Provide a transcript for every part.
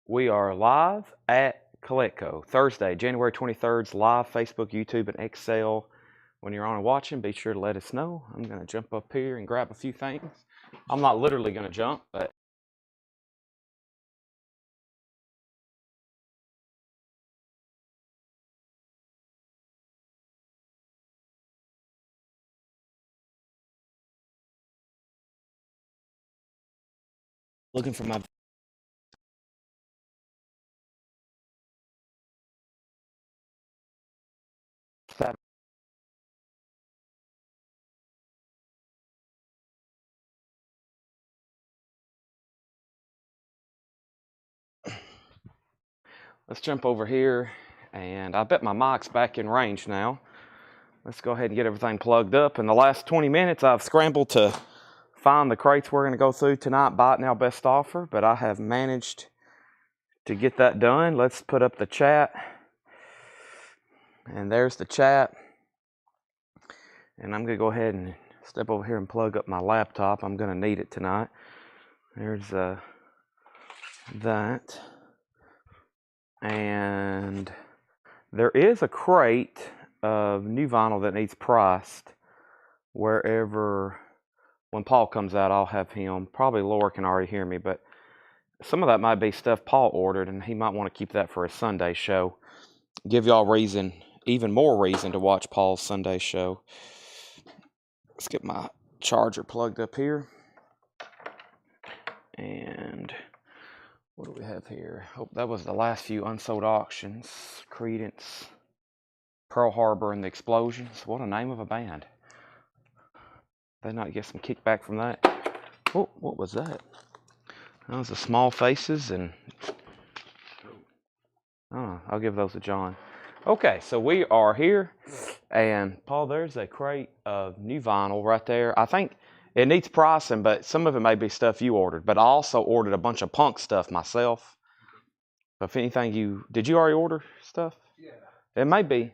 We are live at Coletco, Thursday, January 23rd's live Facebook, YouTube, and Excel. When you're on and watching, be sure to let us know. I'm going to jump up here and grab a few things. I'm not literally going to jump, but looking for my Let's jump over here, and I bet my mic's back in range now. Let's go ahead and get everything plugged up. In the last 20 minutes, I've scrambled to find the crates we're going to go through tonight, buy it now, best offer, but I have managed to get that done. Let's put up the chat. And there's the chat. And I'm going to go ahead and step over here and plug up my laptop. I'm going to need it tonight. There's that. And there is a crate of new vinyl that needs priced wherever, when Paul comes out, I'll have him. Probably Laura can already hear me, but some of that might be stuff Paul ordered, and he might want to keep that for his Sunday show. Give y'all reason, even more reason to watch Paul's Sunday show. Let's get my charger plugged up here. And what do we have here? Oh, that was the last few unsold auctions. Creedence, Pearl Harbor, and the Explosions. What a name of a band. They not get some kickback from that. Oh, what was that? That was the Small Faces, and oh, I'll give those to John. Okay, so we are here, and Paul, there's a crate of new vinyl right there. I think it needs pricing, but some of it may be stuff you ordered. But I also ordered a bunch of punk stuff myself. So if anything did you already order stuff? Yeah. It may be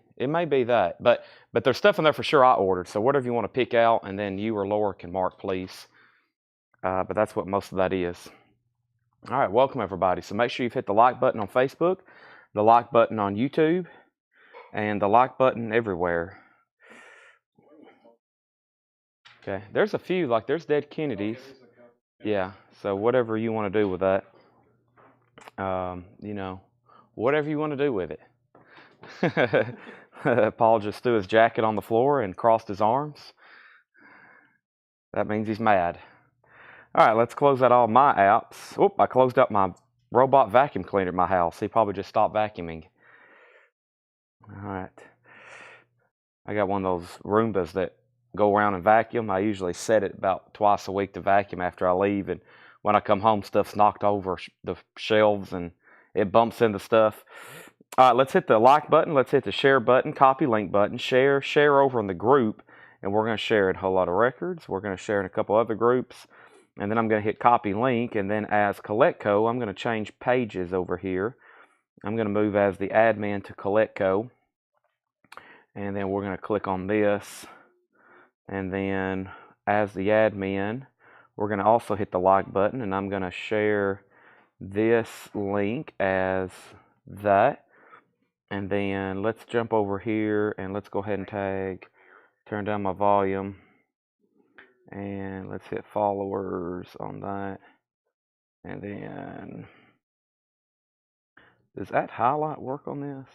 that, but there's stuff in there for sure I ordered. So whatever you want to pick out, and then you or Laura can mark, please. But that's what most of that is. All right, welcome everybody. So make sure you've hit the like button on Facebook, the like button on YouTube, and the like button everywhere. Okay, there's a few, like there's Dead Kennedys. Yeah, so whatever you want to do with that, whatever you want to do with it. Paul just threw his jacket on the floor and crossed his arms. That means he's mad. All right, let's close out all my apps. Oop, I closed up my robot vacuum cleaner at my house. He probably just stopped vacuuming. All right. I got one of those Roombas that go around and vacuum. I usually set it about twice a week to vacuum after I leave, and when I come home, stuff's knocked over the shelves and it bumps into stuff. All right, let's hit the like button. Let's hit the share button, copy link button, share over in the group, and we're going to share it. A whole lot of records. We're going to share in a couple other groups, and then I'm going to hit copy link, and then as Coletco, I'm going to change pages over here. I'm going to move as the admin to Coletco, and then we're going to click on this, and then as the admin, we're going to also hit the like button, and I'm going to share this link as that. And then let's jump over here and let's go ahead and tag, turn down my volume, and let's hit followers on that. And then, does that highlight work on this?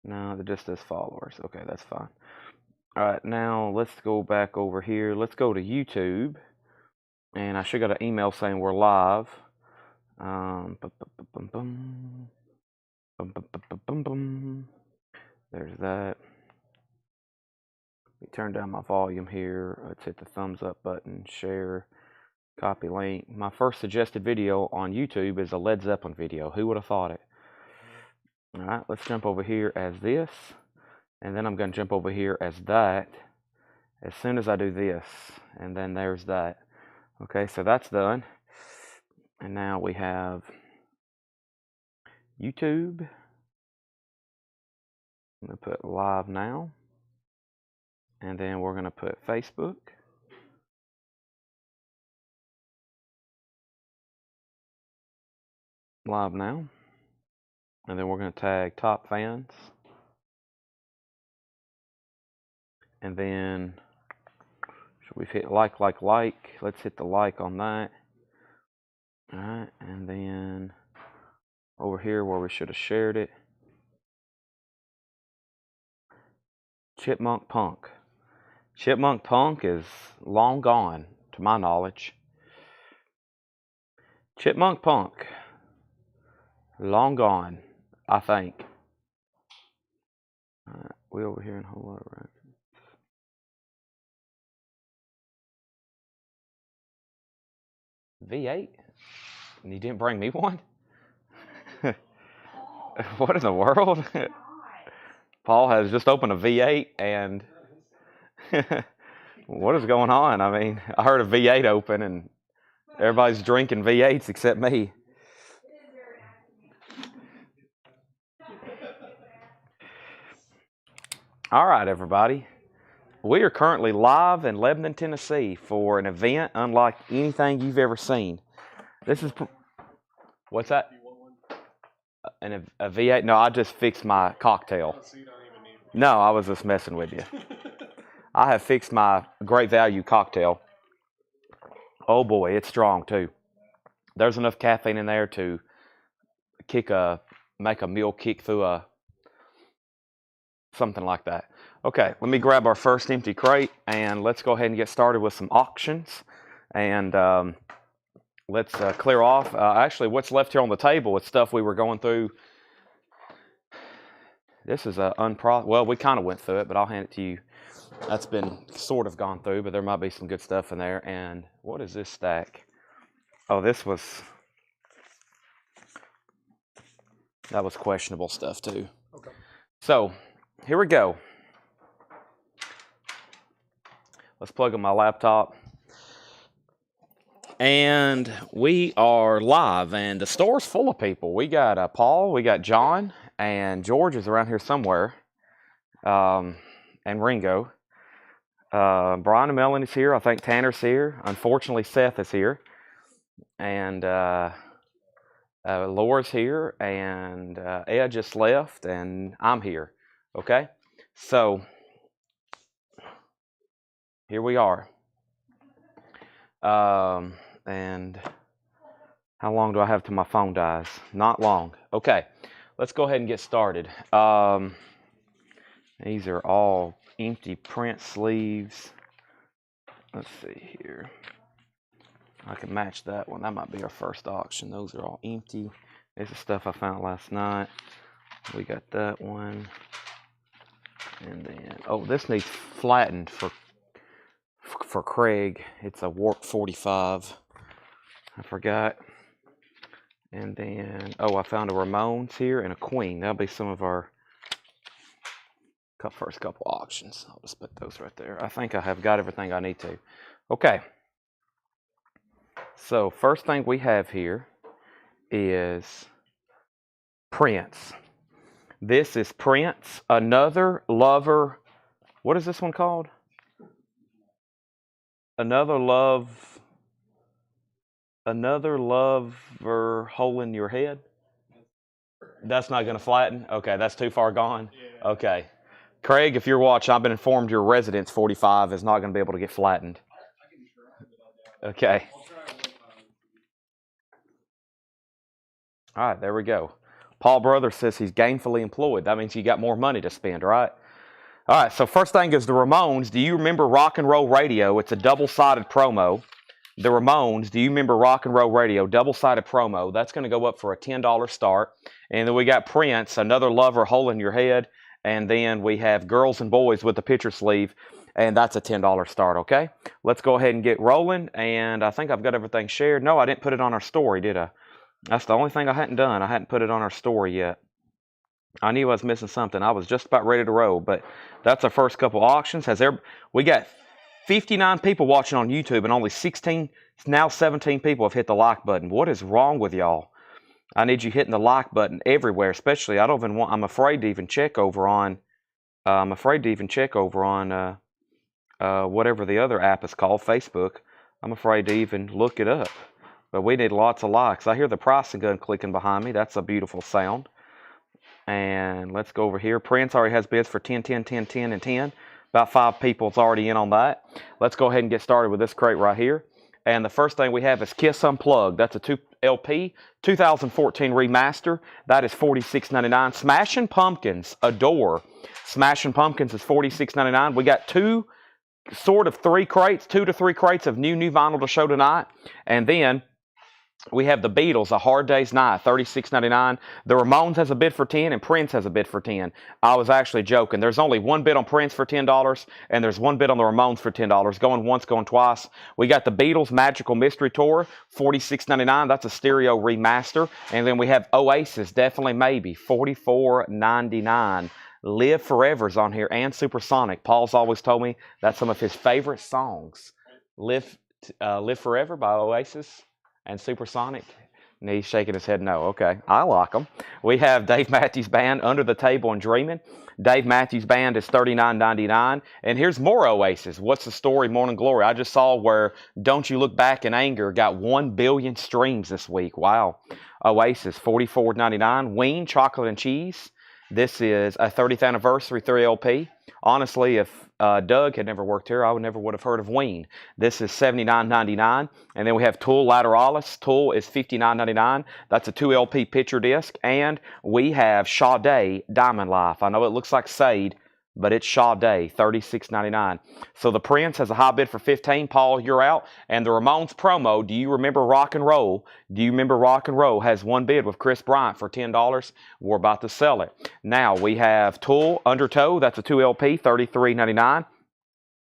No, it just says followers. Okay, that's fine. All right, now let's go back over here. Let's go to YouTube, and I should got an email saying we're live. There's that. Let me turn down my volume here. Let's hit the thumbs up button, share, copy link. My first suggested video on YouTube is a Led Zeppelin video. Who would have thought it? All right, let's jump over here as this, and then I'm going to jump over here as that as soon as I do this, and then there's that. Okay, so that's done. And now we have YouTube. I'm going to put live now, and then we're going to put Facebook. live now. And then we're going to tag top fans. And then should we hit like? Let's hit the like on that. All right, and then over here where we should have shared it. Chipmunk Punk. Chipmunk Punk is long gone, to my knowledge. Chipmunk Punk, long gone, I think. All right, we over here in Whole Lot of Records. V8? And you didn't bring me one? What in the world? Paul has just opened a V8 and what is going on? I mean, I heard a V8 open and everybody's drinking V8s except me. All right, everybody. We are currently live in Lebanon, Tennessee for an event unlike anything you've ever seen. This is... What's that? A V8? No, I just fixed my cocktail. No, I was just messing with you. I have fixed my Great Value cocktail. Oh boy, it's strong too. There's enough caffeine in there to make a meal kick through something like that. Okay, let me grab our first empty crate and let's go ahead and get started with some auctions. And let's clear off. Actually, what's left here on the table is stuff we were going through. This is well, we kind of went through it, but I'll hand it to you. That's been sort of gone through, but there might be some good stuff in there. And what is this stack? Oh, that was questionable stuff too. Okay. So, here we go. Let's plug in my laptop. And we are live, and the store's full of people. We got Paul, we got John, and George is around here somewhere, and Ringo. Brian and Melanie's here. I think Tanner's here. Unfortunately, Seth is here. And Laura's here, and Ed just left, and I'm here. Okay? So, here we are. And how long do I have till my phone dies? Not long. Okay, let's go ahead and get started. These are all empty print sleeves. Let's see here. I can match that one. That might be our first auction. Those are all empty. This is stuff I found last night. We got that one. And then, oh, this needs flattened for Craig. It's a Warp 45. I forgot. And then, oh, I found a Ramones here and a Queen. That'll be some of our first couple auctions. I'll just put those right there. I think I have got everything I need to. Okay. So, first thing we have here is Prince. This is Prince, Another Lover. What is this one called? Another Lover Hole in Your Head? That's not going to flatten? Okay, that's too far gone? Yeah. Okay. Craig, if you're watching, I've been informed your Residence 45 is not going to be able to get flattened. Okay. All right, there we go. Paul Brothers says he's gainfully employed. That means you got more money to spend, right? All right, so first thing is the Ramones. Do you remember Rock and Roll Radio? It's a double-sided promo. The Ramones, do you remember Rock and Roll Radio? Double-sided promo. That's going to go up for a $10 start. And then we got Prince, Another Lover, Hole in Your Head. And then we have Girls and Boys with the picture sleeve. And that's a $10 start, okay? Let's go ahead and get rolling. And I think I've got everything shared. No, I didn't put it on our story, did I? That's the only thing I hadn't done. I hadn't put it on our story yet. I knew I was missing something. I was just about ready to roll, but that's our first couple auctions. We got 59 people watching on YouTube, and only 17 people have hit the like button. What is wrong with y'all? I need you hitting the like button everywhere, especially I'm afraid to even check over on whatever the other app is called, Facebook. I'm afraid to even look it up. But we need lots of likes. I hear the pricing gun clicking behind me. That's a beautiful sound. And let's go over here. Prince already has bids for 10, 10, 10, 10, and 10. About 5 people's already in on that. Let's go ahead and get started with this crate right here. And the first thing we have is Kiss Unplugged. That's a 2LP 2014 remaster. That is $46.99. Smashing Pumpkins Adore. Smashing Pumpkins is $46.99. We got 2 to 3 crates of new vinyl to show tonight. And then we have the Beatles, A Hard Day's Night, $36.99. The Ramones has a bid for 10, and Prince has a bid for 10. I was actually joking. There's only one bid on Prince for $10, and there's one bid on the Ramones for $10. Going once, going twice. We got the Beatles Magical Mystery Tour, $46.99. That's a stereo remaster. And then we have Oasis, Definitely Maybe, $44.99. Live Forever's on here, and Supersonic. Paul's always told me that's some of his favorite songs. Live Forever by Oasis. And Supersonic? And he's shaking his head no. Okay, I like them. We have Dave Matthews Band, Under the Table and Dreaming. Dave Matthews Band is $39.99. And here's more Oasis. What's the Story, Morning Glory? I just saw where Don't You Look Back in Anger got 1 billion streams this week. Wow. Oasis, $44.99. Ween, Chocolate and Cheese. This is a 30th anniversary 3LP. Honestly, if Doug had never worked here, I never would have heard of Ween. This is $79.99. And then we have Tool Lateralis. Tool is $59.99. That's a 2LP picture disc. And we have Sade Diamond Life. I know it looks like Sade, but it's Sade, $36.99. So the Prince has a high bid for 15. Paul, you're out. And the Ramones promo, Do You Remember Rock and Roll? Do You Remember Rock and Roll has one bid with Chris Bryant for $10. We're about to sell it. Now we have Tool Undertow. That's a 2LP, $33.99.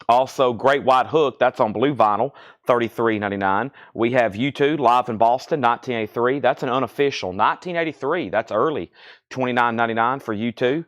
Also, Great White Hook, that's on blue vinyl, $33.99. We have U2 Live in Boston, 1983. That's an unofficial. 1983, that's early. $29.99 for U2.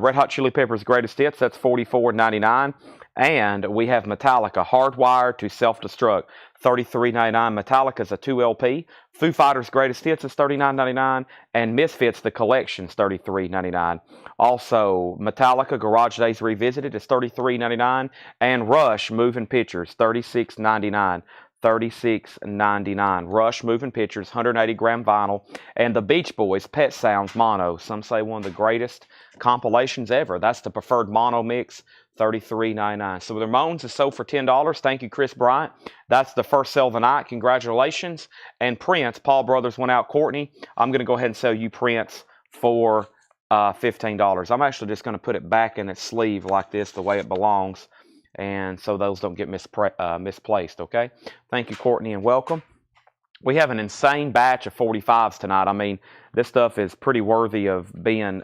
Red Hot Chili Peppers Greatest Hits, that's $44.99. And we have Metallica, Hardwired to Self-Destruct, $33.99. Metallica's a 2LP. Foo Fighters Greatest Hits is $39.99. And Misfits, The Collection's $33.99. Also, Metallica Garage Days Revisited is $33.99. And Rush Moving Pictures, $36.99. $36.99. Rush Moving Pictures, 180-gram vinyl. And the Beach Boys Pet Sounds Mono. Some say one of the greatest compilations ever. That's the preferred mono mix, $33.99. So the Ramones is sold for $10. Thank you, Chris Bryant. That's the first sale of the night. Congratulations. And Prince, Paul Brothers went out. Courtney, I'm going to go ahead and sell you Prince for $15. I'm actually just going to put it back in its sleeve like this, the way it belongs. And so those don't get misplaced, okay? Thank you, Courtney, and welcome. We have an insane batch of 45s tonight. I mean, this stuff is pretty worthy of being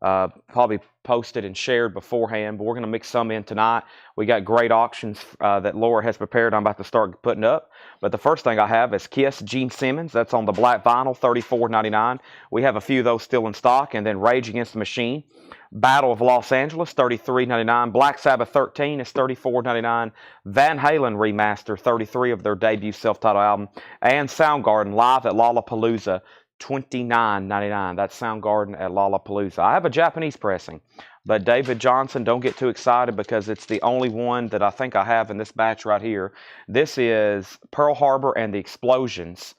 probably posted and shared beforehand, but we're going to mix some in tonight. We got great auctions that Laura has prepared. I'm about to start putting up. But the first thing I have is Kiss Gene Simmons. That's on the black vinyl, $34.99. We have a few of those still in stock. And then Rage Against the Machine. Battle of Los Angeles, $33.99. Black Sabbath 13 is $34.99. Van Halen Remaster, 33 of their debut self-titled album. And Soundgarden Live at Lollapalooza, $29.99. That's Soundgarden at Lollapalooza. I have a Japanese pressing, but David Johnson, don't get too excited because it's the only one that I think I have in this batch right here. This is Pearl Harbor and the Explosions,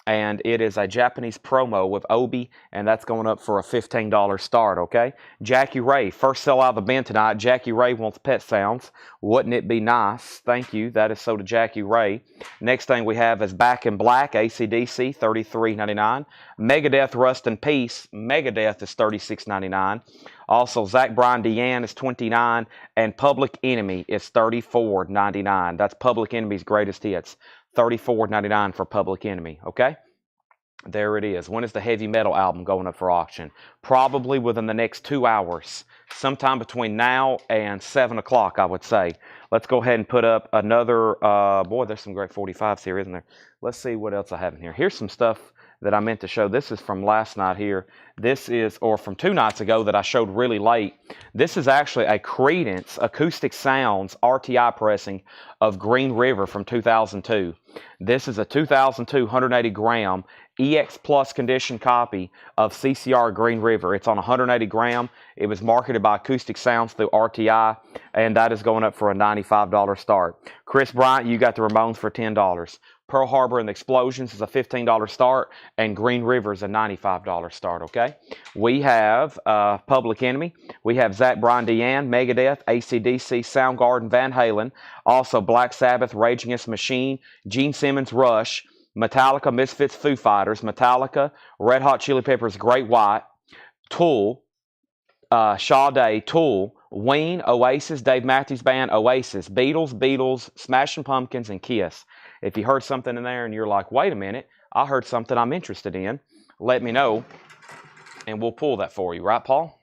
and it is a Japanese promo with Obi, and that's going up for a $15 start, okay? Jackie Ray, first sell out of the bin tonight. Jackie Ray wants Pet Sounds. Wouldn't it be nice? Thank you. That is so to Jackie Ray. Next thing we have is Back in Black, AC/DC, $33.99. Megadeth, Rust in Peace. Megadeth is $36.99. Also, Zach Bryan Deanne is $29, and Public Enemy is $34.99. That's Public Enemy's greatest hits. $34.99 for Public Enemy, okay? There it is. When is the heavy metal album going up for auction? Probably within the next 2 hours. Sometime between now and 7 o'clock, I would say. Let's go ahead and put up another, boy, there's some great 45s here, isn't there? Let's see what else I have in here. Here's some stuff that I meant to show. This is from last night here. This is, or from 2 nights ago that I showed really late. This is actually a Creedence Acoustic Sounds RTI pressing of Green River from 2002. This is a 2002 180-gram EX Plus condition copy of CCR Green River. It's on 180 gram. It was marketed by Acoustic Sounds through RTI, and that is going up for a $95 start. Chris Bryant, you got the Ramones for $10. Pearl Harbor and the Explosions is a $15 start, and Green River is a $95 start, okay? We have Public Enemy. We have Zach Bryan Deanne, Megadeth, AC/DC, Soundgarden, Van Halen. Also Black Sabbath, Rage Against the Machine, Gene Simmons, Rush, Metallica, Misfits, Foo Fighters, Metallica, Red Hot Chili Peppers, Great White, Tool, Sade, Tool, Ween, Oasis, Dave Matthews Band, Oasis, Beatles, Smashing Pumpkins, and Kiss. If you heard something in there and you're like, wait a minute, I heard something I'm interested in, let me know, and we'll pull that for you. Right, Paul?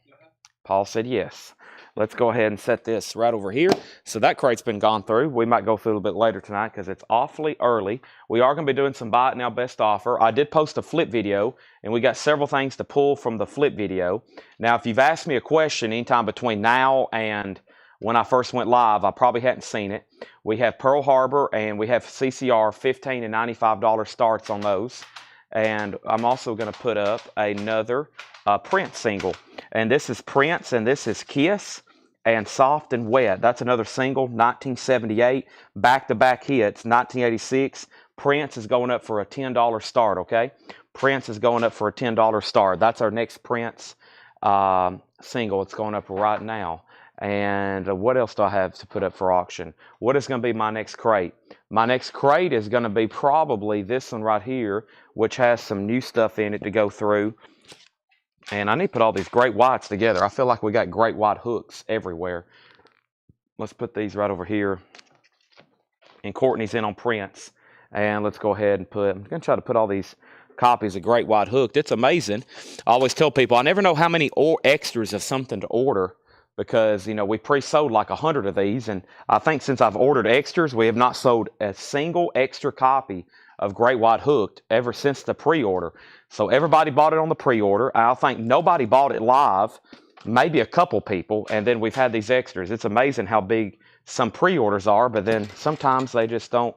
Paul said yes. Let's go ahead and set this right over here. So that crate's been gone through. We might go through a little bit later tonight because it's awfully early. We are going to be doing some Buy It Now Best Offer. I did post a flip video, and we got several things to pull from the flip video. Now, if you've asked me a question anytime between now and when I first went live, I probably hadn't seen it. We have Pearl Harbor, and we have CCR, $15 and $95 starts on those. And I'm also going to put up another Prince single. And this is Prince, and this is Kiss and Soft and Wet. That's another single, 1978. Back-to-back hits, 1986. Prince is going up for a $10 start, okay? Prince is going up for a $10 start. That's our next Prince single. It's going up right now. And what else do I have to put up for auction? What is going to be my next crate? My next crate is going to be probably this one right here, which has some new stuff in it to go through. And I need to put all these Great Whites together. I feel like we got Great White hooks everywhere. Let's put these right over here. And Courtney's in on Prince. And let's go ahead and I'm going to try to put all these copies of Great White hooked. It's amazing. I always tell people, I never know how many extras of something to order. Because, you know, we pre-sold like 100 of these. And I think since I've ordered extras, we have not sold a single extra copy of Great White Hooked ever since the pre-order. So everybody bought it on the pre-order. I think nobody bought it live, maybe a couple people, and then we've had these extras. It's amazing how big some pre-orders are, but then sometimes they just don't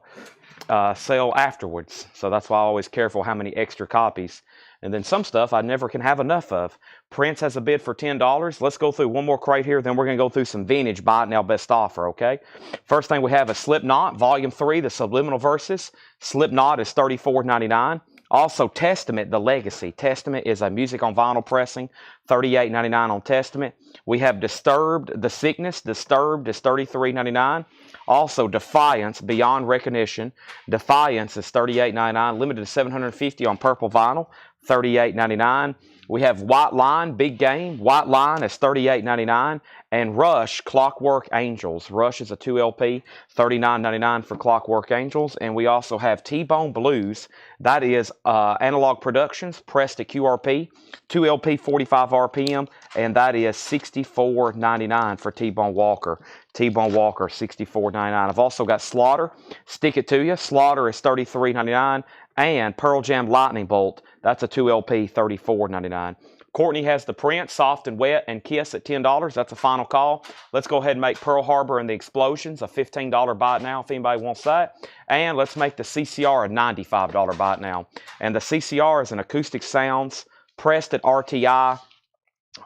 sell afterwards. So that's why I'm always careful how many extra copies. And then some stuff I never can have enough of. Prince has a bid for $10. Let's go through one more crate here, then we're going to go through some vintage Buy It Now Best Offer, okay? First thing we have is Slipknot, Volume 3, the Subliminal Verses. Slipknot is $34.99. Also, Testament, the Legacy. Testament is a music on vinyl pressing, $38.99 on Testament. We have Disturbed, The Sickness. Disturbed is $33.99. Also, Defiance, Beyond Recognition. Defiance is $38.99. Limited to 750 on purple vinyl, $38.99. We have White Line, Big Game. White Line is $38.99. And Rush, Clockwork Angels. Rush is a 2LP, $39.99 for Clockwork Angels. And we also have T-Bone Blues. That is Analog Productions, pressed at QRP, 2LP, 45 RPM. And that is $64.99 for T-Bone Walker. T-Bone Walker, $64.99. I've also got Slaughter, Stick It To You. Slaughter is $33.99. And Pearl Jam Lightning Bolt, that's a 2LP, $34.99. Courtney has the Prince, Soft and Wet, and Kiss at $10. That's a final call. Let's go ahead and make Pearl Harbor and the Explosions a $15 Buy It Now if anybody wants that. And let's make the CCR a $95 Buy It Now. And the CCR is an Acoustic Sounds, pressed at RTI,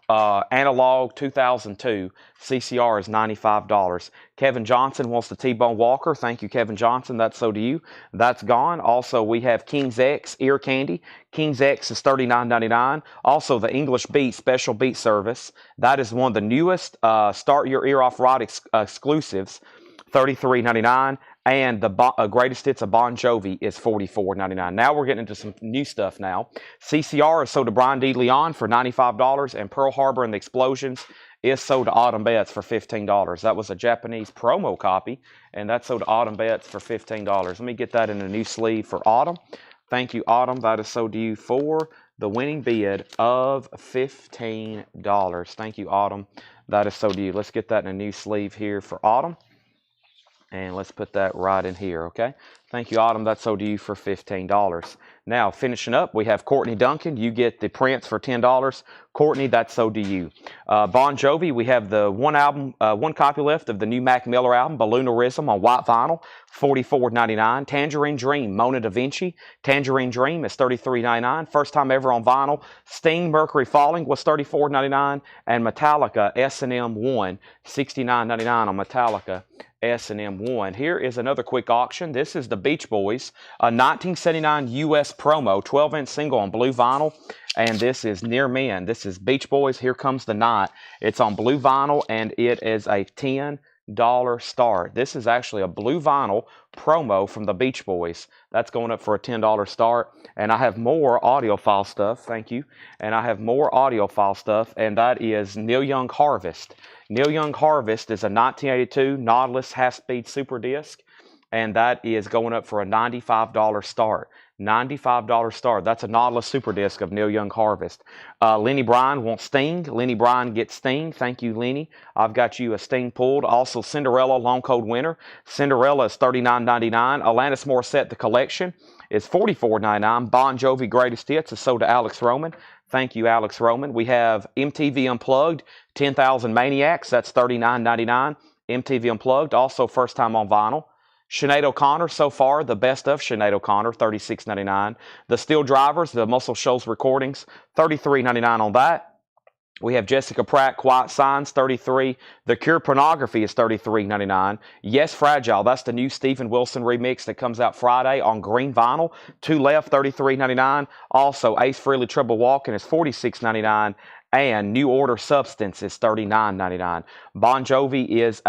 Analog 2002. CCR is $95. Kevin Johnson wants the T-Bone Walker. Thank you, Kevin Johnson. That's so do you. That's gone. Also, we have King's X Ear Candy. King's X is $39.99. Also, the English Beat Special Beat Service. That is one of the newest Start Your Ear Off Right exclusives, $33.99. And the Greatest Hits of Bon Jovi is $44.99. Now we're getting into some new stuff now. CCR is sold to Brian D. Leon for $95. And Pearl Harbor and the Explosions is sold to Autumn Betts for $15. That was a Japanese promo copy. And that's sold to Autumn Betts for $15. Let me get that in a new sleeve for Autumn. Thank you, Autumn. That is sold to you for the winning bid of $15. Thank you, Autumn. That is sold to you. Let's get that in a new sleeve here for Autumn. And let's put that right in here, okay? Thank you, Autumn. That's sold to you for $15. Now, finishing up, we have Courtney Duncan. You get the Prince for $10. Courtney, that's sold to you. Bon Jovi, we have the one copy left of the new Mac Miller album, Balloonerism, on white vinyl, $44.99. Tangerine Dream, Mona Da Vinci. Tangerine Dream is $33.99. First time ever on vinyl. Sting, Mercury Falling was $34.99. And Metallica, S&M 1, $69.99 on Metallica. S&M 1. Here is another quick auction. This is the the Beach Boys, a 1979 US promo, 12-inch single on blue vinyl. And this is Near Men. This is Beach Boys, Here Comes the Night. It's on blue vinyl, and it is a $10 start. This is actually a blue vinyl promo from the Beach Boys. That's going up for a $10 start. And I have more audiophile stuff. Thank you. And I have more audiophile stuff, and that is Neil Young Harvest. Neil Young Harvest is a 1982 Nautilus half-speed super disc, and that is going up for a $95 start. $95 start. That's a Nautilus super disc of Neil Young Harvest. Lenny Bryan wants Sting. Lenny Bryan gets Sting. Thank you, Lenny. I've got you a Sting pulled. Also, Cinderella Long Cold Winter. Cinderella is $39.99. Alanis Morissette, The Collection, is $44.99. Bon Jovi Greatest Hits is sold to Alex Roman. Thank you, Alex Roman. We have MTV Unplugged, 10,000 Maniacs. That's $39.99. MTV Unplugged, also first time on vinyl. Sinead O'Connor, so far, the best of Sinead O'Connor, $36.99. The Steel Drivers, the Muscle Shoals recordings, $33.99 on that. We have Jessica Pratt, Quiet Signs, $33. The Cure Pornography is $33.99. Yes, Fragile, that's the new Steven Wilson remix that comes out Friday on green vinyl. Two Left, $33.99. Also, Ace Frehley Trouble Walking is $46.99. And New Order Substance is $39.99. Bon Jovi is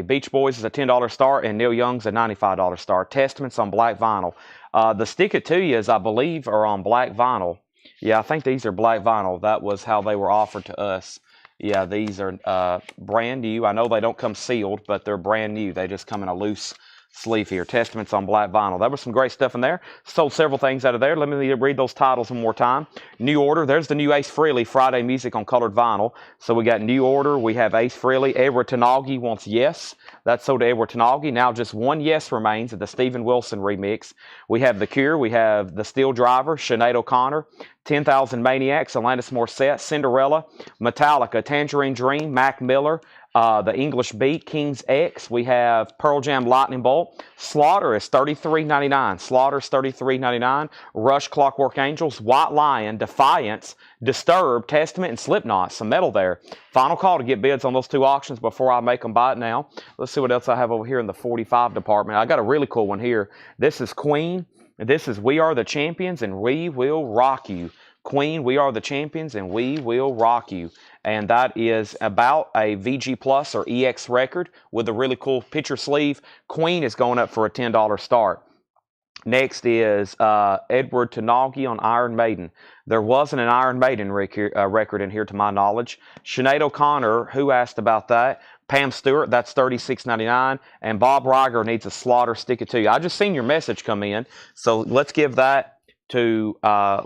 Beach Boys is a $10 start, and Neil Young's a $95 start. Testaments on black vinyl. The Stick It To Yous, I believe, are on black vinyl. Yeah, I think these are black vinyl. That was how they were offered to us. Yeah, these are brand new. I know they don't come sealed, but they're brand new. They just come in a loose sleeve here. Testaments on black vinyl. That was some great stuff in there. Sold several things out of there. Let me read those titles one more time. New Order. There's the new Ace Frehley Friday music on colored vinyl. So we got New Order. We have Ace Frehley. Edward Tanagi wants Yes. That's sold to Edward Tanagi. Now just one Yes remains of the Steven Wilson remix. We have The Cure. We have The Steel Driver. Sinead O'Connor. 10,000 Maniacs. Alanis Morissette. Cinderella. Metallica. Tangerine Dream. Mac Miller. The English Beat, King's X. We have Pearl Jam Lightning Bolt. Slaughter is $33.99. Slaughter's $33.99. Rush, Clockwork Angels, White Lion, Defiance, Disturbed, Testament, and Slipknot. Some metal there. Final call to get bids on those two auctions before I make them buy it now. Let's see what else I have over here in the 45 department. I got a really cool one here. This is Queen. This is We Are the Champions, and We Will Rock You. Queen, We Are the Champions, and We Will Rock You. And that is about a VG Plus or EX record with a really cool picture sleeve. Queen is going up for a $10 start. Next is Edward Tanagi on Iron Maiden. There wasn't an Iron Maiden record in here to my knowledge. Sinead O'Connor, who asked about that? Pam Stewart, that's $36.99. And Bob Riger needs a Slaughter, Stick It To You. I just seen your message come in, so let's give that to Bob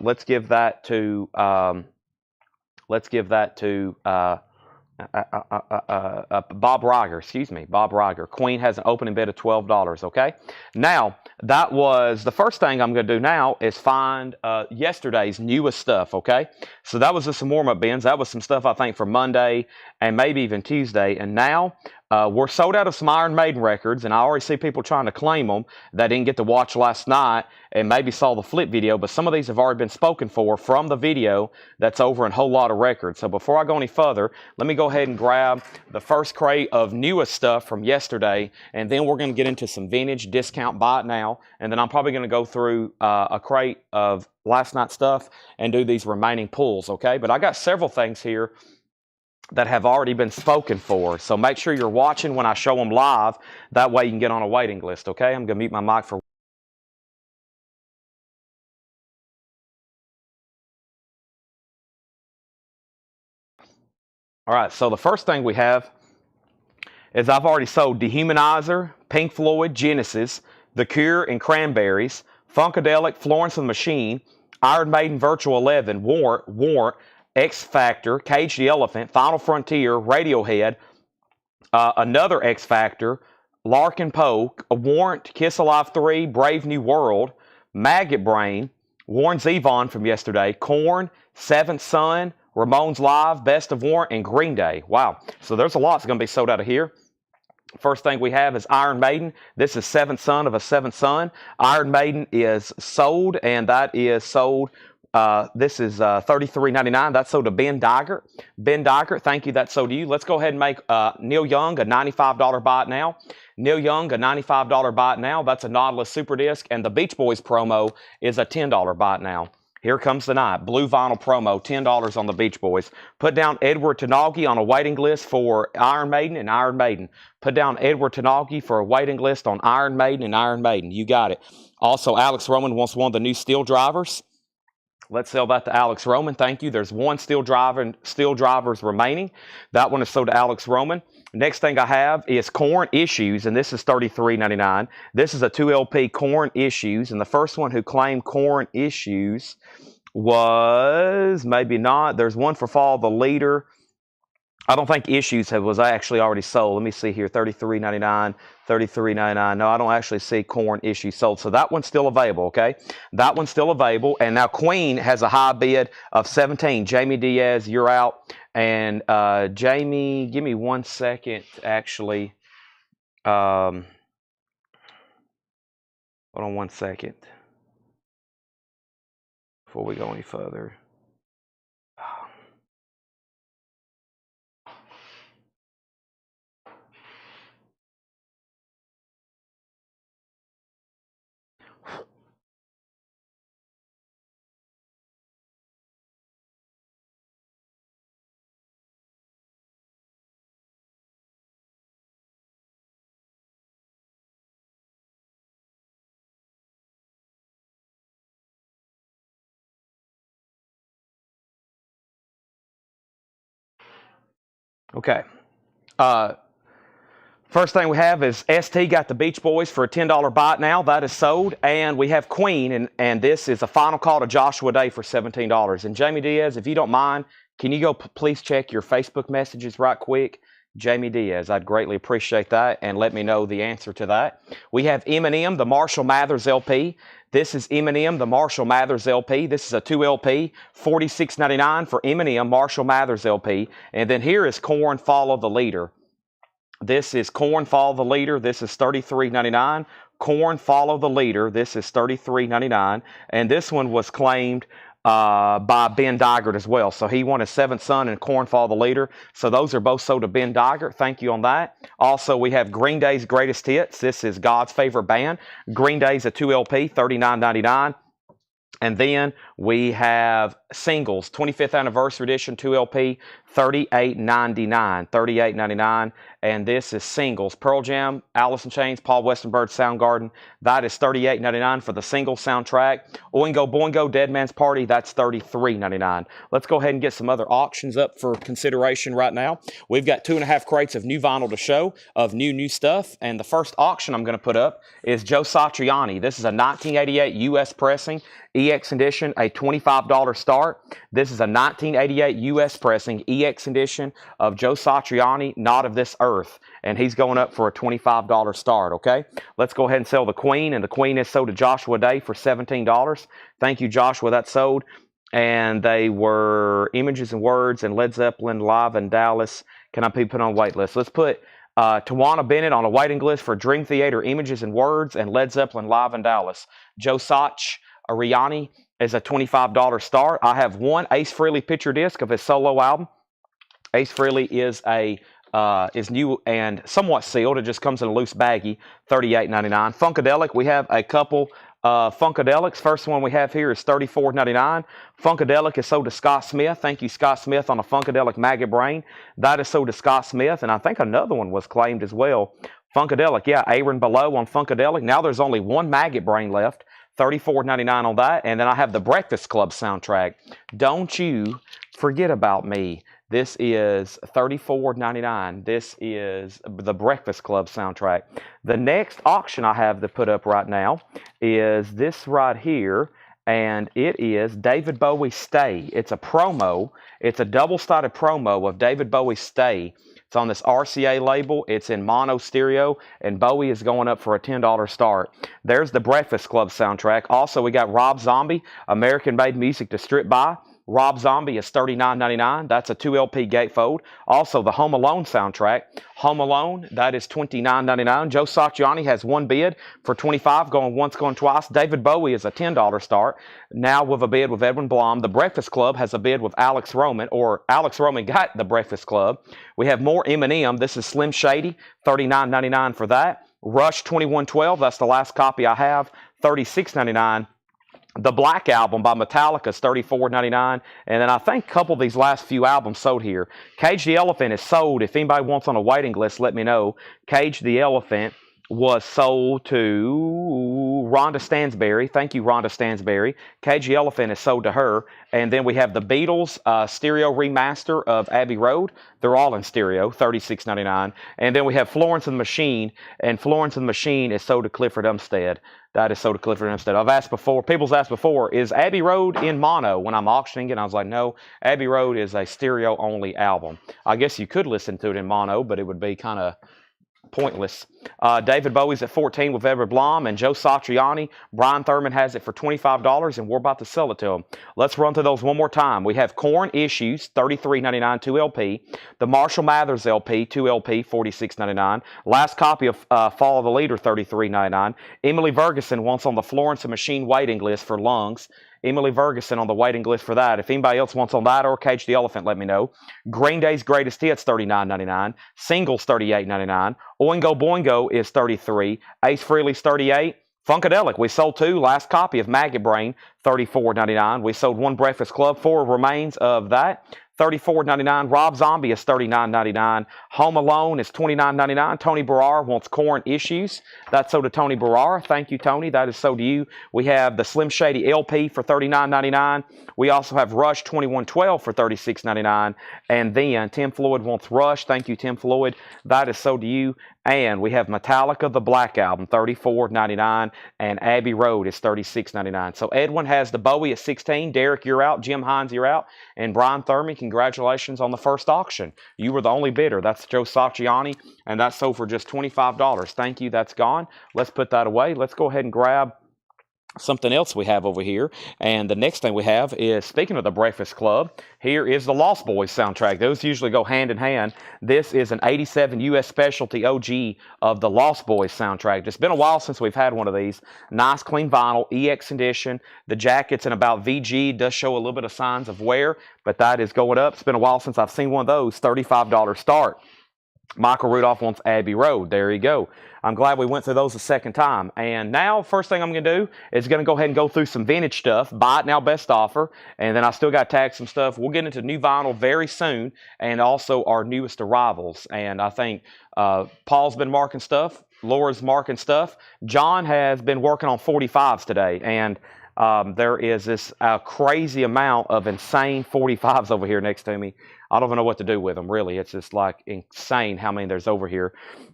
Riger. Excuse me, Bob Riger. Queen has an opening bid of $12. Okay. Now that was the first thing I'm going to do. Now is find yesterday's newest stuff. Okay. So that was just some warm-up bins. That was some stuff I think for Monday and maybe even Tuesday. And now we're sold out of some Iron Maiden records, and I already see people trying to claim them that didn't get to watch last night and maybe saw the flip video, but some of these have already been spoken for from the video that's over in Whole Lot of Records. So before I go any further, let me go ahead and grab the first crate of newest stuff from yesterday, and then we're going to get into some vintage discount buy it now, and then I'm probably going to go through a crate of last night's stuff and do these remaining pulls, okay? But I got several things here that have already been spoken for. So make sure you're watching when I show them live. That way you can get on a waiting list, okay? I'm going to mute my mic for... All right, so the first thing we have is I've already sold Dehumanizer, Pink Floyd, Genesis, The Cure and Cranberries, Funkadelic, Florence and the Machine, Iron Maiden, Virtual 11, Warrant, X Factor, Cage the Elephant, Final Frontier, Radiohead, another X Factor, Larkin Poe, Warrant, Kiss Alive 3, Brave New World, Maggot Brain, Warren Zevon from yesterday, Korn, Seventh Son, Ramones Live, Best of Warrant, and Green Day. Wow. So there's a lot that's going to be sold out of here. First thing we have is Iron Maiden. This is Seventh Son of a Seventh Son. Iron Maiden is sold, and that is sold This is $33.99. That's sold to Ben Digert. Ben Digert, thank you. That's sold to you. Let's go ahead and make Neil Young a $95 buy it now. Neil Young, a $95 buy it now. That's a Nautilus Super Disc. And the Beach Boys promo is a $10 buy it now. Here comes the night. Blue vinyl promo, $10 on the Beach Boys. Put down Edward Tanagi on a waiting list for Iron Maiden and Iron Maiden. Put down Edward Tanagi for a waiting list on Iron Maiden and Iron Maiden. You got it. Also, Alex Roman wants one of the new steel drivers. Let's sell that to Alex Roman. Thank you. There's one steel drivers remaining. That one is sold to Alex Roman. Next thing I have is Korn Issues, and this is $33.99. This is a 2LP Korn Issues, and the first one who claimed Korn Issues was, maybe not, there's one for Fall the Leader. I don't think Issues was actually already sold. Let me see here, $33.99, $33.99. No, I don't actually see Korn Issues sold. So that one's still available, okay? That one's still available. And now Queen has a high bid of 17. Jamie Diaz, you're out. And Jamie, give me 1 second, actually. Hold on 1 second before we go any further. Okay. First thing we have is ST got the Beach Boys for a $10 buy it now. That is sold. And we have Queen, and this is a final call to Joshua Day for $17. And Jamie Diaz, if you don't mind, can you go please check your Facebook messages right quick? Jamie Diaz, I'd greatly appreciate that, and let me know the answer to that. We have Eminem, the Marshall Mathers LP. This is Eminem, the Marshall Mathers LP. This is a 2LP, $46.99 for Eminem, Marshall Mathers LP. And then here is Korn, Follow the Leader. This is Korn, Follow the Leader. This is $33.99. Korn, Follow the Leader. This is $33.99. And this one was claimed by Ben Digert as well. So he won his seventh son and Korn, Follow the Leader. So those are both sold to Ben Digert. Thank you on that. Also, we have Green Day's Greatest Hits. This is God's Favorite Band. Green Day's a 2LP, $39.99. And then we have Singles, 25th Anniversary Edition, 2LP, $38.99. $38.99. And this is Singles, Pearl Jam, Alice in Chains, Paul Westenberg, Soundgarden. That is $38.99 for the Singles soundtrack. Oingo Boingo, Dead Man's Party, that's $33.99. Let's go ahead and get some other auctions up for consideration right now. We've got 2.5 crates of new vinyl to show, of new stuff. And the first auction I'm going to put up is Joe Satriani. This is a 1988 U.S. pressing, EX edition, a $25 start. This is a 1988 U.S. pressing, EX edition of Joe Satriani, Not of This Earth. And he's going up for a $25 start, okay? Let's go ahead and sell the Queen. And the Queen is sold to Joshua Day for $17. Thank you, Joshua. That's sold. And they were Images and Words and Led Zeppelin live in Dallas. Can I be put on a wait list? Let's put Tawana Bennett on a waiting list for Dream Theater, Images and Words, and Led Zeppelin live in Dallas. Joe Satriani is a $25 start. I have one Ace Frehley picture disc of his solo album. Ace Frehley is new and somewhat sealed. It just comes in a loose baggie, $38.99. Funkadelic, we have a couple Funkadelics. First one we have here is $34.99. Funkadelic is sold to Scott Smith. Thank you, Scott Smith, on a Funkadelic Maggot Brain. That is sold to Scott Smith, and I think another one was claimed as well. Funkadelic, yeah, Aaron Below on Funkadelic. Now there's only one Maggot Brain left. $34.99 on that. And then I have the Breakfast Club soundtrack. Don't You Forget About Me. This is $34.99. This is the Breakfast Club soundtrack. The next auction I have to put up right now is this right here, and it is David Bowie Stay. It's a promo. It's a double-sided promo of David Bowie Stay. It's on this RCA label. It's in mono stereo, and Bowie is going up for a $10 start. There's the Breakfast Club soundtrack. Also, we got Rob Zombie, American Made Music to Strip By. Rob Zombie is $39.99. That's a 2 LP gatefold. Also, the Home Alone soundtrack. Home Alone, that is $29.99. Joe Satriani has one bid for $25, going once, going twice. David Bowie is a $10 start. Now with a bid with Edwin Blom. The Breakfast Club has a bid with Alex Roman, or Alex Roman got the Breakfast Club. We have more Eminem. This is Slim Shady, $39.99 for that. Rush 2112, that's the last copy I have, $36.99. The Black Album by Metallica is $34.99. And then I think a couple of these last few albums sold here. Cage the Elephant is sold. If anybody wants on a waiting list, let me know. Cage the Elephant was sold to Rhonda Stansberry. Thank you, Rhonda Stansberry. Cage the Elephant is sold to her. And then we have the Beatles stereo remaster of Abbey Road. They're all in stereo, $36.99. And then we have Florence and the Machine, and Florence and the Machine is sold to Clifford Umstead. That is sold to Clifford Umstead. I've asked before, people's asked before, is Abbey Road in mono when I'm auctioning it? And I was like, no, Abbey Road is a stereo-only album. I guess you could listen to it in mono, but it would be kind of pointless. David Bowie's at $14 with Edward Blom and Joe Satriani. Brian Thurman has it for $25, and we're about to sell it to him. Let's run through those one more time. We have Korn Issues, $33.99, 2 LP. The Marshall Mathers LP, 2 LP, $46.99. Last copy of Follow the Leader, $33.99. Emily Ferguson wants on the Florence and Machine waiting list for Lungs. Emily Ferguson on the waiting list for that. If anybody else wants on that or Cage the Elephant, let me know. Green Day's Greatest Hits, $39.99. Singles, $38.99. Oingo Boingo is $33. Ace Frehley's $38. Funkadelic, we sold 2. Last copy of Maggot Brain, $34.99. We sold 1 Breakfast Club. 4 remains of that. $34.99. Rob Zombie is $39.99. Home Alone is $29.99. Tony Barrar wants Korn Issues. That's sold to Tony Barrar. Thank you, Tony. That is sold to you. We have the Slim Shady LP for $39.99. We also have Rush 2112 for $36.99. And then Tim Floyd wants Rush. Thank you, Tim Floyd. That is sold to you. And we have Metallica, the Black Album, $34.99, and Abbey Road is $36.99. So Edwin has the Bowie at 16. Derek, you're out. Jim Hines, you're out. And Brian Thurman, congratulations on the first auction. You were the only bidder. That's Joe Satriani, and that sold for just $25. Thank you. That's gone. Let's put that away. Let's go ahead and grab something else we have over here. And the next thing we have is, speaking of the Breakfast Club, here is the Lost Boys soundtrack. Those usually go hand in hand. This is an 87 U.S. Specialty OG of the Lost Boys soundtrack. It's been a while since we've had one of these. Nice clean vinyl, EX edition. The jacket's in about VG. Does show a little bit of signs of wear, but that is going up. It's been a while since I've seen one of those. $35 start. Michael Rudolph wants Abbey Road. There you go. I'm glad we went through those a second time. And now, first thing I'm going to do is going to go ahead and go through some vintage stuff. Buy it now, best offer. And then I still got to tag some stuff. We'll get into new vinyl very soon, and also our newest arrivals. And I think Paul's been marking stuff. Laura's marking stuff. John has been working on 45s today. And there is this crazy amount of insane 45s over here next to me. I don't even know what to do with them, really. It's just like insane how many there's over here.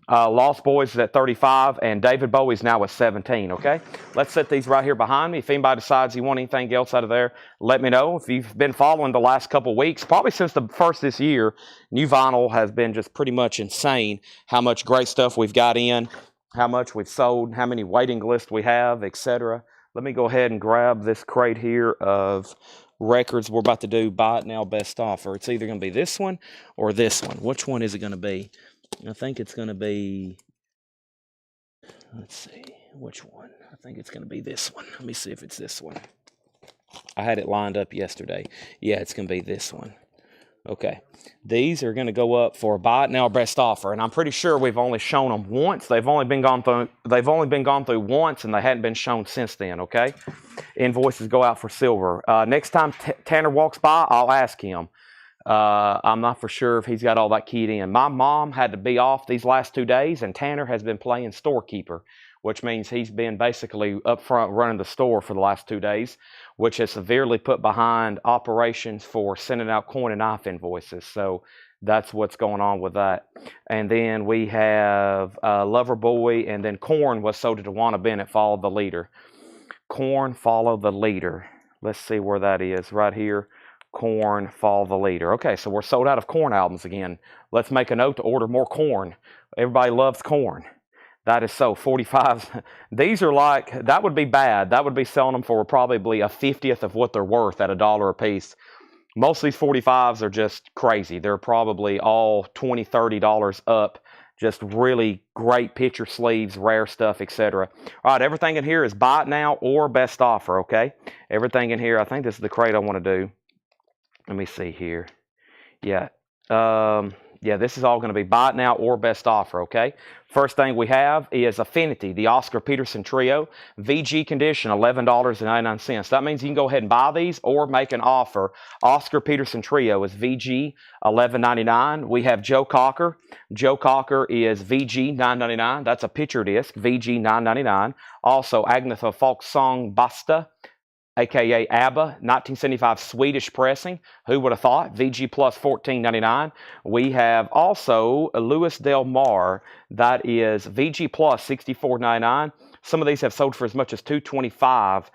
Lost Boys is at 35, and David Bowie's now at 17, okay? Let's set these right here behind me. If anybody decides you want anything else out of there, let me know. If you've been following the last couple weeks, probably since the first this year, new vinyl has been just pretty much insane how much great stuff we've got in, how much we've sold, how many waiting lists we have, etc. Let me go ahead and grab this crate here of records we're about to do. Buy it now, best offer. It's either going to be this one or this one. Which one is it going to be? I think it's going to be, let's see, which one? I think it's going to be this one. Let me see if it's this one. I had it lined up yesterday. Yeah, it's going to be this one. Okay, these are going to go up for buy it now, best offer, and I'm pretty sure we've only shown them once. They've only been gone through once, and they hadn't been shown since then. Okay, invoices go out for silver. Next time Tanner walks by, I'll ask him. I'm not for sure if he's got all that keyed in. My mom had to be off these last 2 days, and Tanner has been playing storekeeper, which means he's been basically up front running the store for the last 2 days, which has severely put behind operations for sending out coin and knife invoices. So that's what's going on with that. And then we have Loverboy, and then Korn was sold to Tawana Bennett, Follow the Leader. Korn, Follow the Leader. Let's see where that is, right here. Korn, Follow the Leader. Okay, so we're sold out of Korn albums again. Let's make a note to order more Korn. Everybody loves Korn. That is so, 45s. These are like, that would be bad. That would be selling them for probably a 50th of what they're worth at $1 a piece. Most of these 45s are just crazy. They're probably all $20, $30 up. Just really great picture sleeves, rare stuff, etc. All right, everything in here is buy it now or best offer, okay? Everything in here, I think this is the crate I want to do. Let me see here. Yeah. Yeah, this is all going to be buy it now or best offer, okay? First thing we have is Affinity, the Oscar Peterson Trio, VG condition, $11.99. That means you can go ahead and buy these or make an offer. Oscar Peterson Trio is VG, $11.99. We have Joe Cocker. Joe Cocker is VG, $9.99. That's a picture disc, VG, $9.99. Also, Agnetha Folksong Basta, aka ABBA, 1975 Swedish pressing. Who would have thought? VG Plus, $14.99. We have also Louis Del Mar. That is VG Plus, $64.99. Some of these have sold for as much as $225.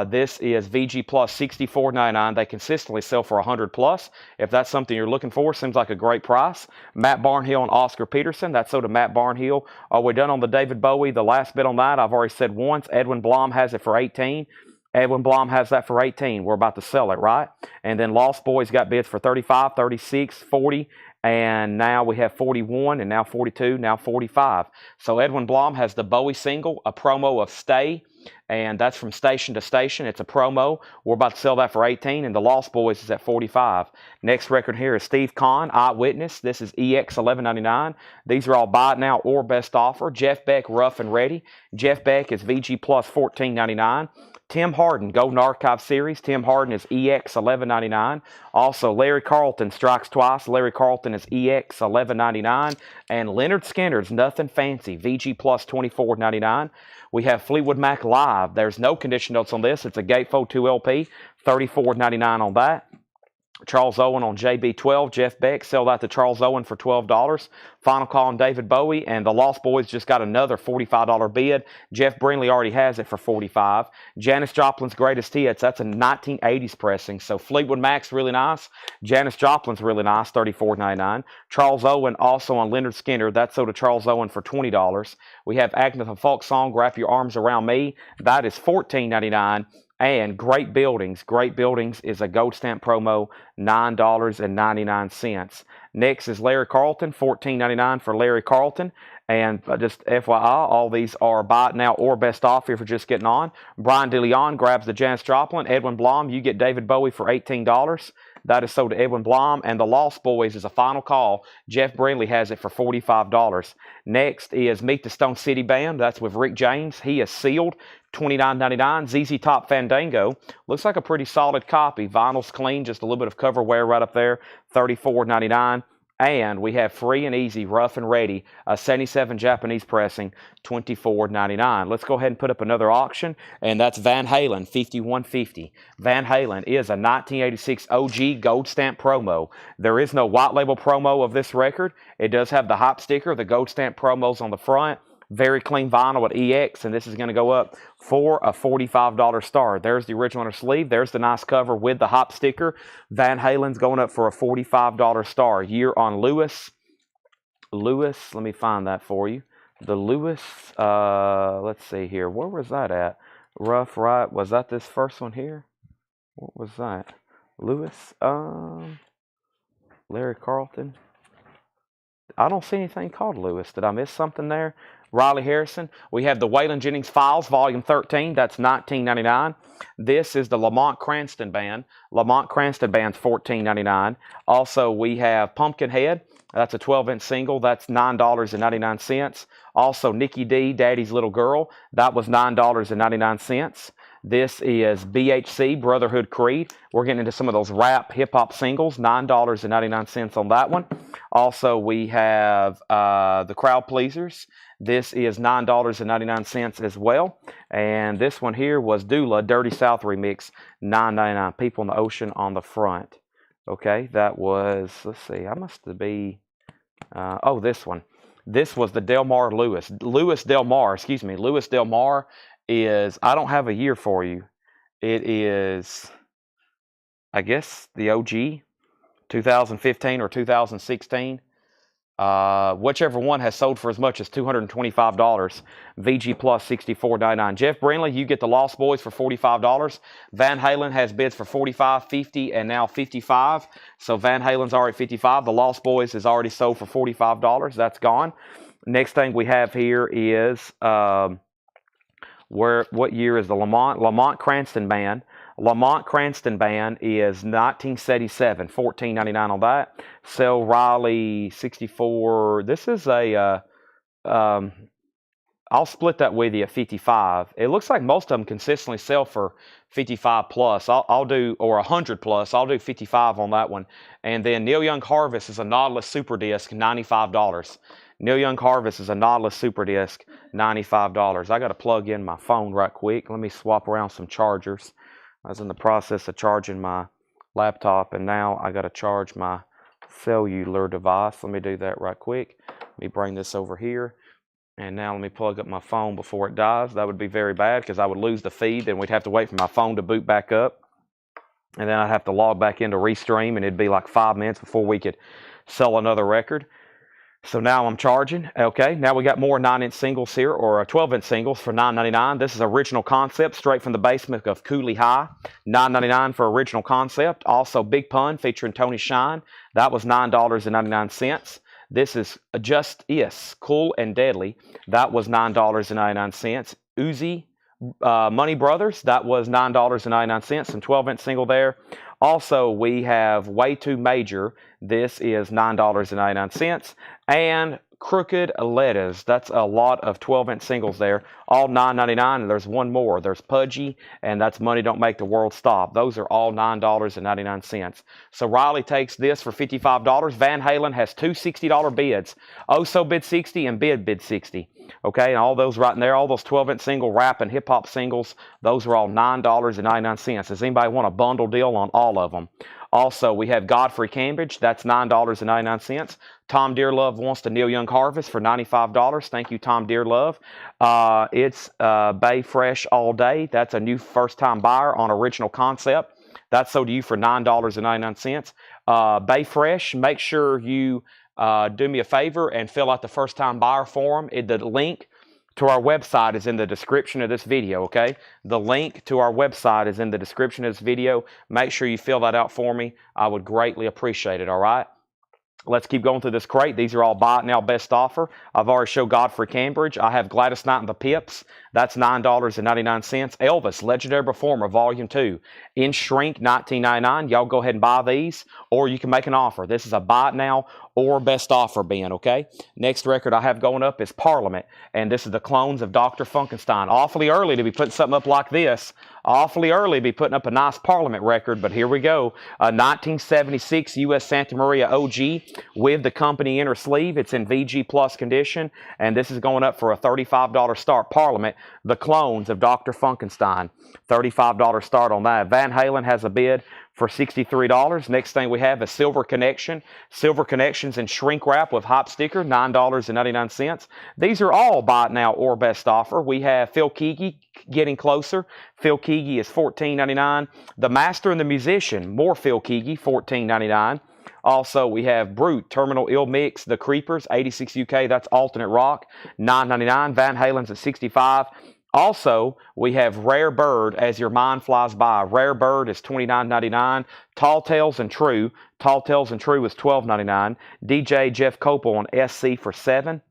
This is VG Plus, $64.99. They consistently sell for $100 plus. If that's something you're looking for, seems like a great price. Matt Barnhill and Oscar Peterson. That's sold to Matt Barnhill. Are we done on the David Bowie? The last bit on that, I've already said once. Edwin Blom has it for $18. Edwin Blom has that for $18. We're about to sell it, right? And then Lost Boys got bids for $35, $36, $40, and now we have $41, and now $42, now $45. So Edwin Blom has the Bowie single, a promo of Stay, and that's from Station to Station. It's a promo. We're about to sell that for $18, and the Lost Boys is at $45. Next record here is Steve Kahn, Eyewitness. This is EX, $11.99. These are all buy it now or best offer. Jeff Beck, Rough and Ready. Jeff Beck is VG Plus, $14.99. Tim Harden, Golden Archive Series. Tim Harden is EX, $11.99. Also, Larry Carlton strikes twice. Larry Carlton is EX, $11.99. And Leonard Skinner's Nothing Fancy, VG Plus, $24.99. We have Fleetwood Mac Live. There's no condition notes on this. It's a Gatefold 2 LP, $34.99 on that. Charles Owen on JB12. Jeff Beck, sell that to Charles Owen for $12. Final call on David Bowie, and the Lost Boys just got another $45 bid. Jeff Brinley already has it for $45. Janis Joplin's Greatest Hits, that's a 1980s pressing. So Fleetwood Mac's really nice. Janis Joplin's really nice, $34.99. Charles Owen also on Leonard Skinner, that's sold to Charles Owen for $20. We have Agnetha Folksong, Wrap Your Arms Around Me, that is $14.99. And Great Buildings. Great Buildings is a gold stamp promo, $9.99. Next is Larry Carlton, $14.99 for Larry Carlton. And just FYI, all these are buy it now or best offer if you're just getting on. Brian DeLeon grabs the Janis Joplin. Edwin Blom, you get David Bowie for $18. That is sold to Edwin Blom. And the Lost Boys is a final call. Jeff Brindley has it for $45. Next is Meet the Stone City Band. That's with Rick James. He is sealed. $29.99. ZZ Top Fandango. Looks like a pretty solid copy. Vinyl's clean, just a little bit of cover wear right up there. $34.99. And we have Free and Easy, Rough and Ready, a 77 Japanese pressing, $24.99. Let's go ahead and put up another auction, and that's Van Halen, 5150. Van Halen is a 1986 OG gold stamp promo. There is no white label promo of this record. It does have the hop sticker, the gold stamp promos on the front. Very clean vinyl at EX, and this is going to go up for a $45 star. There's the original inner sleeve. There's the nice cover with the hop sticker. Van Halen's going up for a $45 star. Year on Lewis. Lewis, let me find that for you. The Lewis, let's see here. Where was that at? Rough, right? Was that this first one here? What was that? Lewis, Larry Carlton. I don't see anything called Lewis. Did I miss something there? Riley Harrison. We have the Waylon Jennings Files, Volume 13. That's $19.99. This is the Lamont Cranston Band. Lamont Cranston Band's $14.99. Also, we have Pumpkinhead. That's a 12-inch single. That's $9.99. Also, Nikki D, Daddy's Little Girl. That was $9.99. This is BHC, Brotherhood Creed. We're getting into some of those rap hip-hop singles, $9.99 on that one. Also, we have the Crowd Pleasers. This is $9.99 as well. And this one here was Dula, Dirty South Remix, $9.99. People in the Ocean on the front. Okay, that was, let's see, I must be, this one. This was the Del Mar Lewis. Lewis Del Mar is, I don't have a year for you. It is, I guess, the OG, 2015 or 2016. Whichever one has sold for as much as $225. VG Plus $64.99. Jeff Brindley, you get the Lost Boys for $45. Van Halen has bids for $45, $50, and now $55. So Van Halen's already at $55. The Lost Boys is already sold for $45. That's gone. Next thing we have here is what year is the Lamont Cranston Band? Lamont Cranston Band is 1977, $14.99 on that. Sell Riley 64. This is a I'll split that with you at 55. It looks like most of them consistently sell for 55 plus. I'll do, or 100 plus. I'll do 55 on that one. And then Neil Young Harvest is a Nautilus Super Disc, $95. Neil Young Harvest is a Nautilus Super Disc, $95. I got to plug in my phone right quick. Let me swap around some chargers. I was in the process of charging my laptop, and now I got to charge my cellular device. Let me do that right quick. Let me bring this over here. And now let me plug up my phone before it dies. That would be very bad because I would lose the feed, and we'd have to wait for my phone to boot back up. And then I'd have to log back into Restream, and it'd be like 5 minutes before we could sell another record. So now I'm charging. Okay, now we got more 9-inch singles here, or 12-inch singles for $9.99. This is Original Concept, straight from the basement of Cooley High. $9.99 for Original Concept. Also Big Pun featuring Tony Shine. That was $9.99. This is Just Is, Cool and Deadly. That was $9.99. Uzi, Money Brothers, that was $9.99. Some 12-inch single there. Also, we have Way Too Major. This is $9.99. And Crooked Letters. That's a lot of 12-inch singles there. All $9.99. And there's one more. There's Pudgy, and that's Money Don't Make the World Stop. Those are all $9.99. So Riley takes this for $55. Van Halen has two $60 bids. Oso bid 60 and bid 60. Okay, and all those right in there, all those 12-inch single rap and hip-hop singles, those are all $9.99. Does anybody want a bundle deal on all of them? Also, we have Godfrey Cambridge. That's $9.99. Tom Dearlove wants the Neil Young Harvest for $95. Thank you, Tom Dearlove. It's Bay Fresh All Day. That's a new first-time buyer on Original Concept. That's sold to you for $9.99. Bay Fresh, make sure you do me a favor and fill out the first-time buyer form. The link to our website is in the description of this video, okay? The link to our website is in the description of this video. Make sure you fill that out for me. I would greatly appreciate it, all right? Let's keep going through this crate. These are all buy it now best offer. I've already showed Godfrey Cambridge. I have Gladys Knight and the Pips. That's $9.99. Elvis, Legendary Performer, Volume 2. In Shrink, $19.99. Y'all go ahead and buy these, or you can make an offer. This is a buy it now or best offer bin, okay? Next record I have going up is Parliament, and this is the clones of Dr. Funkenstein. Awfully early to be putting something up like this. Awfully early to be putting up a nice Parliament record, but here we go. 1976 U.S. Santa Maria OG with the company inner sleeve. It's in VG Plus condition, and this is going up for a $35 start. Parliament, the clones of Dr. Funkenstein. $35 start on that. Van Halen has a bid for $63. Next thing we have is Silver Connection. Silver Connections in shrink wrap with hop sticker, $9.99. These are all buy it now or best offer. We have Phil Keaggy getting closer. Phil Keaggy is $14.99. The Master and the Musician, more Phil Keaggy, $14.99. Also, we have Brute, Terminal Ill Mix, The Creepers, 86 UK, that's alternate rock, $9.99. Van Halen's at $65. Also, we have Rare Bird as your mind flies by. Rare Bird is $29.99. Tall Tales and True. Tall Tales and True is $12.99. DJ Jeff Copel on SC for $7.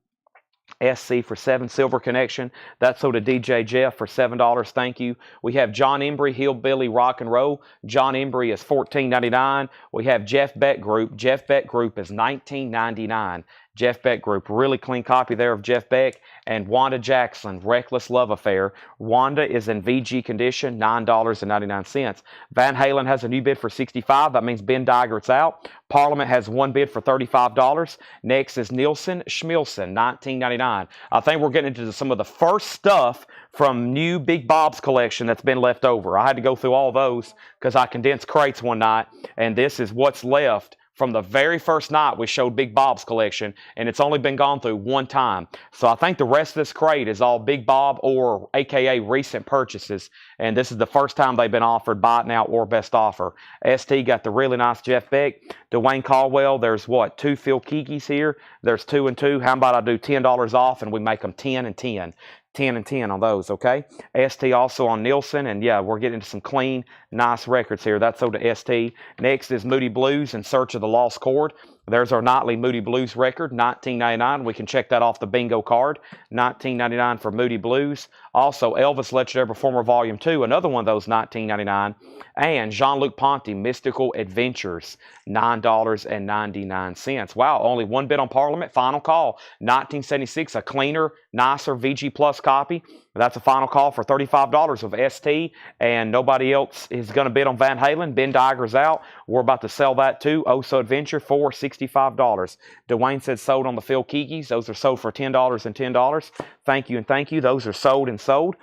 SC for $7. Silver Connection. That's sold to DJ Jeff for $7. Thank you. We have John Embry, Hillbilly Rock and Roll. John Embry is $14.99. We have Jeff Beck Group. Jeff Beck Group is $19.99. Jeff Beck Group, really clean copy there of Jeff Beck. And Wanda Jackson, Reckless Love Affair. Wanda is in VG condition, $9.99. Van Halen has a new bid for $65. That means Ben Digert's out. Parliament has one bid for $35. Next is Nielsen Schmilson, $19.99. I think we're getting into some of the first stuff from new Big Bob's collection that's been left over. I had to go through all those because I condensed crates one night, and this is what's left from the very first night we showed Big Bob's collection, and it's only been gone through one time. So I think the rest of this crate is all Big Bob or AKA recent purchases, and this is the first time they've been offered buy it now or best offer. ST got the really nice Jeff Beck. Dwayne Caldwell, there's what, 2 Phil Keekeys here? There's 2 and 2. How about I do $10 off and we make them 10 and 10? 10 and 10 on those, okay? ST also on Nielsen, and yeah, we're getting into some clean, nice records here. That's sold to ST. Next is Moody Blues, In Search of the Lost Chord. There's our nightly Moody Blues record, $19.99. We can check that off the bingo card. $19.99 for Moody Blues. Also, Elvis Legendary Performer Volume 2, another one of those, $19.99. And Jean-Luc Ponty, Mystical Adventures, $9.99. Wow, only one bid on Parliament. Final call, 1976, a cleaner, nicer VG Plus copy. That's a final call for $35 of ST, and nobody else is going to bid on Van Halen. Ben Diger's out. We're about to sell that too. Oso Adventure for $65. Dwayne said sold on the Phil Keekeys. Those are sold for $10 and $10. Thank you and thank you. Those are sold and sold.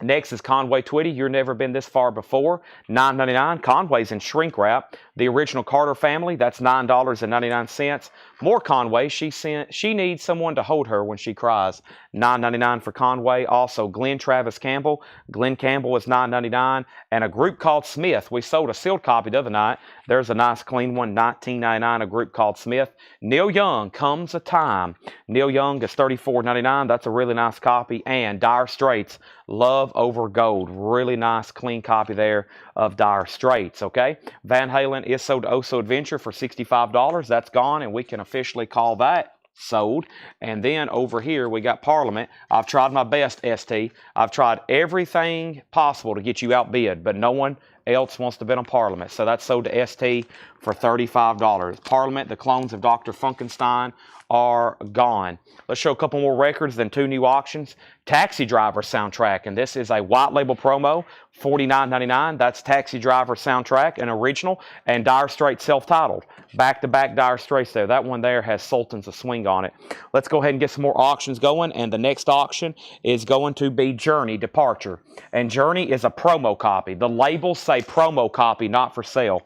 Next is Conway Twitty. You've never been this far before. $9.99. Conway's in shrink wrap. The original Carter family. That's $9.99. More Conway. She needs someone to hold her when she cries. $9.99 for Conway. Also, Glenn Travis Campbell. Glenn Campbell is $9.99. And a group called Smith. We sold a sealed copy the other night. There's a nice clean one. $19.99. A group called Smith. Neil Young, Comes a Time. Neil Young is $34.99. That's a really nice copy. And Dire Straits, Love Over Gold. Really nice clean copy there of Dire Straits, okay? Van Halen is sold to Oso Adventure for $65. That's gone, and we can officially call that sold. And then over here we got Parliament. I've tried my best, ST. I've tried everything possible to get you outbid, but no one else wants to bid on Parliament. So that's sold to ST for $35. Parliament, the clones of Dr. Funkenstein, are gone. Let's show a couple more records, then 2 new auctions. Taxi Driver soundtrack, and this is a white label promo, $49.99. That's Taxi Driver soundtrack, an original, and Dire Straits self-titled. Back-to-back Dire Straits there. That one there has Sultans of Swing on it. Let's go ahead and get some more auctions going, and the next auction is going to be Journey Departure. And Journey is a promo copy. The labels say promo copy, not for sale.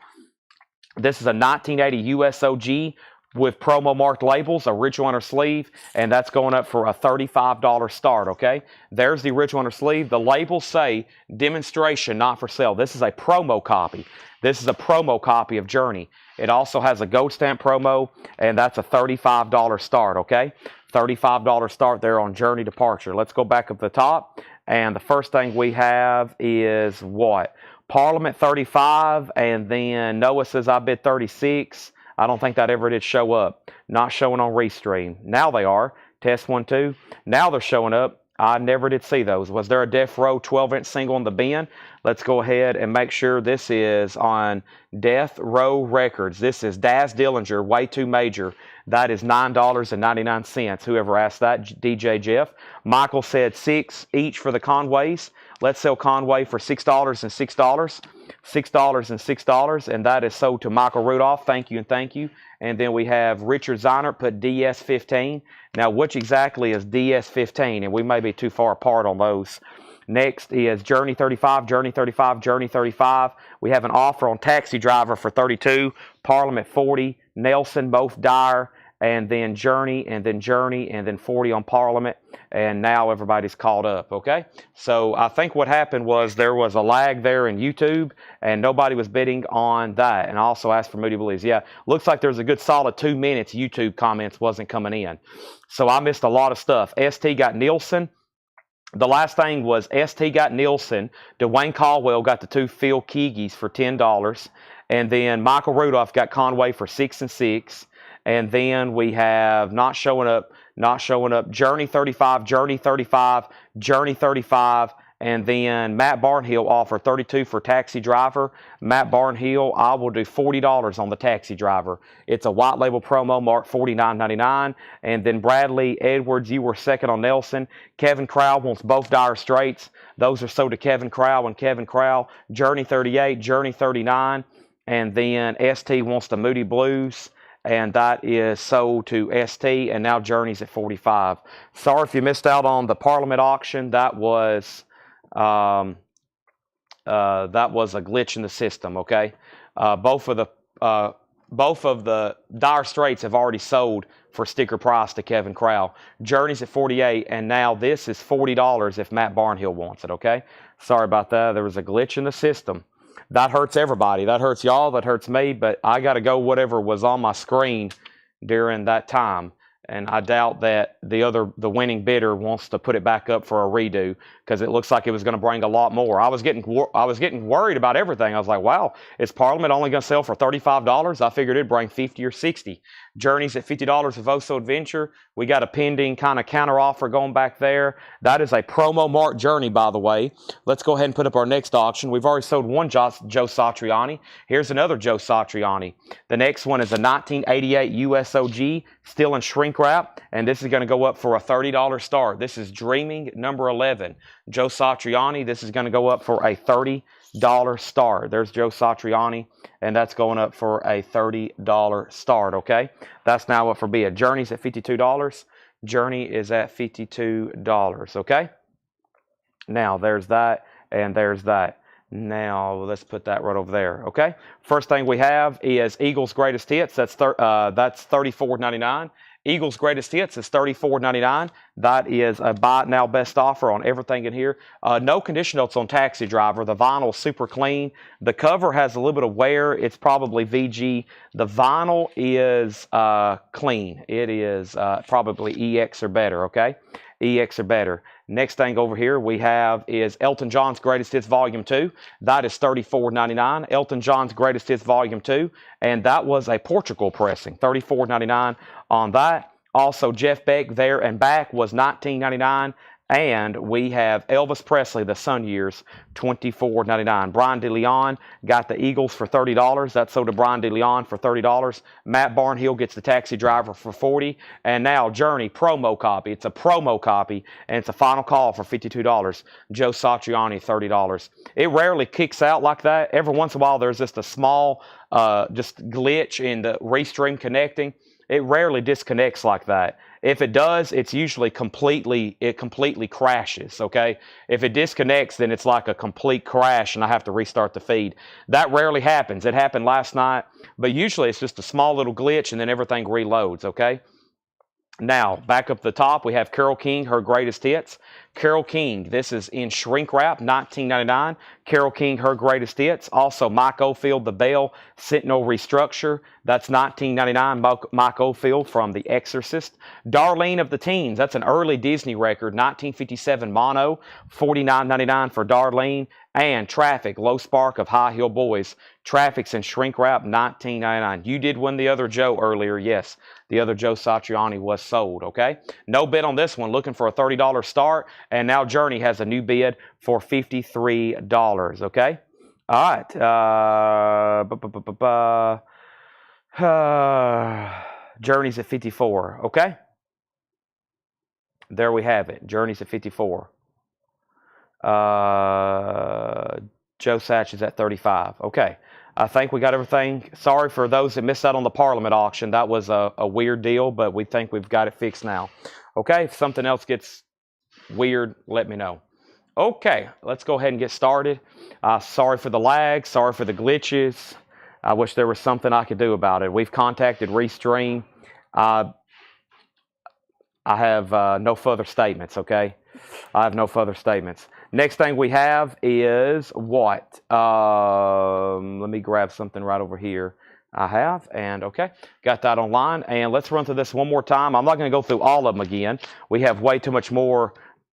This is a 1980 USOG with promo marked labels, original on her sleeve, and that's going up for a $35 start, okay? There's the original on her sleeve. The labels say demonstration, not for sale. This is a promo copy. This is a promo copy of Journey. It also has a gold stamp promo, and that's a $35 start, okay? $35 start there on Journey Departure. Let's go back up the top, and the first thing we have is what? Parliament 35, and then Noah says I bid 36. I don't think that ever did show up. Not showing on Restream. Now they are. Test 1, 2. Now they're showing up. I never did see those. Was there a Death Row 12-inch single on the bin? Let's go ahead and make sure this is on Death Row Records. This is Daz Dillinger, Way Too Major. That is $9.99. Whoever asked that, DJ Jeff. Michael said 6 each for the Conways. Let's sell Conway for $6 and $6. $6 and $6, and that is sold to Michael Rudolph. Thank you and thank you. And then we have Richard Zeinert put DS15. Now, which exactly is DS15? And we may be too far apart on those. Next is Journey 35, Journey 35, Journey 35. We have an offer on Taxi Driver for 32, Parliament 40, Nelson, both Dire, and then Journey, and then Journey, and then 40 on Parliament, and now everybody's caught up, okay? So I think what happened was there was a lag there in YouTube, and nobody was bidding on that, and I also asked for Moody Blues. Yeah, looks like there's a good solid 2 minutes YouTube comments wasn't coming in. So I missed a lot of stuff. ST got Nielsen. The last thing was ST got Nielsen. Dwayne Caldwell got the 2 Phil Keekeys for $10, and then Michael Rudolph got Conway for 6 and 6. And then we have not showing up, Journey 35, Journey 35, Journey 35, and then Matt Barnhill offered 32 for Taxi Driver. Matt Barnhill, I will do $40 on the Taxi Driver. It's a white label promo marked $49.99. And then Bradley Edwards, you were second on Nelson. Kevin Crowell wants both Dire Straits. Those are sold to Kevin Crowell and Kevin Crowell. Journey 38, Journey 39, and then ST wants the Moody Blues. And that is sold to ST, and now Journey's at 45. Sorry if you missed out on the Parliament auction. That was a glitch in the system, okay? Both of the both of the Dire Straits have already sold for sticker price to Kevin Crow. Journey's at $48, and now this is $40 if Matt Barnhill wants it, okay? Sorry about that. There was a glitch in the system. That hurts everybody. That hurts y'all. That hurts me, but I got to go whatever was on my screen during that time. And I doubt that the winning bidder wants to put it back up for a redo because it looks like it was going to bring a lot more. I was getting worried about everything. I was like, wow, is Parliament only going to sell for $35? I figured it'd bring 50 or 60. Journey's at $50 of Oso Adventure. We got a pending kind of counter offer going back there. That is a promo mark Journey, by the way. Let's go ahead and put up our next auction. We've already sold one Joe Satriani. Here's another Joe Satriani. The next one is a 1988 USOG, still in shrink wrap, and this is going to go up for a $30 start. This is Dreaming number 11. Joe Satriani, this is going to go up for a $30 start. There's Joe Satriani, and that's going up for a $30 start, okay? That's now up for bid. Journey's at $52. Journey is at $52, okay? Now, there's that, and there's that. Now, let's put that right over there, okay? First thing we have is Eagles Greatest Hits. That's $34.99. Eagles Greatest Hits is $34.99. That is a buy it now best offer on everything in here. No condition notes on Taxi Driver. The vinyl is super clean. The cover has a little bit of wear. It's probably VG. The vinyl is clean. It is probably EX or better, okay? EX or better. Next thing over here we have is Elton John's Greatest Hits Volume 2. That is $34.99. Elton John's Greatest Hits Volume 2. And that was a Portugal pressing. $34.99 on that. Also, Jeff Beck There and Back was $19.99. And we have Elvis Presley, The Sun Years, $24.99. Brian DeLeon got the Eagles for $30. That's sold to Brian DeLeon for $30. Matt Barnhill gets the Taxi Driver for $40. And now Journey, promo copy. It's a promo copy, and it's a final call for $52. Joe Satriani, $30. It rarely kicks out like that. Every once in a while, there's just a small just glitch in the restream connecting. It rarely disconnects like that. If it does, it's usually completely crashes, okay? If it disconnects, then it's like a complete crash and I have to restart the feed. That rarely happens. It happened last night, but usually it's just a small little glitch and then everything reloads, okay? Now, back up the top, we have Carole King, Her Greatest Hits. Carole King, this is in shrink wrap, $19.99. Carole King, Her Greatest Hits. Also, Mike Oldfield, The Bell, Sentinel Restructure. That's $19.99. Mike Oldfield from The Exorcist. Darlene of the Teens, that's an early Disney record, 1957 mono, $49.99 for Darlene. And Traffic, Low Spark of High Heel Boys. Traffic's in shrink wrap, $19.99. You did win the other Joe earlier, yes. The other Joe Satriani was sold, okay? No bid on this one, looking for a $30 start. And now Journey has a new bid for $53, okay? All right. Journey's at 54, okay? There we have it. Journey's at 54. Joe Satch is at 35. Okay. I think we got everything. Sorry for those that missed out on the Parliament auction. That was a weird deal, but we think we've got it fixed now. Okay. If something else gets weird, let me know. Okay. Let's go ahead and get started. Sorry for the lag. Sorry for the glitches. I wish there was something I could do about it. We've contacted Restream. I have no further statements, okay? I have no further statements. Next thing we have is what? Let me grab something right over here. I have, and okay, got that online. And let's run through this one more time. I'm not going to go through all of them again. We have way too much more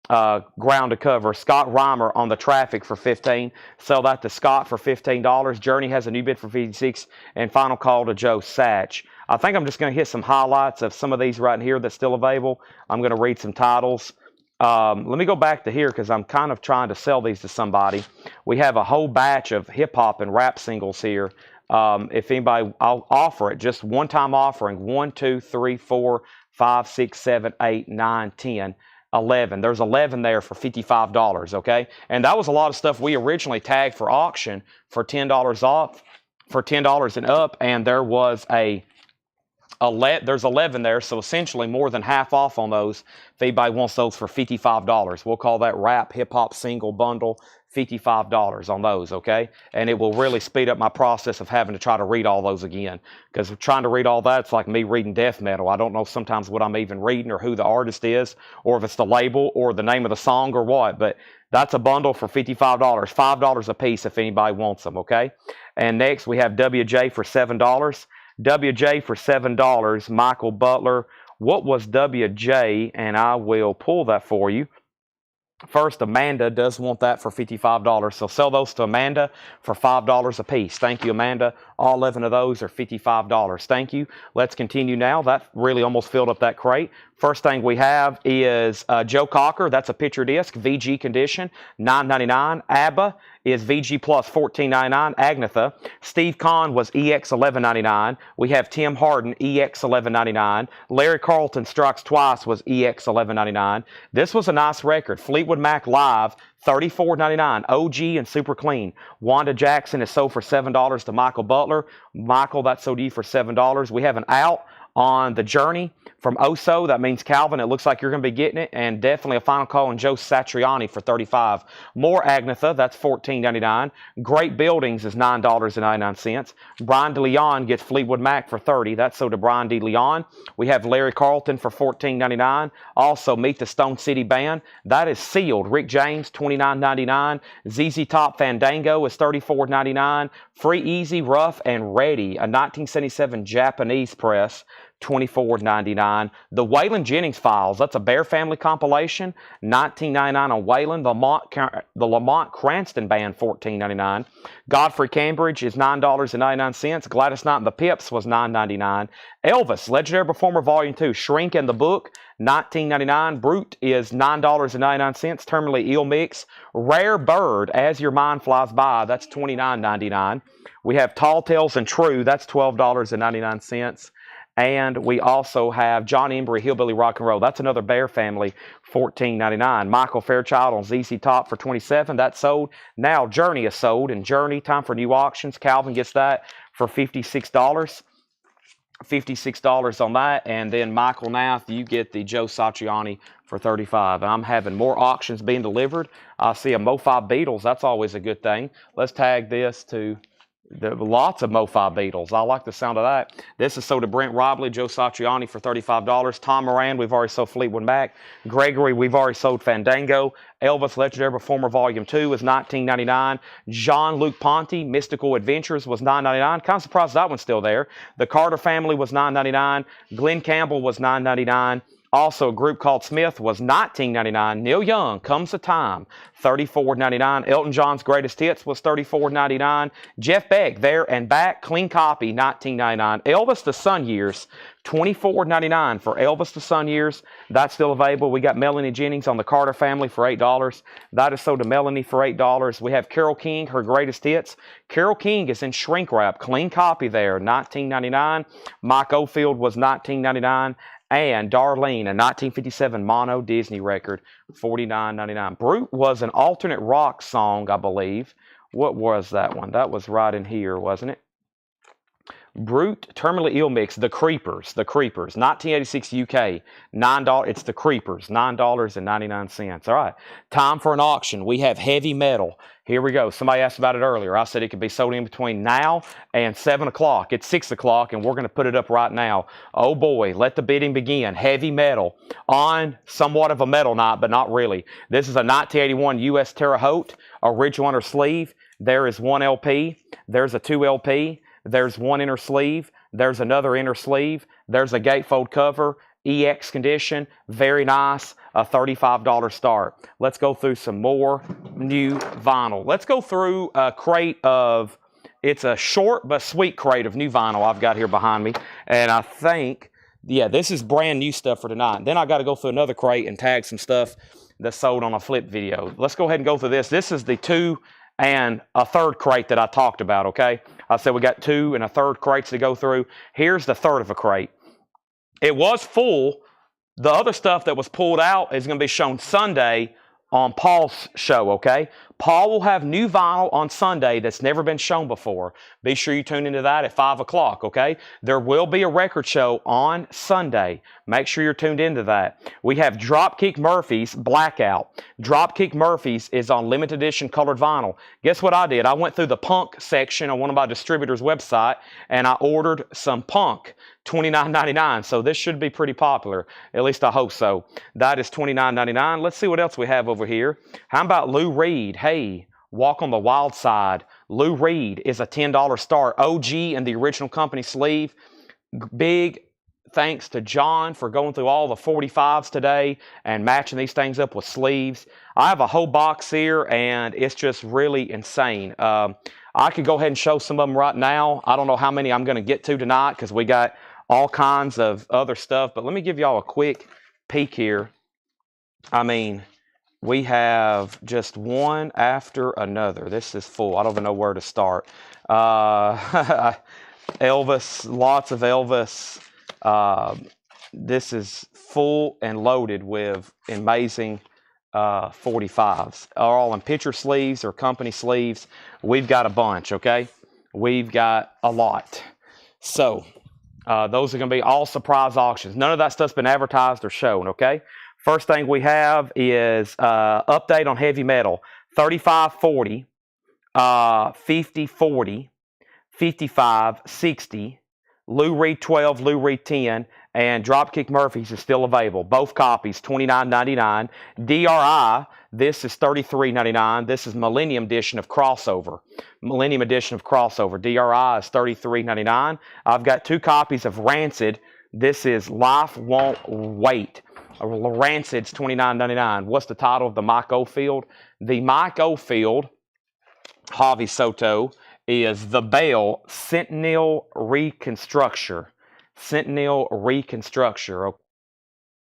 ground to cover. Scott Reimer on the Traffic for $15. Sell that to Scott for $15. Journey has a new bid for $56. And final call to Joe Satch. I think I'm just going to hit some highlights of some of these right here that's still available. I'm going to read some titles. Let me go back to here because I'm kind of trying to sell these to somebody. We have a whole batch of hip-hop and rap singles here. If anybody, I'll offer it. Just one-time offering. 1, 2, 3, 4, 5, 6, 7, 8, 9, 10, 11. There's 11 there for $55, okay? And that was a lot of stuff we originally tagged for auction for $10 off, for $10 and up, and there was there's 11 there, so essentially more than half off on those. If anybody wants those for $55, we'll call that rap hip-hop single bundle, $55 on those, okay? And it will really speed up my process of having to try to read all those again. Because trying to read all that, it's like me reading death metal. I don't know sometimes what I'm even reading or who the artist is, or if it's the label or the name of the song or what. But that's a bundle for $55, $5 a piece if anybody wants them, okay? And next we have WJ for $7. WJ for $7, Michael Butler. What was WJ? And I will pull that for you. First, Amanda does want that for $55. So sell those to Amanda for $5 a piece. Thank you, Amanda. All 11 of those are $55. Thank you. Let's continue now. That really almost filled up that crate. First thing we have is Joe Cocker. That's a picture disc, VG condition, $9.99. ABBA is VG Plus, $14.99. Agnetha. Steve Kahn was EX, $11.99. We have Tim Harden, EX, $11.99. Larry Carlton, Strikes Twice, was EX, $11.99. This was a nice record. Fleetwood Mac Live, $34.99. OG and super clean. Wanda Jackson is sold for $7 to Michael Butler. Michael, that's sold to you for $7. We have an out on The Journey from Oso. That means Calvin. It looks like you're going to be getting it. And definitely a final call on Joe Satriani for $35. More Agnetha. That's $14.99. Great Buildings is $9.99. Brian DeLeon gets Fleetwood Mac for $30. That's sold to Brian DeLeon. We have Larry Carlton for $14.99. Also, Meet the Stone City Band. That is sealed. Rick James, $29.99. ZZ Top Fandango is $34.99. Free Easy, Rough, and Ready, a 1977 Japanese press, $24.99. The Waylon Jennings Files, that's a Bear Family compilation, $19.99 on Waylon. The Lamont Cranston Band, $14.99. Godfrey Cambridge is $9.99. Gladys Knight and the Pips was $9.99. Elvis, Legendary Performer Volume 2, Shrink and the Book, $19.99. Brute is $9.99. Terminally Ill Mix. Rare Bird, As Your Mind Flies By, that's $29.99. We have Tall Tales and True, that's $12.99. And we also have John Embry, Hillbilly Rock and Roll. That's another Bear Family, $14.99. Michael Fairchild on ZZ Top for $27. That's sold. Now Journey is sold. And Journey, time for new auctions. Calvin gets that for $56. $56 on that. And then Michael Nath, you get the Joe Satriani for $35. And I'm having more auctions being delivered. I see a Mo-Fi Beatles. That's always a good thing. Let's tag this to lots of Mo-Fi Beatles. I like the sound of that. This is sold to Brent Robley, Joe Satriani for $35. Tom Moran, we've already sold Fleetwood Mac. Gregory, we've already sold Fandango. Elvis, Legendary Performer Volume 2 is $19.99. Jean-Luc Ponty, Mystical Adventures was $9.99. Kind of surprised that one's still there. The Carter Family was $9.99. Glenn Campbell was $9.99. Also, a group called Smith was $19.99. Neil Young, Comes a Time, $34.99. Elton John's Greatest Hits was $34.99. Jeff Beck, There and Back, clean copy, $19.99. Elvis the Sun Years, $24.99 for Elvis the Sun Years. That's still available. We got Melanie Jennings on the Carter Family for $8. That is sold to Melanie for $8. We have Carole King, Her Greatest Hits. Carole King is in shrink wrap, clean copy there, $19.99. Mike Oldfield was $19.99. And Darlene, a 1957 mono Disney record, $49.99. Brute was an alternate rock song, I believe. What was that one? That was right in here, wasn't it? Brute, Terminally Ill Mix, The Creepers, 1986 UK, $9. It's The Creepers, $9.99. All right, time for an auction. We have heavy metal. Here we go. Somebody asked about it earlier. I said it could be sold in between now and 7 o'clock. It's 6 o'clock, and we're going to put it up right now. Oh boy, let the bidding begin. Heavy metal on somewhat of a metal night, but not really. This is a 1981 U.S. Terre Haute, original inner sleeve. There is one LP. There's a 2 LP. There's one inner sleeve. There's another inner sleeve. There's a gatefold cover. EX condition. Very nice. A $35 start. Let's go through some more new vinyl. Let's go through a crate of, it's a short but sweet crate of new vinyl I've got here behind me. And I think, yeah, this is brand new stuff for tonight. Then I got to go through another crate and tag some stuff that's sold on a flip video. Let's go ahead and go through this. This is the 2 and a third crate that I talked about, okay? I said we got 2 and a third crates to go through. Here's the third of a crate. It was full. The other stuff that was pulled out is going to be shown Sunday on Paul's show, okay? Paul will have new vinyl on Sunday that's never been shown before. Be sure you tune into that at 5 o'clock, okay? There will be a record show on Sunday. Make sure you're tuned into that. We have Dropkick Murphys Blackout. Dropkick Murphys is on limited edition colored vinyl. Guess what I did? I went through the punk section on one of my distributors' website, and I ordered some punk. $29.99, so this should be pretty popular. At least I hope so. That is $29.99. Let's see what else we have over here. How about Lou Reed? Hey, Walk on the Wild Side. Lou Reed is a $10 start. OG and the original company sleeve. Big thanks to John for going through all the 45s today and matching these things up with sleeves. I have a whole box here, and it's just really insane. I could go ahead and show some of them right now. I don't know how many I'm going to get to tonight because we got all kinds of other stuff, but let me give y'all a quick peek here. I mean, we have just one after another. This is full. I don't even know where to start. Elvis, lots of Elvis. This is full and loaded with amazing 45s. All in picture sleeves or company sleeves. We've got a bunch, okay? We've got a lot. So, those are going to be all surprise auctions. None of that stuff's been advertised or shown, okay? First thing we have is update on heavy metal. 35-40, 50-40, 55-60, Lou Reed 12, Lou Reed 10, and Dropkick Murphys is still available. Both copies, $29.99. DRI, this is $33.99. This is Millennium Edition of Crossover. Millennium Edition of Crossover. DRI is $33.99. I've got two copies of Rancid. This is Life Won't Wait. Rancid's $29.99. What's the title of the Mike Oldfield? The Mike Oldfield, Javi Soto, is The Bell Sentinel Reconstructure. Sentinel Reconstructure.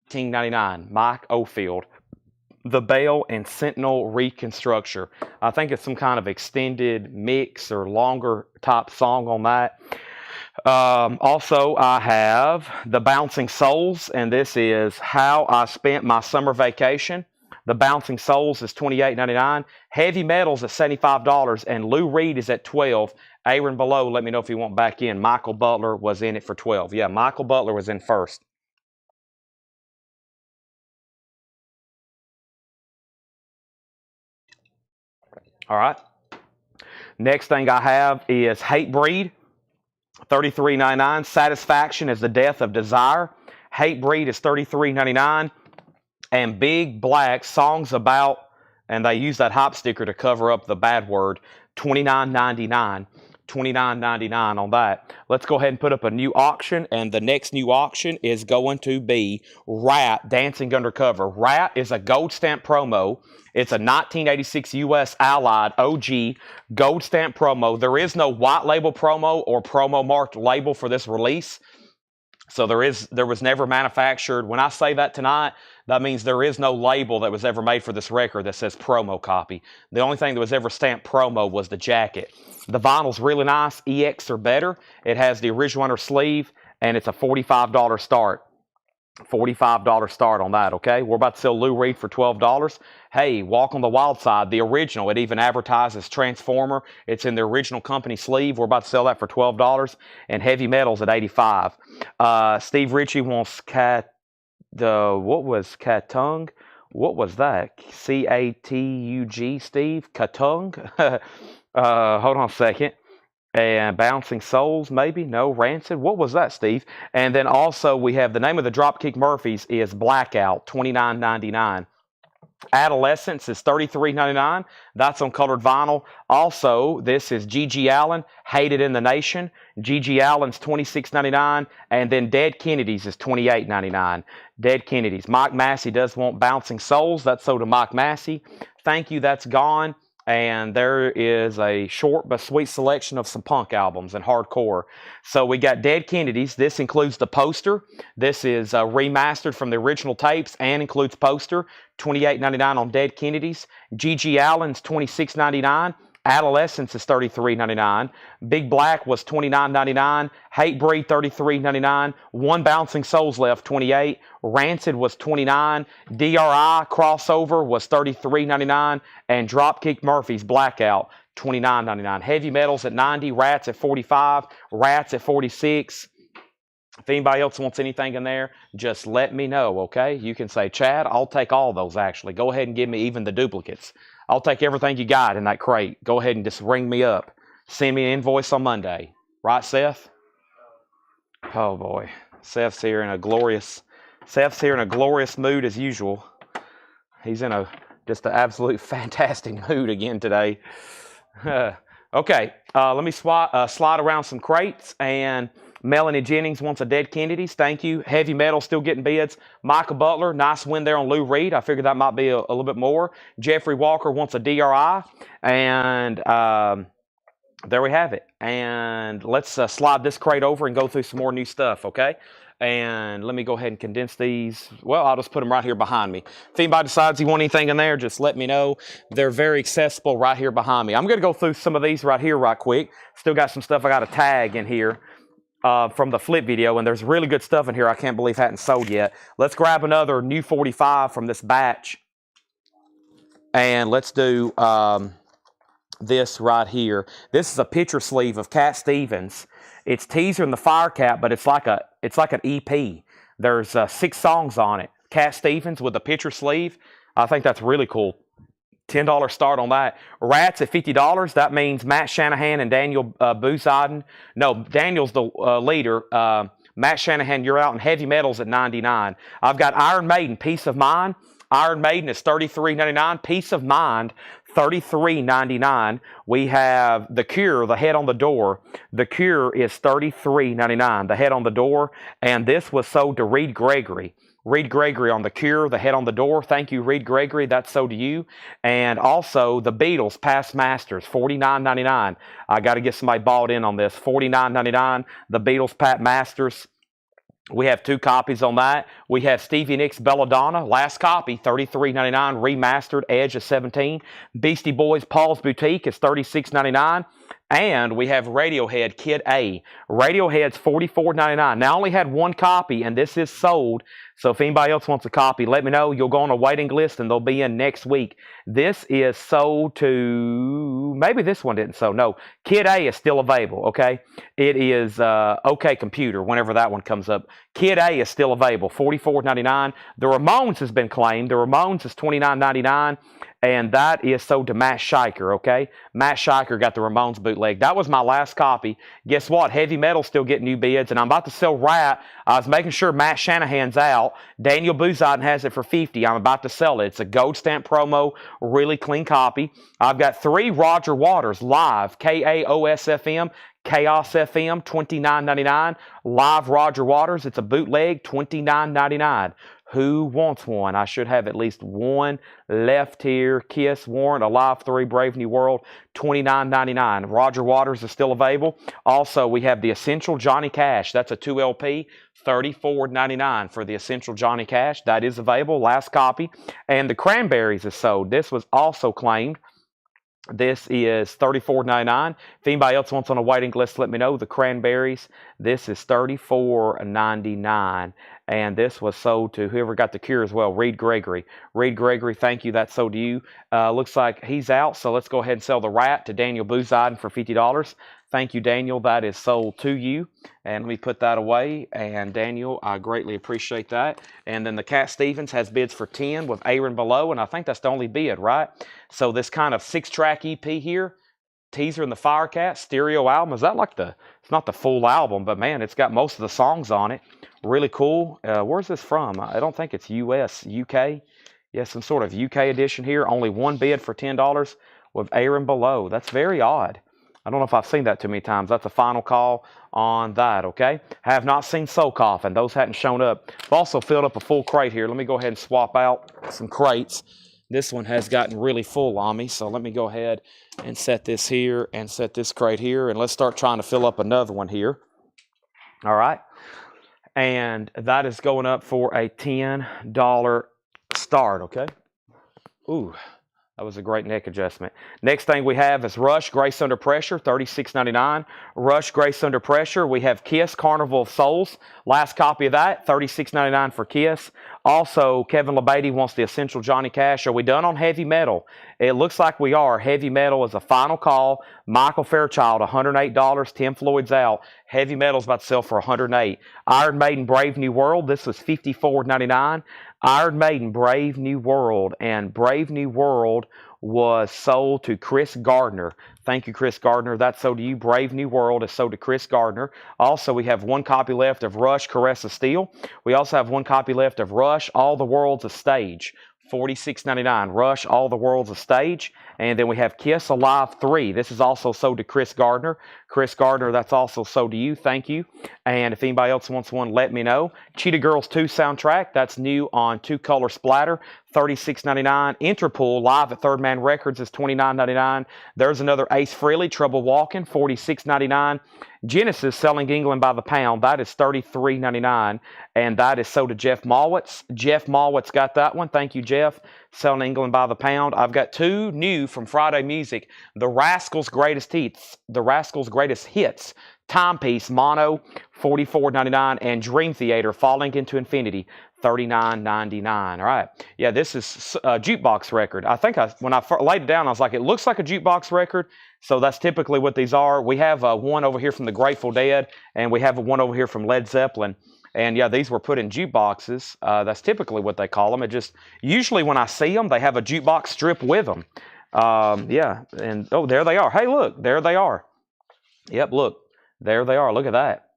$18.99. Mike Oldfield. The Bell and Sentinel Reconstructure. I think it's some kind of extended mix or longer type song on that. Also, I have The Bouncing Souls, and this is How I Spent My Summer Vacation. The Bouncing Souls is $28.99. Heavy Metals at $75, and Lou Reed is at $12. Aaron below, let me know if you want back in. Michael Butler was in it for $12. Yeah, Michael Butler was in first. All right. Next thing I have is Hatebreed, $33.99. Satisfaction is the Death of Desire. Hatebreed is $33.99. And Big Black, Songs About, and they use that hop sticker to cover up the bad word, $29.99. $29.99 on that. Let's go ahead and put up a new auction, and the next new auction is going to be Rat, Dancing Undercover. Rat is a gold stamp promo. It's a 1986 U.S. Allied OG gold stamp promo. There is no white label promo or promo marked label for this release. So there was never manufactured. When I say that tonight, that means there is no label that was ever made for this record that says promo copy. The only thing that was ever stamped promo was the jacket. The vinyl's really nice. EX or better. It has the original under sleeve, and it's a $45 start. $45 start on that, okay? We're about to sell Lou Reed for $12. Hey, Walk on the Wild Side, the original. It even advertises Transformer. It's in the original company sleeve. We're about to sell that for $12. And Heavy Metals at $85. Steve Ritchie wants what was Katung? What was that? C-A-T-U-G, Steve? Katung? Hold on a second. And Bouncing Souls, maybe? No, Rancid. What was that, Steve? And then also we have the name of the Dropkick Murphys is Blackout, $29.99. Adolescence is $33.99. That's on colored vinyl. Also, this is G.G. Allin, Hated in the Nation. G.G. Allin's $26.99. And then Dead Kennedys is $28.99. Dead Kennedys. Mike Massey does want Bouncing Souls. That's sold to Mike Massey. Thank you, that's gone. And there is a short but sweet selection of some punk albums and hardcore. So we got Dead Kennedys. This includes the poster. This is remastered from the original tapes and includes poster. $28.99 on Dead Kennedys. G.G. Allin's $26.99. Adolescence is $33.99. Big Black was $29.99. Hate Breed $33.99. One Bouncing Souls Left $28. Rancid was $29. DRI Crossover was $33.99. And Dropkick Murphys Blackout $29.99. Heavy Metals at $90. Rats at $45. Rats at $46. If anybody else wants anything in there, just let me know, okay? You can say, Chad, I'll take all those, actually. Go ahead and give me even the duplicates. I'll take everything you got in that crate. Go ahead and just ring me up. Send me an invoice on Monday. Right, Seth? Oh, boy. Seth's here in a glorious mood as usual. He's in just an absolute fantastic mood again today. Okay, let me slide around some crates. And Melanie Jennings wants a Dead Kennedys. Thank you. Heavy Metal still getting bids. Michael Butler, nice win there on Lou Reed. I figured that might be a little bit more. Jeffrey Walker wants a DRI. And there we have it. And let's slide this crate over and go through some more new stuff, okay? And let me go ahead and condense these. Well, I'll just put them right here behind me. If anybody decides you want anything in there, just let me know. They're very accessible right here behind me. I'm going to go through some of these right here right quick. Still got some stuff I got to tag in here from the flip video, and there's really good stuff in here I can't believe hadn't sold yet. Let's grab another new 45 from this batch. And let's do this right here. This is a picture sleeve of Cat Stevens. It's Teaser and the Fire Cat, but it's like an EP. There's 6 songs on it. Cat Stevens with a picture sleeve. I think that's really cool. $10 start on that. Rats at $50. That means Matt Shanahan and Daniel Booziden. No, Daniel's the leader. Matt Shanahan, you're out. And Heavy Metals at $99. I've got Iron Maiden, Peace of Mind. Iron Maiden is $33.99. Peace of Mind, $33.99. We have The Cure, The Head on the Door. The Cure is $33.99. The Head on the Door. And this was sold to Reed Gregory. Reed Gregory on The Cure, The Head on the Door. Thank you, Reed Gregory. That's so to you. And also the Beatles, Past Masters, $49.99. I got to get somebody bought in on this. $49.99. The Beatles, Past Masters. We have 2 copies on that. We have Stevie Nicks Belladonna, last copy, $33.99, remastered, Edge is $17. Beastie Boys Paul's Boutique is $36.99. And we have Radiohead Kid A. Radiohead's $44.99. Now I only had 1 copy, and this is sold. So if anybody else wants a copy, let me know. You'll go on a waiting list, and they'll be in next week. This is sold to... Maybe this one didn't sell. No, Kid A is still available, okay? It is OK Computer, whenever that one comes up. Kid A is still available, $44.99. The Ramones has been claimed. The Ramones is $29.99. And that is sold to Matt Shiker, okay? Matt Shiker got the Ramones bootleg. That was my last copy. Guess what? Heavy Metal still getting new bids, and I'm about to sell Rat. I was making sure Matt Shanahan's out. Daniel Booziden has it for $50. I'm about to sell it. It's a gold stamp promo, really clean copy. I've got 3 Roger Waters live, KAOS-FM, Chaos FM, $29.99. Live Roger Waters, it's a bootleg, $29.99. Who wants one? I should have at least one left here. Kiss, Warrant, Alive 3, Brave New World, $29.99. Roger Waters is still available. Also, we have the Essential Johnny Cash. That's a 2 LP, $34.99 for the Essential Johnny Cash. That is available, last copy. And the Cranberries is sold. This was also claimed. This is $34.99. If anybody else wants on a waiting list, let me know. The Cranberries, this is $34.99. And this was sold to whoever got the Cure as well, Reed Gregory. Reed Gregory, thank you. That's sold to you. Looks like he's out, so let's go ahead and sell the Rat to Daniel Booziden for $50. Thank you, Daniel. That is sold to you. And let me put that away. And Daniel, I greatly appreciate that. And then the Cat Stevens has bids for 10 with Aaron below, and I think that's the only bid, right? So this kind of 6-track EP here, Teaser and the Fire Cat stereo album. Is that like it's not the full album, but man, it's got most of the songs on it. Really cool. Where's this from? I don't think it's US, UK. Yeah, some sort of UK edition here. Only 1 bid for $10 with Aaron below. That's very odd. I don't know if I've seen that too many times. That's a final call on that, okay? Have not seen Soul Coffin. Those hadn't shown up. I've also filled up a full crate here. Let me go ahead and swap out some crates. This one has gotten really full on me, so let me go ahead and set this here and set this crate here, and let's start trying to fill up another one here. All right? And that is going up for a $10 start, okay? Ooh, That was a great neck adjustment. Next thing we have is Rush, Grace Under Pressure, $36.99. Rush, Grace Under Pressure. We have Kiss, Carnival of Souls. Last copy of that, $36.99 for Kiss. Also, Kevin LeBeatty wants the Essential Johnny Cash. Are we done on heavy metal? It looks like we are. Heavy metal is a final call. Michael Fairchild, $108. Tim Floyd's out. Heavy metal's about to sell for $108. Iron Maiden, Brave New World. This was $54.99. Iron Maiden, Brave New World, and Brave New World was sold to Chris Gardner. Thank you, Chris Gardner. That's sold to you. Brave New World is sold to Chris Gardner. Also, we have one copy left of Rush, Caress of Steel. We also have one copy left of Rush, All the World's a Stage. $46.99. Rush, All the World's a Stage. And then we have Kiss Alive 3. This is also sold to Chris Gardner. Chris Gardner, that's also sold to you. Thank you. And if anybody else wants one, let me know. Cheetah Girls 2 soundtrack. That's new on 2-color splatter. $36.99. Interpol live at Third Man Records is $29.99. There's another Ace Frehley, Trouble Walking, $46.99. Genesis selling England by the pound. That is $33.99. And that is sold to Jeff Malwitz. Jeff Malwitz got that one. Thank you, Jeff. Selling England by the pound. I've got two new from Friday Music. The Rascals' Greatest Hits. The Rascals' Greatest Hits. Timepiece, Mono, $44.99. And Dream Theater, Falling into Infinity, $39.99. All right. Yeah, this is a jukebox record. I think when I laid it down, I was like, it looks like a jukebox record. So that's typically what these are. We have one over here from the Grateful Dead, and we have one over here from Led Zeppelin. And yeah, these were put in jukeboxes. That's typically what they call them. It just, usually when I see them, they have a jukebox strip with them. Yeah, and oh, there they are. Hey, look, there they are. Yep, look, there they are. Look at that.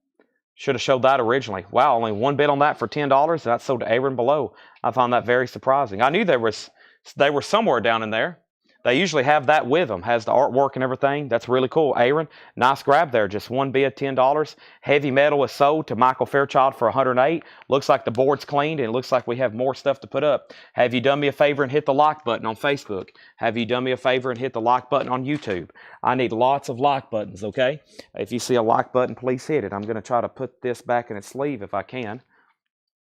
Should have showed that originally. Wow, only one bid on that for $10. That's sold to Aaron Below. I found that very surprising. I knew they were somewhere down in there. They usually have that with them, has the artwork and everything. That's really cool. Aaron, nice grab there. Just one bid, $10. Heavy Metal is sold to Michael Fairchild for $108. Looks like the board's cleaned, and it looks like we have more stuff to put up. Have you done me a favor and hit the like button on Facebook? Have you done me a favor and hit the like button on YouTube? I need lots of like buttons, okay? If you see a like button, please hit it. I'm going to try to put this back in its sleeve if I can.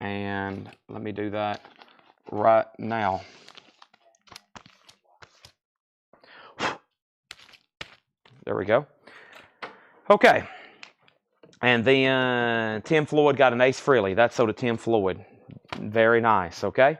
And let me do that right now. There we go. Okay. And then Tim Floyd got an Ace Frehley. That's sold to Tim Floyd. Very nice, okay?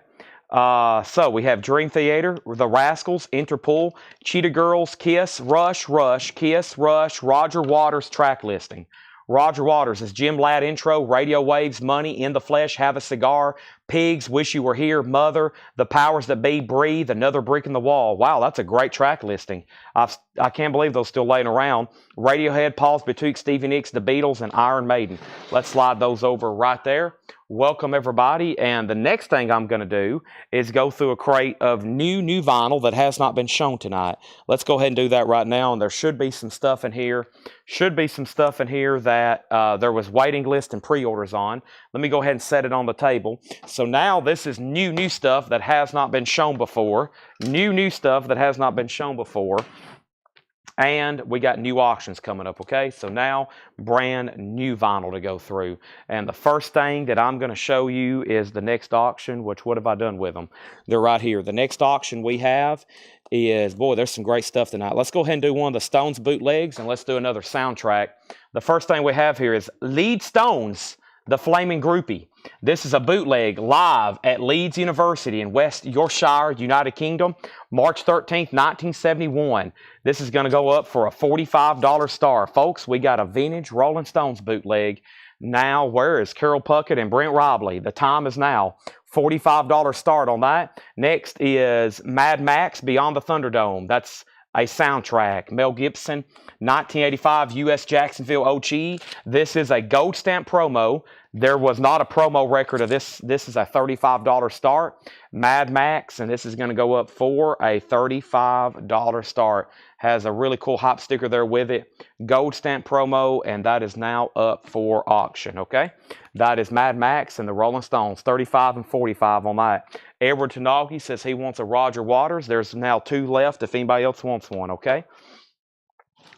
So we have Dream Theater, The Rascals, Interpol, Cheetah Girls, Kiss, Rush, Kiss, Rush, Roger Waters track listing. Roger Waters is Jim Ladd intro, Radio Waves, Money, In the Flesh, Have a Cigar, Pigs, Wish You Were Here, Mother, The Powers That Be, Breathe, Another Brick in the Wall. Wow, that's a great track listing. I can't believe those still laying around. Radiohead, Paul's Boutique, Stevie Nicks, The Beatles, and Iron Maiden. Let's slide those over right there. Welcome, everybody. And the next thing I'm going to do is go through a crate of new vinyl that has not been shown tonight. Let's go ahead and do that right now. And there should be some stuff in here. That there was waiting list and pre-orders on. Let me go ahead and set it on the table. So now this is new stuff that has not been shown before. New stuff that has not been shown before. And we got new auctions coming up, okay? So now, brand new vinyl to go through. And the first thing that I'm going to show you is the next auction, which what have I done with them? They're right here. The next auction we have is, boy, there's some great stuff tonight. Let's go ahead and do one of the Stones bootlegs, and let's do another soundtrack. The first thing we have here is Lead Stones, The Flaming Groupie. This is a bootleg live at Leeds University in West Yorkshire, United Kingdom, March 13th, 1971. This is going to go up for a $45 star. Folks, we got a vintage Rolling Stones bootleg. Now, where is Carol Puckett and Brent Robley? The time is now. $45 start on that. Next is Mad Max Beyond the Thunderdome. That's a soundtrack. Mel Gibson, 1985 U.S. Jacksonville OG. This is a gold stamp promo. There was not a promo record of this. This is a $35 start. Mad Max, and this is going to go up for a $35 start. Has a really cool hop sticker there with it. Gold stamp promo, and that is now up for auction, okay? That is Mad Max and the Rolling Stones, 35 and 45 on that. Edward Tanagi says he wants a Roger Waters. There's now 2 left if anybody else wants one, okay?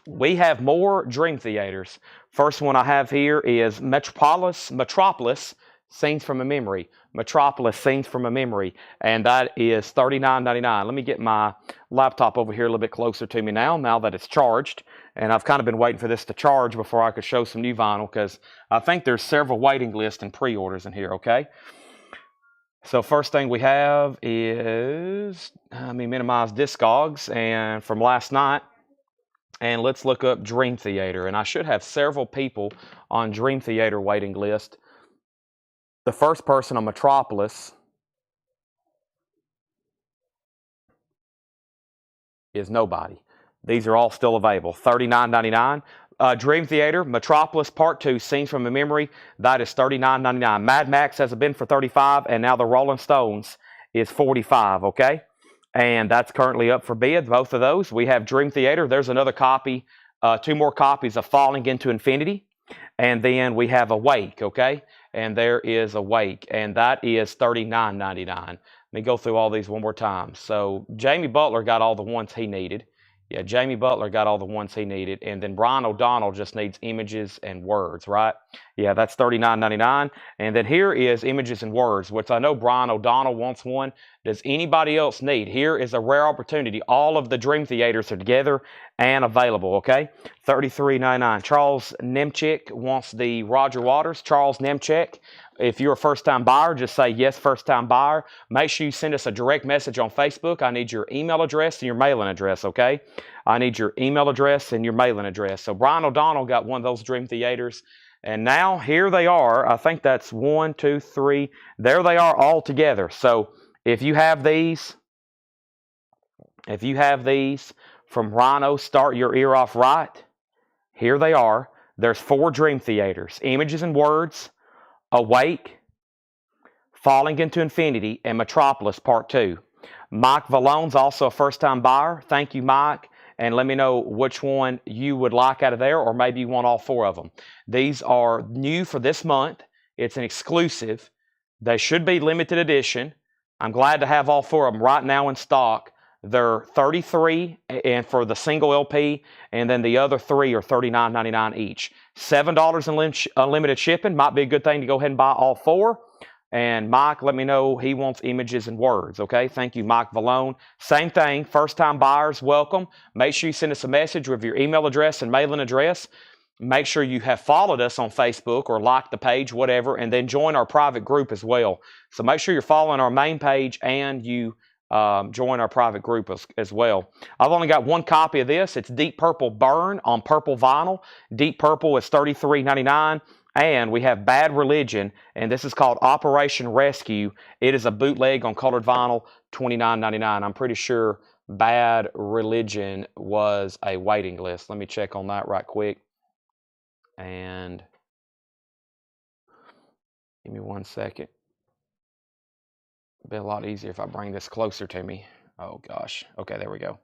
We have more Dream Theaters. First one I have here is Metropolis Scenes from a Memory. Metropolis, Scenes from a Memory. And that is $39.99. Let me get my laptop over here a little bit closer to me now that it's charged. And I've kind of been waiting for this to charge before I could show some new vinyl, because I think there's several waiting lists and pre-orders in here, okay? So first thing we have is, let me minimize Discogs and from last night, and let's look up Dream Theater. And I should have several people on Dream Theater waiting list. The first person on Metropolis is nobody. These are all still available. $39.99. Dream Theater, Metropolis Part 2, Scenes from a Memory, that is $39.99. Mad Max has been for $35, and now the Rolling Stones is $45, okay? And that's currently up for bid, both of those. We have Dream Theater. There's another copy, 2 more copies of Falling into Infinity. And then we have Awake, okay? And there is Awake, and that is $39.99. Let me go through all these one more time. So Jamie Butler got all the ones he needed. Yeah, Jamie Butler got all the ones he needed. And then Brian O'Donnell just needs Images and Words, right? Yeah, that's $39.99. And then here is Images and Words, which I know Brian O'Donnell wants one. Does anybody else need? Here is a rare opportunity. All of the Dream Theaters are together and available, okay? $33.99. Charles Nemchik wants the Roger Waters. Charles Nemchik. If you're a first-time buyer, just say yes, first-time buyer. Make sure you send us a direct message on Facebook. I need your email address and your mailing address, okay? I need your email address and your mailing address. So Brian O'Donnell got one of those Dream Theaters. And now here they are. I think that's 1, 2, 3. There they are all together. So if you have these from Rhino, Start Your Ear Off Right, here they are. There's 4 Dream Theaters. Images and Words, Awake, Falling into Infinity, and Metropolis Part 2. Mike Vallone's also a first-time buyer. Thank you, Mike. And let me know which one you would like out of there, or maybe you want all 4 of them. These are new for this month. It's an exclusive. They should be limited edition. I'm glad to have all 4 of them right now in stock. They're $33 and for the single LP, and then the other 3 are $39.99 each. $7 in unlimited shipping. Might be a good thing to go ahead and buy all 4. And Mike, let me know he wants Images and Words, okay? Thank you, Mike Vallone. Same thing, first-time buyers, welcome. Make sure you send us a message with your email address and mailing address. Make sure you have followed us on Facebook or liked the page, whatever, and then join our private group as well. So make sure you're following our main page and you join our private group as well. I've only got 1 copy of this. It's Deep Purple Burn on purple vinyl. Deep Purple is $33.99. And we have Bad Religion, and this is called Operation Rescue. It is a bootleg on colored vinyl, $29.99. I'm pretty sure Bad Religion was a waiting list. Let me check on that right quick. And give me 1 second. It'll be a lot easier if I bring this closer to me. Oh, gosh. Okay, there we go.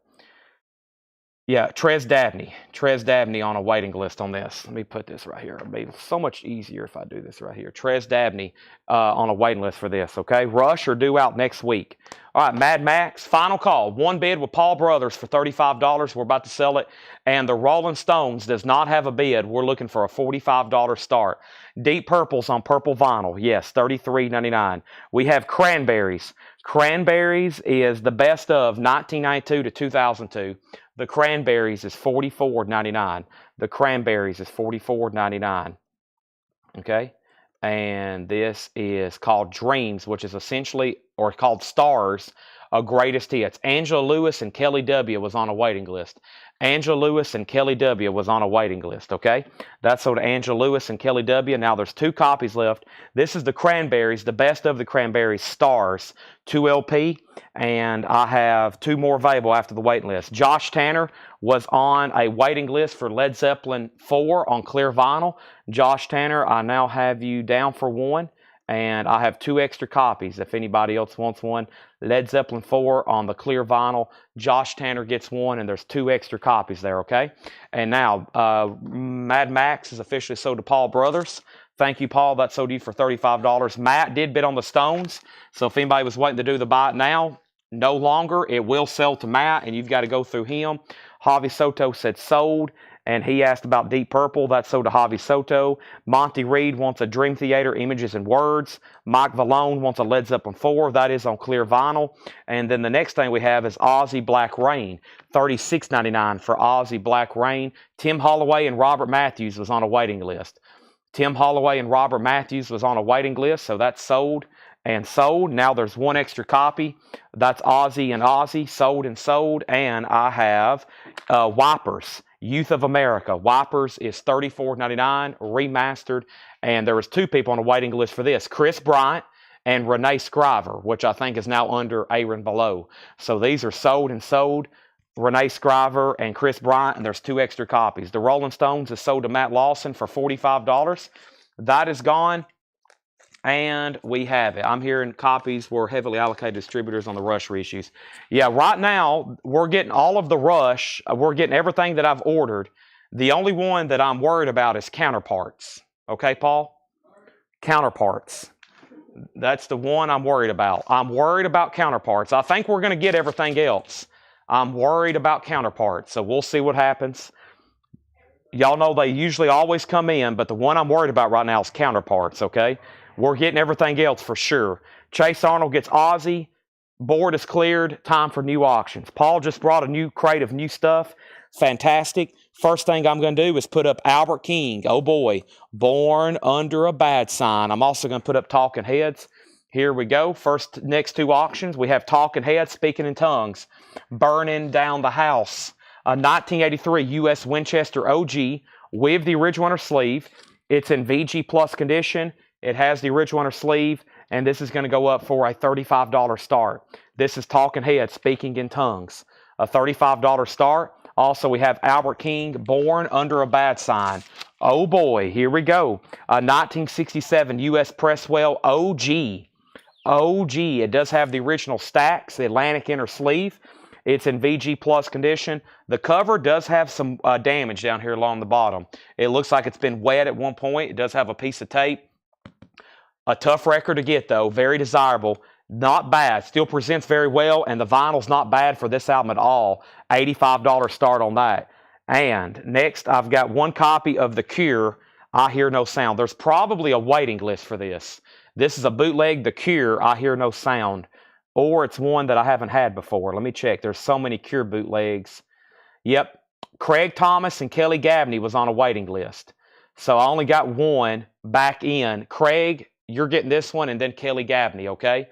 Yeah, Trez Dabney. Trez Dabney on a waiting list on this. Let me put this right here. It'll be so much easier if I do this right here. Trez Dabney on a waiting list for this, okay? Rush are due out next week. All right, Mad Max, final call. 1 bid with Paul Brothers for $35. We're about to sell it. And the Rolling Stones does not have a bid. We're looking for a $45 start. Deep Purple's on purple vinyl. Yes, $33.99. We have Cranberries. Cranberries is the best of 1992 to 2002. The Cranberries is $44.99. The Cranberries is $44.99. Okay? And this is called Dreams, which is essentially, or called Stars, a greatest hits. Angela Lewis and Kelly W. was on a waiting list. Angela Lewis and Kelly W. was on a waiting list, okay? That's so to Angela Lewis and Kelly W. Now there's 2 copies left. This is the Cranberries, the best of the Cranberries, Stars, 2 LP, and I have 2 more available after the waiting list. Josh Tanner was on a waiting list for Led Zeppelin 4 on clear vinyl. Josh Tanner, I now have you down for 1. And I have 2 extra copies if anybody else wants one. Led Zeppelin 4 on the clear vinyl. Josh Tanner gets 1, and there's 2 extra copies there, okay? And now, Mad Max is officially sold to Paul Brothers. Thank you, Paul. That sold you for $35. Matt did bid on the Stones, so if anybody was waiting to do the buy it now, no longer. It will sell to Matt, and you've got to go through him. Javi Soto said sold. and he asked about Deep Purple. That's sold to Javi Soto. Monty Reed wants a Dream Theater, Images and Words. Mike Vallone wants a Led Zeppelin 4. That is on clear vinyl. And then the next thing we have is Ozzy Black Rain, $36.99 for Ozzy Black Rain. Tim Holloway and Robert Matthews was on a waiting list. Tim Holloway and Robert Matthews was on a waiting list, so that's sold and sold. Now there's one extra copy. That's Ozzy and Ozzy, sold and sold. And I have Wipers, Youth of America. Wipers is $34.99, remastered. And there was two people on a waiting list for this, Chris Bryant and Renee Scriver, which I think is now under Aaron Below. So these are sold and sold. Renee Scriver and Chris Bryant, and there's two extra copies. The Rolling Stones is sold to Matt Lawson for $45. That is gone, and we have it. I'm hearing copies were heavily allocated distributors on the Rush reissues. Yeah, right now, we're getting all of the Rush. We're getting everything that I've ordered. The only one that I'm worried about is Counterparts. Okay, Paul? Counterparts. That's the one I'm worried about. I'm worried about Counterparts. I think we're going to get everything else. I'm worried about Counterparts, so we'll see what happens. Y'all know they usually always come in, but the one I'm worried about right now is Counterparts, okay? We're getting everything else for sure. Chase Arnold gets Ozzy. Board is cleared. Time for new auctions. Paul just brought a new crate of new stuff. Fantastic. First thing I'm going to do is put up Albert King. Oh boy. Born Under a Bad Sign. I'm also going to put up Talking Heads. Here we go. First, next two auctions, we have Talking Heads, Speaking in Tongues, Burning Down the House, a 1983 U.S. Winchester OG with the original inner sleeve. It's in VG Plus condition. It has the original inner sleeve, and this is going to go up for a $35 start. This is Talking Heads, Speaking in Tongues, a $35 start. Also, we have Albert King, Born Under a Bad Sign. Oh boy, here we go. A 1967 U.S. Presswell OG. OG. It does have the original stacks, the Atlantic inner sleeve. It's in VG Plus condition. The cover does have some damage down here along the bottom. It looks like it's been wet at one point. It does have a piece of tape. A tough record to get, though. Very desirable. Not bad. Still presents very well, and the vinyl's not bad for this album at all. $85 start on that. And next, I've got one copy of The Cure, I Hear No Sound. There's probably a waiting list for this. This is a bootleg, The Cure, I Hear No Sound. Or it's one that I haven't had before. Let me check. There's so many Cure bootlegs. Yep. Craig Thomas and Kelly Gabney was on a waiting list. So I only got one back in. Craig, you're getting this one, and then Kelly Gabney, okay?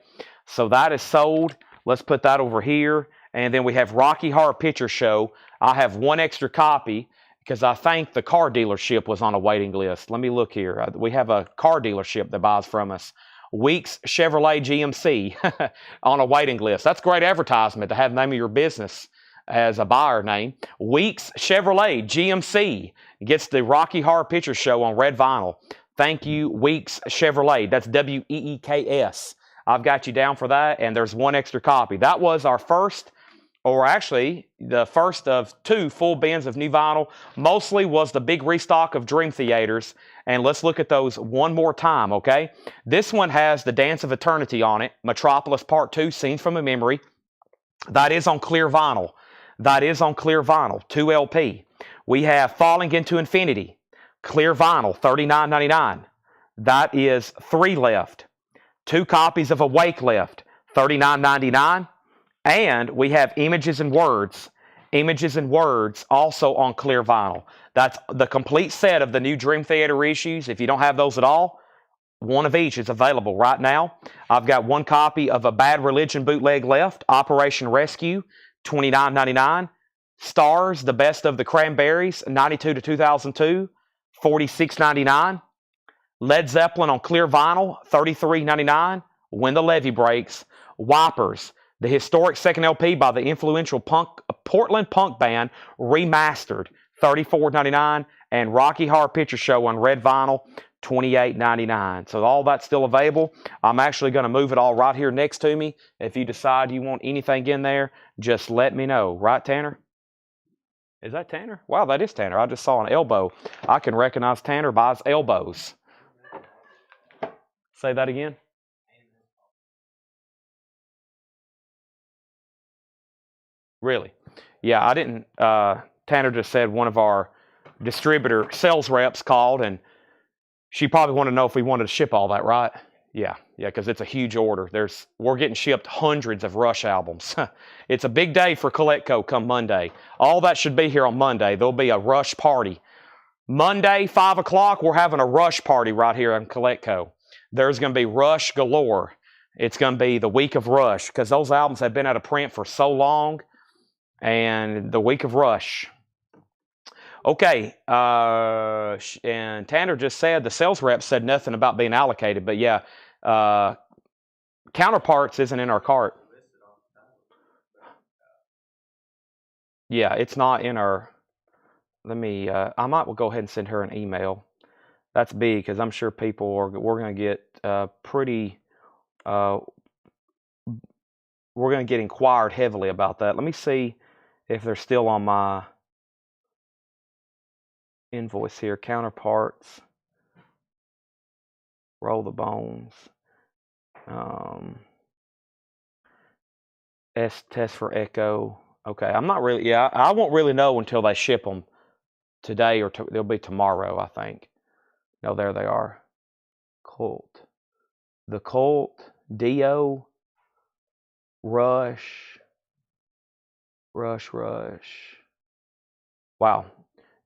So that is sold. Let's put that over here. And then we have Rocky Horror Picture Show. I have one extra copy because I think the car dealership was on a waiting list. Let me look here. We have a car dealership that buys from us. Weeks Chevrolet GMC on a waiting list. That's great advertisement to have the name of your business as a buyer name. Weeks Chevrolet GMC gets the Rocky Horror Picture Show on red vinyl. Thank you, Weeks Chevrolet. That's WEEKS. I've got you down for that, and there's one extra copy. That was our first, or actually the first of two full bins of new vinyl. Mostly was the big restock of Dream Theaters. And let's look at those one more time, okay? This one has The Dance of Eternity on it. Metropolis Part 2, Scenes from a Memory. That is on clear vinyl. That is on clear vinyl, 2 LP. We have Falling into Infinity. Clear vinyl, $39.99. That is 3 left. 2 copies of Awake left, $39.99. And we have Images and Words. Images and Words also on clear vinyl. That's the complete set of the new Dream Theater reissues. If you don't have those at all, one of each is available right now. I've got one copy of a Bad Religion bootleg left, Operation Rescue, $29.99. Stars, The Best of the Cranberries, 92 to 2002, $46.99. Led Zeppelin on clear vinyl, $33.99. When the Levee Breaks. Wipers, the historic second LP by the influential Portland punk band, remastered, $34.99. And Rocky Horror Picture Show on red vinyl, $28.99. So all that's still available. I'm actually going to move it all right here next to me. If you decide you want anything in there, just let me know. Right, Tanner? Is that Tanner? Wow, that is Tanner. I just saw an elbow. I can recognize Tanner by his elbows. Say that again. Really? Yeah, I didn't. Tanner just said one of our distributor sales reps called, and she probably wanted to know if we wanted to ship all that, right? Yeah, because it's a huge order. We're getting shipped hundreds of Rush albums. It's a big day for Collectco come Monday. All that should be here on Monday. There'll be a Rush party. Monday, 5 o'clock, we're having a Rush party right here on Collectco. There's going to be Rush galore. It's going to be the week of Rush because those albums have been out of print for so long. And the week of Rush. Okay, and Tanner just said the sales rep said nothing about being allocated, but yeah, Counterparts isn't in our cart. Yeah, it's not in our. Let me. I might go ahead and send her an email. That's big because I'm sure we're going to get pretty. We're going to get inquired heavily about that. Let me see if they're still on my invoice here. Counterparts. Roll the bones. Test for echo. Okay, I'm not really. Yeah, I won't really know until they ship them today or they'll be tomorrow, I think. No, there they are. Cult. The Cult. Dio. Rush. Wow.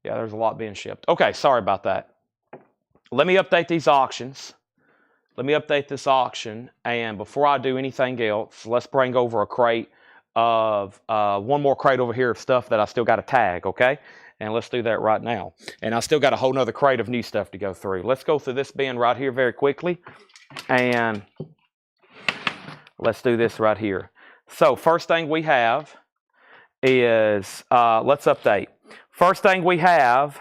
Yeah, there's a lot being shipped. Okay, sorry about that. Let me update these auctions. Let me update this auction. And before I do anything else, let's bring over a crate of, one more crate over here of stuff that I still got to tag, okay? And let's do that right now. And I still got a whole nother crate of new stuff to go through. Let's go through this bin right here very quickly. And let's do this right here. So first thing we have is, let's update. First thing we have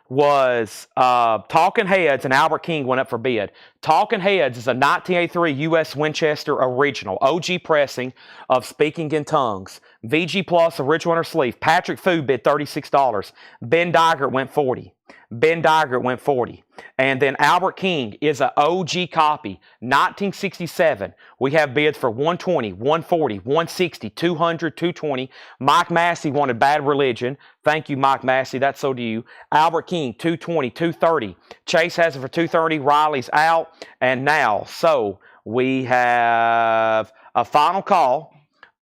was Talking Heads, and Albert King went up for bid. Talking Heads is a 1983 U.S. Winchester original, OG pressing of Speaking in Tongues. VG Plus, original inner sleeve. Patrick Fu bid $36. Ben Digert went $40. And then Albert King is an OG copy, 1967. We have bids for $120, $140, $160, $200, $220. Mike Massey wanted Bad Religion. Thank you, Mike Massey. That's so do you. Albert King, $220, $230. Chase has it for $230. Riley's out. And now, so we have a final call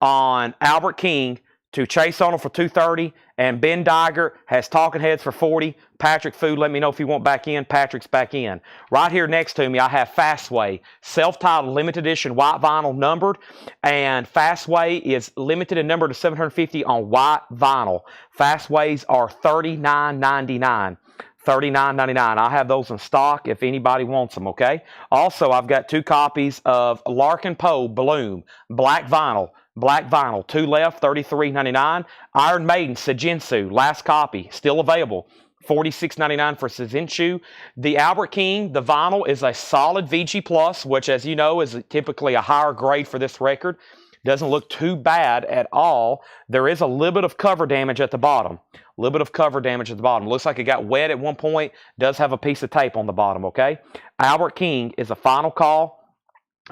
on Albert King to Chase Arnold for $230, and Ben Digert has Talking Heads for $40. Patrick Fu, let me know if you want back in. Patrick's back in. Right here next to me, I have Fastway, self-titled limited edition white vinyl numbered, and Fastway is limited and numbered to 750 on white vinyl. Fastways are $39.99. $39.99. I have those in stock if anybody wants them, okay? Also, I've got 2 copies of Larkin Poe Bloom, black vinyl, 2 left, $33.99. Iron Maiden Sejinsu, last copy, still available, $46.99 for Sejinsu. The Albert King, the vinyl is a solid VG Plus, which, as you know, is typically a higher grade for this record. Doesn't look too bad at all. There is a little bit of cover damage at the bottom. Looks like it got wet at one point. Does have a piece of tape on the bottom, okay? Albert King is a final call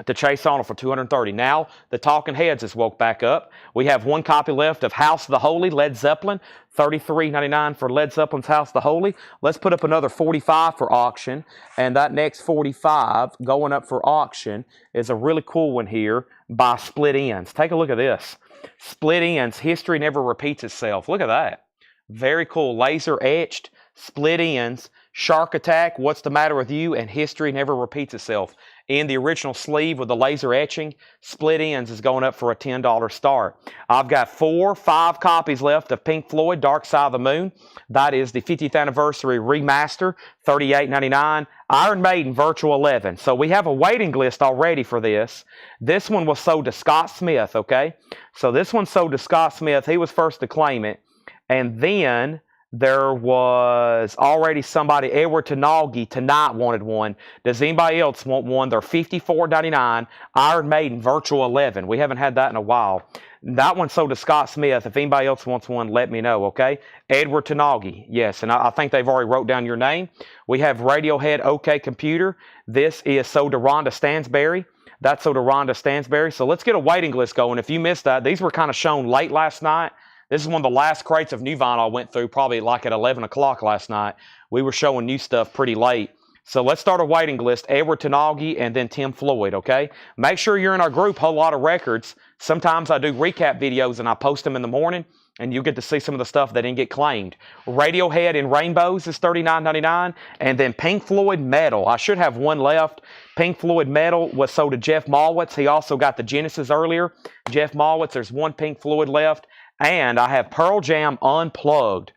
to Chase Arnold for $230. Now, the Talking Heads has woke back up. We have 1 copy left of House of the Holy, Led Zeppelin, $33.99 for Led Zeppelin's House of the Holy. Let's put up another 45 for auction, and that next 45 going up for auction is a really cool one here by Split Ends. Take a look at this. Split Ends, History Never Repeats Itself. Look at that. Very cool. Laser etched, Split Ends, Shark Attack, What's the Matter with You, and History Never Repeats Itself. In the original sleeve with the laser etching, Split Ends is going up for a $10 start. I've got 5 copies left of Pink Floyd, Dark Side of the Moon. That is the 50th anniversary remaster, $38.99. Iron Maiden, Virtual 11. So we have a waiting list already for this. This one was sold to Scott Smith, okay? So this one sold to Scott Smith. He was first to claim it. And then there was already somebody, Edward Tanagi, tonight wanted one. Does anybody else want one? They're $54.99. Iron Maiden, Virtual 11. We haven't had that in a while. That one sold to Scott Smith. If anybody else wants one, let me know, okay? Edward Tanagi, yes. And I think they've already wrote down your name. We have Radiohead, OK Computer. This is sold to Rhonda Stansberry. That's sold to Rhonda Stansberry. So let's get a waiting list going. If you missed that, these were kind of shown late last night. This is one of the last crates of new vinyl I went through, probably like at 11 o'clock last night. We were showing new stuff pretty late. So let's start a waiting list. Edward Tenagi and then Tim Floyd, okay? Make sure you're in our group, Whole Lot of Records. Sometimes I do recap videos and I post them in the morning, and you get to see some of the stuff that didn't get claimed. Radiohead in Rainbows is $39.99, and then Pink Floyd Metal. I should have one left. Pink Floyd Metal was sold to Jeff Malwitz. He also got the Genesis earlier. Jeff Malwitz, there's one Pink Floyd left. And I have Pearl Jam Unplugged.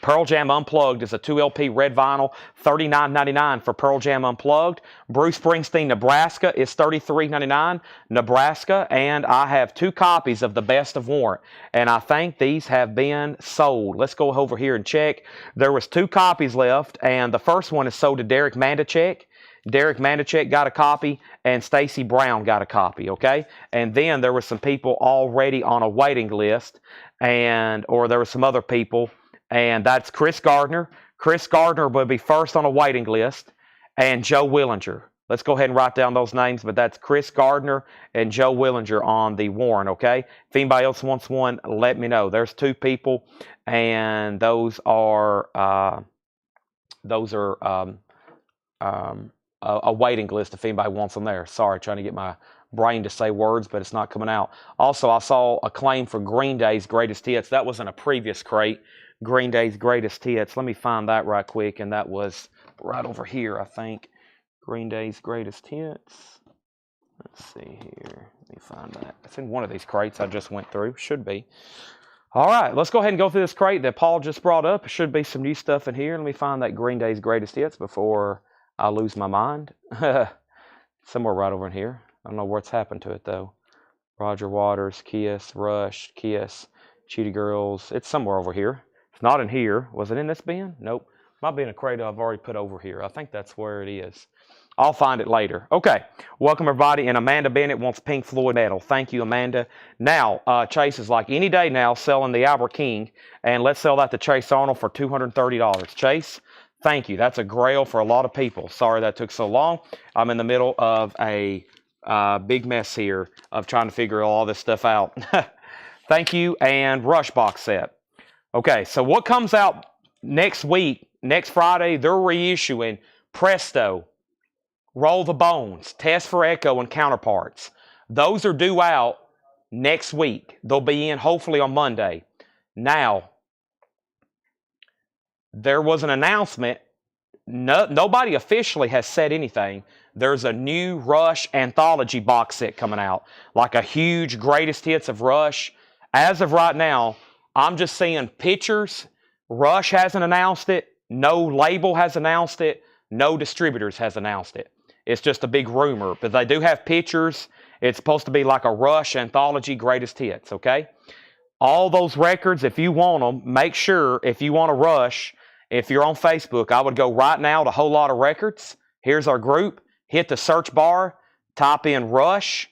Pearl Jam Unplugged is a 2LP red vinyl, $39.99 for Pearl Jam Unplugged. Bruce Springsteen, Nebraska is $33.99, Nebraska. And I have 2 copies of The Best of Warrant. And I think these have been sold. Let's go over here and check. There was 2 copies left, and the first one is sold to Derek Mandachek. Derek Mandachek got a copy, and Stacy Brown got a copy, okay? And then there were some people already on a waiting list, or there were some other people, and that's Chris Gardner. Chris Gardner will be first on a waiting list, and Joe Willinger. Let's go ahead and write down those names, but that's Chris Gardner and Joe Willinger on the warrant, okay? If anybody else wants one, let me know. There's 2 people, and those are a waiting list if anybody wants them there. Sorry, trying to get my brain to say words, but it's not coming out. Also, I saw a claim for Green Day's Greatest Hits. That was in a previous crate. Green Day's Greatest Hits. Let me find that right quick, and that was right over here, I think. Green Day's Greatest Hits. Let's see here. Let me find that. It's in one of these crates I just went through. Should be. All right, let's go ahead and go through this crate that Paul just brought up. There should be some new stuff in here. Let me find that Green Day's Greatest Hits before I lose my mind. Somewhere right over in here. I don't know what's happened to it, though. Roger Waters, Kiss, Rush, Kiss, Cheetah Girls. It's somewhere over here. It's not in here. Was it in this bin? Nope. Might be in a crate I've already put over here. I think that's where it is. I'll find it later. Okay. Welcome, everybody. And Amanda Bennett wants Pink Floyd Metal. Thank you, Amanda. Now, Chase is like any day now selling the Albert King. And let's sell that to Chase Arnold for $230. Chase, thank you. That's a grail for a lot of people. Sorry that took so long. I'm in the middle of a big mess here of trying to figure all this stuff out. Thank you. And Rush box set. Okay, so what comes out next week, next Friday, they're reissuing Presto, Roll the Bones, Test for Echo, and Counterparts. Those are due out next week. They'll be in hopefully on Monday. Now, there was an announcement. Nobody officially has said anything. There's a new Rush anthology box set coming out, like a huge greatest hits of Rush. As of right now, I'm just seeing pictures. Rush hasn't announced it. No label has announced it. No distributors has announced it. It's just a big rumor, but they do have pictures. It's supposed to be like a Rush anthology greatest hits, okay? All those records, if you want them, make sure if you want a Rush, if you're on Facebook, I would go right now to Whole Lot of Records. Here's our group. Hit the search bar, type in Rush,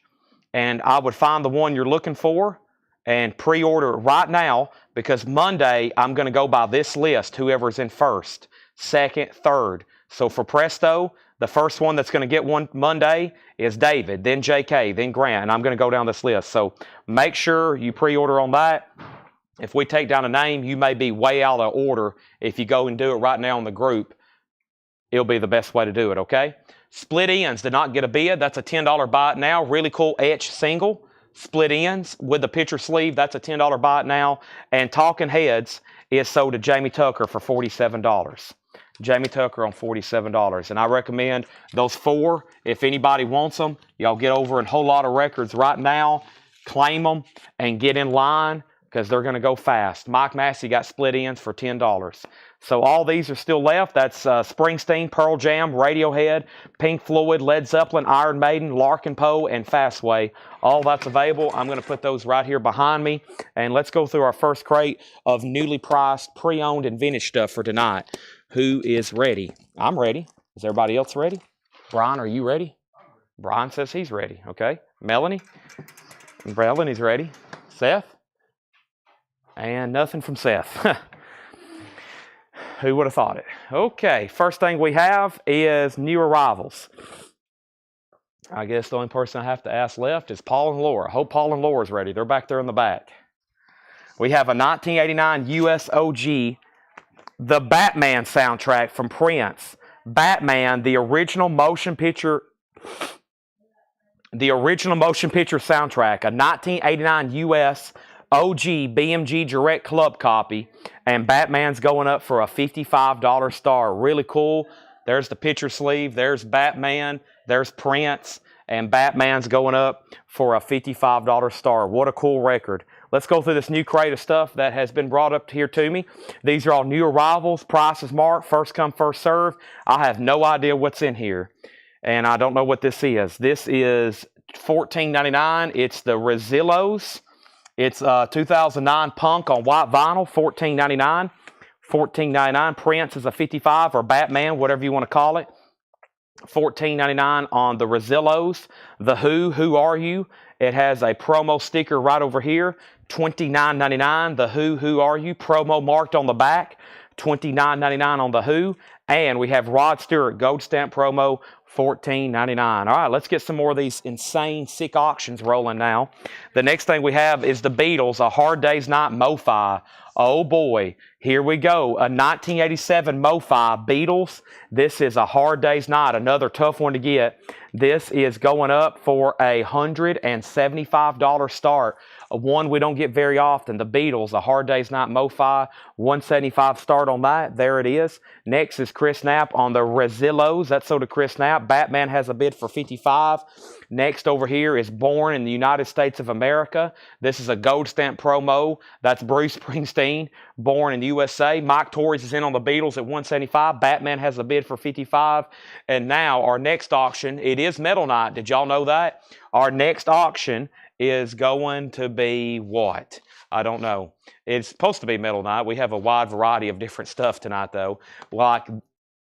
and I would find the one you're looking for and pre-order it right now, because Monday I'm going to go by this list, whoever's in first, second, third. So for Presto, the first one that's going to get one Monday is David, then JK, then Grant, and I'm going to go down this list. So make sure you pre-order on that. If we take down a name, you may be way out of order. If you go and do it right now in the group, it'll be the best way to do it, okay? Split Ends did not get a bid. That's a $10 buy it now. Really cool etch single. Split Ends with the picture sleeve. That's a $10 buy it now. And Talking Heads is sold to Jamie Tucker for $47. Jamie Tucker on $47. And I recommend those 4. If anybody wants them, y'all get over in Whole Lot of Records right now. Claim them and get in line, because they're going to go fast. Mike Massey got Split Ends for $10. So all these are still left. That's Springsteen, Pearl Jam, Radiohead, Pink Floyd, Led Zeppelin, Iron Maiden, Larkin Poe, and Fastway. All that's available. I'm going to put those right here behind me. And let's go through our first crate of newly priced, pre-owned, and vintage stuff for tonight. Who is ready? I'm ready. Is everybody else ready? Brian, are you ready? Brian says he's ready. Okay. Melanie? Melanie's ready. Seth? And nothing from Seth. Who would have thought it? Okay, first thing we have is new arrivals. I guess the only person I have to ask left is Paul and Laura. I hope Paul and Laura's ready. They're back there in the back. We have a 1989 US OG, the Batman soundtrack from Prince. Batman, the original motion picture soundtrack, a 1989 US OG BMG Direct Club copy, and Batman's going up for a $55 star. Really cool. There's the picture sleeve. There's Batman. There's Prince. And Batman's going up for a $55 star. What a cool record. Let's go through this new crate of stuff that has been brought up here to me. These are all new arrivals. Price is marked. First come, first serve. I have no idea what's in here. And I don't know what this is. This is $14.99. It's the Rezillos. It's 2009 Punk on white vinyl, $14.99. $14.99. Prince is a 55, or Batman, whatever you want to call it. $14.99 on the Rezillos. The Who Are You? It has a promo sticker right over here. $29.99. The Who Are You? Promo marked on the back. $29.99 on the Who. And we have Rod Stewart Gold Stamp promo, $14.99. All right, let's get some more of these insane, sick auctions rolling now. The next thing we have is the Beatles, A Hard Day's Night MoFi. Oh boy, here we go. A 1987 MoFi Beatles. This is A Hard Day's Night, another tough one to get. This is going up for a $175 start. One we don't get very often, the Beatles, A Hard Day's Night MoFi, $175 start on that. There it is. Next is Chris Knapp on the Rezillos. That's sold to Chris Knapp. Batman has a bid for $55. Next over here is Born in the United States of America. This is a gold stamp promo. That's Bruce Springsteen, Born in the USA. Mike Torres is in on the Beatles at $175. Batman has a bid for $55. And now our next auction, it is Metal Night. Did y'all know that? Our next auction is going to be what? I don't know. It's supposed to be Metal Night. We have a wide variety of different stuff tonight, though. Like,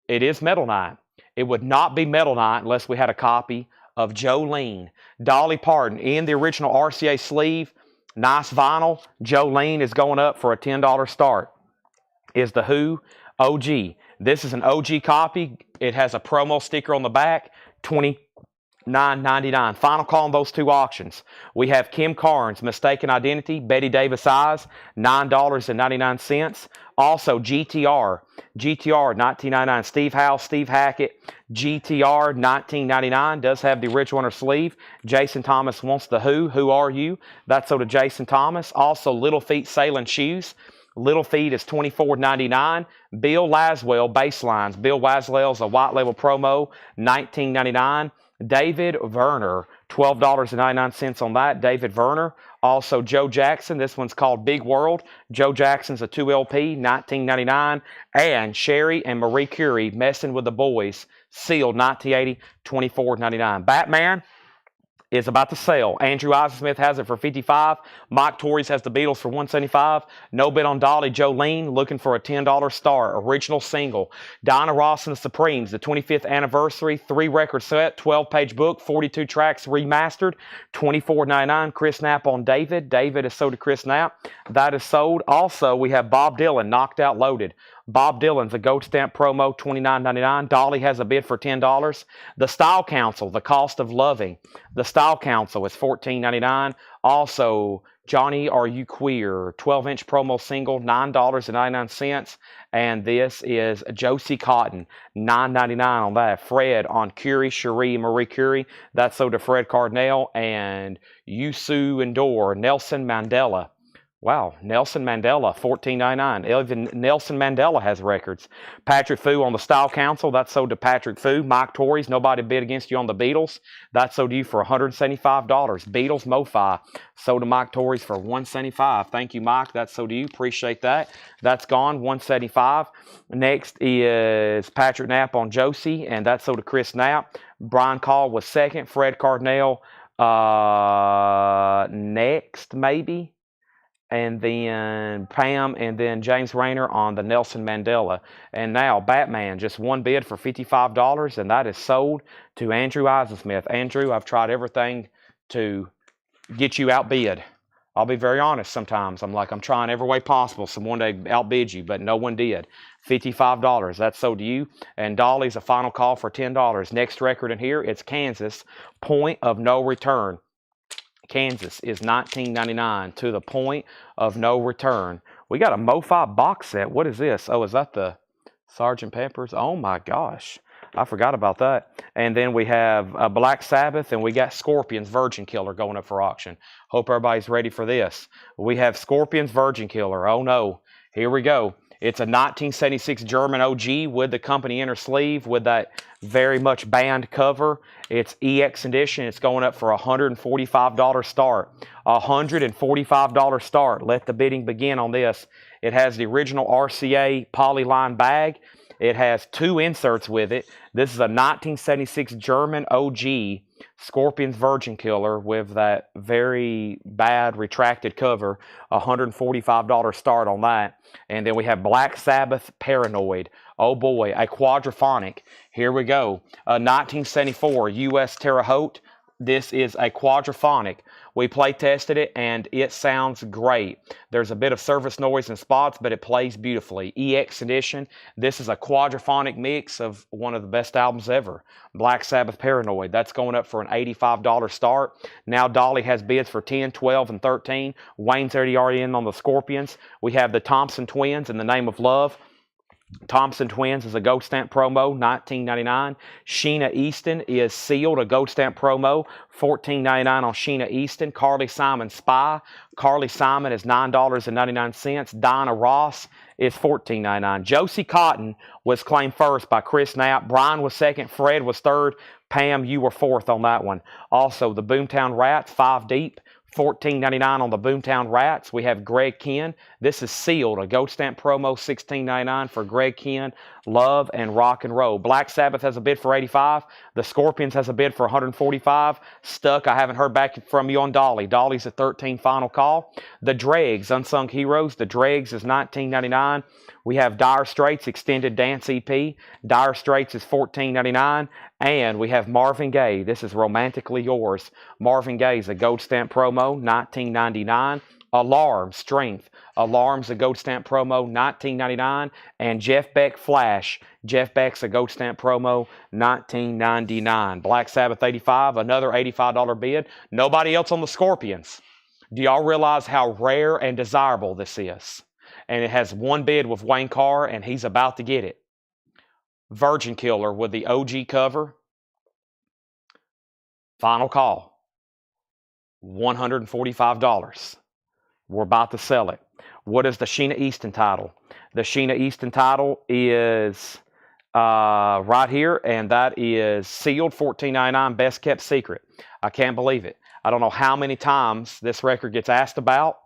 it is Metal Night. It would not be Metal Night unless we had a copy of Jolene. Dolly Parton in the original RCA sleeve. Nice vinyl. Jolene is going up for a $10 start. Is the Who OG. This is an OG copy. It has a promo sticker on the back. $29.99. Final call on those two auctions. We have Kim Carnes, Mistaken Identity, Betty Davis Eyes, $9.99. Also GTR, $19.99. Steve Howe, Steve Hackett, GTR, $19.99. Does have the original on her sleeve. Jason Thomas wants the Who Are You? That's sold to Jason Thomas. Also Little Feet Sailing Shoes. Little Feet is $24.99. Bill Laswell Baselines. Bill Laswell's a white label promo, $19.99. David Werner, $12.99 on that. David Werner. Also Joe Jackson. This one's called Big World. Joe Jackson's a 2LP, $19.99. And Sherry and Marie Curie, Messing with the Boys, sealed, 1980, $24.99. Batman is about to sell. Andrew Eisensmith has it for $55. Mike Torres has the Beatles for $175. No bid on Dolly. Jolene looking for a $10 star. Original single. Diana Ross and the Supremes, the 25th anniversary, 3-record set, 12-page book, 42 tracks remastered, $24.99. Chris Knapp on David. David is sold to Chris Knapp. That is sold. Also, we have Bob Dylan, Knocked Out Loaded. Bob Dylan's a gold stamp promo, $29.99. Dolly has a bid for $10. The Style Council, The Cost of Loving. The Style Council is $14.99. Also, Johnny Are You Queer, 12-inch promo single, $9.99. And this is Josie Cotton, $9.99 on that. Fred on Curie, Cherie, and Marie Curie. That's sold to Fred Cardinal. And Yusu Endor, Nelson Mandela. Wow, Nelson Mandela, $14.99. Even Nelson Mandela has records. Patrick Fu on the Style Council, that's sold to Patrick Fu. Mike Torres, nobody bid against you on the Beatles. That's sold to you for $175. Beatles MoFi, sold to Mike Torres for $175. Thank you, Mike. That's sold to you. Appreciate that. That's gone, $175. Next is Patrick Knapp on Josie, and that's sold to Chris Knapp. Brian Call was second. Fred Cardinal next, maybe. And then Pam, and then James Rayner on the Nelson Mandela. And now Batman, just one bid for $55, and that is sold to Andrew Eisensmith. Andrew, I've tried everything to get you outbid. I'll be very honest sometimes. I'm trying every way possible someone to outbid you, but no one did. $55, that's sold to you. And Dolly's a final call for $10. Next record in here, it's Kansas, Point of No Return. Kansas is $19.99 to the point of no return. We got a MoFi box set. What is this? Oh, is that the Sgt. Pepper's? Oh my gosh. I forgot about that. And then we have Black Sabbath, and we got Scorpions Virgin Killer going up for auction. Hope everybody's ready for this. We have Scorpions Virgin Killer. Oh no. Here we go. It's a 1976 German OG with the company inner sleeve with that very much banned cover. It's EX edition. It's going up for $145 start. $145 start. Let the bidding begin on this. It has the original RCA polyline bag. It has 2 inserts with it. This is a 1976 German OG Scorpions Virgin Killer with that very bad retracted cover. $145 start on that. And then we have Black Sabbath Paranoid. Oh boy, a quadraphonic. Here we go. A 1974 US Terre Haute. This is a quadraphonic. We play tested it and it sounds great. There's a bit of service noise and spots, but it plays beautifully. EX edition. This is a quadraphonic mix of one of the best albums ever. Black Sabbath Paranoid. That's going up for an $85 start. Now Dolly has bids for 10, 12, and 13. Wayne's already in on the Scorpions. We have the Thompson Twins in the Name of Love. Thompson Twins is a gold stamp promo, $19.99. Sheena Easton is sealed, a gold stamp promo, $14.99 on Sheena Easton. Carly Simon Spy. Carly Simon is $9.99. Donna Ross is $14.99. Josie Cotton was claimed first by Chris Knapp. Brian was second. Fred was third. Pam, you were fourth on that one. Also, the Boomtown Rats, 5 deep. $14.99 on the Boomtown Rats. We have Greg Kihn. This is sealed. A gold stamp promo, $16.99 for Greg Kihn. Love and Rock and Roll. Black Sabbath has a bid for $85. The Scorpions has a bid for $145. Stuck. I haven't heard back from you on Dolly. Dolly's at $13. Final call. The Dregs, Unsung Heroes. The Dregs is $19.99. We have Dire Straits Extended Dance EP. Dire Straits is $14.99. And we have Marvin Gaye. This is Romantically Yours. Marvin Gaye is a gold stamp promo, $19.99. Alarm, Strength. Alarm's a gold stamp promo, $19.99. And Jeff Beck Flash. Jeff Beck's a gold stamp promo, $19.99. Black Sabbath $85, another $85 bid. Nobody else on the Scorpions. Do y'all realize how rare and desirable this is? And it has 1 bid with Wayne Carr, and he's about to get it. Virgin Killer with the OG cover. Final call. $145. We're about to sell it. What is the Sheena Easton title? The Sheena Easton title is right here, and that is sealed, $14.99, best kept secret. I can't believe it. I don't know how many times this record gets asked about,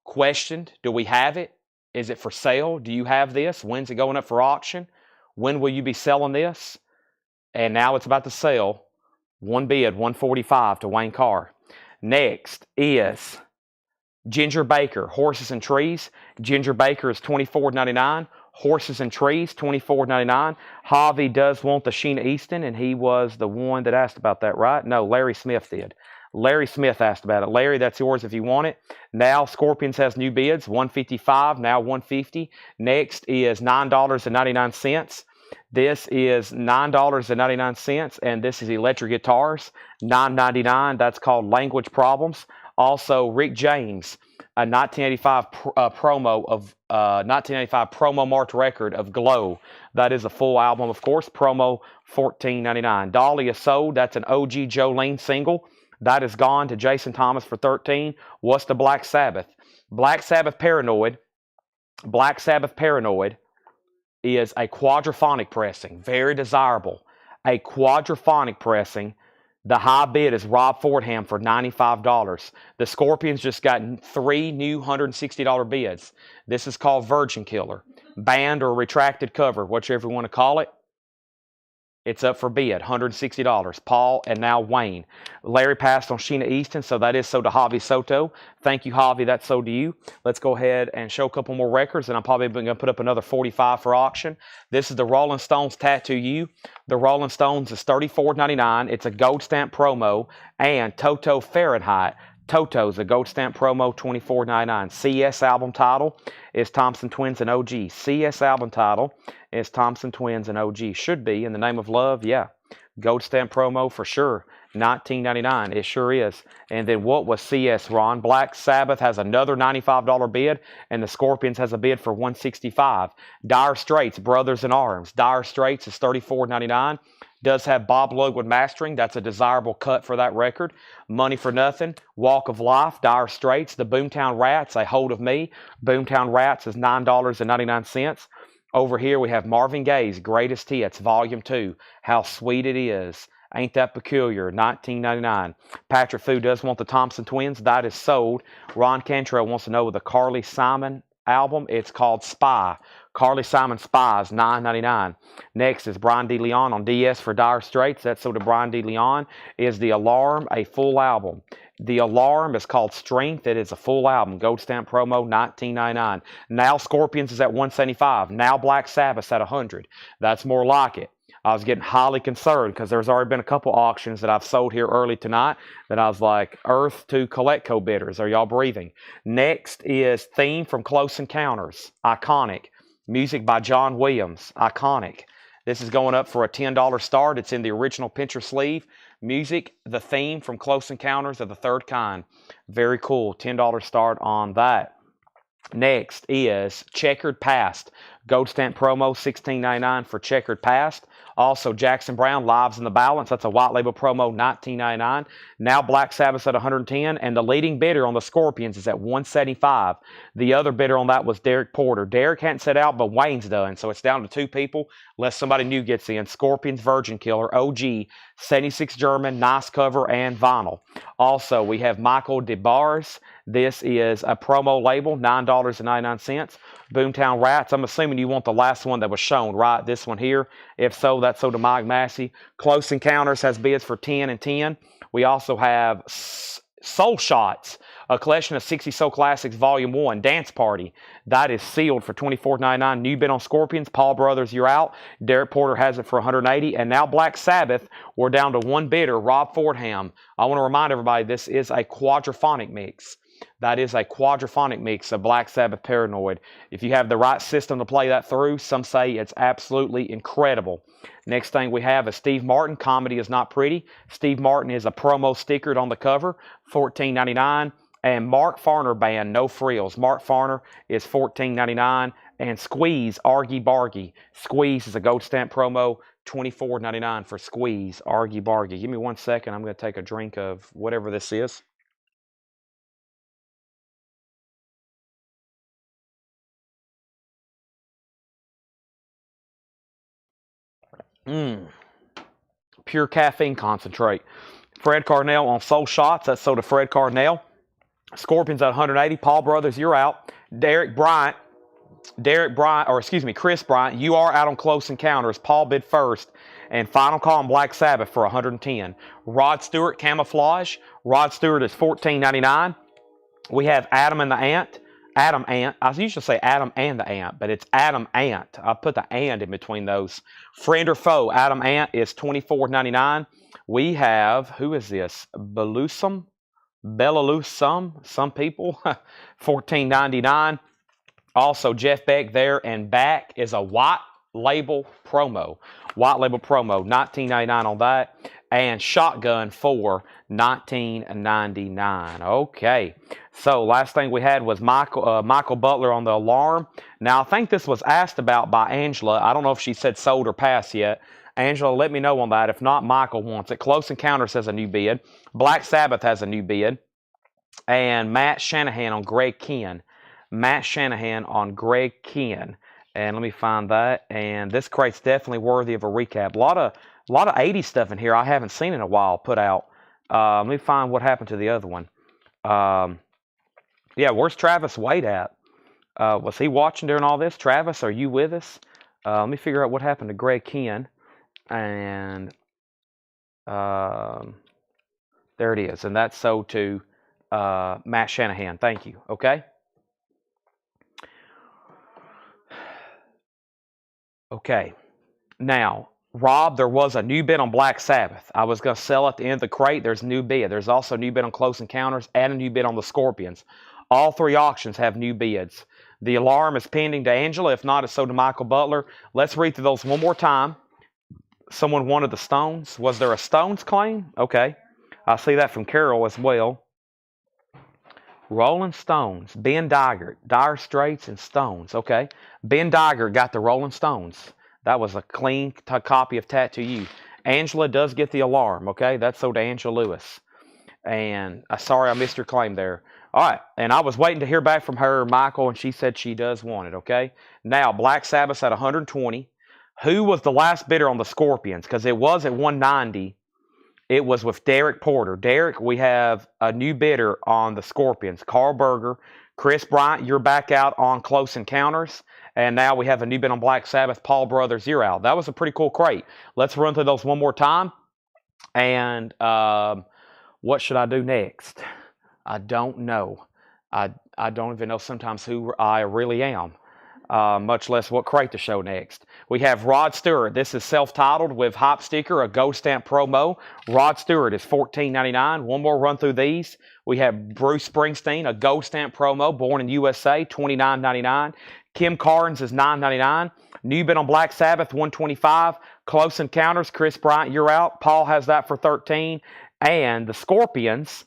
questioned. Do we have it? Is it for sale? Do you have this? When's it going up for auction? When will you be selling this? And now it's about to sell. 1 bid, $145 to Wayne Carr. Next is Ginger Baker, Horses and Trees. Ginger Baker is $24.99. Horses and Trees, $24.99. Javi does want the Sheena Easton, and he was the one that asked about that, right? No, Larry Smith did. Larry Smith asked about it. Larry, that's yours if you want it. Now Scorpions has new bids, $155, now $150. Next is $9.99. This is $9.99, and this is Electric Guitars, $9.99. That's called Language Problems. Also, Rick James, a 1985 promo marked record of Glow. That is a full album, of course. Promo, $14.99. Dahlia Soul, that's an OG Jolene single. That is gone to Jason Thomas for $13. What's the Black Sabbath? Black Sabbath Paranoid. Black Sabbath Paranoid is a quadraphonic pressing. Very desirable. A quadraphonic pressing. The high bid is Rob Fordham for $95. The Scorpions just got 3 new $160 bids. This is called Virgin Killer. Banned or retracted cover, whichever you want to call it. It's up for bid, $160. Paul and now Wayne. Larry passed on Sheena Easton, so that is so to Javi Soto. Thank you, Javi. That's so to you. Let's go ahead and show a couple more records, and I'm probably going to put up another 45 for auction. This is the Rolling Stones Tattoo You. The Rolling Stones is $34.99. It's a gold stamp promo. And Toto Fahrenheit. Toto's, a gold stamp promo, $24.99. CS album title is Thompson Twins and OG. CS album title is Thompson Twins and OG. Should be In the Name of Love, yeah. Gold stamp promo for sure. $19.99. It sure is. And then what was CS, Ron? Black Sabbath has another $95 bid, and the Scorpions has a bid for $165. Dire Straits, Brothers in Arms. Dire Straits is $34.99. Does have Bob Logan mastering. That's a desirable cut for that record. Money for Nothing, Walk of Life, Dire Straits, the Boomtown Rats, A Hold of Me. Boomtown Rats is $9.99. Over here we have Marvin Gaye's Greatest Hits, Volume 2, How Sweet It Is. Ain't That Peculiar, $19.99. Patrick Fu does want the Thompson Twins. That is sold. Ron Cantrell wants to know the Carly Simon album. It's called Spy. Carly Simon Spies, $9.99. Next is Brian D. Leon on DS for Dire Straits. That's so to Brian D. Leon is The Alarm, a full album. The Alarm is called Strength. It is a full album. Gold stamp promo, $19.99. Now Scorpions is at $175. Now Black Sabbath's at $100. That's more like it. I was getting highly concerned because there's already been a couple auctions that I've sold here early tonight that I was like, Earth to Coletco bidders. Are y'all breathing? Next is Theme from Close Encounters. Iconic. Music by John Williams. Iconic. This is going up for a $10 start. It's in the original pincher sleeve. Music, the theme from Close Encounters of the Third Kind. Very cool. $10 start on that. Next is Checkered Past. Gold stamp promo, $16.99 for Checkered Past. Also, Jackson Browne, Lives in the Balance. That's a white label promo, $19.99. Now Black Sabbath's at $110, and the leading bidder on the Scorpions is at $175. The other bidder on that was Derek Porter. Derek hadn't set out, but Wayne's done, so it's down to two people, unless somebody new gets in. Scorpions Virgin Killer, OG, 76 German, nice cover, and vinyl. Also, we have Michael DeBars. This is a promo label, $9.99. Boomtown Rats. I'm assuming you want the last one that was shown, right? This one here. If so, that's so to Mike Massey. Close Encounters has bids for 10 and 10. We also have Soul Shots, a collection of 60 Soul Classics, Volume 1, Dance Party. That is sealed for $24.99. New bid on Scorpions. Paul Brothers, you're out. Derek Porter has it for $180. And now Black Sabbath, we're down to one bidder, Rob Fordham. I want to remind everybody this is a quadraphonic mix. That is a quadraphonic mix of Black Sabbath Paranoid. If you have the right system to play that through, some say it's absolutely incredible. Next thing we have is Steve Martin, Comedy is Not Pretty. Steve Martin is a promo stickered on the cover, $14.99. And Mark Farner Band, No Frills. Mark Farner is $14.99. And Squeeze, Argy Bargy. Squeeze is a gold stamp promo, $24.99 for Squeeze, Argy Bargy. Give me 1 second. I'm going to take a drink of whatever this is. Pure caffeine concentrate. Fred Carnell on Soul Shots. That's sold to Fred Carnell. Scorpions at 180. Paul Brothers, you're out. Chris Bryant, you are out on Close Encounters. Paul bid first. And Final Call on Black Sabbath for 110. Rod Stewart, Camouflage. Rod Stewart is $14.99. We have Adam and the Ant. Adam Ant. I usually say Adam and the Ant, but it's Adam Ant. I put the and in between those. Friend or Foe, Adam Ant is $24.99. We have, who is this? Belusum, some people, $14.99. Also, Jeff Beck There and Back is a white label promo. White label promo, $19.99 on that. And Shotgun for $19.99. Okay. So last thing we had was Michael Butler on The Alarm. Now, I think this was asked about by Angela. I don't know if she said sold or passed yet. Angela, let me know on that. If not, Michael wants it. Close Encounters has a new bid. Black Sabbath has a new bid. And Matt Shanahan on Greg Kihn. Matt Shanahan on Greg Kihn. And let me find that. And this crate's definitely worthy of a recap. A lot of 80s stuff in here I haven't seen in a while put out. Let me find what happened to the other one. Yeah, where's Travis Wade at? Was he watching during all this? Travis, are you with us? Let me figure out what happened to Greg Kihn. And there it is. And that's sold to Matt Shanahan. Thank you. Okay. Okay. Now, Rob, there was a new bid on Black Sabbath. I was going to sell at the end of the crate. There's a new bid. There's also a new bid on Close Encounters and a new bid on the Scorpions. All three auctions have new bids. The alarm is pending to Angela. If not, it's sold to Michael Butler. Let's read through those one more time. Someone wanted the Stones. Was there a Stones claim? Okay. I see that from Carol as well. Rolling Stones. Ben Digert. Dire Straits and Stones. Okay. Ben Digert got the Rolling Stones. That was a clean copy of Tattoo You. Angela does get the alarm, okay? That's sold to Angela Lewis. And sorry I missed your claim there. All right, and I was waiting to hear back from her, Michael, and she said she does want it, okay? Now, Black Sabbath's at 120. Who was the last bidder on the Scorpions? Because it was at 190. It was with Derek Porter. Derek, we have a new bidder on the Scorpions. Carl Berger. Chris Bryant, you're back out on Close Encounters. And now we have a new bid on Black Sabbath. Paul Brothers, you're out. That was a pretty cool crate. Let's run through those one more time. And what should I do next? I don't know. I don't even know sometimes who I really am, much less what crate to show next. We have Rod Stewart. This is self-titled with Hop Sticker, a Gold Stamp promo. Rod Stewart is $14.99. One more run through these. We have Bruce Springsteen, a Gold Stamp promo, born in USA, $29.99. Kim Carnes is $9.99. New bid on Black Sabbath, $125. Close Encounters, Chris Bryant, you're out. Paul has that for $13. And the Scorpions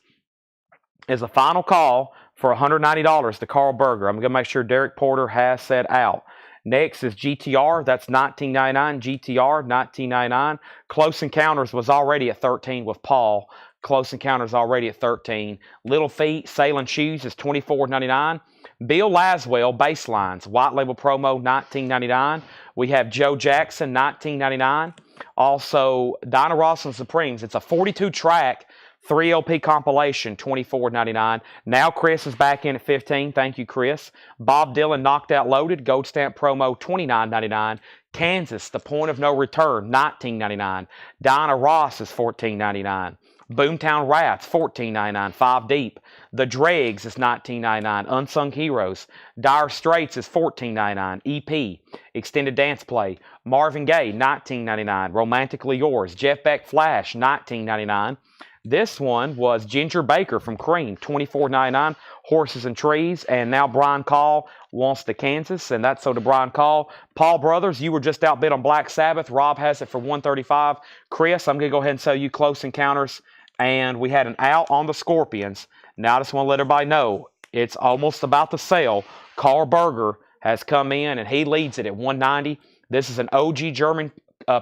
is a final call for $190 to Carl Berger. I'm going to make sure Derek Porter has said out. Next is GTR. That's $19.99. GTR, $19.99. Close Encounters was already at $13 with Paul. Close Encounters already at $13. Little Feet, Sailing Shoes is $24.99. Bill Laswell, Baselines, White Label Promo, $19.99. We have Joe Jackson, $19.99. Also, Dinah Ross and Supremes. It's a 42-track 3 LP compilation, $24.99. Now Chris is back in at $15. Thank you, Chris. Bob Dylan, Knocked Out Loaded, Gold Stamp Promo, $29.99. Kansas, The Point of No Return, $19.99. Dinah Ross is $14.99. Boomtown Rats, $14.99, 5 deep. The Dregs is $19.99. Unsung Heroes. Dire Straits is $14.99. EP. Extended Dance Play. Marvin Gaye, $19.99. Romantically Yours. Jeff Beck Flash, $19.99. This one was Ginger Baker from Cream, $24.99. Horses and Trees. And now Brian Call wants the Kansas, and that's so to Brian Call. Paul Brothers, you were just outbid on Black Sabbath. Rob has it for $135. Chris, I'm going to go ahead and sell you Close Encounters. And we had an out on the Scorpions. Now I just want to let everybody know it's almost about to sell. Carl Berger has come in, and he leads it at $190. This is an OG German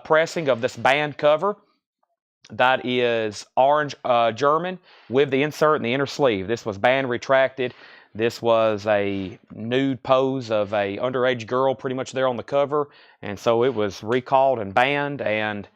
pressing of this band cover. That is orange German with the insert in the inner sleeve. This was band retracted. This was a nude pose of a underage girl pretty much there on the cover. And so it was recalled and banned, and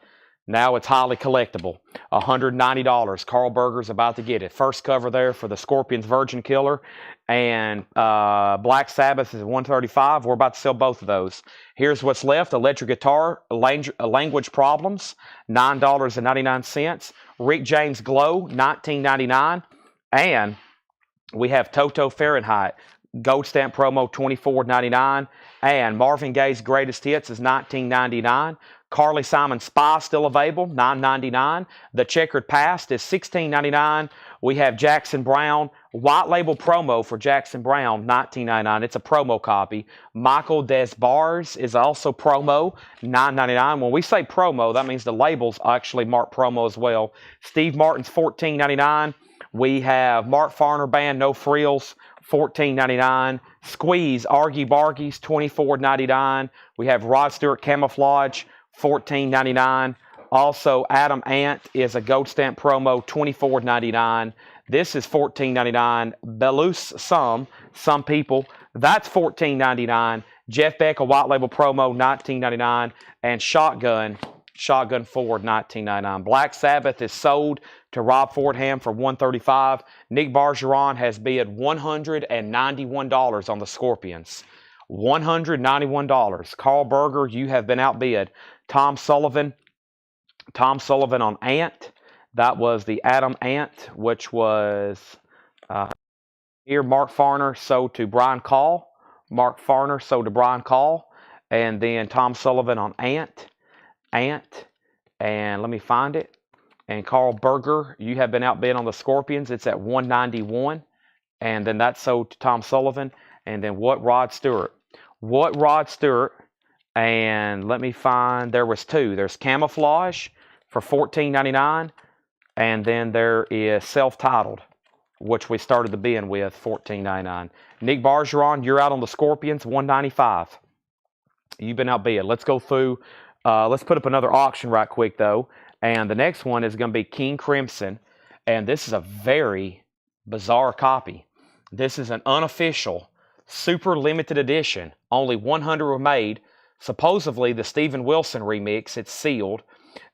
now it's highly collectible. $190. Carl Berger's about to get it. First cover there for the Scorpions Virgin Killer. And Black Sabbath is $135. We're about to sell both of those. Here's what's left. Electric Guitar, Language Problems, $9.99. Rick James Glow, $19.99. And we have Toto Fahrenheit, Gold Stamp Promo, $24.99. And Marvin Gaye's Greatest Hits is $19.99. Carly Simon Spy still available, $9.99. The Checkered Past is $16.99. We have Jackson Browne, White Label Promo for Jackson Browne, $19.99. It's a promo copy. Michael Des Barres is also promo, $9.99. When we say promo, that means the labels actually mark promo as well. Steve Martin's $14.99. We have Mark Farner Band, No Frills, $14.99. Squeeze, Argy Bargies, $24.99. We have Rod Stewart Camouflage, $14.99. Also, Adam Ant is a Gold Stamp promo, $24.99. This is $14.99. Belus Some People, that's $14.99. Jeff Beck, a White Label promo, $19.99. And Shotgun Ford, $19.99. Black Sabbath is sold to Rob Fordham for $135. Nick Bargeron has bid $191 on the Scorpions. $191. Carl Berger, you have been outbid. Tom Sullivan on Ant. That was the Adam Ant, which was here. Mark Farner sold to Brian Call. And then Tom Sullivan on Ant. Ant, and let me find it. And Carl Berger, you have been outbid on the Scorpions. It's at 191. And then that's sold to Tom Sullivan. And then What Rod Stewart? What Rod Stewart, and let me find, there was two. There's Camouflage for $14.99. And then there is Self-Titled, which we started the bin with, $14.99. Nick Bargeron, you're out on the Scorpions, $195. You've been outbid. Let's go through. Let's put up another auction right quick, though. And the next one is going to be King Crimson. And this is a very bizarre copy. This is an unofficial, super limited edition. Only 100 were made. Supposedly the Steven Wilson remix. It's sealed.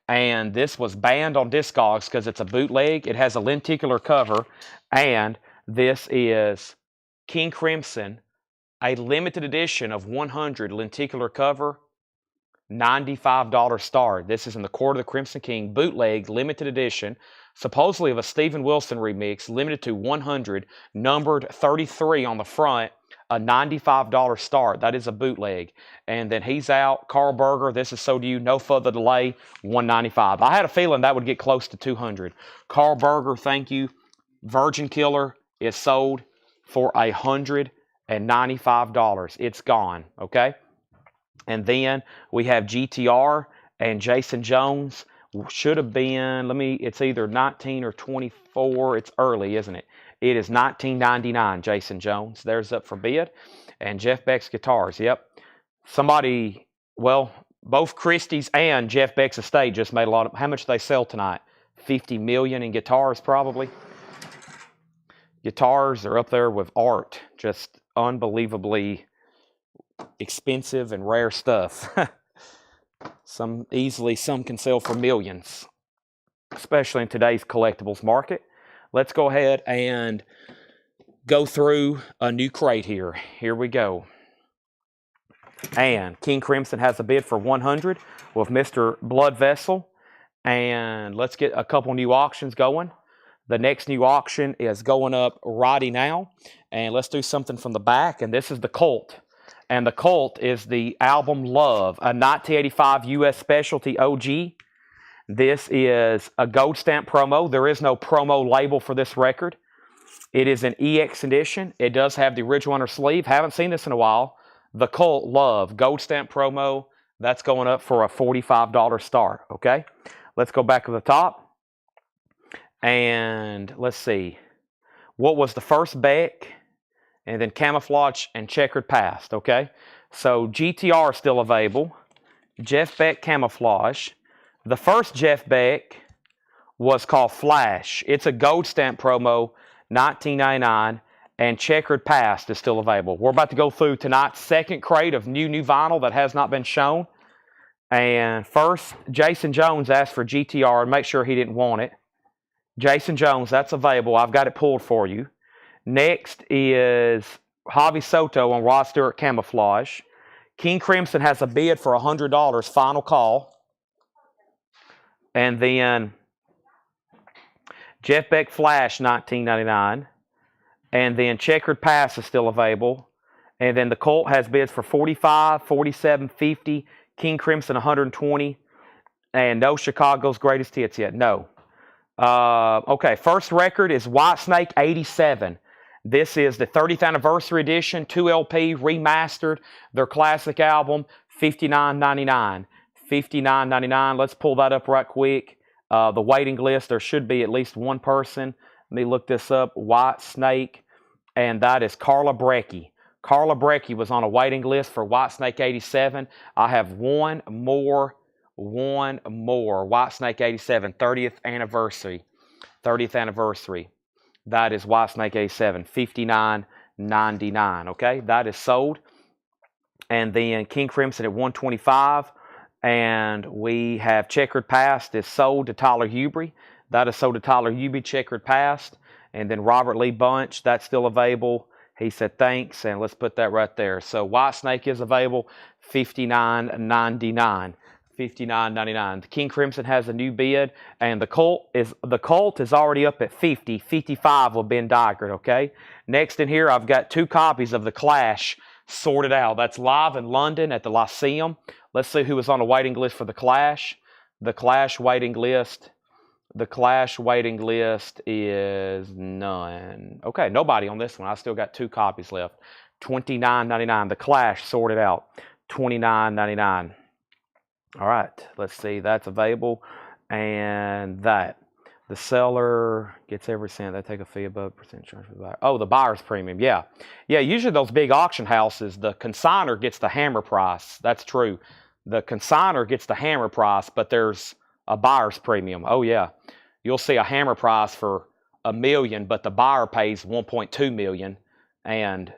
And this was banned on Discogs because it's a bootleg. It has a lenticular cover. And this is King Crimson, a limited edition of 100 lenticular cover, $95 star. This is in the Court of the Crimson King, bootleg, limited edition, supposedly of a Steven Wilson remix, limited to 100, numbered 33 on the front, a $95 star. That is a bootleg. And then he's out. Carl Berger, this is sold to you, no further delay, $195. I had a feeling that would get close to 200. Carl Berger, thank you. Virgin Killer is sold for $195. It's gone, okay? And then we have GTR and Jason Jones. Should have been, it's either 19 or 24. It's early, isn't it? It is $19.99, Jason Jones. There's up for bid. And Jeff Beck's guitars, yep. Somebody, well, both Christie's and Jeff Beck's estate just made a lot of, how much they sell tonight? 50 million in guitars, probably. Guitars are up there with art. Just unbelievably expensive and rare stuff. Some can sell for millions, especially in today's collectibles market. Let's go ahead and go through a new crate here. Here we go. And King Crimson has a bid for 100 with Mr. Blood Vessel. And let's get a couple new auctions going. The next new auction is going up righty now. And let's do something from the back. And this is the Colt. And the Colt is the album Love, a 1985 U.S. Specialty OG. This is a gold stamp promo. There is no promo label for this record. It is an EX edition. It does have the original on her sleeve. Haven't seen this in a while. The Colt Love, gold stamp promo. That's going up for a $45 star, okay? Let's go back to the top. And let's see. What was the first Beck? And then Camouflage and Checkered Past, okay? So GTR is still available. Jeff Beck Camouflage. The first Jeff Beck was called Flash. It's a gold stamp promo, $19.99, and Checkered Past is still available. We're about to go through tonight's second crate of new vinyl that has not been shown. And first, Jason Jones asked for GTR, and make sure he didn't want it. Jason Jones, that's available. I've got it pulled for you. Next is Javi Soto on Rod Stewart Camouflage. King Crimson has a bid for $100, final call. And then Jeff Beck Flash, $19.99. And then Checkered Past is still available. And then the Colt has bids for $45, $47, $50. King Crimson, $120. And no Chicago's Greatest Hits yet. No. Okay, first record is Whitesnake 87. This is the 30th anniversary edition, 2LP, remastered, their classic album, $59.99. $59.99. Let's pull that up right quick. The waiting list, there should be at least one person. Let me look this up. Whitesnake, and that is Carla Brecky. Carla Brecky was on a waiting list for Whitesnake 87. I have one more. Whitesnake 87, 30th anniversary. 30th anniversary. That is Whitesnake 87, $59.99. Okay, that is sold. And then King Crimson at $125. And we have Checkered Past is sold to Tyler Hubrey. That is sold to Tyler Hubrey, Checkered Past. And then Robert Lee Bunch, that's still available. He said thanks, and let's put that right there. So Whitesnake is available, $59.99. $59.99. The King Crimson has a new bid, and the Colt is already up at $50. $55 with Ben Dygert, okay? Next in here, I've got two copies of the Clash Sorted Out. That's live in London at the Lyceum. Let's see who was on the waiting list for The Clash. The Clash waiting list. The Clash waiting list is none. Okay, nobody on this one. I still got 2 copies left. $29.99. The Clash Sorted Out. $29.99. All right, let's see. That's available. And that. The seller gets every cent. They take a fee above percent charge for the buyer. Oh, the buyer's premium. Yeah. Yeah, usually those big auction houses, the consignor gets the hammer price. That's true. The consignor gets the hammer price, but there's a buyer's premium. Oh, yeah. You'll see a hammer price for $1 million, but the buyer pays $1.2 million, and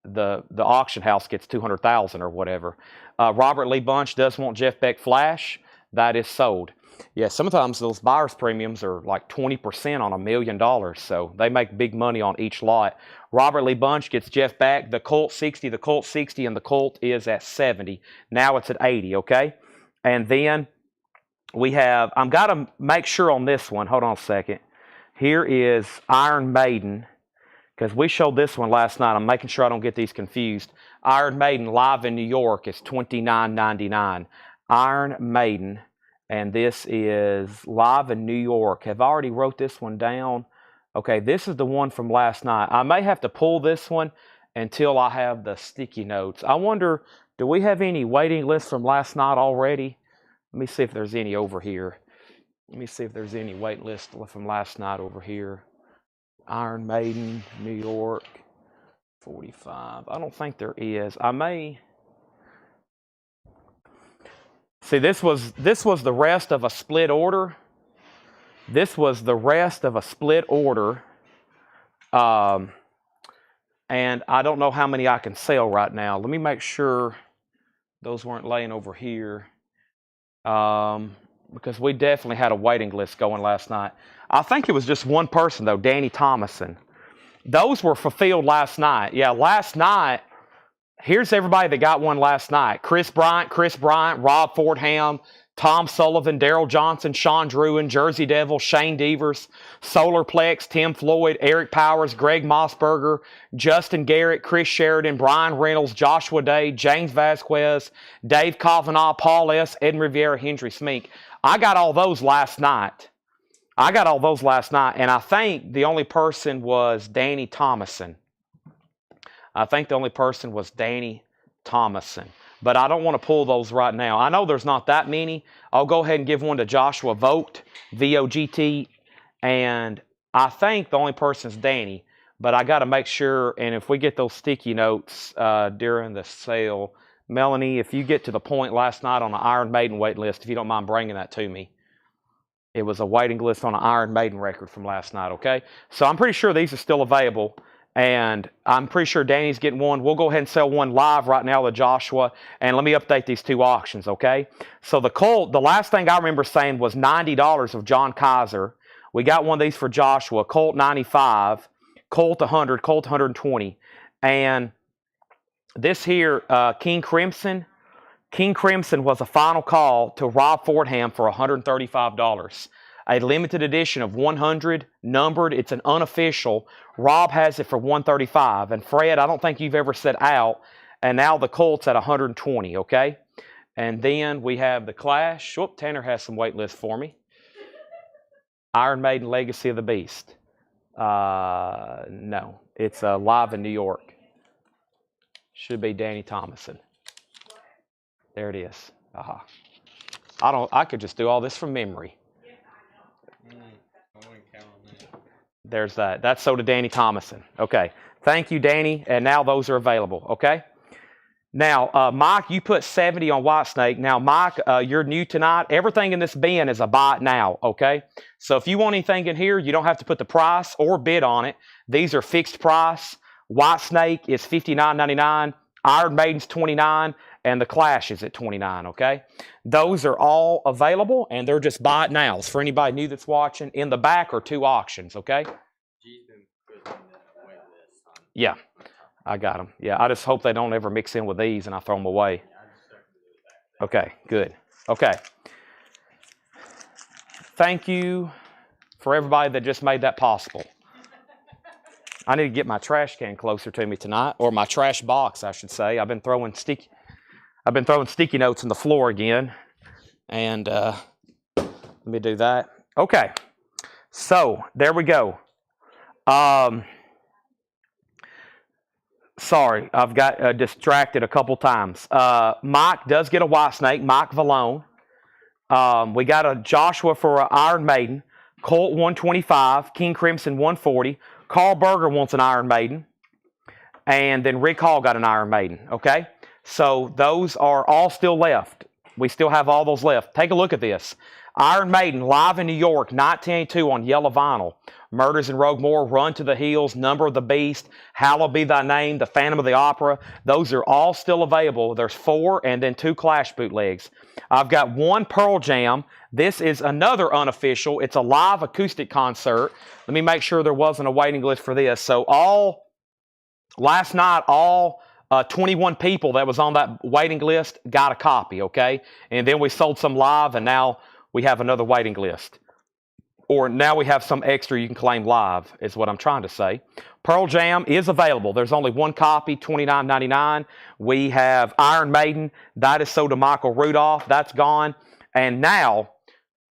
the auction house gets $200,000 or whatever. Robert Lee Bunch does want Jeff Beck Flash. That is sold. Yeah, sometimes those buyer's premiums are like 20% on $1 million, so they make big money on each lot. Robert Lee Bunch gets Jeff Beck, the Colt 60, the Colt 60, and the Colt is at 70. Now it's at 80, okay? And then we have, I've got to make sure on this one, hold on a second. Here is Iron Maiden, because we showed this one last night. I'm making sure I don't get these confused. Iron Maiden live in New York is $29.99. Iron Maiden. And this is live in New York. Have I already wrote this one down? Okay, this is the one from last night. I may have to pull this one until I have the sticky notes. I wonder, do we have any waiting lists from last night already? Let me see if there's any over here. Let me see if there's any wait list from last night over here. Iron Maiden, New York, 45. I don't think there is. I may... See, this was the rest of a split order. This was the rest of a split order. And I don't know how many I can sell right now. Let me make sure those weren't laying over here. Because we definitely had a waiting list going last night. I think it was just one person, though, Danny Thomason. Those were fulfilled last night. Yeah, last night. Here's everybody that got one last night. Chris Bryant, Rob Fordham, Tom Sullivan, Daryl Johnson, Sean Druin, Jersey Devil, Shane Devers, Solarplex, Tim Floyd, Eric Powers, Greg Mossberger, Justin Garrett, Chris Sheridan, Brian Reynolds, Joshua Day, James Vasquez, Dave Kavanaugh, Paul S., Ed Riviera, Henry Smink. I got all those last night. And I think the only person was Danny Thomason. I think the only person was Danny Thomason. But I don't want to pull those right now. I know there's not that many. I'll go ahead and give one to Joshua Vogt, V-O-G-T. And I think the only person is Danny. But I got to make sure, and if we get those sticky notes during the sale, Melanie, if you get to the point last night on the Iron Maiden wait list, if you don't mind bringing that to me. It was a waiting list on an Iron Maiden record from last night, okay? So I'm pretty sure these are still available. And I'm pretty sure Danny's getting one. We'll go ahead and sell one live right now to Joshua. And let me update these 2 auctions, okay? So the Colt, the last thing I remember saying was $90 of John Kaiser. We got one of these for Joshua. Colt 95, Colt 100, Colt 120. And this here, King Crimson was a final call to Rob Fordham for $135. A limited edition of 100, numbered. It's an unofficial. Rob has it for $135. And Fred, I don't think you've ever said out. And now the Colt's at $120, okay? And then we have the Clash. Whoop, Tanner has some wait lists for me. Iron Maiden Legacy of the Beast. No, it's live in New York. Should be Danny Thomason. There it is. I could just do all this from memory. There's that. That's sold to Danny Thomason. Okay. Thank you, Danny. And now those are available. Okay. Now, Mike, you put 70 on Whitesnake. Now, Mike, you're new tonight. Everything in this bin is a buy it now. Okay. So if you want anything in here, you don't have to put the price or bid on it. These are fixed price. Whitesnake is $59.99. Iron Maiden's $29. And the Clash is at $29, okay? Those are all available, and they're just buy it nows. For anybody new that's watching, in the back are 2 auctions, okay? Yeah, I got them. Yeah, I just hope they don't ever mix in with these and I throw them away. Okay, good. Okay. Thank you for everybody that just made that possible. I need to get my trash can closer to me tonight, or my trash box, I should say. I've been throwing sticky notes on the floor again, and let me do that. Okay, so there we go. Sorry, I've got distracted a couple times. Mike does get a white snake, Mike Vallone. We got a Joshua for an Iron Maiden, Colt 125, King Crimson 140. Carl Berger wants an Iron Maiden, and then Rick Hall got an Iron Maiden. Okay, so those are all still left. We still have all those left. Take a look at this. Iron Maiden, live in New York, 1982 on yellow vinyl. Murders in Roguemore, Run to the Hills, Number of the Beast, Hallowed Be Thy Name, The Phantom of the Opera. Those are all still available. There's 4 and then 2 Clash bootlegs. I've got 1 Pearl Jam. This is another unofficial. It's a live acoustic concert. Let me make sure there wasn't a waiting list for this. So last night, all 21 people that was on that waiting list got a copy, okay? And then we sold some live, and now we have another waiting list. Or now we have some extra you can claim live, is what I'm trying to say. Pearl Jam is available. There's only 1 copy, $29.99. We have Iron Maiden. That is sold to Michael Rudolph. That's gone. And now,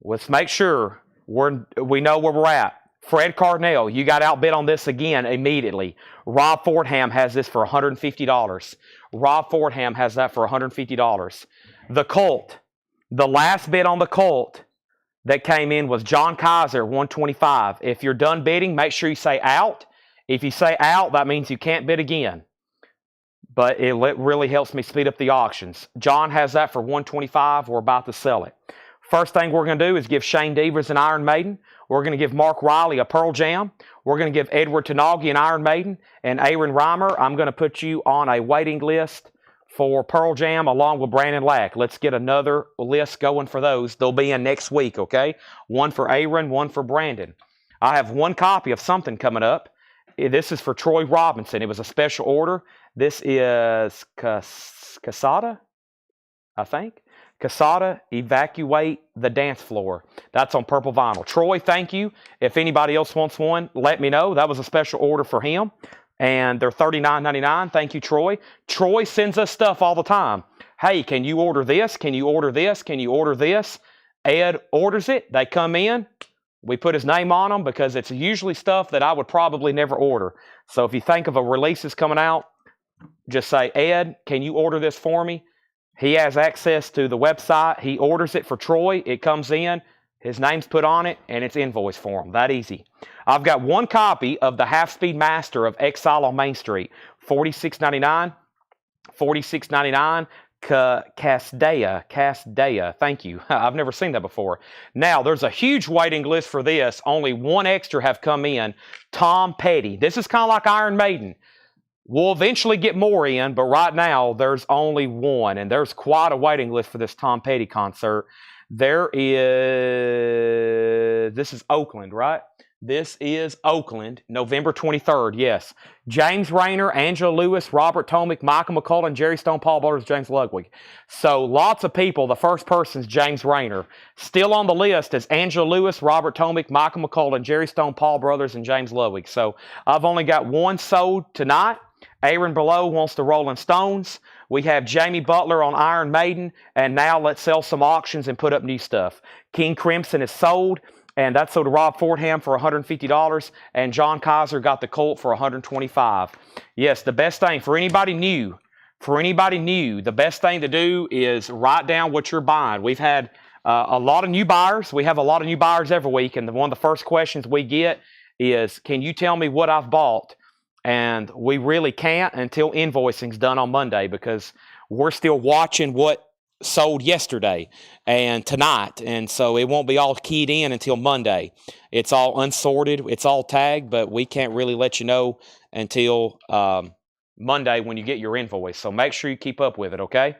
let's make sure we know where we're at. Fred Carnell, you got outbid on this again immediately. Rob Fordham has this for $150. Rob Fordham has that for $150. The Colt, the last bid on the Colt that came in was John Kaiser, 125. If you're done bidding, make sure you say out. If you say out, that means you can't bid again. But it really helps me speed up the auctions. John has that for $125. We're about to sell it. First thing we're going to do is give Shane Devers an Iron Maiden. We're going to give Mark Riley a Pearl Jam. We're going to give Edward Tanagi an Iron Maiden. And Aaron Reimer, I'm going to put you on a waiting list for Pearl Jam along with Brandon Lack. Let's get another list going for those. They'll be in next week, okay? 1 for Aaron, 1 for Brandon. I have 1 copy of something coming up. This is for Troy Robinson. It was a special order. This is Casada, I think. Casada, Evacuate the Dance Floor. That's on purple vinyl. Troy, thank you. If anybody else wants one, let me know. That was a special order for him. And they're $39.99. Thank you, Troy. Troy sends us stuff all the time. Hey, can you order this? Can you order this? Can you order this? Ed orders it. They come in. We put his name on them because it's usually stuff that I would probably never order. So if you think of a release that's coming out, just say, Ed, can you order this for me? He has access to the website. He orders it for Troy. It comes in. His name's put on it, and it's invoiced for him. That easy. I've got 1 copy of the Half-Speed Master of Exile on Main Street. $46.99. $46.99. Casdea. Thank you. I've never seen that before. Now, there's a huge waiting list for this. Only 1 extra have come in. Tom Petty. This is kind of like Iron Maiden. We'll eventually get more in, but right now, there's only 1. And there's quite a waiting list for this Tom Petty concert. This is Oakland, right? This is Oakland, November 23rd, yes. James Rayner, Angela Lewis, Robert Tomick, Michael McCullough, Jerry Stone, Paul Brothers, James Ludwig. So lots of people. The first person's James Rayner. Still on the list is Angela Lewis, Robert Tomick, Michael McCullough, Jerry Stone, Paul Brothers, and James Ludwig. So I've only got 1 sold tonight. Aaron Below wants the Rolling Stones. We have Jamie Butler on Iron Maiden. And now let's sell some auctions and put up new stuff. King Crimson is sold. And that's sold to Rob Fordham for $150. And John Kaiser got the Colt for $125. Yes, the best thing for anybody new, the best thing to do is write down what you're buying. We've had a lot of new buyers. We have a lot of new buyers every week. And one of the first questions we get is, can you tell me what I've bought? And we really can't until invoicing's done on Monday because we're still watching what sold yesterday and tonight. And so it won't be all keyed in until Monday. It's all unsorted. It's all tagged, but we can't really let you know until Monday when you get your invoice. So make sure you keep up with it, okay?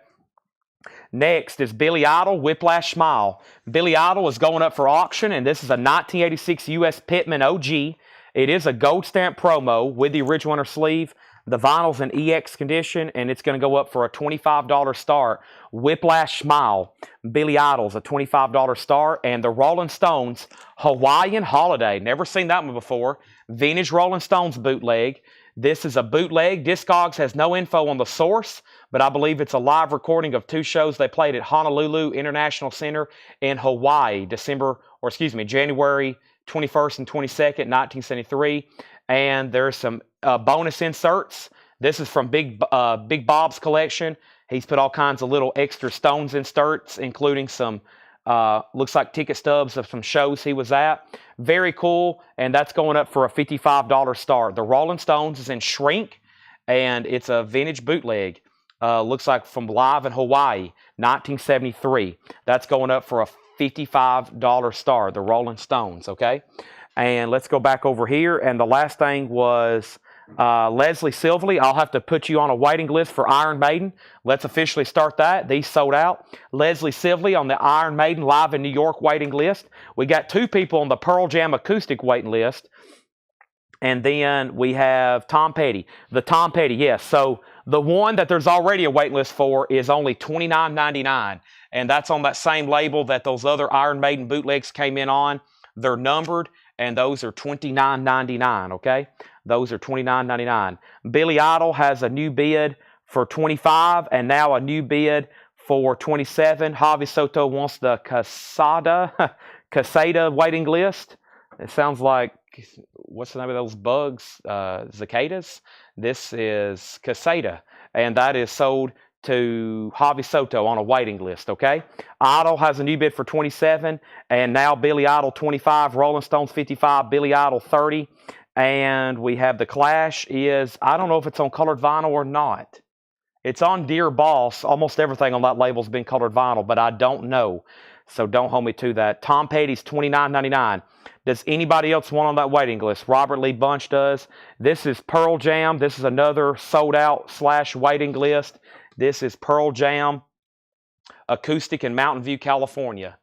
Next is Billy Idol, Whiplash Smile. Billy Idol is going up for auction, and this is a 1986 U.S. Pittman OG. It is a gold stamp promo with the original inner sleeve. The vinyl's in EX condition, and it's going to go up for a $25 start. Whiplash Smile, Billy Idol's a $25 start. And the Rolling Stones Hawaiian Holiday. Never seen that one before. Vintage Rolling Stones bootleg. This is a bootleg. Discogs has no info on the source, but I believe it's a live recording of 2 shows they played at Honolulu International Center in Hawaii, January 21st and 22nd, 1973. And there's some bonus inserts. This is from Big Bob's collection. He's put all kinds of little extra Stones inserts, including some, looks like ticket stubs of some shows he was at. Very cool, and that's going up for a $55 start. The Rolling Stones is in shrink, and it's a vintage bootleg. Looks like from live in Hawaii, 1973. That's going up for a $55 start, the Rolling Stones, okay? And let's go back over here. And the last thing was Leslie Silverly. I'll have to put you on a waiting list for Iron Maiden. Let's officially start that. These sold out. Leslie Silverly on the Iron Maiden Live in New York waiting list. We got 2 people on the Pearl Jam acoustic waiting list. And then we have Tom Petty. The Tom Petty, yes. So the one that there's already a wait list for is only $29.99. And that's on that same label that those other Iron Maiden bootlegs came in on. They're numbered, and those are $29.99, okay? Those are $29.99. Billy Idol has a new bid for $25 and now a new bid for $27. Javi Soto wants the Casada waiting list. It sounds like, what's the name of those bugs? Cicadas? This is Casada, and that is sold to Javi Soto on a waiting list, okay? Idol has a new bid for $27, and now Billy Idol $25, Rolling Stones $55, Billy Idol $30, and we have the Clash is, I don't know if it's on colored vinyl or not. It's on Dear Boss. Almost everything on that label's been colored vinyl, but I don't know, so don't hold me to that. Tom Petty's $29.99. Does anybody else want on that waiting list? Robert Lee Bunch does. This is Pearl Jam. This is another sold out / waiting list. This is Pearl Jam acoustic in Mountain View, California.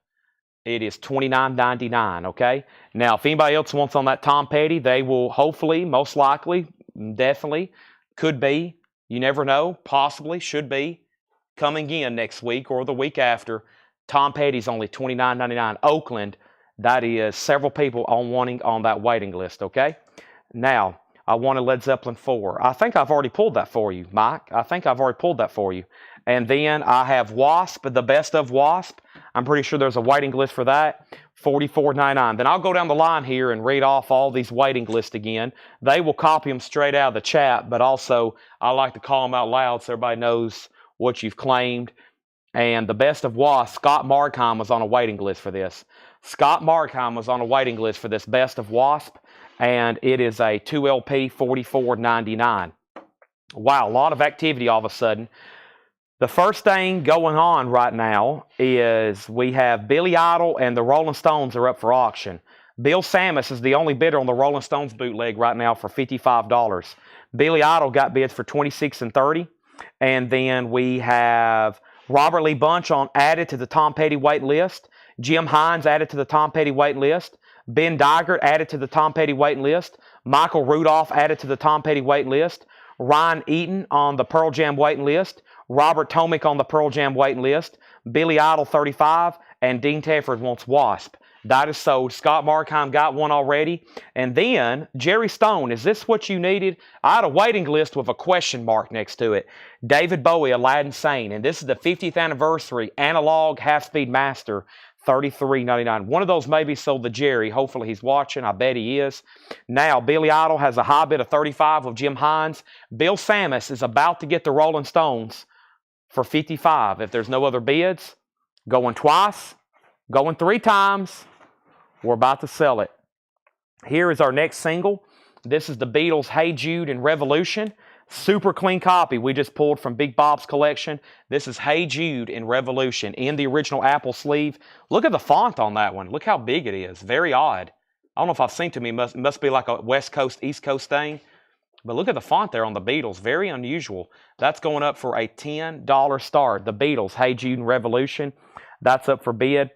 It is $29.99, okay? Now, if anybody else wants on that Tom Petty, they will hopefully, most likely, definitely, could be, you never know, possibly, should be, coming in next week or the week after. Tom Petty's only $29.99. Oakland, that is several people wanting on that waiting list, okay? Now, I wanted Led Zeppelin 4. I think I've already pulled that for you, Mike. I think I've already pulled that for you. And then I have Wasp, the best of Wasp. I'm pretty sure there's a waiting list for that, $44.99. Then I'll go down the line here and read off all these waiting lists again. They will copy them straight out of the chat, but also I like to call them out loud so everybody knows what you've claimed. And the best of Wasp, Scott Markheim was on a waiting list for this. Scott Markheim was on a waiting list for this best of Wasp, and it is a 2LP, $44.99. Wow, a lot of activity all of a sudden. The first thing going on right now is we have Billy Idol and the Rolling Stones are up for auction. Bill Samus is the only bidder on the Rolling Stones bootleg right now for $55. Billy Idol got bids for $26 and $30. And then we have Robert Lee Bunch added to the Tom Petty wait list. Jim Hines added to the Tom Petty wait list. Ben Digert added to the Tom Petty waiting list. Michael Rudolph added to the Tom Petty waiting list. Ryan Eaton on the Pearl Jam waiting list. Robert Tomick on the Pearl Jam waiting list. Billy Idol 35. And Dean Tedford wants Wasp. That is sold. Scott Markheim got one already. And then Jerry Stone, is this what you needed? I had a waiting list with a question mark next to it. David Bowie, Aladdin Sane. And this is the 50th anniversary analog half-speed master. $33.99. One of those may be sold to Jerry. Hopefully he's watching. I bet he is. Now, Billy Idol has a high bid of $35 with Jim Hines. Bill Samus is about to get the Rolling Stones for $55. If there's no other bids, going twice, going 3 times, we're about to sell it. Here is our next single. This is the Beatles' Hey Jude and Revolution. Super clean copy we just pulled from Big Bob's collection. This is Hey Jude in Revolution in the original Apple sleeve. Look at the font on that one. Look how big it is. Very odd. I don't know if I've seen it to me. It must be like a West Coast, East Coast thing. But look at the font there on the Beatles. Very unusual. That's going up for a $10 start. The Beatles, Hey Jude and Revolution. That's up for bid.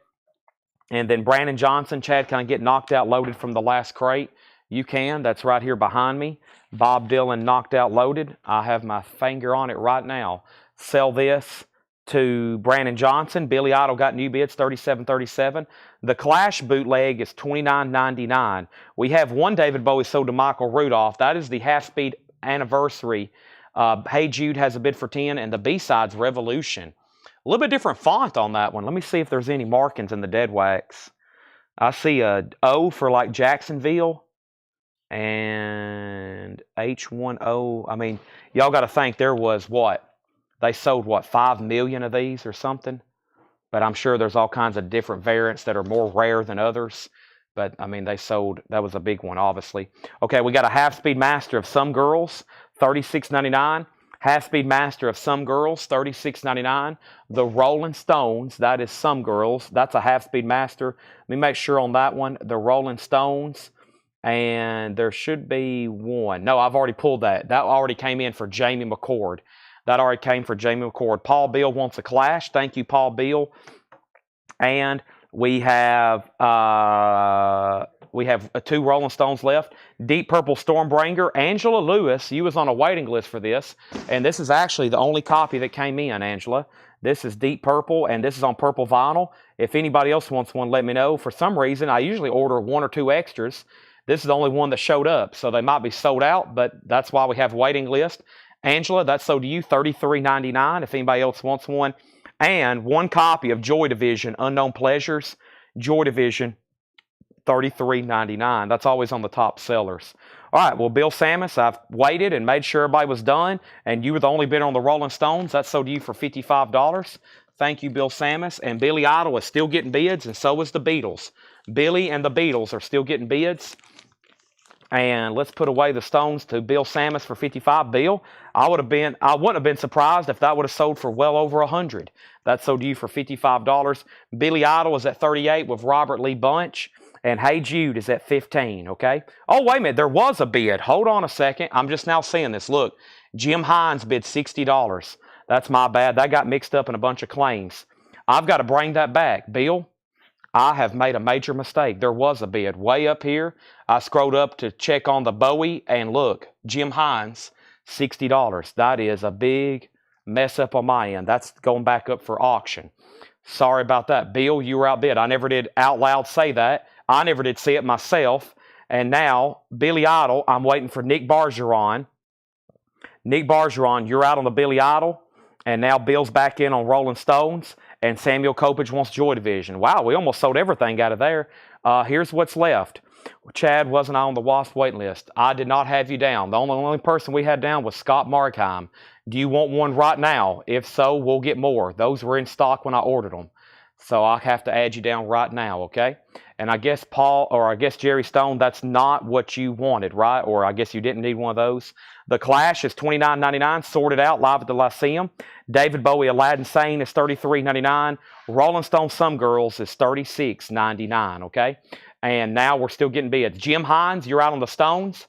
And then Brandon Johnson, Chad kind of get knocked out, loaded from the last crate. you can. That's right here behind me. Bob Dylan Knocked Out Loaded. I have my finger on it right now. Sell this to Brandon Johnson. Billy Idol got new bids, $37.37. The Clash bootleg is $29.99. We have one David Bowie sold to Michael Rudolph. That is the half-speed anniversary. Hey Jude has a bid for 10, and the B-side's Revolution. A little bit different font on that one. Let me see if there's any markings in the dead wax. I see a O for like Jacksonville and H1O. I mean, y'all got to think there was what? They sold, what, 5 million of these or something? But I'm sure there's all kinds of different variants that are more rare than others. But, I mean, they sold, that was a big one, obviously. Okay, we got a half-speed master of Some Girls, $36.99. Half-speed master of Some Girls, $36.99. The Rolling Stones, that is Some Girls. That's a half-speed master. Let me make sure on that one. The Rolling Stones, and there should be one. No, I've already pulled that. That already came in for Jamie McCord. That already came for Jamie McCord. Paul Beal wants a Clash. Thank you, Paul Beal. And we have 2 Rolling Stones left. Deep Purple Stormbringer. Angela Lewis, you was on a waiting list for this. And this is actually the only copy that came in, Angela. This is Deep Purple, and this is on purple vinyl. If anybody else wants one, let me know. For some reason, I usually order 1 or 2 extras. This is the only one that showed up, so they might be sold out, but that's why we have a waiting list. Angela, that's sold to you, $33.99 if anybody else wants one. And 1 copy of Joy Division, Unknown Pleasures. Joy Division, $33.99. That's always on the top sellers. All right, well, Bill Samus, I've waited and made sure everybody was done, and you were the only bidder on the Rolling Stones. That's sold to you for $55. Thank you, Bill Samus. And Billy Idol is still getting bids, and so is the Beatles. Billy and the Beatles are still getting bids. And let's put away the Stones to Bill Samus for $55. Bill, I wouldn't have been surprised if that would have sold for well over $100. That sold to you for $55. Billy Idol is at $38 with Robert Lee Bunch. And Hey Jude is at $15, okay? Oh, wait a minute. There was a bid. Hold on a second. I'm just now seeing this. Look, Jim Hines bid $60. That's my bad. That got mixed up in a bunch of claims. I've got to bring that back. Bill, I have made a major mistake. There was a bid way up here. I scrolled up to check on the Bowie, and look, Jim Hines, $60. That is a big mess up on my end. That's going back up for auction. Sorry about that. Bill, you were outbid. I never did out loud say that. I never did see it myself. And now, Billy Idol, I'm waiting for Nick Bargeron. Nick Bargeron, you're out on the Billy Idol. And now Bill's back in on Rolling Stones. And Samuel Kopich wants Joy Division. Wow, we almost sold everything out of there. Here's what's left. Chad wasn't on the WASP waiting list. I did not have you down. The only person we had down was Scott Markheim. Do you want one right now? If so, we'll get more. Those were in stock when I ordered them. So I have to add you down right now, okay? And I guess Jerry Stone, that's not what you wanted, right? Or I guess you didn't need one of those. The Clash is $29.99, sorted out live at the Lyceum. David Bowie, Aladdin Sane is $33.99. Rolling Stone Some Girls is $36.99, okay? And now we're still getting bids. Jim Hines, you're out on the Stones.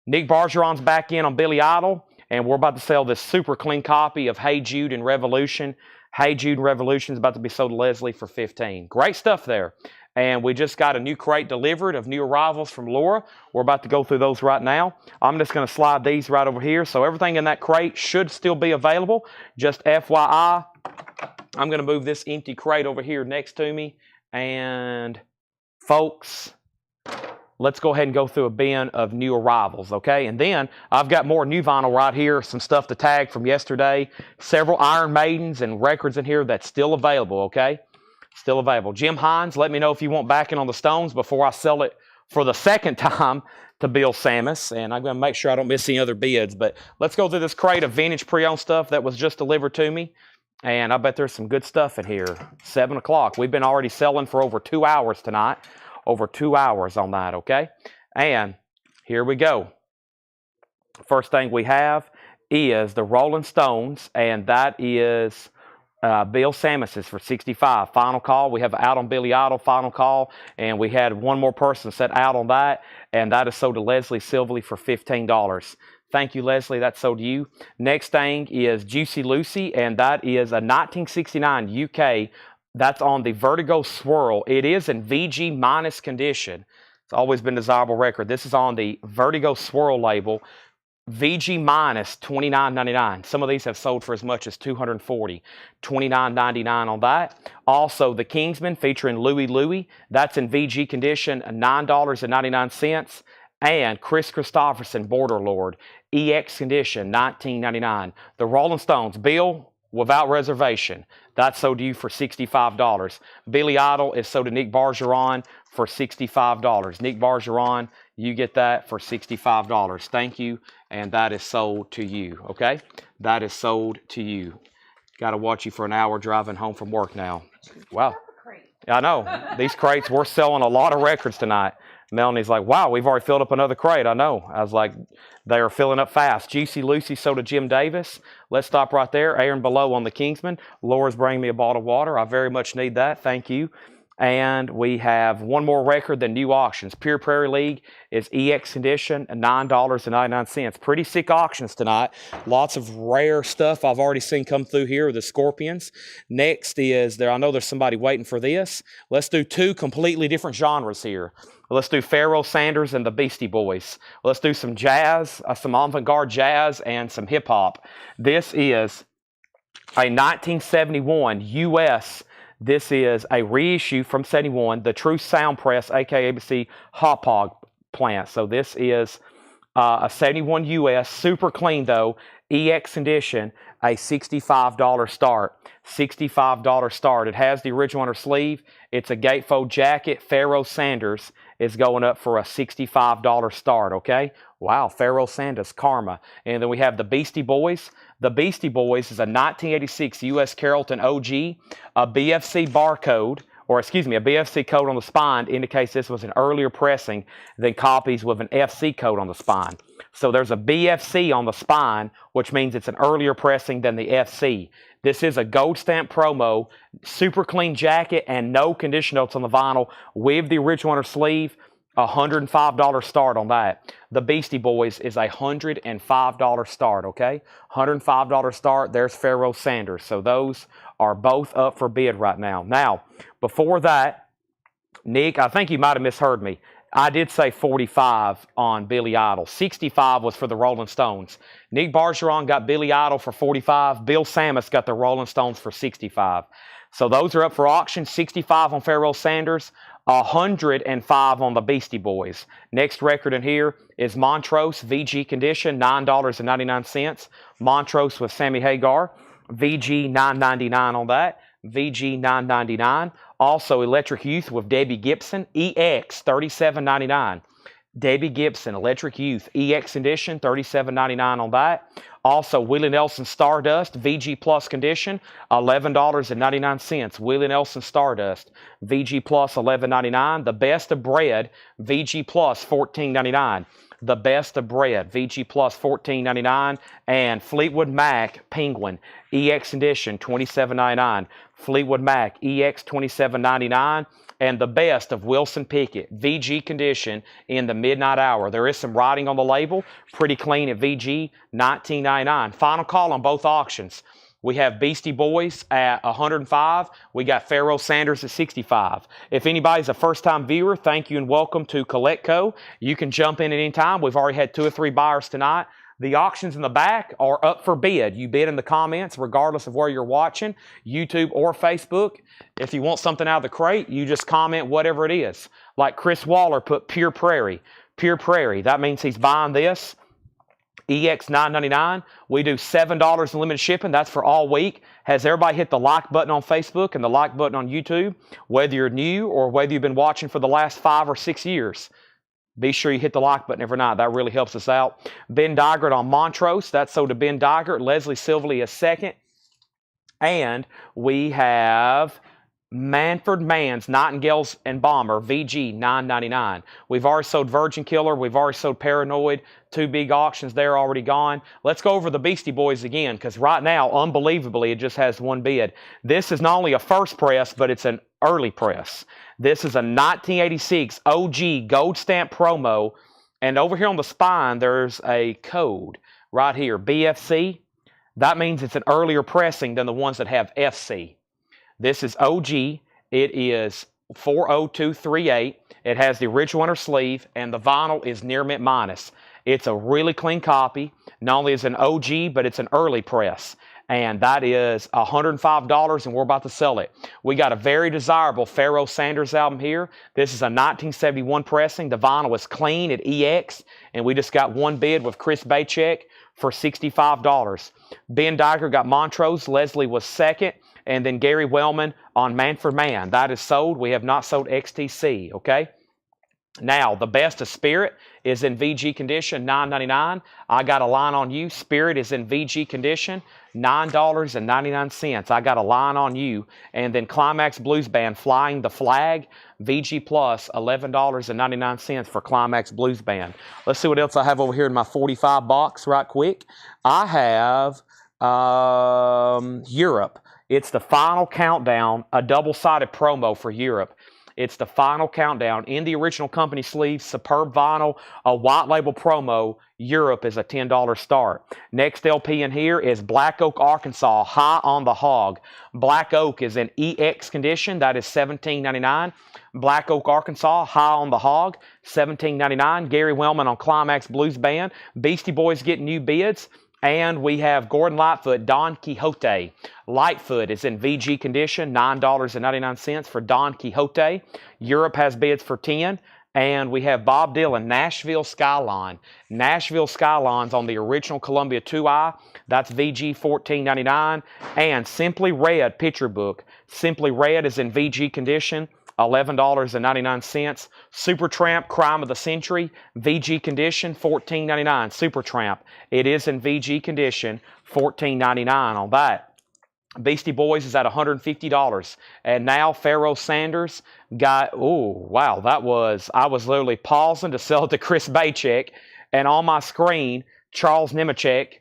Nick Bargeron's back in on Billy Idol. And we're about to sell this super clean copy of Hey Jude and Revolution. Hey Jude and Revolution is about to be sold to Leslie for $15. Great stuff there. And we just got a new crate delivered of new arrivals from Laura. We're about to go through those right now. I'm just going to slide these right over here. So everything in that crate should still be available. Just FYI, I'm going to move this empty crate over here next to me. And folks, let's go ahead and go through a bin of new arrivals, okay? And then I've got more new vinyl right here, some stuff to tag from yesterday, several Iron Maidens and records in here that's still available, okay? Still available. Jim Hines, let me know if you want backing on the Stones before I sell it for the second time to Bill Samus. And I'm going to make sure I don't miss any other bids. But let's go through this crate of vintage pre-owned stuff that was just delivered to me. And I bet there's some good stuff in here. 7 o'clock. We've been already selling for over 2 hours tonight. Over 2 hours on that, okay? And here we go. First thing we have is the Rolling Stones, and that is Bill Samus's for $65. Final call. We have out on Billy Idol, final call, and we had one more person set out on that, and that is sold to Leslie Silverly for $15. Thank you, Leslie. That's sold to you. Next thing is Juicy Lucy, and that is a 1969 UK. That's on the Vertigo Swirl. It is in VG minus condition. It's always been a desirable record. This is on the Vertigo Swirl label. VG minus $29.99. Some of these have sold for as much as $240. $29.99 on that. Also, the Kingsman featuring Louie Louie. That's in VG condition, $9.99. And Chris Christopherson, Border Lord, EX condition, $19.99. The Rolling Stones, Bill, without reservation. That's sold to you for $65. Billy Idol is sold to Nick Bargeron for $65. Nick Bargeron, you get that for $65. Thank you. And that is sold to you, okay? That is sold to you. Got to watch you for an hour driving home from work now. Wow. I know. These crates, we're selling a lot of records tonight. Melanie's like, wow, we've already filled up another crate. I know. I was like, they are filling up fast. Juicy Lucy sold to Jim Davis. Let's stop right there. Aaron Below on the Kingsman. Laura's bringing me a bottle of water. I very much need that. Thank you. And we have one more record than new auctions. Pure Prairie League is EX condition, $9.99. Pretty sick auctions tonight. Lots of rare stuff I've already seen come through here, the Scorpions. Next is, I know there's somebody waiting for this. Let's do two completely different genres here. Let's do Pharoah Sanders and the Beastie Boys. Let's do some jazz, some avant-garde jazz, and some hip-hop. This is a 1971 U.S. This is a reissue from 71, the True Sound Press, a.k.a. ABC Hop Hog plant. So this is a 71 US, super clean though, EX edition, a $65 start. $65 start. It has the original on her sleeve. It's a gatefold jacket. Pharoah Sanders is going up for a $65 start, okay? Wow, Pharoah Sanders, Karma. And then we have the Beastie Boys. The Beastie Boys is a 1986 U.S. Carrollton OG, a BFC barcode, or excuse me, a BFC code on the spine indicates this was an earlier pressing than copies with an FC code on the spine. So there's a BFC on the spine, which means it's an earlier pressing than the FC. This is a gold stamp promo, super clean jacket, and no condition notes on the vinyl with the original on her sleeve. $105 start on that. The Beastie Boys is a $105 start, okay? $105 start. There's Pharoah Sanders. So those are both up for bid right now. Now, before that, Nick, I think you might have misheard me. I did say 45 on Billy Idol. 65 was for the Rolling Stones. Nick Bargeron got Billy Idol for 45. Bill Samus got the Rolling Stones for 65. So those are up for auction. 65 on Pharoah Sanders. 105 on the Beastie Boys. Next record in here is Montrose, VG condition, $9.99. Montrose with Sammy Hagar, VG $9.99 on that. VG $9.99. Also Electric Youth with Debbie Gibson, EX $37.99. Debbie Gibson, Electric Youth, EX edition, $37.99 on that. Also, Willie Nelson Stardust, VG Plus condition, $11.99. Willie Nelson Stardust, VG Plus, $11.99. The Best of Bread, VG Plus, $14.99. The Best of Bread, VG Plus, $14.99. And Fleetwood Mac Penguin, EX edition, $27.99. Fleetwood Mac, EX, $27.99. And the Best of Wilson Pickett, VG condition in the midnight hour. There is some writing on the label, pretty clean at VG, $19.99. Final call on both auctions. We have Beastie Boys at 105. We got Pharoah Sanders at 65. If anybody's a first-time viewer, thank you and welcome to CollectCo. You can jump in at any time. We've already had 2 or 3 buyers tonight. The auctions in the back are up for bid. You bid in the comments regardless of where you're watching, YouTube or Facebook. If you want something out of the crate, you just comment whatever it is. Like Chris Waller put Pure Prairie. Pure Prairie. That means he's buying this. EX $9.99. We do $7 in limited shipping. That's for all week. Has everybody hit the like button on Facebook and the like button on YouTube? Whether you're new or whether you've been watching for the last 5 or 6 years. Be sure you hit the like button every night. That really helps us out. Ben Digert on Montrose. That's sold to Ben Digert. Leslie Silverly is second. And we have Manford Mann's Nightingales and Bomber, VG $9.99. We've already sold Virgin Killer. We've already sold Paranoid. 2 big auctions there already gone. Let's go over the Beastie Boys again because right now, unbelievably, it just has 1 bid. This is not only a first press, but it's an early press. This is a 1986 OG gold stamp promo. And over here on the spine, there's a code right here, BFC. That means it's an earlier pressing than the ones that have FC. This is OG. It is 40238. It has the original inner sleeve, and the vinyl is near mint minus. It's a really clean copy. Not only is it an OG, but it's an early press. And that is $105, and we're about to sell it. We got a very desirable Pharoah Sanders album here. This is a 1971 pressing. The vinyl is clean at EX, and we just got one bid with Chris Baychek for $65. Ben Diker got Montrose. Leslie was second. And then Gary Wellman on Man for Man. That is sold. We have not sold XTC, okay? Now, the Best of Spirit is in VG condition, $9.99. I got a line on you. Spirit is in VG condition, $9.99. I got a line on you. And then Climax Blues Band, Flying the Flag, VG Plus, $11.99 for Climax Blues Band. Let's see what else I have over here in my 45 box right quick. I have Europe. It's the final countdown, a double-sided promo for Europe. It's the final countdown. In the original company sleeve, superb vinyl, a white label promo. Europe is a $10 start. Next LP in here is Black Oak, Arkansas, High on the Hog. Black Oak is in EX condition. That is $17.99. Black Oak, Arkansas, High on the Hog, $17.99. Gary Wellman on Climax Blues Band. Beastie Boys getting new bids. And we have Gordon Lightfoot, Don Quixote. Lightfoot is in VG condition, $9.99 for Don Quixote. Europe has bids for $10. And we have Bob Dylan, Nashville Skyline. Nashville Skyline's on the original Columbia 2i. That's VG $14.99. And Simply Red picture book. Simply Red is in VG condition, $11.99. Supertramp, Crime of the Century, VG condition, $14.99. Supertramp, it is in VG condition, $14.99 on that. Beastie Boys is at $150. And now Pharoah Sanders got, oh, wow, I was literally pausing to sell it to Chris Baychek. And on my screen, Charles Nemechek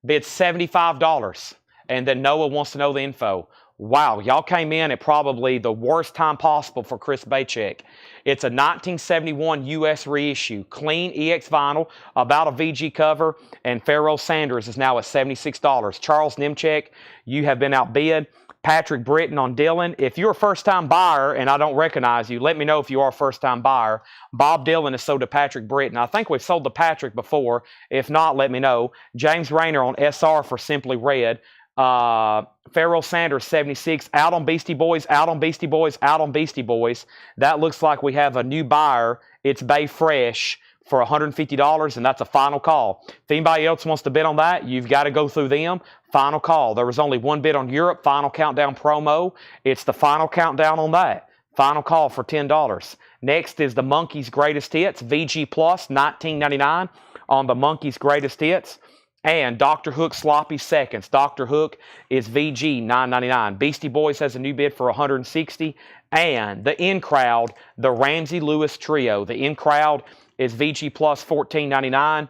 bids $75. And then Noah wants to know the info. Wow, y'all came in at probably the worst time possible for Chris Baychek. It's a 1971 U.S. reissue, clean EX vinyl, about a VG cover, and Pharoah Sanders is now at $76. Charles Nemechek, you have been outbid. Patrick Britton on Dylan. If you're a first-time buyer and I don't recognize you, let me know if you are a first-time buyer. Bob Dylan is sold to Patrick Britton. I think we've sold to Patrick before. If not, let me know. James Rayner on SR for Simply Red. Pharoah Sanders, 76, out on Beastie Boys, out on Beastie Boys, out on Beastie Boys. That looks like we have a new buyer. It's Bay Fresh for $150, and that's a final call. If anybody else wants to bid on that, you've got to go through them. Final call. There was only one bid on Europe, final countdown promo. It's the final countdown on that. Final call for $10. Next is the Monkees Greatest Hits, VG Plus, $19.99 on the Monkees Greatest Hits. And Dr. Hook Sloppy Seconds. Dr. Hook is VG $9.99. Beastie Boys has a new bid for $160. And the In Crowd, the Ramsey Lewis Trio. The In Crowd is VG Plus $14.99.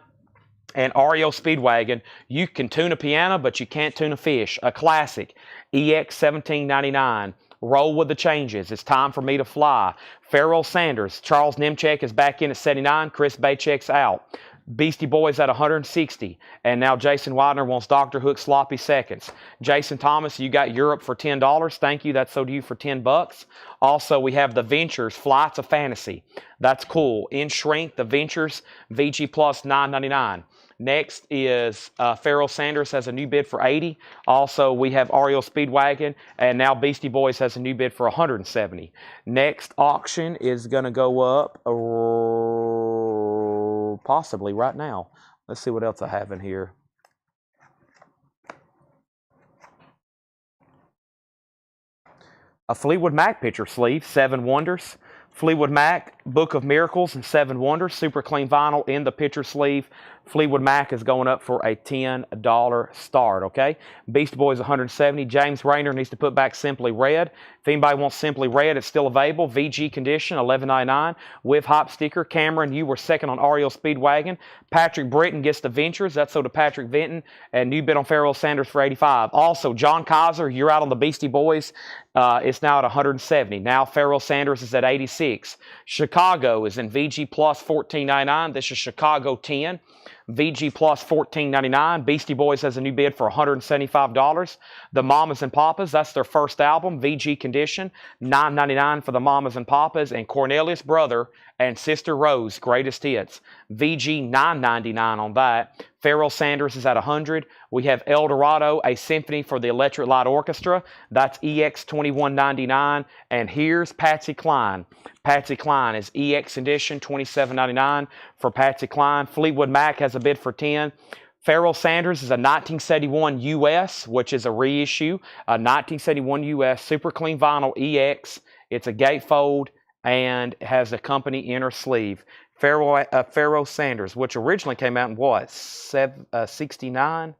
And REO Speedwagon, you can tune a piano, but you can't tune a fish. A classic, EX $17.99. Roll with the changes. It's time for me to fly. Pharoah Sanders. Charles Nemechek is back in at $79. Chris Baychek's out. Beastie Boys at $160. And now Jason Widener wants Dr. Hook Sloppy Seconds. Jason Thomas, you got Europe for $10. Thank you. That's sold to you for $10. Also, we have the Ventures Flights of Fantasy. That's cool. In shrink, the Ventures VG Plus $9.99. Next is Pharoah Sanders has a new bid for $80. Also, we have REO Speedwagon, and now Beastie Boys has a new bid for $170. Next auction is going to go up possibly right now. Let's see what else I have in here. A Fleetwood Mac picture sleeve, 7 Wonders. Fleetwood Mac, Book of Miracles and 7 Wonders, super clean vinyl in the picture sleeve. Fleetwood Mac is going up for a $10 start, okay? Beastie Boys $170. James Rayner needs to put back Simply Red. If anybody wants Simply Red, it's still available. VG condition, $11.99. With hop sticker. Cameron, you were second on REO Speedwagon. Patrick Britton gets the Ventures. That's sold to Patrick Vinton. And new bid on Pharoah Sanders for $85. Also, John Kaiser, you're out on the Beastie Boys. It's now at $170. Now Pharoah Sanders is at $86. Chicago is in VG Plus $14.99. This is Chicago 10. VG Plus $14.99. Beastie Boys has a new bid for $175. The Mamas and Papas, that's their first album, VG Condition, $9.99 for the Mamas and Papas. And Cornelius Brother and Sister Rose, Greatest Hits, VG $9.99 on that. Pharoah Sanders is at $100. We have El Dorado, a symphony for the Electric Light Orchestra. That's EX $21.99. And here's Patsy Cline. Patsy Cline is EX Edition, $27.99 for Patsy Cline. Fleetwood Mac has a bid for $10. Pharoah Sanders is a 1971 US, which is a reissue. A 1971 US Super Clean Vinyl EX. It's a gatefold and has a company inner sleeve. Pharoah Sanders, which originally came out in what? 69?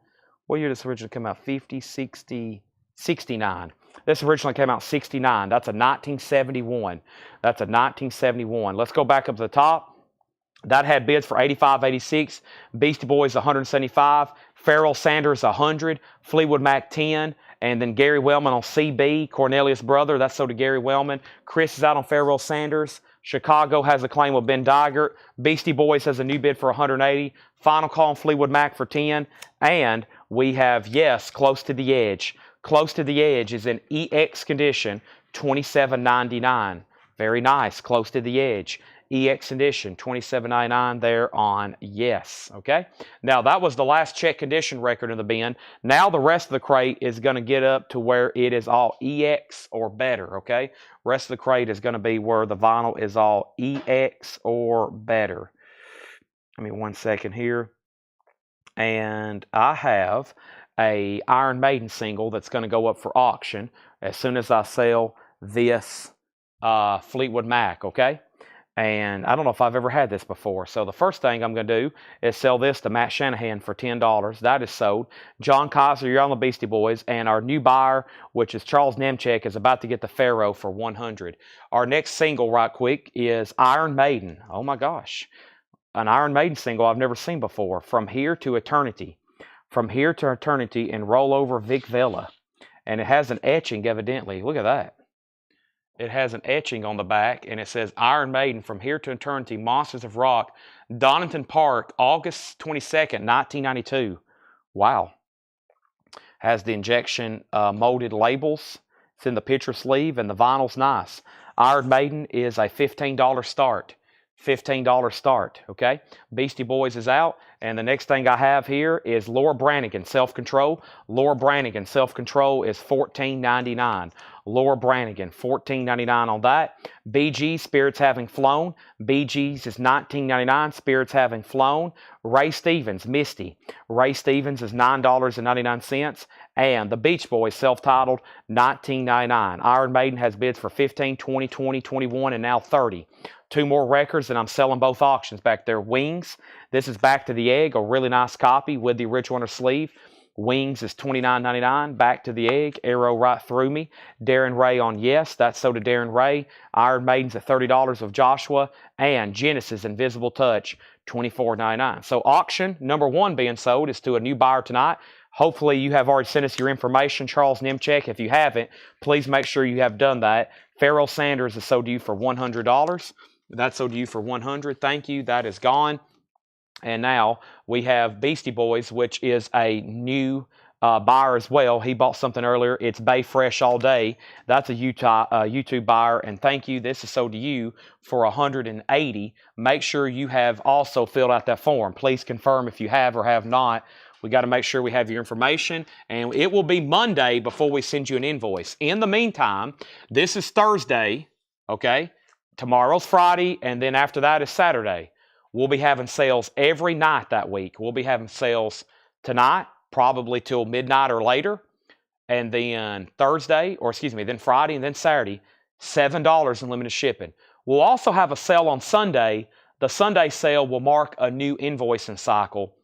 What year did this originally come out? 50, 60, 69. This originally came out 69. That's a 1971. That's a 1971. Let's go back up to the top. That had bids for $85, $86. Beastie Boys $175. Pharoah Sanders $100. Fleetwood Mac $10. And then Gary Wellman on CB. Cornelius Brother, that's so to Gary Wellman. Chris is out on Pharoah Sanders. Chicago has a claim with Ben Digert. Beastie Boys has a new bid for $180. Final Call on Fleetwood Mac for $10. And we have Yes, Close to the Edge. Close to the Edge is in EX condition, $27.99. Very nice, Close to the Edge. EX Edition, $27.99 there on Yes, okay? Now, that was the last check condition record in the bin. Now, the rest of the crate is going to get up to where it is all EX or better, okay? Rest of the crate is going to be where the vinyl is all EX or better. Give me 1 second here. And I have a Iron Maiden single that's going to go up for auction as soon as I sell this Fleetwood Mac, okay? And I don't know if I've ever had this before. So the first thing I'm going to do is sell this to Matt Shanahan for $10. That is sold. John Kaiser, you're on the Beastie Boys. And our new buyer, which is Charles Nemchek, is about to get the Pharaoh for $100. Our next single, right quick, is Iron Maiden. Oh, my gosh. An Iron Maiden single I've never seen before. From Here to Eternity. From Here to Eternity and Roll Over Vic Vela. And it has an etching, evidently. Look at that. It has an etching on the back, and it says Iron Maiden, From Here to Eternity, Monsters of Rock, Donington Park, August 22nd, 1992. Wow. Has the injection molded labels. It's in the picture sleeve, and the vinyl's nice. Iron Maiden is a $15 start. $15 start, okay? Beastie Boys is out, and the next thing I have here is Laura Branigan, Self-Control. Laura Branigan, Self-Control is $14.99. Laura Branigan, $14.99 on that. BG, Spirits Having Flown. BG's is $19.99. Spirits Having Flown. Ray Stevens, Misty. Ray Stevens is $9.99. And the Beach Boys, self-titled, $19.99. Iron Maiden has bids for $15, $20, $20, $21, and now $30. Two more records, and I'm selling both auctions back there. Wings, this is Back to the Egg, a really nice copy with the original inner sleeve. Wings is $29.99. Back to the Egg, Arrow Right Through Me. Darren Ray on Yes, that's so to Darren Ray. Iron Maiden's at $30 of Joshua. And Genesis Invisible Touch, $24.99. So auction number one being sold is to a new buyer tonight. Hopefully you have already sent us your information, Charles Nemchek. If you haven't, please make sure you have done that. Pharoah Sanders is sold to you for $100. That's sold to you for $100. Thank you. That is gone. And now we have Beastie Boys, which is a new buyer as well. He bought something earlier. It's Bay Fresh All Day. That's a YouTube buyer. And thank you. This is sold to you for $180. Make sure you have also filled out that form. Please confirm if you have or have not. We got to make sure we have your information. And it will be Monday before we send you an invoice. In the meantime, this is Thursday, okay? Tomorrow's Friday, and then after that is Saturday. We'll be having sales every night that week. We'll be having sales tonight, probably till midnight or later, and then then Friday, and then Saturday, $7 in limited shipping. We'll also have a sale on Sunday. The Sunday sale will mark a new invoicing cycle.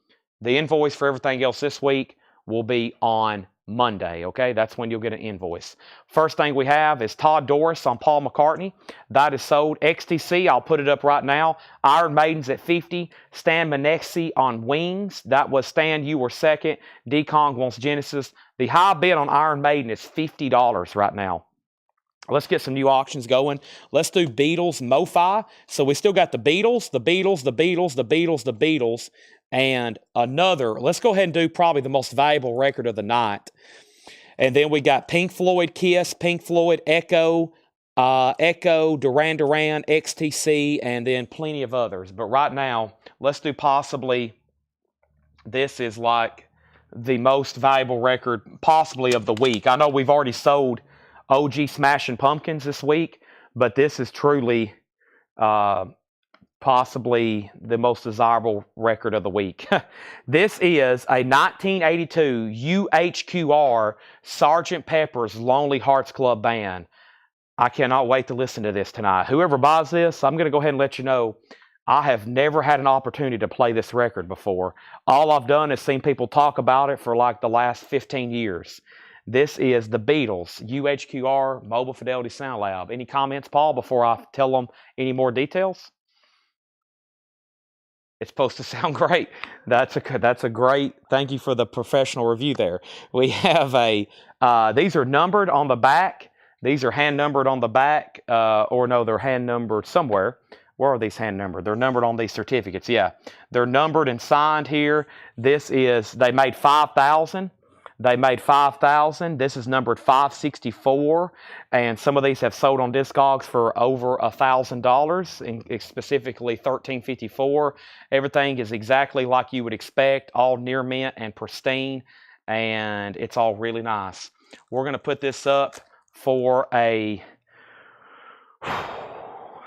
The invoice for everything else this week will be on Monday, okay? That's when you'll get an invoice. First thing we have is Todd Doris on Paul McCartney. That is sold. XTC, I'll put it up right now. Iron Maiden's at $50. Stan Menexi on Wings. That was Stan, you were second. D-Kong wants Genesis. The high bid on Iron Maiden is $50 right now. Let's get some new auctions going. Let's do Beatles, MoFi. So we still got the Beatles, the Beatles, the Beatles, the Beatles, the Beatles. And another, let's go ahead and do probably the most valuable record of the night. And then we got Pink Floyd, Kiss, Pink Floyd, Echo, Duran Duran, XTC, and then plenty of others. But right now, let's do possibly, this is like the most valuable record possibly of the week. I know we've already sold OG Smashing Pumpkins this week, but this is truly possibly the most desirable record of the week. This is a 1982 UHQR Sgt. Pepper's Lonely Hearts Club Band. I cannot wait to listen to this tonight. Whoever buys this, I'm going to go ahead and let you know, I have never had an opportunity to play this record before. All I've done is seen people talk about it for like the last 15 years. This is the Beatles, UHQR, Mobile Fidelity Sound Lab. Any comments, Paul, before I tell them any more details? It's supposed to sound great. That's a great, thank you for the professional review there. We have these are numbered on the back. These are hand numbered on the back, or no, they're hand numbered somewhere. Where are these hand numbered? They're numbered on these certificates. Yeah, they're numbered and signed here. This is, they made 5,000. They made 5,000. This is numbered 564, and some of these have sold on Discogs for over $1,000, and specifically $1,354. Everything is exactly like you would expect, all near mint and pristine, and it's all really nice. We're going to put this up for an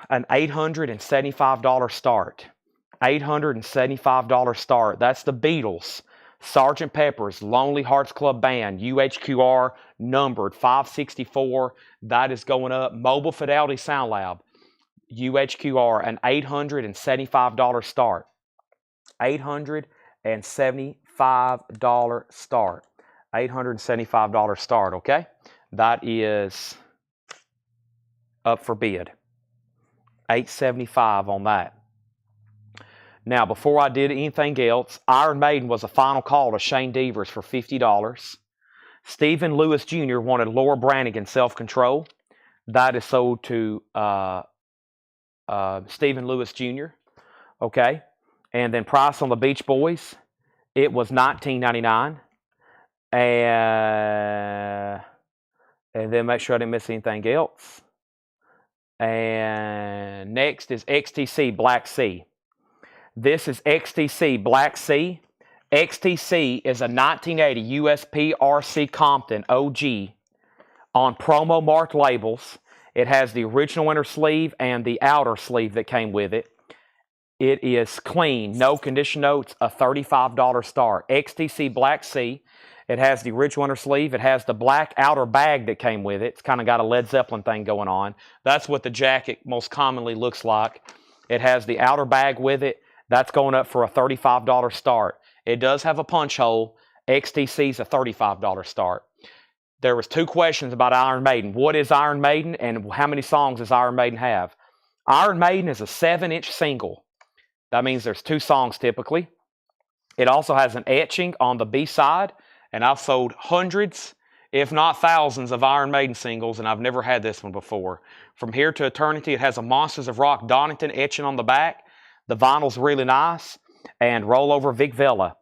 $875 start. $875 start. That's the Beatles, Sgt. Pepper's Lonely Hearts Club Band, UHQR, numbered 564. That is going up. Mobile Fidelity Sound Lab, UHQR, an $875 start. $875 start. $875 start, okay? That is up for bid. $875 on that. Now, before I did anything else, Iron Maiden was a final call to Shane Devers for $50. Stephen Lewis Jr. wanted Laura Branigan, Self-Control. That is sold to Stephen Lewis Jr. Okay. And then price on the Beach Boys, it was $19.99. And then make sure I didn't miss anything else. And next is XTC Black Sea. This is XTC Black Sea. XTC is a 1980 USP RC Compton OG on promo marked labels. It has the original inner sleeve and the outer sleeve that came with it. It is clean, no condition notes, a $35 start. XTC Black Sea. It has the original inner sleeve. It has the black outer bag that came with it. It's kind of got a Led Zeppelin thing going on. That's what the jacket most commonly looks like. It has the outer bag with it. That's going up for a $35 start. It does have a punch hole. XTC's a $35 start. There was two questions about Iron Maiden. What is Iron Maiden and how many songs does Iron Maiden have? Iron Maiden is a 7-inch single. That means there's 2 songs typically. It also has an etching on the B-side. And I've sold hundreds, if not thousands, of Iron Maiden singles, and I've never had this one before. From Here to Eternity, it has a Monsters of Rock Donington etching on the back. The vinyl's really nice. And Rollover Vic Vela.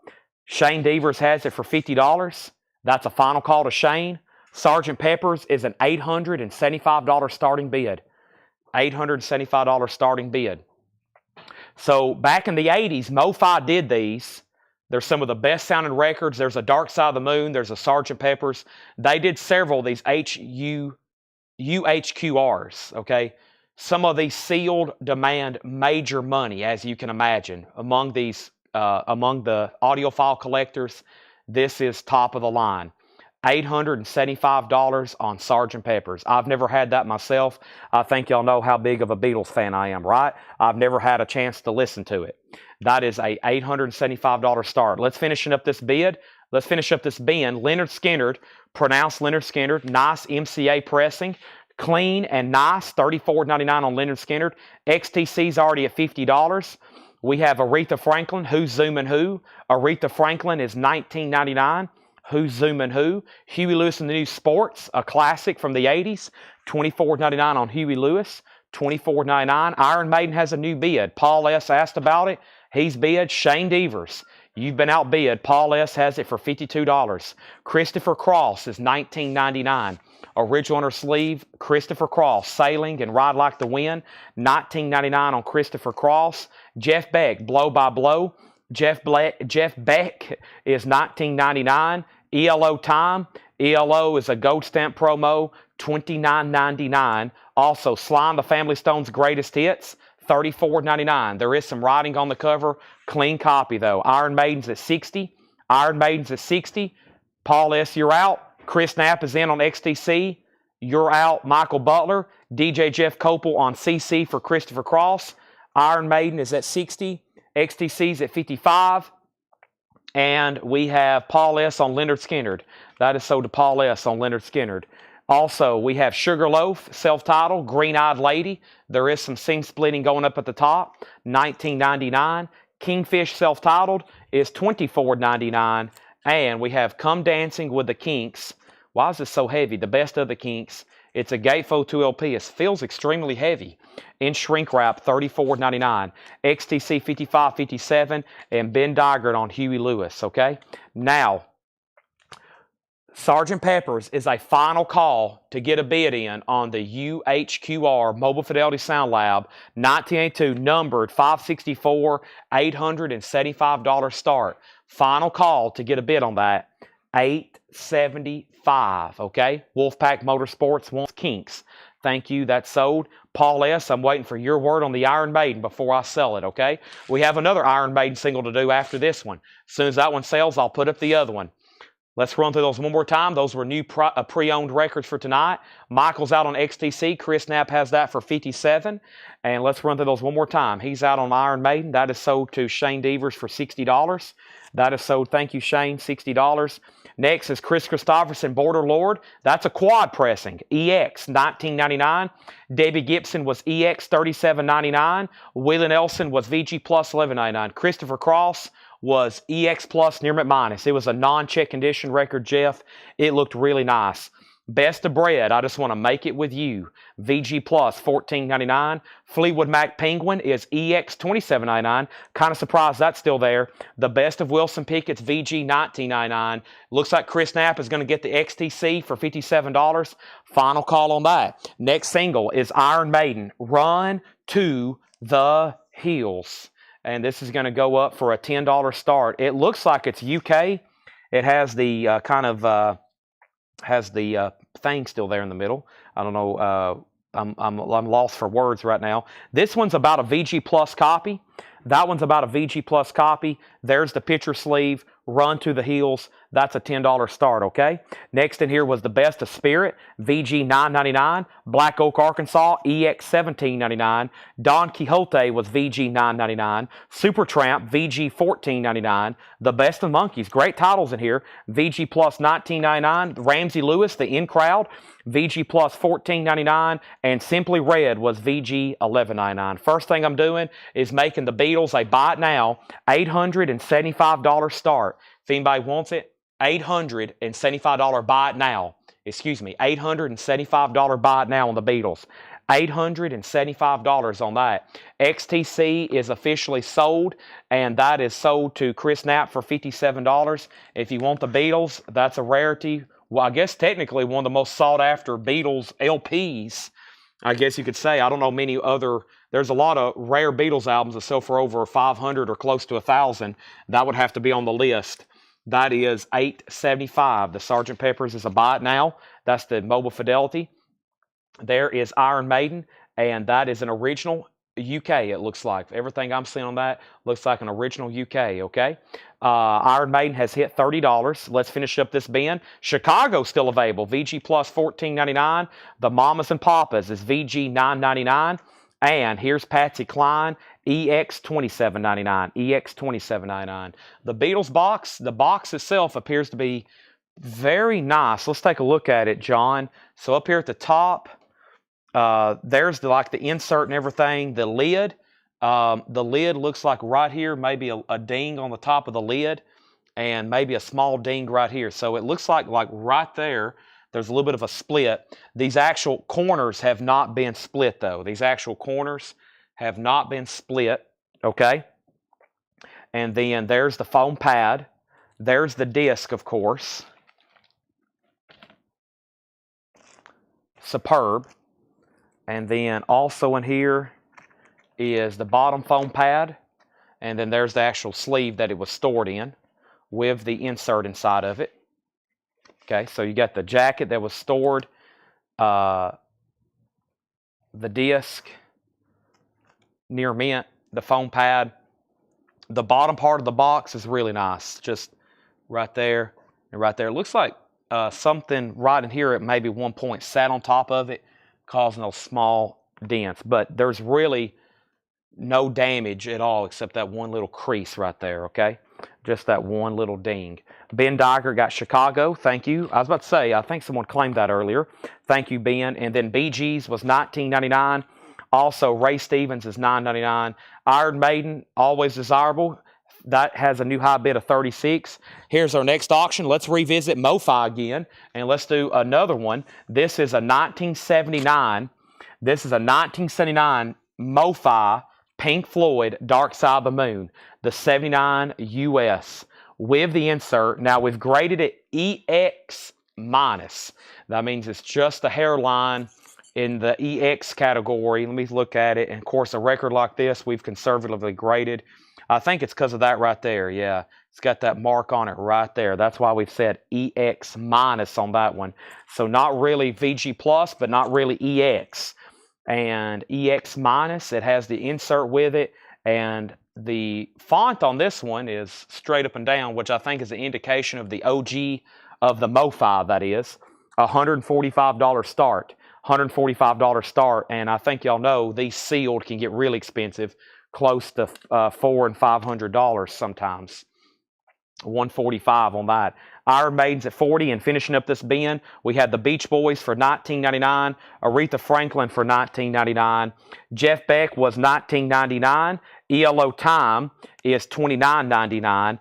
Shane Devers has it for $50. That's a final call to Shane. Sgt. Pepper's is an $875 starting bid. $875 starting bid. So back in the 80s, Mo-Fi did these. They're some of the best sounding records. There's a Dark Side of the Moon. There's a Sgt. Pepper's. They did several of these UHQRs, okay? Some of these sealed demand major money, as you can imagine. Among the audiophile collectors, this is top of the line. $875 on Sgt. Pepper's. I've never had that myself. I think y'all know how big of a Beatles fan I am, right? I've never had a chance to listen to it. That is a $875 start. Let's finish up this bid. Let's finish up this bin. Leonard Skinner, pronounced Leonard Skinner, nice MCA pressing. Clean and nice, $34.99 on Leonard Skinner. XTC's already at $50. We have Aretha Franklin, Who's Zoomin' Who? Aretha Franklin is $19.99. Who's Zoomin' Who? Huey Lewis and the New Sports, a classic from the 80s, $24.99 on Huey Lewis, $24.99. Iron Maiden has a new bid. Paul S. asked about it. He's bid. Shane Devers, you've been outbid. Paul S. has it for $52. Christopher Cross is $19.99. Original on her sleeve, Christopher Cross, Sailing and Ride Like the Wind, $19.99 on Christopher Cross. Jeff Beck, Blow by Blow. Jeff Beck is $19.99. ELO Time. ELO is a gold stamp promo, $29.99. Also, Slime the Family Stone's Greatest Hits, $34.99. There is some writing on the cover. Clean copy, though. Iron Maiden's at $60. Iron Maiden's at $60. Paul S., you're out. Chris Knapp is in on XTC. You're out. Michael Butler. DJ Jeff Copel on CC for Christopher Cross. Iron Maiden is at $60. XTC's at $55. And we have Paul S. on Leonard Skinnard. That is sold to Paul S. on Leonard Skinnard. Also, we have Sugarloaf, self-titled, Green-Eyed Lady. There is some seam splitting going up at the top, $19.99. Kingfish, self-titled, is $24.99. And we have Come Dancing with the Kinks. Why is this so heavy? The Best of the Kinks. It's a Gatefold 2 LP. It feels extremely heavy. In shrink wrap, $34.99. XTC 55.57 and Ben Dygert on Huey Lewis, okay? Now, Sgt. Pepper's is a final call to get a bid in on the UHQR Mobile Fidelity Sound Lab 1982 numbered 564, $875 start. Final call to get a bid on that, $875, okay? Wolfpack Motorsports wants Kinks. Thank you, that's sold. Paul S., I'm waiting for your word on the Iron Maiden before I sell it, okay? We have another Iron Maiden single to do after this one. As soon as that one sells, I'll put up the other one. Let's run through those one more time. Those were new pre-owned records for tonight. Michael's out on XTC. Chris Knapp has that for $57. And let's run through those one more time. He's out on Iron Maiden. That is sold to Shane Devers for $60. That is sold, thank you, Shane, $60. Next is Chris Christopherson, Border Lord. That's a quad pressing. EX, $19.99. Debbie Gibson was EX, $37.99. Willie Nelson was VG Plus, $11.99. Christopher Cross was EX Plus near McMinus. It was a non-check condition record, Jeff. It looked really nice. Best of Bread, I Just Want to Make It With You. VG Plus, $14.99. Fleetwood Mac Penguin is EX, $27.99. Kind of surprised that's still there. The Best of Wilson Pickett's VG, $19.99. Looks like Chris Knapp is going to get the XTC for $57. Final call on that. Next single is Iron Maiden, Run to the Hills. And this is going to go up for a $10 start. It looks like it's UK. It has the thing still there in the middle. I don't know. I'm lost for words right now. This one's about a VG Plus copy. That one's about a VG Plus copy. There's the picture sleeve. Run to the Hills. That's a $10 start, okay? Next in here was the Best of Spirit, VG $9.99. Black Oak, Arkansas, EX $17.99. Don Quixote was VG $9.99. Supertramp, VG $14.99. The Best of Monkeys, great titles in here. VG Plus $19.99. Ramsey Lewis, The In Crowd, VG Plus $14.99. And Simply Red was VG $11.99. First thing I'm doing is making the Beatles a buy it now, $875 start. If anybody wants it, $875 buy it now. Excuse me, $875 buy it now on the Beatles. $875 on that. XTC is officially sold, and that is sold to Chris Knapp for $57. If you want the Beatles, that's a rarity. Well, I guess technically one of the most sought-after Beatles LPs, I guess you could say. I don't know many other. There's a lot of rare Beatles albums that sell for over 500 or close to 1,000. That would have to be on the list. That is $875. The Sgt. Pepper's is a buy it now. That's the Mobile Fidelity. There is Iron Maiden, and that is an original UK, it looks like. Everything I'm seeing on that looks like an original UK, okay? Iron Maiden has hit $30. Let's finish up this bin. Chicago still available. VG Plus $14.99. The Mamas and Papas is VG $9.99. And here's Patsy Cline, EX $27.99. EX $27.99. The Beatles box, the box itself appears to be very nice. Let's take a look at it, John. So up here at the top, there's the insert and everything. The lid looks like right here, maybe a ding on the top of the lid, and maybe a small ding right here. So it looks like right there, there's a little bit of a split. These actual corners have not been split, though. These actual corners have not been split, okay? And then there's the foam pad. There's the disc, of course. Superb. And then also in here is the bottom foam pad. And then there's the actual sleeve that it was stored in with the insert inside of it. Okay, so you got the jacket that was stored, the disc, near mint, the foam pad. The bottom part of the box is really nice, just right there and right there. It looks like something right in here at maybe one point sat on top of it, causing those small dents. But there's really no damage at all except that one little crease right there, okay? Just that one little ding. Ben Diger got Chicago. Thank you. I was about to say, I think someone claimed that earlier. Thank you, Ben. And then BG's was $19.99. Also, Ray Stevens is $9.99. Iron Maiden, always desirable. That has a new high bid of $36. Here's our next auction. Let's revisit MoFi again, and let's do another one. This is a 1979. This is a 1979 MoFi Pink Floyd Dark Side of the Moon, the 79 US with the insert. Now we've graded it EX minus. That means it's just the hairline in the EX category. Let me look at it. And of course, a record like this, we've conservatively graded. I think it's because of that right there. Yeah, it's got that mark on it right there. That's why we've said EX minus on that one. So not really VG plus, but not really EX. And EX minus, it has the insert with it. And the font on this one is straight up and down, which I think is an indication of the OG of the MoFi, that is. $145 start. $145 start. And I think y'all know these sealed can get really expensive, close to $400 and $500 sometimes. $145 on that. Iron Maiden's at $40, and finishing up this bin, we had the Beach Boys for $19.99, Aretha Franklin for $19.99, Jeff Beck was $19.99, ELO Time is $29.99,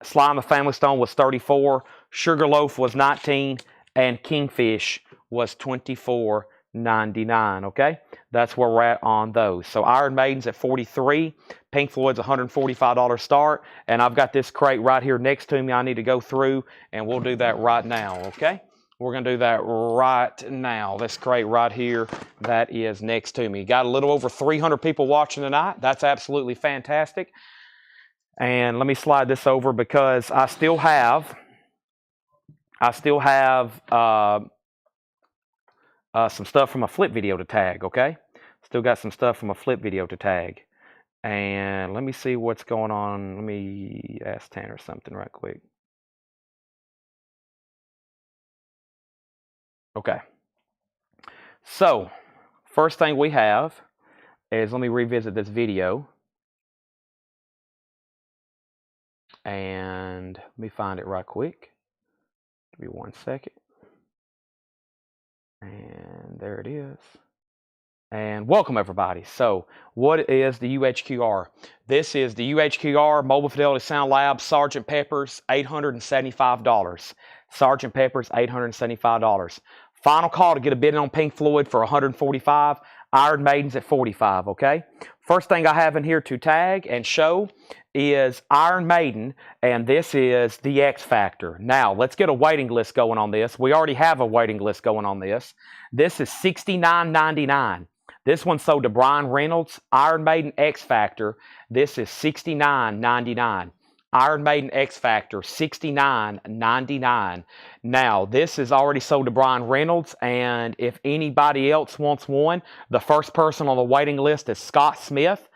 Sly and the Family Stone was $34, Sugarloaf was $19, and Kingfish was $24.99. Okay, that's where we're at on those. So Iron Maiden's at $43, Pink Floyd's $145 start, and I've got this crate right here next to me I need to go through, and we'll do that right now, okay? We're going to do that right now. This crate right here that is next to me. Got a little over 300 people watching tonight. That's absolutely fantastic. And let me slide this over because I still have some stuff from a flip video to tag, okay? Still got some stuff from a flip video to tag. And let me see what's going on. Let me ask Tanner something right quick. Okay. So, first thing we have is, let me revisit this video. And let me find it right quick. Give me 1 second. And there it is. And welcome everybody. So what is the UHQR? This is the UHQR Mobile Fidelity Sound Lab Sgt. Pepper's $875. Sgt. Pepper's $875. Final call to get a bid on Pink Floyd for $145. Iron Maiden's at $45, okay? First thing I have in here to tag and show is Iron Maiden, and this is the X Factor. Now, let's get a waiting list going on this. We already have a waiting list going on this. This is $69.99. This one sold to Brian Reynolds. Iron Maiden X Factor. This is $69.99. Iron Maiden X Factor, $69.99. Now, this is already sold to Brian Reynolds, and if anybody else wants one, the first person on the waiting list is Scott Smith.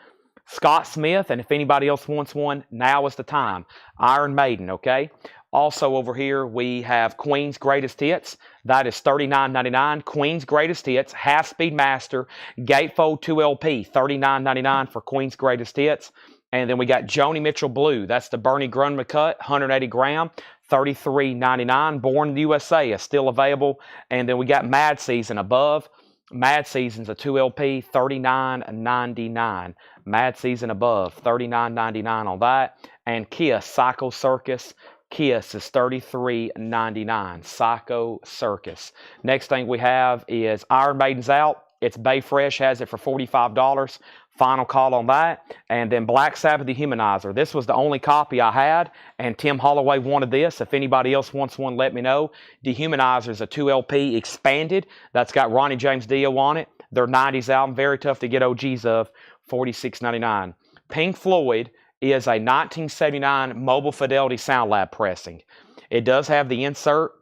Scott Smith, and if anybody else wants one, now is the time. Iron Maiden, okay? Also over here, we have Queen's Greatest Hits. That is $39.99. Queen's Greatest Hits, Half-Speed Master, Gatefold 2LP, $39.99 for Queen's Greatest Hits. And then we got Joni Mitchell Blue. That's the Bernie Grundman cut, 180 gram, $33.99. Born in the USA is still available. And then we got Mad Season Above. Mad Season's a 2LP, $39.99. Mad Season Above, $39.99 on that. And Kiss Psycho Circus. Kiss is $33.99. Psycho Circus. Next thing we have is Iron Maiden's out. It's Bay Fresh, has it for $45. Final call on that. And then Black Sabbath Dehumanizer. This was the only copy I had, and Tim Holloway wanted this. If anybody else wants one, let me know. Dehumanizer is a 2LP expanded. That's got Ronnie James Dio on it. Their 90s album, very tough to get OGs of, $46.99. Pink Floyd is a 1979 Mobile Fidelity Sound Lab pressing. It does have the insert,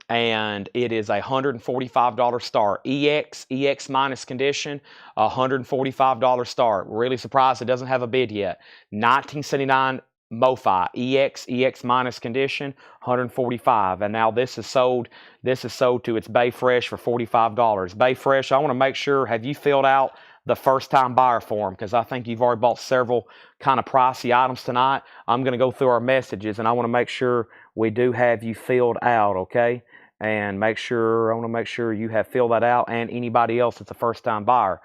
and it is a $145 start. EX minus condition, $145 start. Really surprised it doesn't have a bid yet. 1979 MoFi, EX minus condition, $145. And now this is sold to its Bay Fresh for $45. Bay Fresh, I want to make sure, have you filled out the first time buyer form? Because I think you've already bought several kind of pricey items tonight. I'm going to go through our messages, and I want to make sure we do have you filled out, okay? And I want to make sure you have filled that out, and anybody else that's a first-time buyer.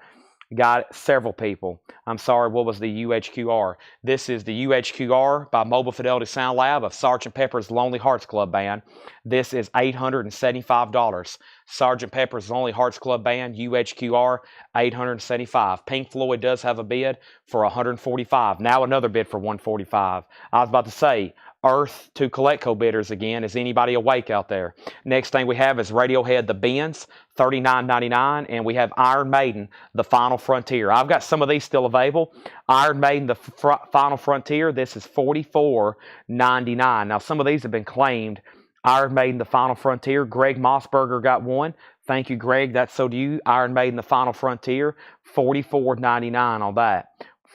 Got several people. I'm sorry, what was the UHQR? This is the UHQR by Mobile Fidelity Sound Lab of Sgt. Pepper's Lonely Hearts Club Band. This is $875. Sgt. Pepper's Lonely Hearts Club Band, UHQR, $875. Pink Floyd does have a bid for $145. Now another bid for $145. I was about to say, Earth to Coletco bidders again. Is anybody awake out there? Next thing we have is Radiohead, The Bends, $39.99, and we have Iron Maiden, The Final Frontier. I've got some of these still available. Iron Maiden, The Final Frontier, this is $44.99. Now some of these have been claimed. Iron Maiden, The Final Frontier. Greg Mossberger got one. Thank you, Greg. That's so do you. Iron Maiden, The Final Frontier, $44.99 on that.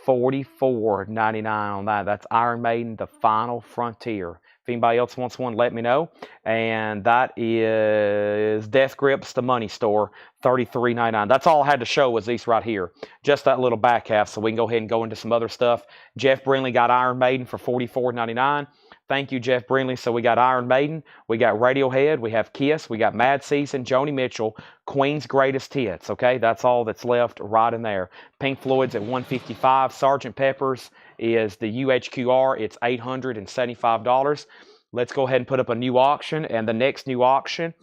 $44.99 on that. That's Iron Maiden, The Final Frontier. If anybody else wants one, let me know. And that is Death Grips, The Money Store, $33.99. That's all I had to show was these right here. Just that little back half, so we can go ahead and go into some other stuff. Jeff Brindley got Iron Maiden for $44.99. Thank you, Jeff Brindley. So we got Iron Maiden, we got Radiohead, we have Kiss, we got Mad Season, Joni Mitchell, Queen's Greatest Hits. Okay, that's all that's left right in there. Pink Floyd's at $155. Sgt. Pepper's is the UHQR. It's $875. Let's go ahead and put up a new auction, and the next new auction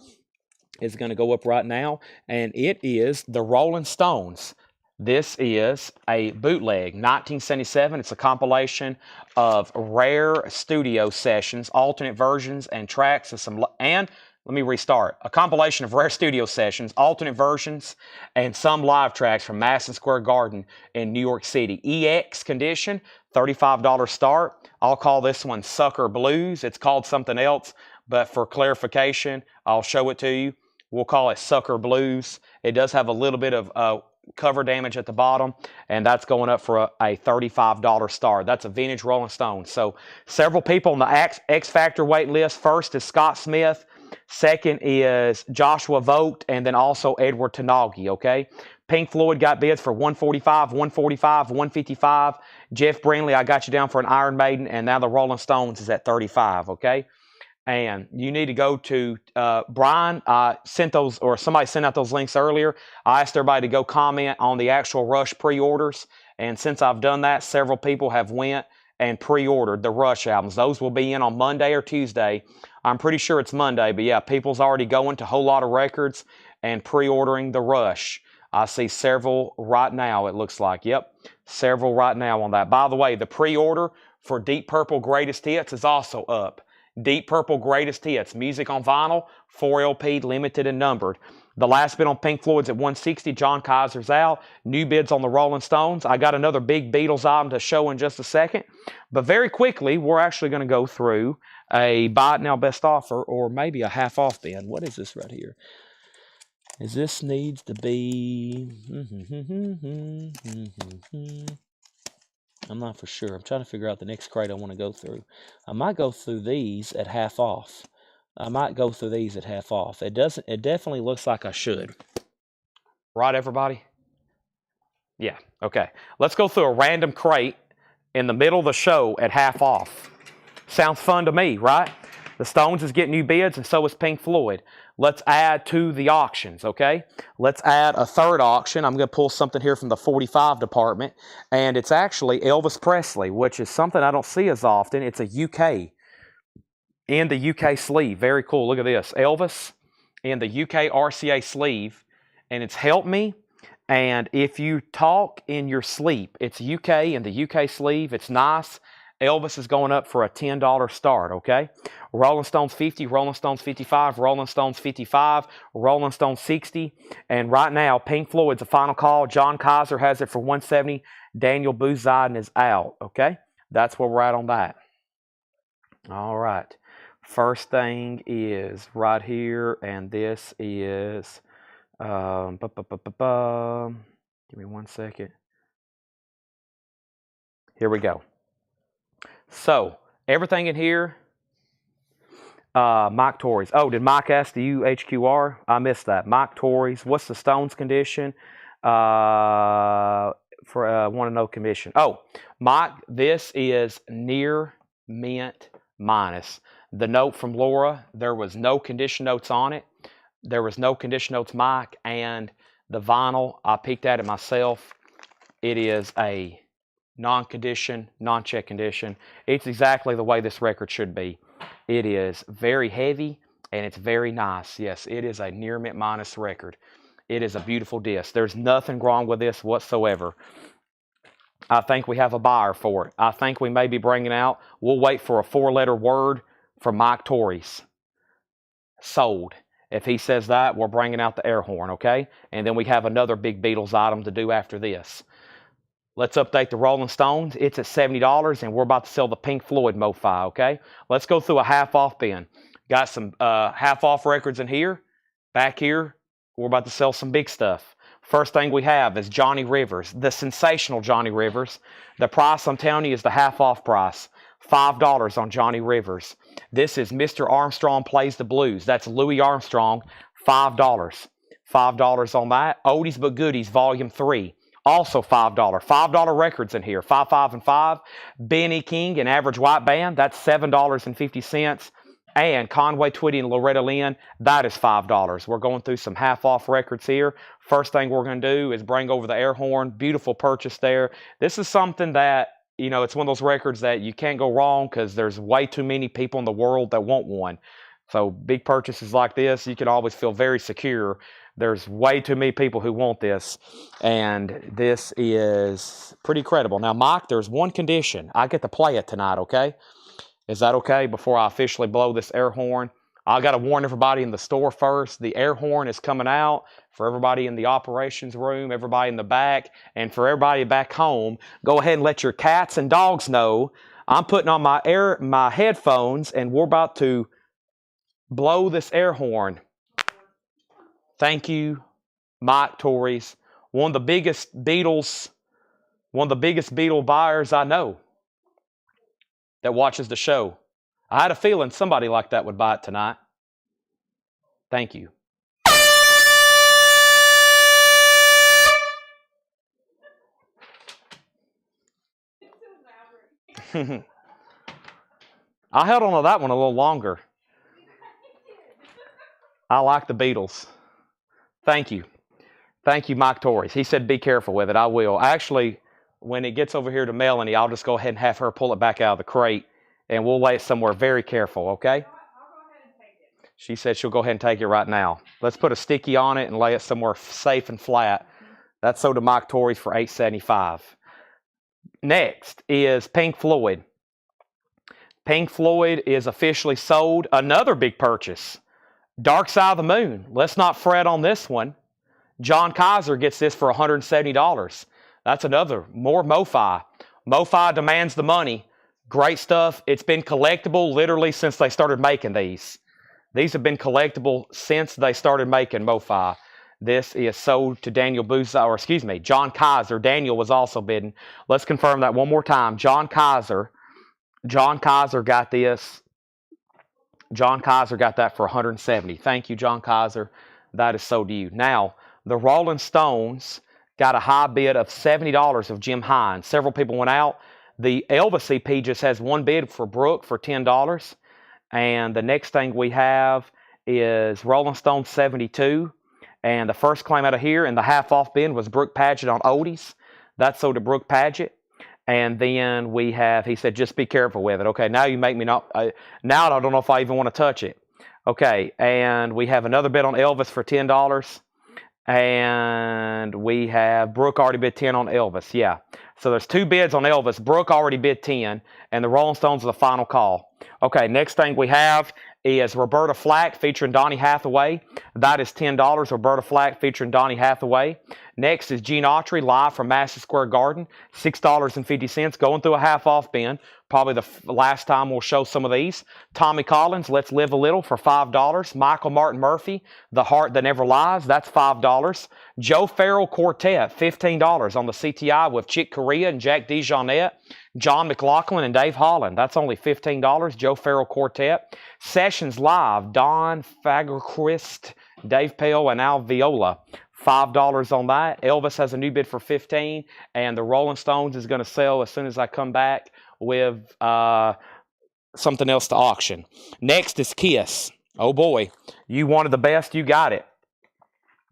is going to go up right now, and it is the Rolling Stones. This is a bootleg, 1977. It's a compilation of rare studio sessions, alternate versions, and tracks of some. And let me restart. A compilation of rare studio sessions, alternate versions, and some live tracks from Madison Square Garden in New York City. EX condition, $35 start. I'll call this one Sucker Blues. It's called something else, but for clarification, I'll show it to you. We'll call it Sucker Blues. It does have a little bit of cover damage at the bottom, and that's going up for a $35 start. That's a vintage Rolling Stone. So several people on the X Factor waiting list. First is Scott Smith. Second is Joshua Vogt, and then also Edward Tanagi, okay? Pink Floyd got bids for $145, $145, $155. Jeff Brindley, I got you down for an Iron Maiden, and now the Rolling Stones is at $35, okay? And you need to go to Brian. Sent those, or somebody sent out those links earlier. I asked everybody to go comment on the actual Rush pre-orders, and since I've done that, several people have went and pre-ordered the Rush albums. Those will be in on Monday or Tuesday. I'm pretty sure it's Monday, but yeah, people's already going to Whole Lot of Records and pre-ordering the Rush. I see several right now, it looks like. Yep, several right now on that. By the way, the pre-order for Deep Purple Greatest Hits is also up. Deep Purple Greatest Hits, music on vinyl, 4LP, limited and numbered. The last bid on Pink Floyd's at $160. John Kaiser's out. New bids on the Rolling Stones. I got another big Beatles item to show in just a second. But very quickly, we're actually going to go through a buy it now best offer, or maybe a half off bid. What is this right here? Is this needs to be... I'm not for sure. I'm trying to figure out the next crate I want to go through. I might go through these at half off. It definitely looks like I should. Right, everybody? Yeah, okay. Let's go through a random crate in the middle of the show at half off. Sounds fun to me, right? The Stones is getting new bids, and so is Pink Floyd. Let's add to the auctions, okay? Let's add a third auction. I'm going to pull something here from the 45 department, and it's actually Elvis Presley, which is something I don't see as often. It's a UK, in the UK sleeve. Very cool. Look at this. Elvis in the UK RCA sleeve, and it's Help Me, And if you talk in your sleep, it's UK and the UK sleeve. It's nice. Elvis is going up for a $10 start, okay? Rolling Stones 50, Rolling Stones 55, Rolling Stones 55, Rolling Stones 60. And right now, Pink Floyd's a final call. John Kaiser has it for 170. Daniel Bouziden is out, okay? That's where we're at on that. All right. First thing is right here, and this is, give me 1 second. Here we go. So, everything in here, Mike Torrey's. Oh, did Mike ask the UHQR? I missed that. Mike Torrey's. What's the Stones condition? Want to know commission. Oh, Mike, this is near mint minus. The note from Laura, there was no condition notes on it. There was no condition notes, Mike, and the vinyl, I peeked at it myself. It is a non-condition, non-check condition. It's exactly the way this record should be. It is very heavy and it's very nice. Yes, it is a near mint minus record. It is a beautiful disc. There's nothing wrong with this whatsoever. I think we have a buyer for it. I think we may be bringing out, we'll wait for a 4-letter word from Mike Torrey's. Sold. If he says that, we're bringing out the air horn, okay? And then we have another big Beatles item to do after this. Let's update the Rolling Stones. It's at $70, and we're about to sell the Pink Floyd MoFi, okay? Let's go through a half-off bin. Got some half-off records in here. Back here, we're about to sell some big stuff. First thing we have is Johnny Rivers, the sensational Johnny Rivers. The price, I'm telling you, is the half-off price. $5 on Johnny Rivers. This is Mr. Armstrong Plays the Blues. That's Louis Armstrong, $5. $5 on that. Oldies But Goodies, Volume 3. Also $5. $5 records in here. 5, 5, and 5. Benny King and Average White Band. That's $7.50. And Conway Twitty and Loretta Lynn. That is $5. We're going through some half-off records here. First thing we're going to do is bring over the air horn. Beautiful purchase there. This is something that, you know, it's one of those records that you can't go wrong because there's way too many people in the world that want one. So big purchases like this, you can always feel very secure. There's way too many people who want this, and this is pretty credible. Now, Mike, there's one condition. I get to play it tonight, okay? Is that okay before I officially blow this air horn? I got to warn everybody in the store first. The air horn is coming out for everybody in the operations room, everybody in the back, and for everybody back home. Go ahead and let your cats and dogs know I'm putting on my headphones, and we're about to blow this air horn. Thank you, Mike Torrey's. One of the biggest Beatles buyers I know that watches the show. I had a feeling somebody like that would buy it tonight. Thank you. I held on to that one a little longer. I like the Beatles. Thank you. Thank you, Mike Torrey's. He said be careful with it. I will. Actually, when it gets over here to Melanie, I'll just go ahead and have her pull it back out of the crate, and we'll lay it somewhere very careful, okay? I'll go ahead and take it. She said she'll go ahead and take it right now. Let's put a sticky on it and lay it somewhere safe and flat. That's sold to Mike Torrey's for $8.75. Next is Pink Floyd. Pink Floyd is officially sold. Another big purchase. Dark Side of the Moon. Let's not fret on this one. John Kaiser gets this for $170. That's another, more MoFi. MoFi demands the money. Great stuff. It's been collectible literally since they started making these. These have been collectible since they started making MoFi. This is sold to Daniel Bouziden, John Kaiser. Daniel was also bidding. Let's confirm that one more time. John Kaiser got this. John Kaiser got that for $170. Thank you, John Kaiser. That is sold to you. Now, the Rolling Stones got a high bid of $70 of Jim Hines. Several people went out. The Elvis EP just has one bid for Brooke for $10. And the next thing we have is Rolling Stone 72. And the first claim out of here in the half-off bin was Brooke Padgett on Oldies. That's sold to Brooke Padgett. And then we have, he said, just be careful with it. Okay, now you make me not, now I don't know if I even want to touch it. Okay, and we have another bid on Elvis for $10. And we have Brooke already bid 10 on Elvis. Yeah. So there's 2 bids on Elvis. Brooke already bid 10, and the Rolling Stones are the final call. Okay, next thing we have is Roberta Flack featuring Donny Hathaway. That is $10. Roberta Flack featuring Donny Hathaway. Next is Gene Autry live from Madison Square Garden. $6.50. Going through a half-off bin. Probably the last time we'll show some of these. Tommy Collins, Let's Live a Little for $5. Michael Martin Murphey, The Heart That Never Lies. That's $5. Joe Farrell Quartet, $15 on the CTI with Chick Corea and Jack DeJohnette. John McLaughlin and Dave Holland. That's only $15. Joe Farrell Quartet. Sessions Live, Don Fagerquist, Dave Pell, and Al Viola. $5 on that. Elvis has a new bid for $15, and the Rolling Stones is going to sell as soon as I come back with something else to auction. Next is Kiss. Oh boy, you wanted the best, you got it.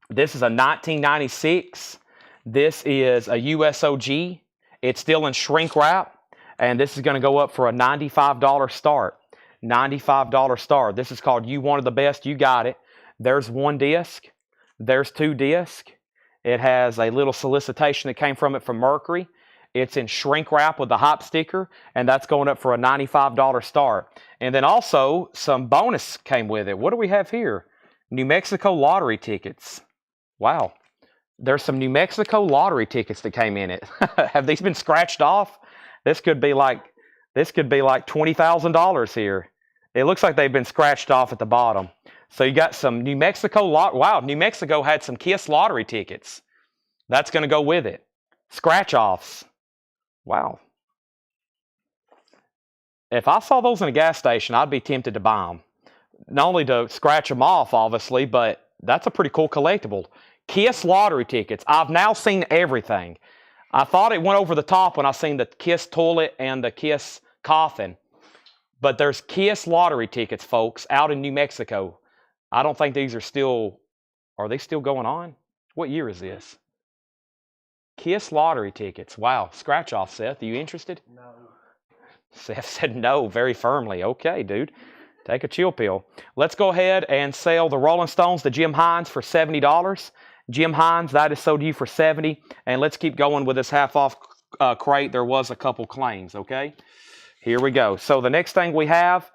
This is a 1996. This is a USOG. It's still in shrink wrap, and this is going to go up for a $95 start. $95 start. This is called You Wanted the Best, You Got It. There's 1 disc. There's 2 discs. It has a little solicitation that came from it from Mercury. It's in shrink wrap with the hop sticker, and that's going up for a $95 start. And then also, some bonus came with it. What do we have here? New Mexico lottery tickets. Wow. There's some New Mexico lottery tickets that came in it. Have these been scratched off? This could be like $20,000 here. It looks like they've been scratched off at the bottom. So you got some New Mexico wow, New Mexico had some Kiss lottery tickets. That's going to go with it. Scratch offs. Wow. If I saw those in a gas station, I'd be tempted to buy them. Not only to scratch them off, obviously, but that's a pretty cool collectible. Kiss lottery tickets. I've now seen everything. I thought it went over the top when I seen the Kiss toilet and the Kiss coffin. But there's Kiss lottery tickets, folks, out in New Mexico. I don't think these are they still going on? What year is this? Kiss lottery tickets. Wow. Scratch off, Seth. Are you interested? No. Seth said no very firmly. Okay, dude. Take a chill pill. Let's go ahead and sell the Rolling Stones to Jim Hines for $70. Jim Hines, that is sold to you for $70. And let's keep going with this half-off crate. There was a couple claims, okay? Here we go. So the next thing we have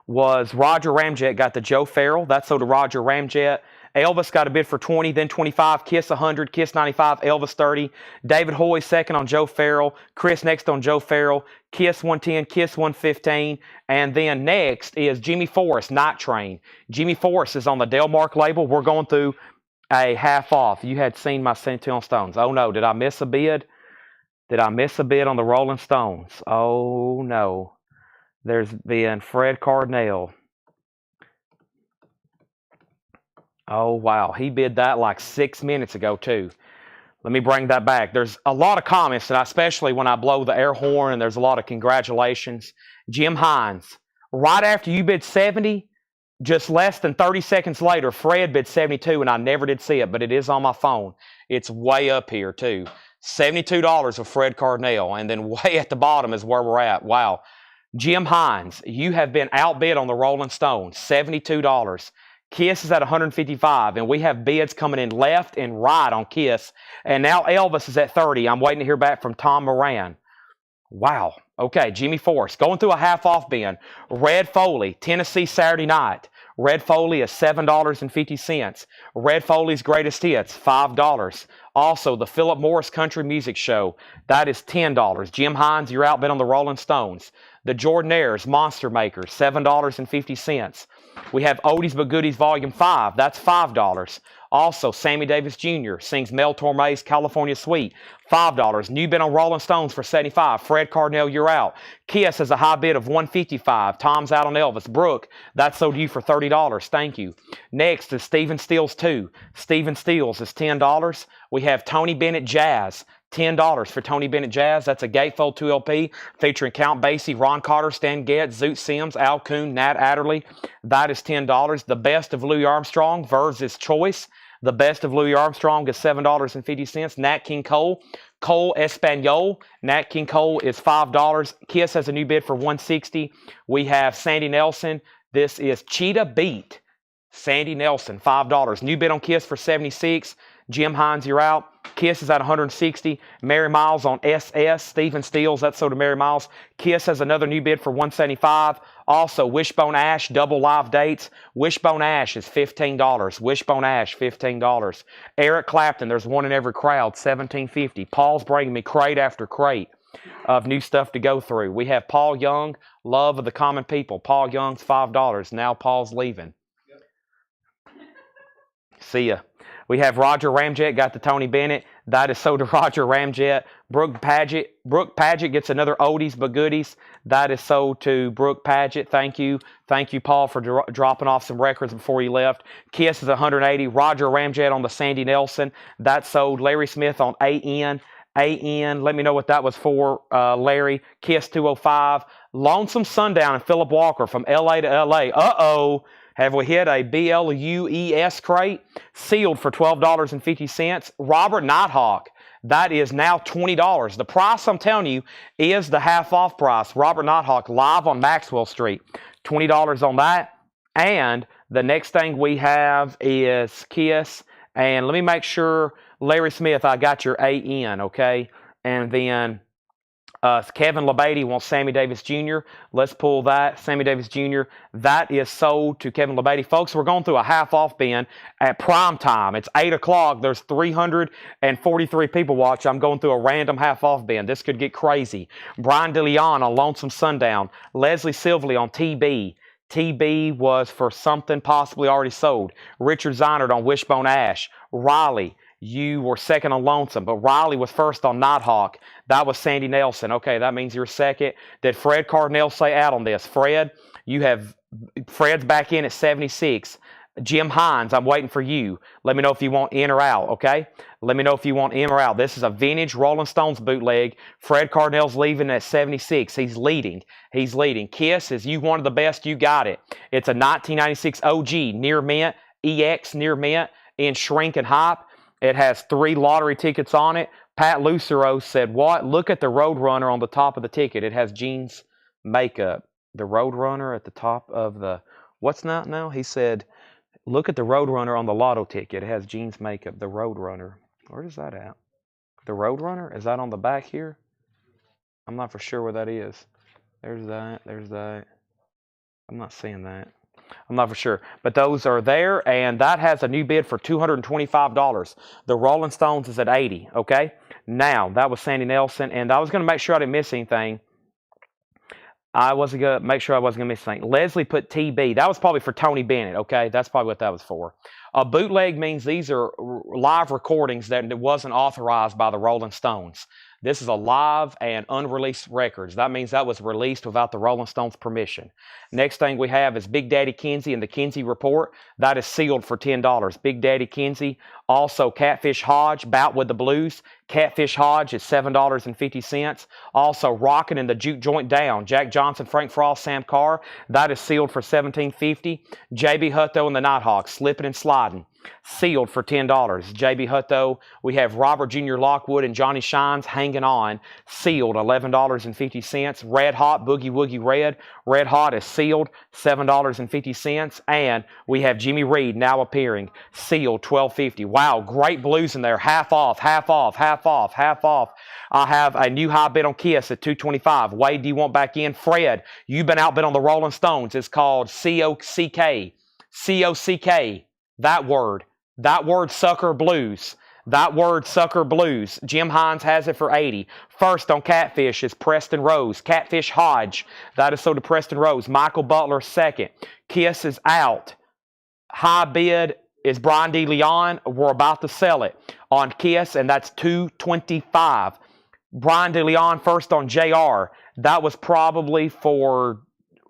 was Roger Ramjet got the Joe Farrell. That's sold to Roger Ramjet. Elvis got a bid for 20, then 25, Kiss 100, Kiss 95, Elvis 30. David Hoy second on Joe Farrell. Chris next on Joe Farrell. Kiss 110, Kiss 115. And then next is Jimmy Forrest, Night Train. Jimmy Forrest is on the Delmark label. We're going through a half off. You had seen my Sentinel Stones. Oh no, did I miss a bid? Did I miss a bid on the Rolling Stones? Oh no. There's been Fred Cardinale. Oh, wow. He bid that like 6 minutes ago, too. Let me bring that back. There's a lot of comments, and especially when I blow the air horn, and there's a lot of congratulations. Jim Hines, right after you bid 70, just less than 30 seconds later, Fred bid 72, and I never did see it, but it is on my phone. It's way up here, too. $72 with Fred Cardinale, and then way at the bottom is where we're at. Wow. Jim Hines, you have been outbid on the Rolling Stones, $72. Kiss is at $155, and we have bids coming in left and right on Kiss. And now Elvis is at $30. I'm waiting to hear back from Tom Moran. Wow. Okay, Jimmy Forrest. Going through a half-off bin. Red Foley, Tennessee Saturday Night. Red Foley is $7.50. Red Foley's Greatest Hits, $5. Also, the Philip Morris Country Music Show, that is $10. Jim Hines, you're outbid on the Rolling Stones. The Jordanaires, Monster Maker, $7.50. We have Oldies But Goodies Volume 5. That's $5. Also, Sammy Davis Jr. sings Mel Torme's California Suite. $5. New bid on Rolling Stones for $75. Fred Cardinale, you're out. Kiss has a high bid of $155. Tom's out on Elvis. Brooke, that's sold to you for $30. Thank you. Next is Stephen Stills 2. Stephen Stills is $10. We have Tony Bennett Jazz. $10 for Tony Bennett Jazz. That's a gatefold 2LP featuring Count Basie, Ron Carter, Stan Getz, Zoot Sims, Al Coon, Nat Adderley. That is $10. The Best of Louis Armstrong, Verve's Choice. The Best of Louis Armstrong is $7.50. Nat King Cole, Cole Espanol. Nat King Cole is $5. Kiss has a new bid for $160. We have Sandy Nelson. This is Cheetah Beat. Sandy Nelson, $5. New bid on Kiss for 76. Jim Hines, you're out. Kiss is at 160. Mary Miles on SS. Stephen Steels, that's sold to Mary Miles. Kiss has another new bid for 175. Also, Wishbone Ash, double live dates. Wishbone Ash is $15. Wishbone Ash, $15. Eric Clapton, there's one in every crowd, $17.50. Paul's bringing me crate after crate of new stuff to go through. We have Paul Young, Love of the Common People. Paul Young's $5. Now Paul's leaving. See ya. We have Roger Ramjet, got the Tony Bennett. That is sold to Roger Ramjet. Brooke Paget gets another oldies but goodies. That is sold to Brooke Paget. Thank you. Thank you, Paul, for dropping off some records before you left. Kiss is 180. Roger Ramjet on the Sandy Nelson. That sold. Larry Smith on AN. Let me know what that was for, Larry. Kiss 205. Lonesome Sundown and Philip Walker from LA to LA. Uh-oh. Have we hit a BLUES crate? Sealed for $12.50. Robert Nighthawk. That is now $20. The price, I'm telling you, is the half-off price. Robert Nighthawk live on Maxwell Street. $20 on that. And the next thing we have is Kiss. And let me make sure, Larry Smith, I got your AN, okay? And then Kevin LeBady wants Sammy Davis Jr. Let's pull that. Sammy Davis Jr. That is sold to Kevin LeBady. Folks, we're going through a half-off bin at prime time. It's 8 o'clock. There's 343 people watching. I'm going through a random half-off bin. This could get crazy. Brian DeLeon on Lonesome Sundown. Leslie Silverly on TB. TB was for something possibly already sold. Richard Zeinert on Wishbone Ash. Riley, you were second on Lonesome, but Riley was first on Nighthawk. That was Sandy Nelson. Okay, that means you're second. Did Fred Cardinal say out on this? Fred's back in at 76. Jim Hines, I'm waiting for you. Let me know if you want in or out, okay? Let me know if you want in or out. This is a vintage Rolling Stones bootleg. Fred Cardinal's leaving at 76. He's leading. Kiss is You Wanted the Best, You Got It. It's a 1996 OG near mint, EX near mint in shrink and hype. It has 3 lottery tickets on it. Pat Lucero said, what? Look at the Roadrunner on the top of the ticket. It has Gene's makeup. The Roadrunner at the top of the... What's that now? He said, look at the Roadrunner on the lotto ticket. It has Gene's makeup. The Roadrunner. Where is that at? The Roadrunner? Is that on the back here? I'm not for sure where that is. There's that. I'm not seeing that. I'm not for sure. But those are there, and that has a new bid for $225. The Rolling Stones is at $80, okay? Now, that was Sandy Nelson, and I was going to make sure I didn't miss anything. I wasn't going to make sure I wasn't going to miss anything. Leslie put TB. That was probably for Tony Bennett, okay? That's probably what that was for. A bootleg means these are live recordings that wasn't authorized by the Rolling Stones. This is a live and unreleased records. That means that was released without the Rolling Stones' permission. Next thing we have is Big Daddy Kinsey and the Kinsey Report. That is sealed for $10. Big Daddy Kinsey. Also, Catfish Hodge, Bout with the Blues. Catfish Hodge is $7.50. Also, Rockin' in the Juke Joint Down. Jack Johnson, Frank Frost, Sam Carr. That is sealed for $17.50. JB Hutto and the Nighthawks, Slippin' and Sliding. Sealed for $10. JB Hutto. We have Robert Jr. Lockwood and Johnny Shines, Hanging On. Sealed, $11.50. Red Hot, Boogie Woogie Red. Red Hot is sealed, $7.50. And we have Jimmy Reed now appearing. Sealed, $12.50. Wow, great blues in there. Half off. I have a new high bid on Kiss at $225. Wade, do you want back in? Fred, you've been outbid on the Rolling Stones. It's called C-O-C-K. C-O-C-K. That word, Sucker Blues. That word, Sucker Blues. Jim Hines has it for $80. First on Catfish is Preston Rose. Catfish Hodge. That is sold to Preston Rose. Michael Butler second. Kiss is out. High bid is Brian DeLeon. We're about to sell it on Kiss, and that's $225. Brian DeLeon first on JR. That was probably for...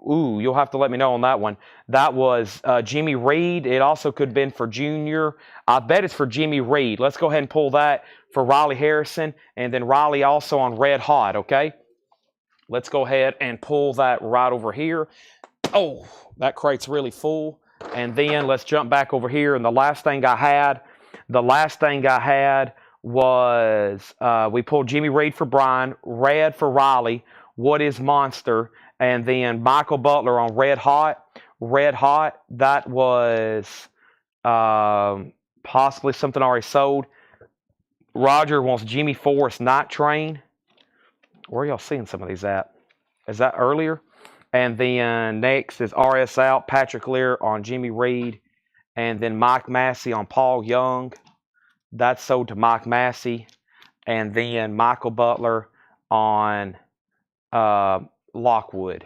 Ooh, you'll have to let me know on that one. That was Jimmy Reed. It also could have been for Junior. I bet it's for Jimmy Reed. Let's go ahead and pull that for Riley Harrison. And then Riley also on Red Hot, okay? Let's go ahead and pull that right over here. Oh, that crate's really full. And then let's jump back over here. And the last thing I had was we pulled Jimmy Reed for Brian, Red for Riley, What Is Monster, and then Michael Butler on Red Hot. Red Hot, that was possibly something already sold. Roger wants Jimmy Forrest Night Train. Where are y'all seeing some of these at? Is that earlier? And then next is RS Out, Patrick Lear on Jimmy Reed. And then Mike Massey on Paul Young. That's sold to Mike Massey. And then Michael Butler on Lockwood.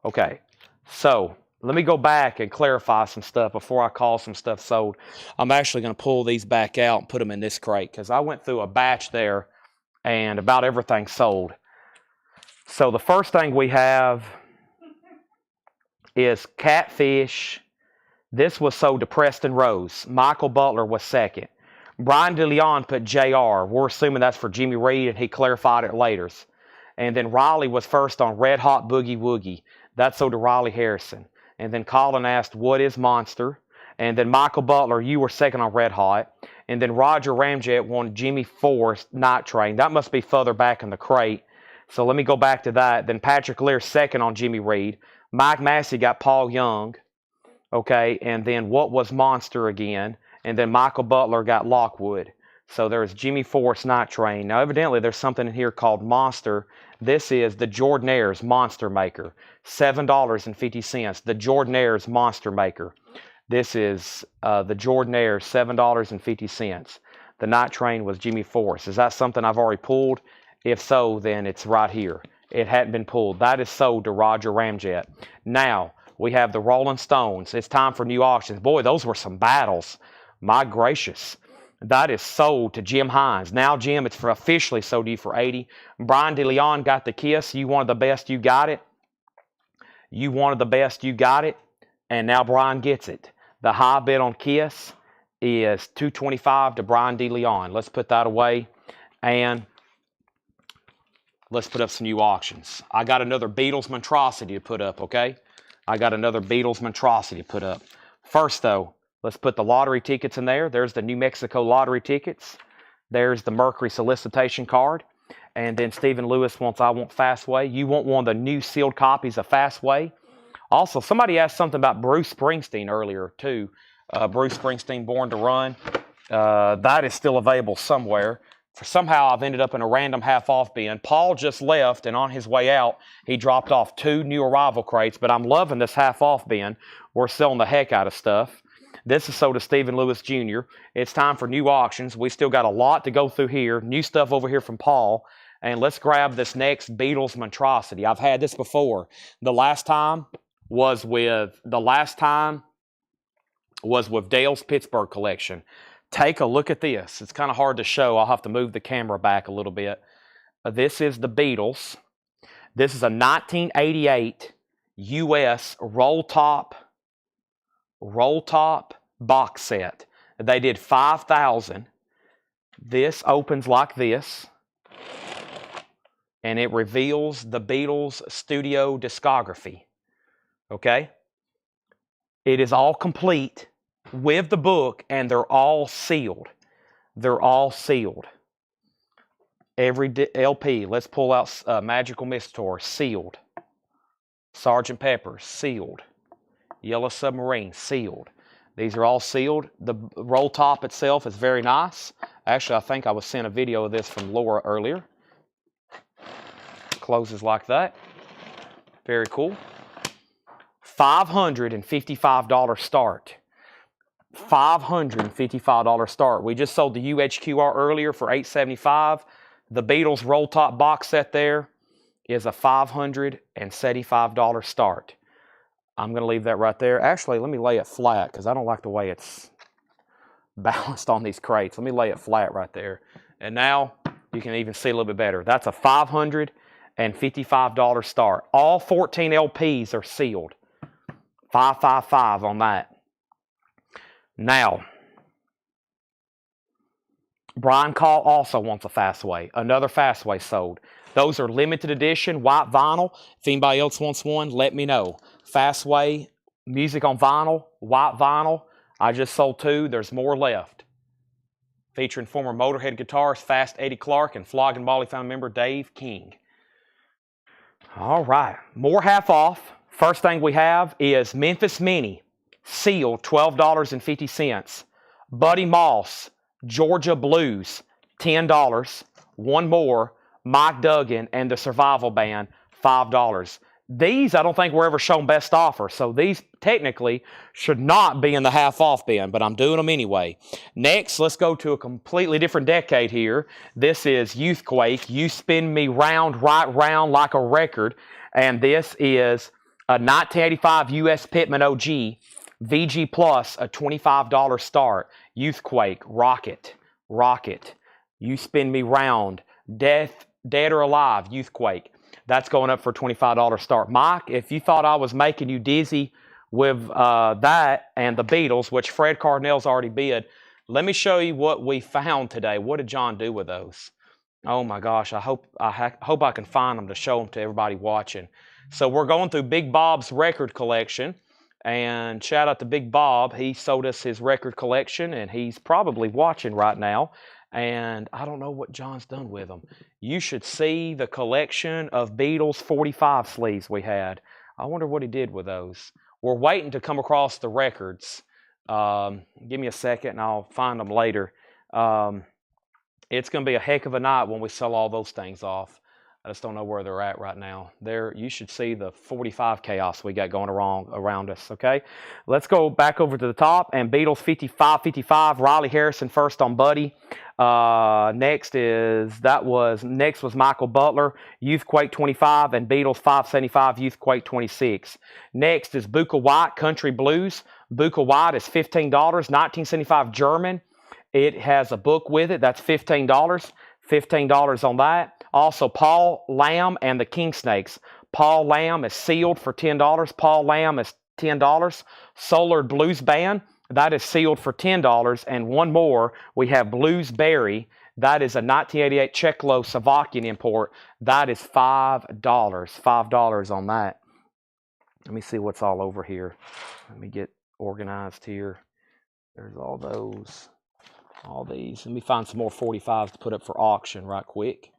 Okay, so let me go back and clarify some stuff before I call some stuff sold. I'm actually going to pull these back out and put them in this crate because I went through a batch there and about everything sold. So the first thing we have is Catfish. This was sold to Preston Rose. Michael Butler was second. Brian DeLeon put JR. We're assuming that's for Jimmy Reed, and he clarified it later. And then Riley was first on Red Hot Boogie Woogie. That's sold to Riley Harrison. And then Colin asked, what is Monster? And then Michael Butler, you were second on Red Hot. And then Roger Ramjet won Jimmy Forrest Night Train. That must be further back in the crate. So let me go back to that. Then Patrick Lear second on Jimmy Reed. Mike Massey got Paul Young. Okay, and then what was Monster again? And then Michael Butler got Lockwood. So there's Jimmy Forrest Night Train. Now, evidently, there's something in here called Monster. This is the Jordanaires Monster Maker. $7.50. The Jordanaires Monster Maker. This is the Jordanaires, $7.50. The Night Train was Jimmy Forrest. Is that something I've already pulled? If so, then it's right here. It hadn't been pulled. That is sold to Roger Ramjet. Now, we have the Rolling Stones. It's time for new auctions. Boy, those were some battles. My gracious. That is sold to Jim Hines. Now, Jim, it's officially sold to you for $80. Brian DeLeon got the Kiss. You wanted the best, you got it. You wanted the best, you got it. And now Brian gets it. The high bid on Kiss is $225 to Brian DeLeon. Let's put that away. And let's put up some new auctions. I got another Beatles Monstrosity to put up, okay? I got another Beatles Monstrosity to put up. First, though, let's put the lottery tickets in there. There's the New Mexico lottery tickets. There's the Mercury solicitation card. And then Stephen Lewis wants I Want Fastway. You want one of the new sealed copies of Fastway. Also, somebody asked something about Bruce Springsteen earlier, too. Bruce Springsteen, Born to Run. That is still available somewhere. Somehow, I've ended up in a random half-off bin. Paul just left, and on his way out, he dropped off 2 new arrival crates. But I'm loving this half-off bin. We're selling the heck out of stuff. This is sold to Stephen Lewis Jr. It's time for new auctions. We still got a lot to go through here. New stuff over here from Paul. And let's grab this next Beatles Monstrosity. I've had this before. The last time was with Dale's Pittsburgh collection. Take a look at this. It's kind of hard to show. I'll have to move the camera back a little bit. This is the Beatles. This is a 1988 U.S. roll top box set. They did 5,000. This opens like this. And it reveals the Beatles studio discography. Okay? It is all complete with the book, and they're all sealed. They're all sealed. Every LP, let's pull out Magical Mystery Tour, sealed. Sgt. Pepper, sealed. Yellow Submarine, sealed. These are all sealed. The roll top itself is very nice. Actually, I think I was sent a video of this from Laura earlier. Closes like that. Very cool. $555 start. $555 start. We just sold the UHQR earlier for $875. The Beatles roll top box set there is a $575 start. I'm going to leave that right there. Actually, let me lay it flat because I don't like the way it's balanced on these crates. Let me lay it flat right there. And now you can even see a little bit better. That's a $555 start. All 14 LPs are sealed. 555 on that. Now, Brian Call also wants a Fastway. Another Fastway sold. Those are limited edition, white vinyl. If anybody else wants one, let me know. Fastway, music on vinyl, white vinyl. I just sold 2. There's more left. Featuring former Motorhead guitarist Fast Eddie Clark and Flogging Molly family member Dave King. All right. More half off. First thing we have is Memphis Minnie, sealed, $12.50. Buddy Moss, Georgia Blues, $10. One more, Mike Duggan and the Survival Band, $5. These, I don't think were ever shown best offer, so these technically should not be in the half off bin, but I'm doing them anyway. Next, let's go to a completely different decade here. This is Youthquake, You Spin Me Round, Right Round Like a Record, and this is a 1985 U.S. Pittman OG, VG Plus, a $25 start. Youthquake, Rocket, You Spin Me Round, Dead or Alive, Youthquake. That's going up for a $25 start. Mike, if you thought I was making you dizzy with that and the Beatles, which Fred Cardinale's already bid, let me show you what we found today. What did John do with those? Oh my gosh, I hope I can find them to show them to everybody watching. So we're going through Big Bob's record collection, and shout out to Big Bob. He sold us his record collection, and he's probably watching right now. And I don't know what John's done with them. You should see the collection of Beatles 45 sleeves we had. I wonder what he did with those. We're waiting to come across the records. Give me a second and I'll find them later. It's going to be a heck of a night when we sell all those things off. I just don't know where they're at right now. You should see the 45 chaos we got going around us, okay? Let's go back over to the top, and Beatles 55, Riley Harrison first on Buddy. Next was Michael Butler, Youthquake 25, and Beatles 575, Youthquake 26. Next is Buka White, Country Blues. Buka White is $15, 1975 German. It has a book with it. That's $15. $15 on that. Also, Paul Lamb and the King Snakes. Paul Lamb is sealed for $10. Paul Lamb is $10. Solar Blues Band, that is sealed for $10. And one more, we have Bluesberry. That is a 1988 Czechoslovakian import. That is $5. $5 on that. Let me see what's all over here. Let me get organized here. There's all those. All these. Let me find some more 45s to put up for auction right quick.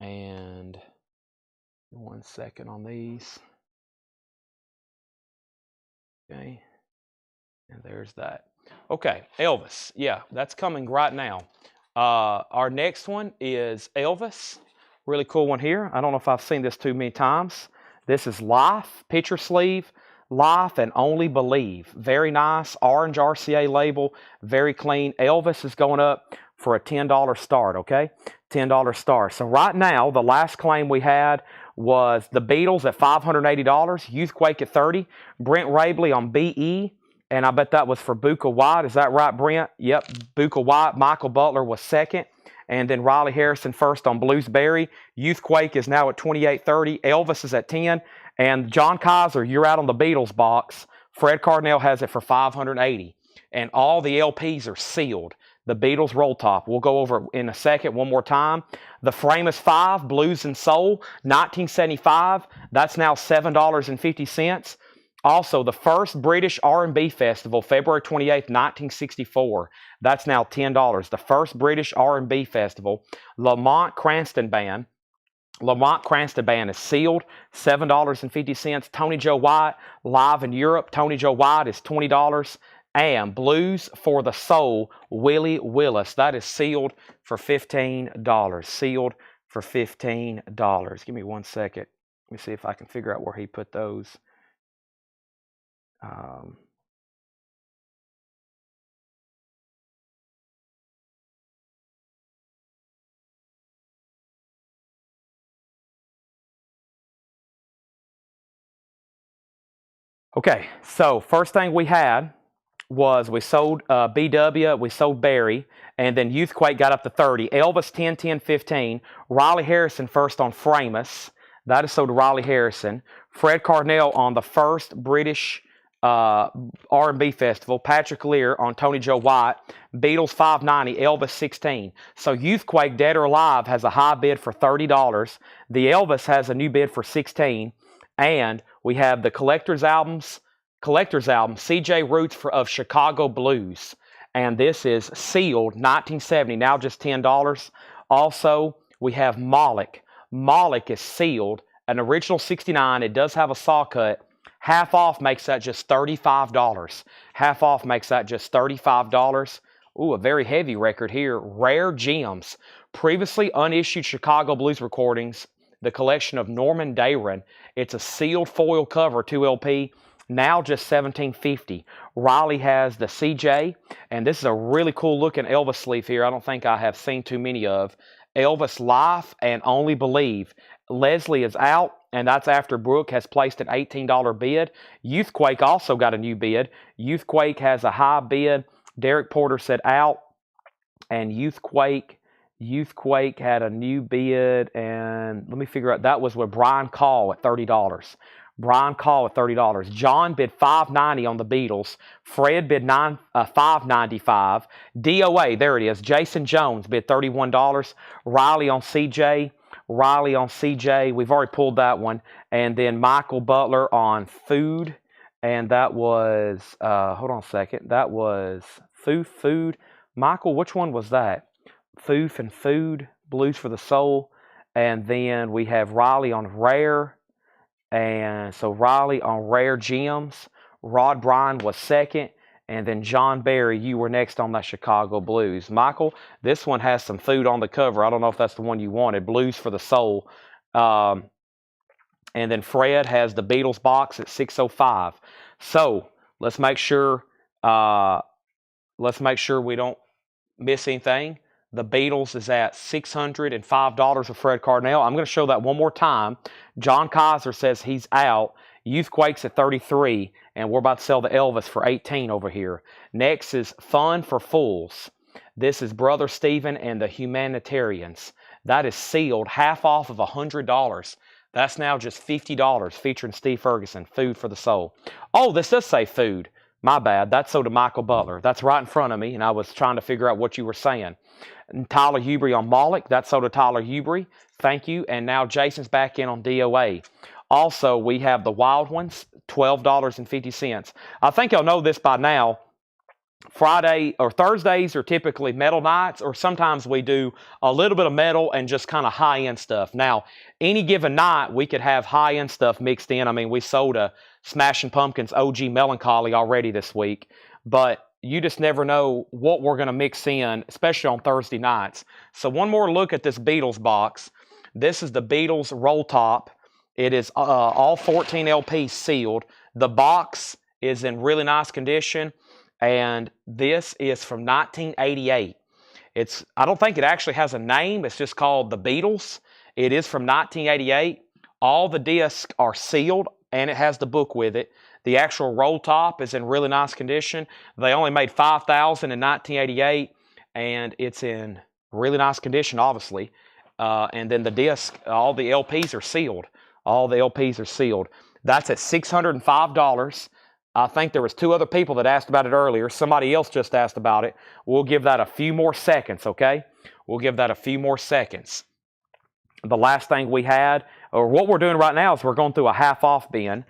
And 1 second on these. Okay. And there's that. Okay, Elvis. Yeah, that's coming right now. Our next one is Elvis. Really cool one here. I don't know if I've seen this too many times. This is Life, picture sleeve. Life and Only Believe. Very nice. Orange RCA label. Very clean. Elvis is going up for a $10 start, okay? $10 start. So right now, the last claim we had was the Beatles at $580, Youthquake at $30, Brent Rabley on BE, and I bet that was for Buka White. Is that right, Brent? Yep, Buka White. Michael Butler was second, and then Riley Harrison first on Bluesberry. Youthquake is now at $28.30. Elvis is at $10, and John Kaiser, you're out on the Beatles box. Fred Cardinale has it for $580, and all the LPs are sealed. The Beatles roll top. We'll go over in a second one more time. The Framus 5, Blues and Soul, 1975. That's now $7.50. Also, the first British R&B Festival, February 28th, 1964. That's now $10. The first British R&B Festival. Lamont Cranston Band. Lamont Cranston Band is sealed, $7.50. Tony Joe White, live in Europe. Tony Joe White is $20. And Blues for the Soul, Willie Willis. That is sealed for $15. Sealed for $15. Give me 1 second. Let me see if I can figure out where he put those. Okay, so first thing we had was we sold BW, we sold Barry, and then Youthquake got up to 30. Elvis 10, 10, 15. Riley Harrison first on Framus. That is sold to Riley Harrison. Fred Cardinale on the first British R&B Festival. Patrick Lear on Tony Joe White. Beatles 590, Elvis 16. So Youthquake, Dead or Alive, has a high bid for $30. The Elvis has a new bid for $16. And we have the collector's album, CJ Roots of Chicago Blues. And this is sealed, 1970, now just $10. Also, we have Moloch. Moloch is sealed an original 69. It does have a saw cut. Half off makes that just $35. Half off makes that just $35. Ooh, a very heavy record here. Rare Gems. Previously unissued Chicago Blues recordings. The collection of Norman Dayron. It's a sealed foil cover, 2LP. Now just $17.50. Riley has the CJ, and this is a really cool looking Elvis sleeve here. I don't think I have seen too many of. Elvis Life and Only Believe. Leslie is out, and that's after Brooke has placed an $18 bid. Youthquake also got a new bid. Youthquake has a high bid. Derek Porter said out, and Youthquake had a new bid, and let me figure out, that was with Brian Call at $30. Brian Call at $30. John bid $5.90 on the Beatles. Fred bid $5.95. DOA, there it is. Jason Jones bid $31. Riley on CJ. We've already pulled that one. And then Michael Butler on Food. And that was, hold on a second. That was Food. Michael, which one was that? Foof and Food, Blues for the Soul. And then we have Riley on Rare. And so Riley on Rare Gems. Rod Bryan was second. And then John Barry, you were next on that Chicago Blues. Michael, this one has some Food on the cover. I don't know if that's the one you wanted. Blues for the Soul. And then Fred has the Beatles box at $605. So let's make sure we don't miss anything. The Beatles is at $605 with Fred Cardinale. I'm going to show that one more time. John Kaiser says he's out. Youthquake's at $33, and we're about to sell the Elvis for $18 over here. Next is Fun for Fools. This is Brother Stephen and the Humanitarians. That is sealed, half off of $100. That's now just $50, featuring Steve Ferguson, Food for the Soul. Oh, this does say Food. My bad. That's sold to Michael Butler. That's right in front of me, and I was trying to figure out what you were saying. And Tyler Hubrey on Maulik. That's sold to Tyler Hubrey. Thank you. And now Jason's back in on DOA. Also, we have the Wild Ones, $12.50. I think y'all know this by now. Friday or Thursdays are typically metal nights, or sometimes we do a little bit of metal and just kind of high-end stuff. Now, any given night, we could have high-end stuff mixed in. I mean, we sold a Smashing Pumpkins OG Melancholy already this week, but you just never know what we're going to mix in, especially on Thursday nights. So one more look at this Beatles box. This is the Beatles roll top. It is all 14 LPs sealed. The box is in really nice condition, and this is from 1988. I don't think it actually has a name. It's just called The Beatles. It is from 1988. All the discs are sealed, and it has the book with it. The actual roll top is in really nice condition. They only made 5,000 in 1988, and it's in really nice condition, obviously. And then the disc, all the LPs are sealed. All the LPs are sealed. That's at $605. I think there was two other people that asked about it earlier. Somebody else just asked about it. We'll give that a few more seconds, okay? We'll give that a few more seconds. The last thing we had, or what we're doing right now, is we're going through a half-off bin.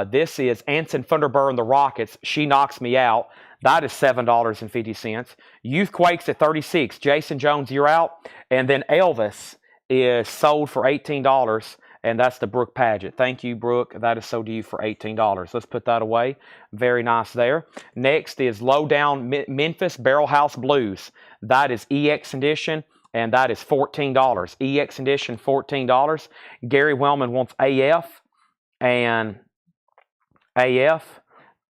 This is Anson Thunderbird and the Rockets. She Knocks Me Out. That is $7.50. Youthquake's at $36. Jason Jones, you're out. And then Elvis is sold for $18. And that's the Brooke Paget. Thank you, Brooke. That is sold to you for $18. Let's put that away. Very nice there. Next is Low Down Memphis Barrel House Blues. That is EX edition, and that is $14. EX edition, $14. Gary Wellman wants AF, and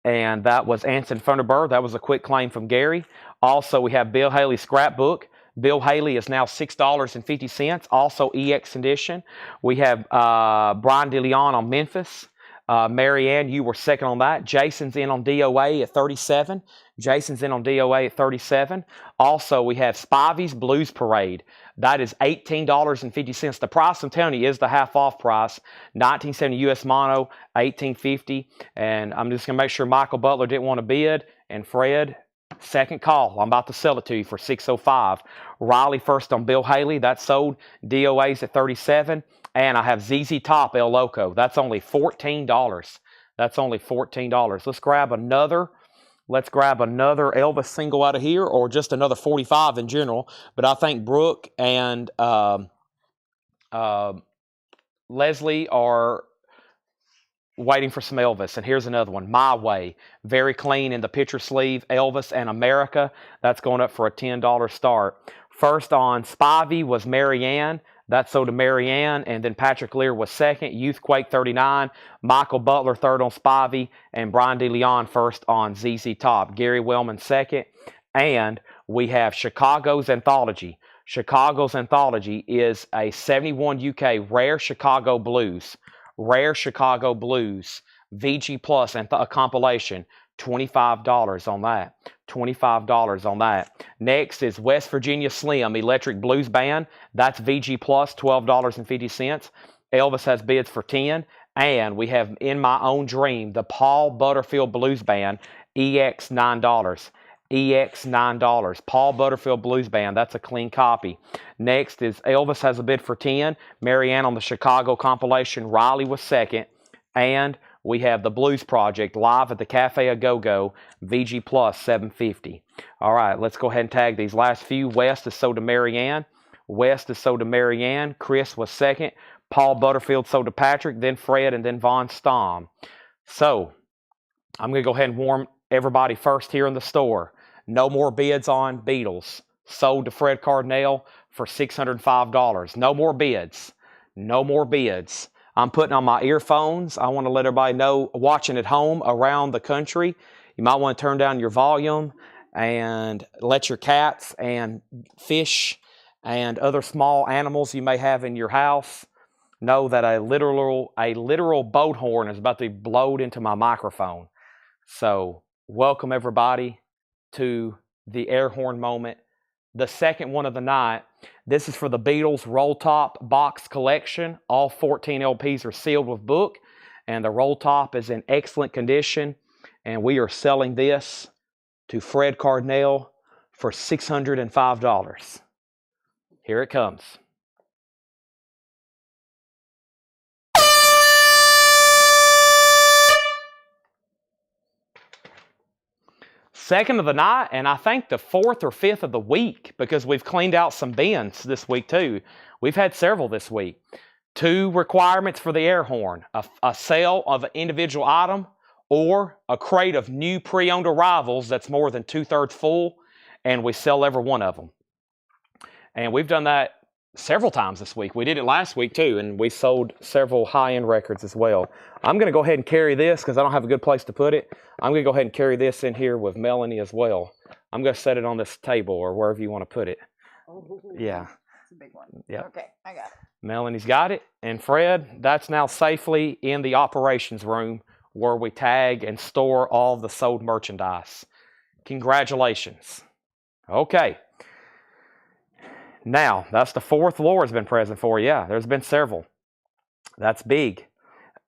that was Anson Thunderbird. That was a quick claim from Gary. Also, we have Bill Haley Scrapbook. Bill Haley is now $6.50, also EX edition. We have Brian DeLeon on Memphis. Marianne, you were second on that. Jason's in on DOA at $37. Also, we have Spivey's Blues Parade. That is $18.50. The price I'm telling you is the half-off price. 1970 US Mono, $18.50. And I'm just going to make sure Michael Butler didn't want to bid. And Fred, second call. I'm about to sell it to you for $605. Riley first on Bill Haley. That's sold. DOA's at $37. And I have ZZ Top El Loco. That's only $14. Let's grab another Elvis single out of here, or just another 45 in general. But I think Brooke and Leslie are waiting for some Elvis. And here's another one, My Way. Very clean in the picture sleeve. Elvis and America. That's going up for a $10 start. First on Spivey was Marianne. That sold to Marianne. And then Patrick Lear was second. Youthquake 39. Michael Butler third on Spivey. And Brian DeLeon first on ZZ Top. Gary Wellman second. And we have Chicago's Anthology. Chicago's Anthology is a 71 UK Rare Chicago Blues. Rare Chicago Blues, VG Plus, and a compilation, $25 on that. $25 on that. Next is West Virginia Slim Electric Blues Band. That's VG Plus, $12.50. Elvis has bids for $10. And we have In My Own Dream, the Paul Butterfield Blues Band, EX $9. EX $9. Paul Butterfield Blues Band. That's a clean copy. Next is Elvis has a bid for 10. Marianne on the Chicago compilation. Riley was second. And we have the Blues Project live at the Cafe A Go-Go. VG Plus $7.50. All right, let's go ahead and tag these last few. West is sold to Marianne. West is sold to Marianne. Chris was second. Paul Butterfield sold to Patrick. Then Fred and then Von Stom. So I'm going to go ahead and warm everybody first here in the store. No more bids on Beatles. Sold to Fred Cardinale for $605. No more bids. No more bids. I'm putting on my earphones. I want to let everybody know, watching at home around the country, you might want to turn down your volume and let your cats and fish and other small animals you may have in your house know that a literal boat horn is about to be blowed into my microphone. So welcome everybody to the air horn moment, the second one of the night. This is for the Beatles Roll Top Box Collection. All 14 LPs are sealed with book, and the roll top is in excellent condition. And we are selling this to Fred Cardinale for $605. Here it comes. Second of the night, and I think the fourth or fifth of the week, because we've cleaned out some bins this week too. We've had several this week. 2 requirements for the air horn: a sale of an individual item or a crate of new pre-owned arrivals that's more than 2/3 full, and we sell every one of them. And we've done that several times this week. We did it last week too, and we sold several high-end records as well. I'm going to go ahead and carry this because I don't have a good place to put it. I'm going to go ahead and carry this in here with Melanie as well. I'm going to set it on this table or wherever you want to put it. Oh, yeah. It's a big one. Yeah. Okay, I got it. Melanie's got it. And Fred, that's now safely in the operations room where we tag and store all the sold merchandise. Congratulations. Okay. Now, that's the fourth Laura's been present for. Yeah, there's been several. That's big.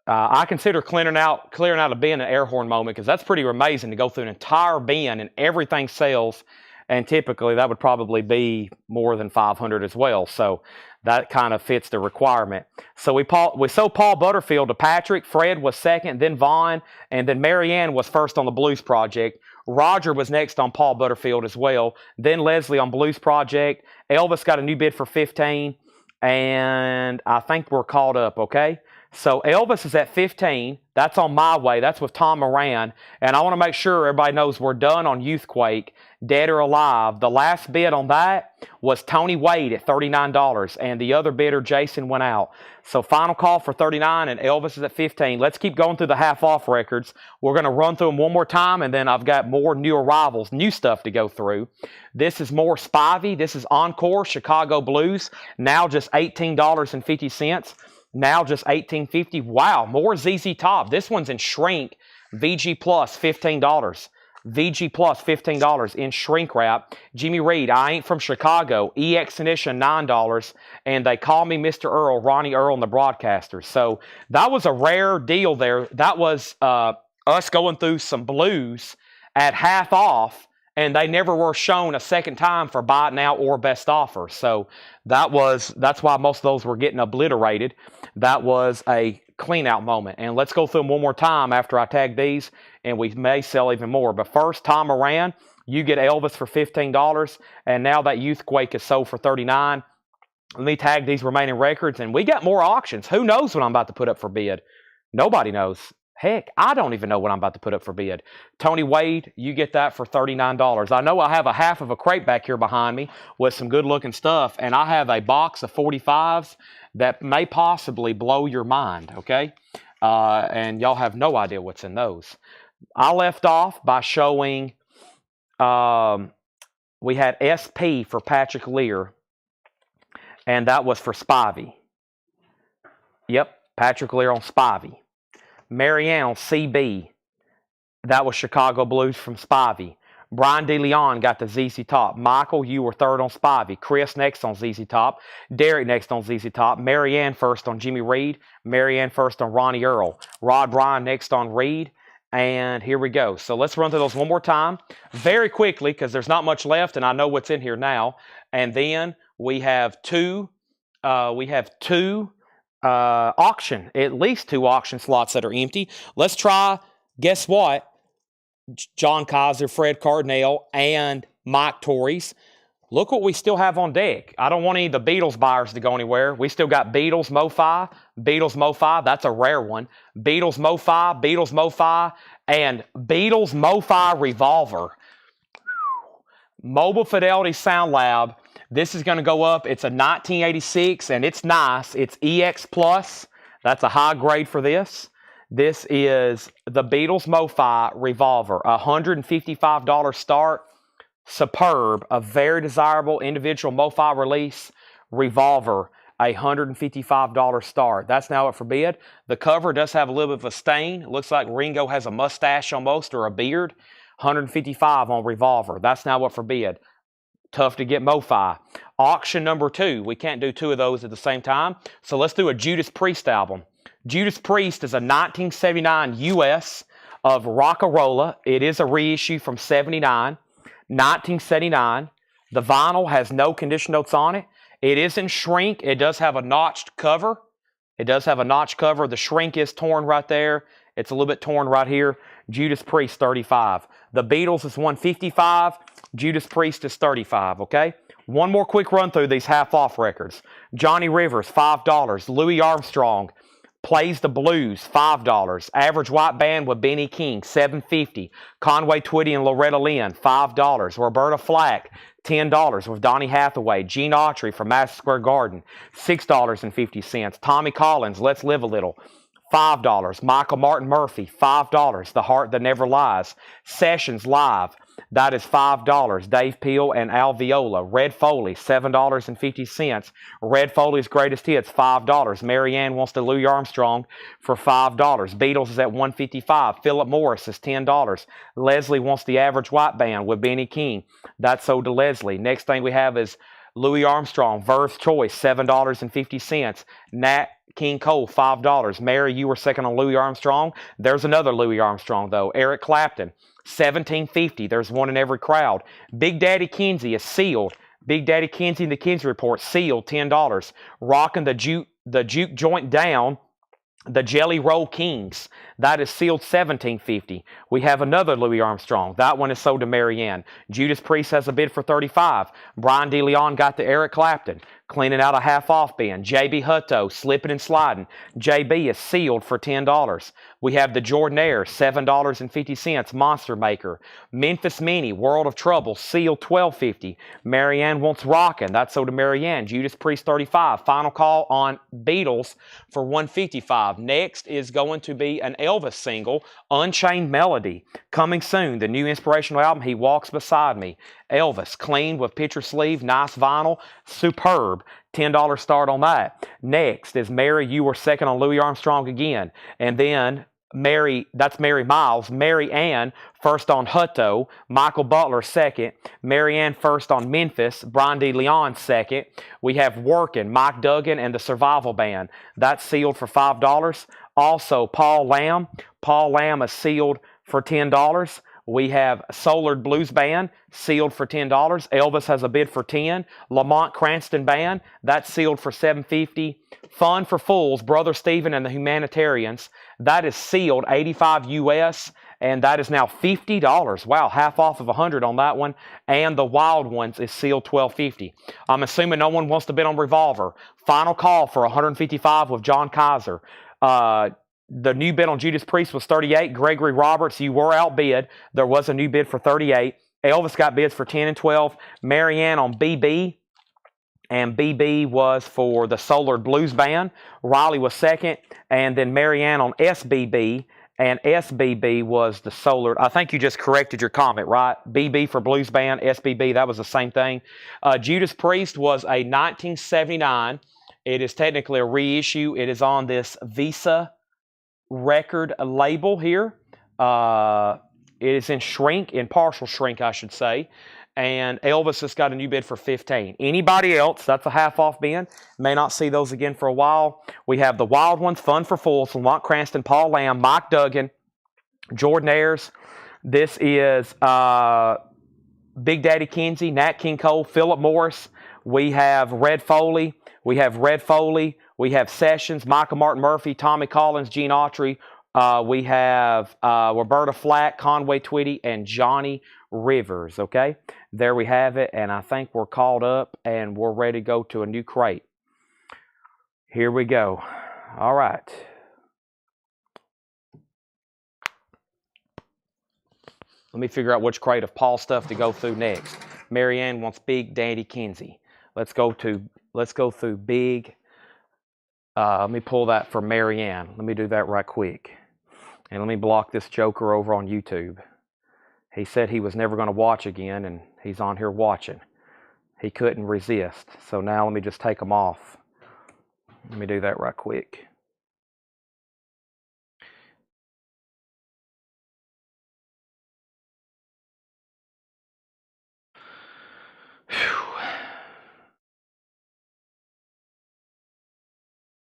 I consider clearing out a bin an air horn moment because that's pretty amazing to go through an entire bin and everything sells. And typically that would probably be more than 500 as well. So that kind of fits the requirement. So we sold Paul Butterfield to Patrick. Fred was second, then Vaughn, and then Marianne was first on the Blues Project. Roger was next on Paul Butterfield as well. Then Leslie on Blues Project. Elvis got a new bid for 15. And I think we're caught up, okay? So Elvis is at 15. That's on My Way. That's with Tom Moran. And I want to make sure everybody knows we're done on Youthquake, Dead or Alive. The last bid on that was Tony Wade at $39. And the other bidder, Jason, went out. So final call for 39 and Elvis is at 15. Let's keep going through the half-off records. We're going to run through them one more time, and then I've got more new arrivals, new stuff to go through. This is more Spivey. This is Encore Chicago Blues. Now just $18.50. Now just $18.50. Wow, more ZZ Top. This one's in shrink. VG Plus, $15. VG Plus, $15 in shrink wrap. Jimmy Reed, I Ain't From Chicago. EX Edition, $9. And They Call Me Mr. Earl, Ronnie Earl and the Broadcasters. So that was a rare deal there. That was us going through some blues at half off, and they never were shown a second time for buy it now or best offer. So that's why most of those were getting obliterated. That was a clean out moment. And let's go through them one more time after I tag these, and we may sell even more. But first, Tom Moran, you get Elvis for $15, and now that Youthquake is sold for $39. Let me tag these remaining records, and we got more auctions. Who knows what I'm about to put up for bid? Nobody knows. Heck, I don't even know what I'm about to put up for bid. Tony Wade, you get that for $39. I know I have a half of a crate back here behind me with some good-looking stuff, and I have a box of 45s that may possibly blow your mind, okay? And y'all have no idea what's in those. I left off by showing we had SP for Patrick Lear, and that was for Spivey. Yep, Patrick Lear on Spivey. Marianne on CB. That was Chicago Blues from Spivey. Brian DeLeon got the ZZ Top. Michael, you were third on Spivey. Chris next on ZZ Top. Derek next on ZZ Top. Marianne first on Jimmy Reed. Marianne first on Ronnie Earl. Rod Bryan next on Reed. And here we go. So let's run through those one more time very quickly because there's not much left and I know what's in here now. And then we have at least two auction slots that are empty. Let's try, guess what? John Kaiser, Fred Cardinale, and Mike Torres. Look what we still have on deck. I don't want any of the Beatles buyers to go anywhere. We still got Beatles MoFi. That's a rare one. Beatles MoFi, and Beatles MoFi Revolver. Mobile Fidelity Sound Lab. This is going to go up. It's a 1986, and it's nice. It's EX Plus. That's a high grade for this. This is the Beatles MoFi Revolver, $155 start. Superb, a very desirable individual MoFi release. Revolver, $155 start. That's now up for bid. The cover does have a little bit of a stain. It looks like Ringo has a mustache almost or a beard. $155 on Revolver. That's now up for bid. Tough to get MoFi. Auction number 2. We can't do two of those at the same time. So let's do a Judas Priest album. Judas Priest is a 1979 US of Rock-a-Rolla. It is a reissue from 79. 1979. The vinyl has no condition notes on it. It is in shrink. It does have a notched cover. The shrink is torn right there. It's a little bit torn right here. Judas Priest, $35. The Beatles is $155. Judas Priest is $35, okay? One more quick run through these half-off records. Johnny Rivers, $5. Louis Armstrong, Plays the Blues, $5. Average White Band with Benny King, $7.50. Conway Twitty and Loretta Lynn, $5. Roberta Flack, $10 with Donny Hathaway. Gene Autry from Madison Square Garden, $6.50. Tommy Collins, Let's Live a Little, $5. Michael Martin Murphey, $5. The Heart That Never Lies. Sessions Live, that is $5. Dave Peel and Al Viola. Red Foley, $7.50. Red Foley's Greatest Hits, $5. Marianne Wants to Louis Armstrong for $5. Beatles is at $155. Philip Morris is $10. Leslie Wants the Average White Band with Benny King. That's sold to Leslie. Next thing we have is Louis Armstrong, Verve's Choice, $7.50. Nat King Cole, $5. Mary, you were second on Louis Armstrong. There's another Louis Armstrong, though. Eric Clapton, $17.50. There's one in every crowd. Big Daddy Kinsey is sealed. Big Daddy Kinsey and the Kinsey Report, sealed, $10. Rocking the Juke Joint Down, the Jelly Roll Kings. That is sealed, $17.50. We have another Louis Armstrong. That one is sold to Marianne. Judas Priest has a bid for $35. Brian DeLeon got the Eric Clapton. Cleaning out a half-off bin. JB Hutto, Slipping and Sliding. JB is sealed for $10. We have the Jordanaire, $7.50. Monster Maker. Memphis Mini, World of Trouble, sealed, $12.50. Marianne Wants Rockin'. That's sold to Marianne. Judas Priest, $35. Final call on Beatles for $155. Next is going to be an Elvis single, Unchained Melody. Coming soon, the new inspirational album, He Walks Beside Me. Elvis, clean with picture sleeve, nice vinyl, superb. $10 start on that. Next is Mary, You Were Second on Louis Armstrong again. And then Mary, that's Mary Miles. Mary Ann, first on Hutto. Michael Butler, second. Mary Ann, first on Memphis. Brian DeLeon, second. We have Workin', Mike Duggan and the Survival Band. That's sealed for $5. Also, Paul Lamb. Paul Lamb is sealed for $10. We have Soulard Blues Band, sealed for $10. Elvis has a bid for $10. Lamont Cranston Band, that's sealed for $7.50. Fun for Fools, Brother Stephen and the Humanitarians, that is sealed $85 US, and that is now $50. Wow, half off of $100 on that one. And the Wild Ones is sealed $12.50. I'm assuming no one wants to bid on Revolver. Final call for $155 with John Kaiser. The new bid on Judas Priest was $38. Gregory Roberts, you were outbid. There was a new bid for $38. Elvis got bids for $10 and $12. Marianne on BB, and BB was for the Soulard Blues Band. Riley was second, and then Marianne on SBB, and SBB was the Soulard. I think you just corrected your comment, right? BB for Blues Band, SBB, that was the same thing. Judas Priest was a 1979. It is technically a reissue. It is on this Visa record label here. It is in shrink, in partial shrink, I should say. And Elvis has got a new bid for $15. Anybody else, that's a half off bid. May not see those again for a while. We have the Wild Ones, Fun for Fools, Lamont Cranston, Paul Lamb, Mike Duggan, Jordan Ayers. This is Big Daddy Kinsey, Nat King Cole, Philip Morris. We have Red Foley. We have Sessions, Michael Martin Murphy, Tommy Collins, Gene Autry. We have Roberta Flack, Conway Twitty, and Johnny Rivers. Okay, there we have it. And I think we're caught up and we're ready to go to a new crate. Here we go. All right. Let me figure out which crate of Paul stuff to go through next. Marianne wants Big Daddy Kinsey. Let's go through Big. Let me pull that for Marianne. Let me do that right quick. And let me block this joker over on YouTube. He said he was never going to watch again, and he's on here watching. He couldn't resist. So now let me just take him off. Let me do that right quick.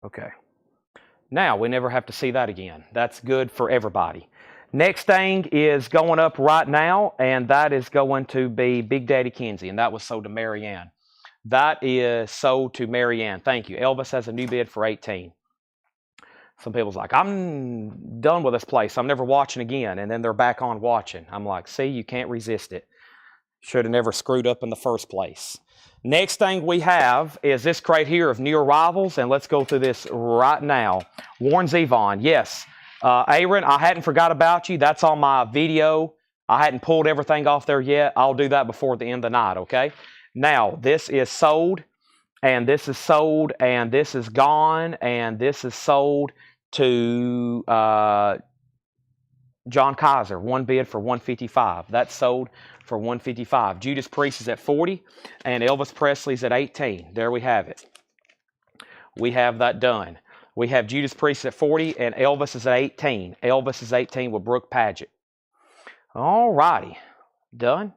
Okay. Now, we never have to see that again. That's good for everybody. Next thing is going up right now, and that is going to be Big Daddy Kinsey, and that was sold to Marianne. That is sold to Marianne. Thank you. Elvis has a new bid for $18. Some people's like, I'm done with this place. I'm never watching again. And then they're back on watching. I'm like, see, you can't resist it. Should have never screwed up in the first place. Next thing we have is this crate here of new arrivals, and let's go through this right now. Warren Zevon, yes. Aaron, I hadn't forgot about you. That's on my video. I hadn't pulled everything off there yet. I'll do that before the end of the night, okay? Now, this is sold, and this is sold, and this is gone, and this is sold to John Kaiser. One bid for $155. That's sold for $155. Judas Priest is at $40, and Elvis Presley's at $18. There we have it. We have that done. We have Judas Priest at $40, and Elvis is at $18. Elvis is $18 with Brooke Paget. All righty. Done.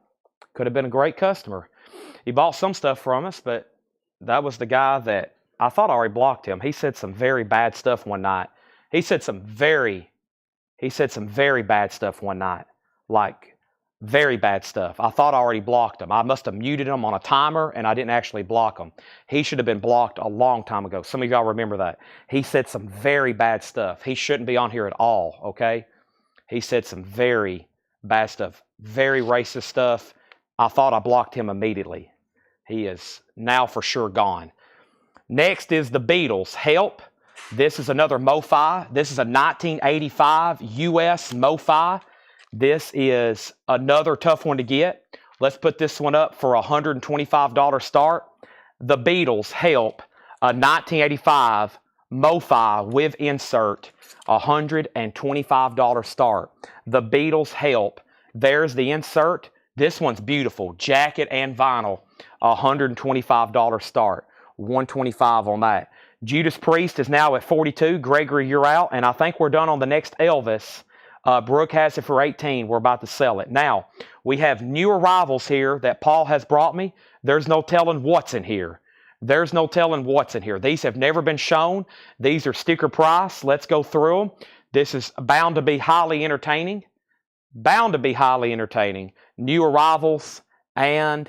Could have been a great customer. He bought some stuff from us, but that was the guy that I thought I already blocked him. He said some very bad stuff one night. He said some very bad stuff one night. Like, very bad stuff. I thought I already blocked him. I must have muted him on a timer, and I didn't actually block him. He should have been blocked a long time ago. Some of y'all remember that. He said some very bad stuff. He shouldn't be on here at all, okay? He said some very bad stuff. Very racist stuff. I thought I blocked him immediately. He is now for sure gone. Next is the Beatles. Help. This is another MoFi. This is a 1985 US MoFi. This is another tough one to get. Let's put this one up for a $125 start. The Beatles, Help, a 1985 MoFi with insert, $125 start. The Beatles, Help. There's the insert. This one's beautiful. Jacket and vinyl, $125 start. $125 on that. Judas Priest is now at $42. Gregory, you're out. And I think we're done on the next Elvis. Brooke has it for $18. We're about to sell it. Now, we have new arrivals here that Paul has brought me. There's no telling what's in here. There's no telling what's in here. These have never been shown. These are sticker price. Let's go through them. This is bound to be highly entertaining. bound to be highly entertaining. New arrivals, and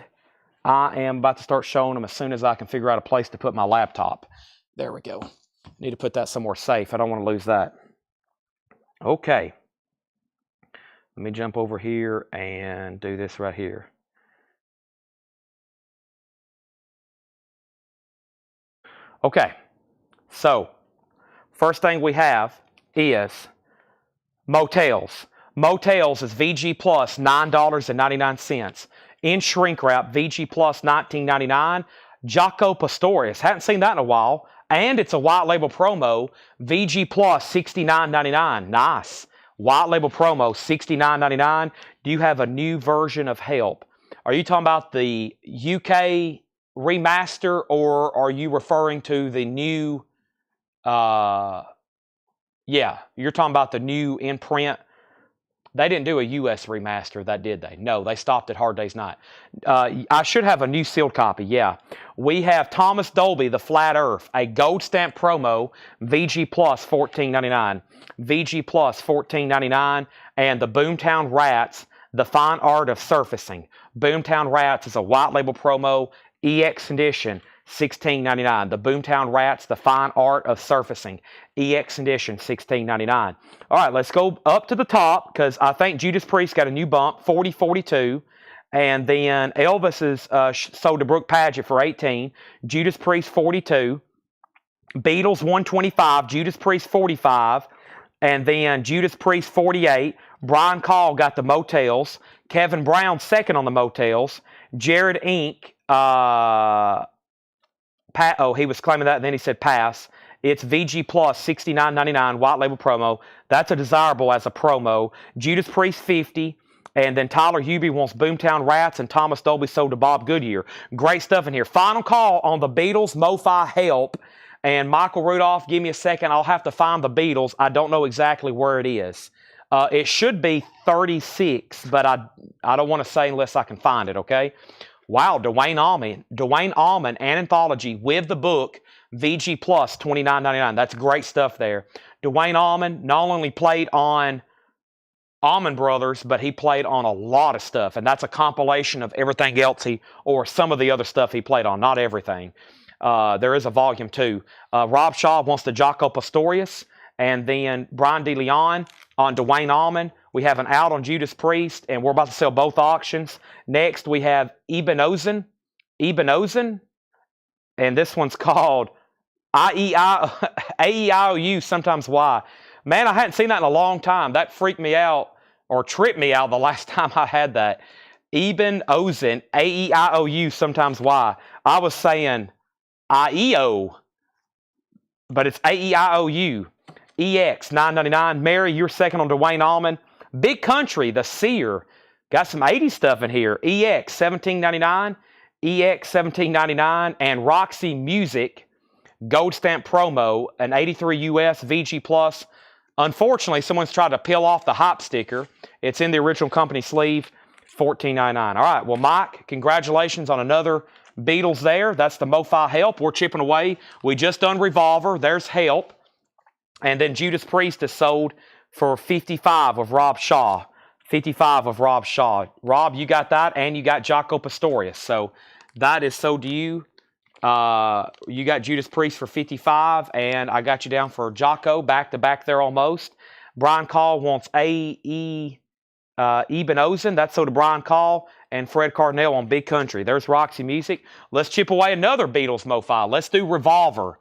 I am about to start showing them as soon as I can figure out a place to put my laptop. There we go. Need to put that somewhere safe. I don't want to lose that. Okay. Let me jump over here and do this right here. Okay. So, first thing we have is motels. Motels is VG Plus, $9.99. In shrink wrap, VG Plus, $19.99. Jaco Pastorius, hadn't seen that in a while. And it's a white label promo, VG Plus, $69.99. Nice. White label promo, $69.99. Do you have a new version of Help? Are you talking about the UK remaster, or are you referring to the new, yeah, you're talking about the new in print? They didn't do a US remaster, that did they? No, they stopped at Hard Day's Night. I should have a new sealed copy, yeah. We have Thomas Dolby, The Flat Earth, a gold stamp promo, VG Plus, $14.99. VG Plus, $14.99. And the Boomtown Rats, The Fine Art of Surfacing. Boomtown Rats is a white label promo, EX edition, $16.99. The Boomtown Rats, The Fine Art of Surfacing, EX edition, $16.99. All right, let's go up to the top, because I think Judas Priest got a new bump, $40.42. And then Elvis is sold to Brooke Padgett for $18. Judas Priest, $42. Beatles, $125. Judas Priest, $45. And then Judas Priest, $48. Brian Call got the Motels. Kevin Brown, second on the Motels. Jared Inc., he was claiming that, and then he said pass. It's VG Plus, $69.99, white label promo. That's a desirable as a promo. Judas Priest, $50. And then Tyler Hubie wants Boomtown Rats, and Thomas Dolby sold to Bob Goodyear. Great stuff in here. Final call on the Beatles, MoFi Help. And Michael Rudolph, give me a second. I'll have to find the Beatles. I don't know exactly where it is. It should be 36, but I don't want to say unless I can find it, okay? Wow, Dwayne Allman, an anthology with the book, VG Plus, $29.99. That's great stuff there. Dwayne Allman not only played on Allman Brothers, but he played on a lot of stuff, and that's a compilation of everything else or some of the other stuff he played on, not everything. There is a volume 2. Rob Shaw wants the Jaco Pastorius, and then Brian DeLeon on Dwayne Allman. We have an out on Judas Priest, and we're about to sell both auctions. Next, we have Ibn Ozen, and this one's called AEIOU, sometimes Y. Man, I hadn't seen that in a long time. That freaked me out, or tripped me out the last time I had that. Ibn Ozen, AEIOU, sometimes Y. I was saying IEO, but it's AEIOU. EX, $9.99. Mary, you're second on Dwayne Allman. Big Country, The Seer. Got some 80s stuff in here. EX, $17.99. EX, $17.99. And Roxy Music, gold stamp promo, an 83 US VG Plus. Unfortunately, someone's tried to peel off the hype sticker. It's in the original company sleeve, $14.99. All right, well, Mike, congratulations on another Beatles there. That's the MoFi Help. We're chipping away. We just done Revolver. There's Help. And then Judas Priest is sold for $55 of Rob Shaw. $55 of Rob Shaw. Rob, you got that, and you got Jaco Pastorius. So that is sold to you. You got Judas Priest for $55, and I got you down for Jaco, back to back there almost. Brian Call wants Ibn Ozen. That's sold to Brian Call, and Fred Cardinale on Big Country. There's Roxy Music. Let's chip away another Beatles MoFi. Let's do Revolver.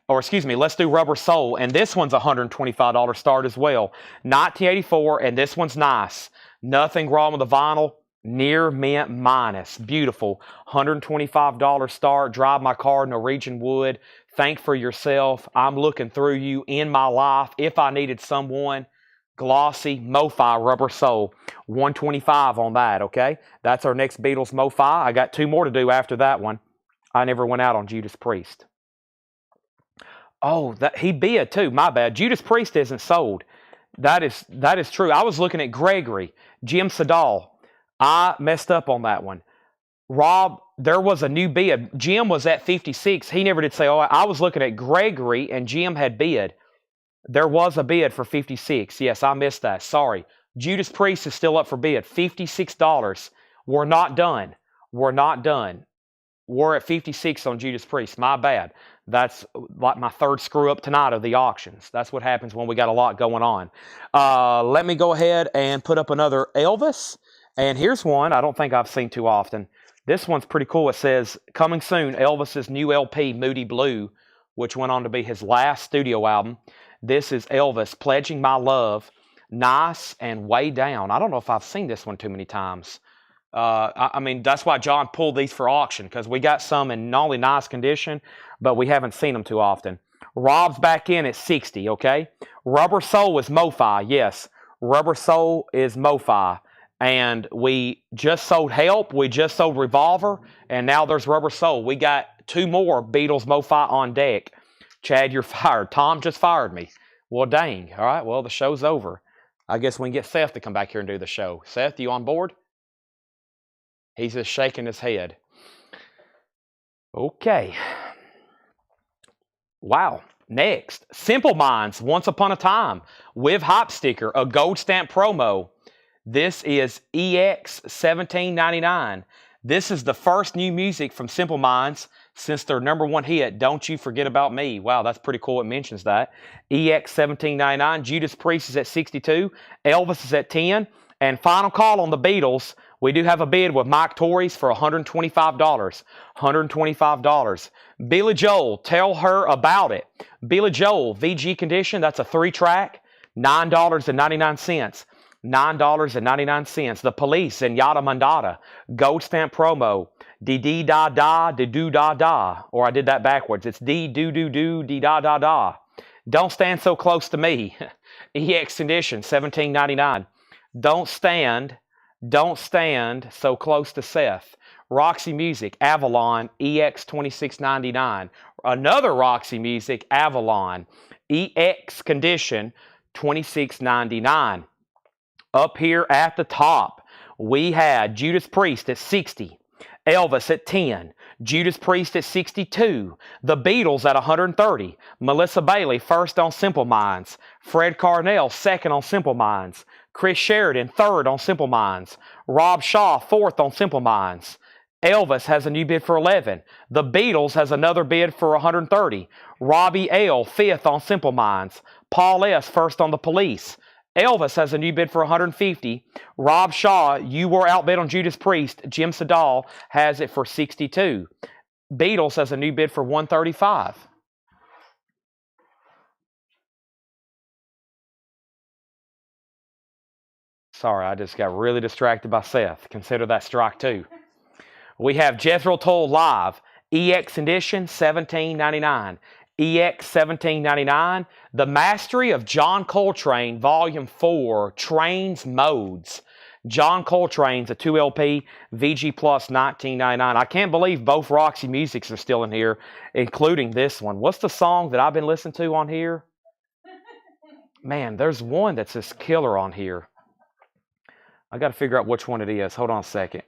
Or excuse me, let's do Rubber Soul. And this one's $125 start as well. 1984, and this one's nice. Nothing wrong with the vinyl. Near mint minus. Beautiful. $125 start. Drive my car, Norwegian Wood. Think for yourself. I'm looking through you in my life. If I needed someone. Glossy MoFi Rubber Soul. $125 on that, okay? That's our next Beatles MoFi. I got 2 more to do after that one. I never went out on Judas Priest. Oh, he bid too. My bad. Judas Priest isn't sold. That is true. I was looking at Gregory, Jim Sedal. I messed up on that one. Rob, there was a new bid. Jim was at 56. He never did say, oh, I was looking at Gregory, and Jim had bid. There was a bid for 56. Yes, I missed that. Sorry. Judas Priest is still up for bid. $56. We're not done. We're not done. We're at 56 on Judas Priest. My bad. That's like my third screw up tonight of the auctions. That's what happens when we got a lot going on. Let me go ahead and put up another Elvis. And here's one I don't think I've seen too often. This one's pretty cool. It says, coming soon, Elvis's new LP, Moody Blue, which went on to be his last studio album. This is Elvis, Pledging My Love. Nice and Way Down. I don't know if I've seen this one too many times. I mean, that's why John pulled these for auction, because we got some in not only nice condition, but we haven't seen them too often. Rob's back in at 60, okay? Rubber Soul is MoFi, yes. Rubber Soul is MoFi. And we just sold Help, we just sold Revolver, and now there's Rubber Soul. We got 2 more Beatles MoFi on deck. Chad, you're fired. Tom just fired me. Well, dang. All right, well, the show's over. I guess we can get Seth to come back here and do the show. Seth, you on board? He's just shaking his head. Okay. Wow. Next, Simple Minds, Once Upon a Time, with Hop Sticker, a gold stamp promo. This is EX1799. This is the first new music from Simple Minds since their #1 hit, Don't You Forget About Me. Wow, that's pretty cool. It mentions that. EX1799. Judas Priest is at 62. Elvis is at 10. And final call on the Beatles. We do have a bid with Mike Torres for $125. $125. Billy Joel, Tell Her About It. Billy Joel, VG condition. That's a 3-track. $9.99. $9.99. The Police and Yada Mandata. Gold stamp promo. Dee da da, dee doo da da. Or I did that backwards. It's dee doo doo doo, dee da da da. Don't Stand So Close to Me. EX condition, $17.99. Don't stand so close to Seth. Roxy Music, Avalon, EX $26.99. Another Roxy Music, Avalon, EX condition, $26.99. Up here at the top, we had Judas Priest at 60, Elvis at 10, Judas Priest at 62, The Beatles at 130, Melissa Bailey first on Simple Minds, Fred Carnell second on Simple Minds, Chris Sheridan third on Simple Minds, Rob Shaw fourth on Simple Minds. Elvis has a new bid for 11. The Beatles has another bid for 130. Robbie L. fifth on Simple Minds. Paul S. first on The Police. Elvis has a new bid for 150. Rob Shaw, you were outbid on Judas Priest. Jim Sedal has it for 62. Beatles has a new bid for 135. Sorry, I just got really distracted by Seth. Consider that strike 2. We have Jethro Tull Live, EX edition, $17.99. EX $17.99. The Mastery of John Coltrane, Volume 4, Trains Modes. John Coltrane's a 2LP, VG Plus $19.99. I can't believe both Roxy Musics are still in here, including this one. What's the song that I've been listening to on here? Man, there's one that's just killer on here. I got to figure out which one it is. Hold on a second.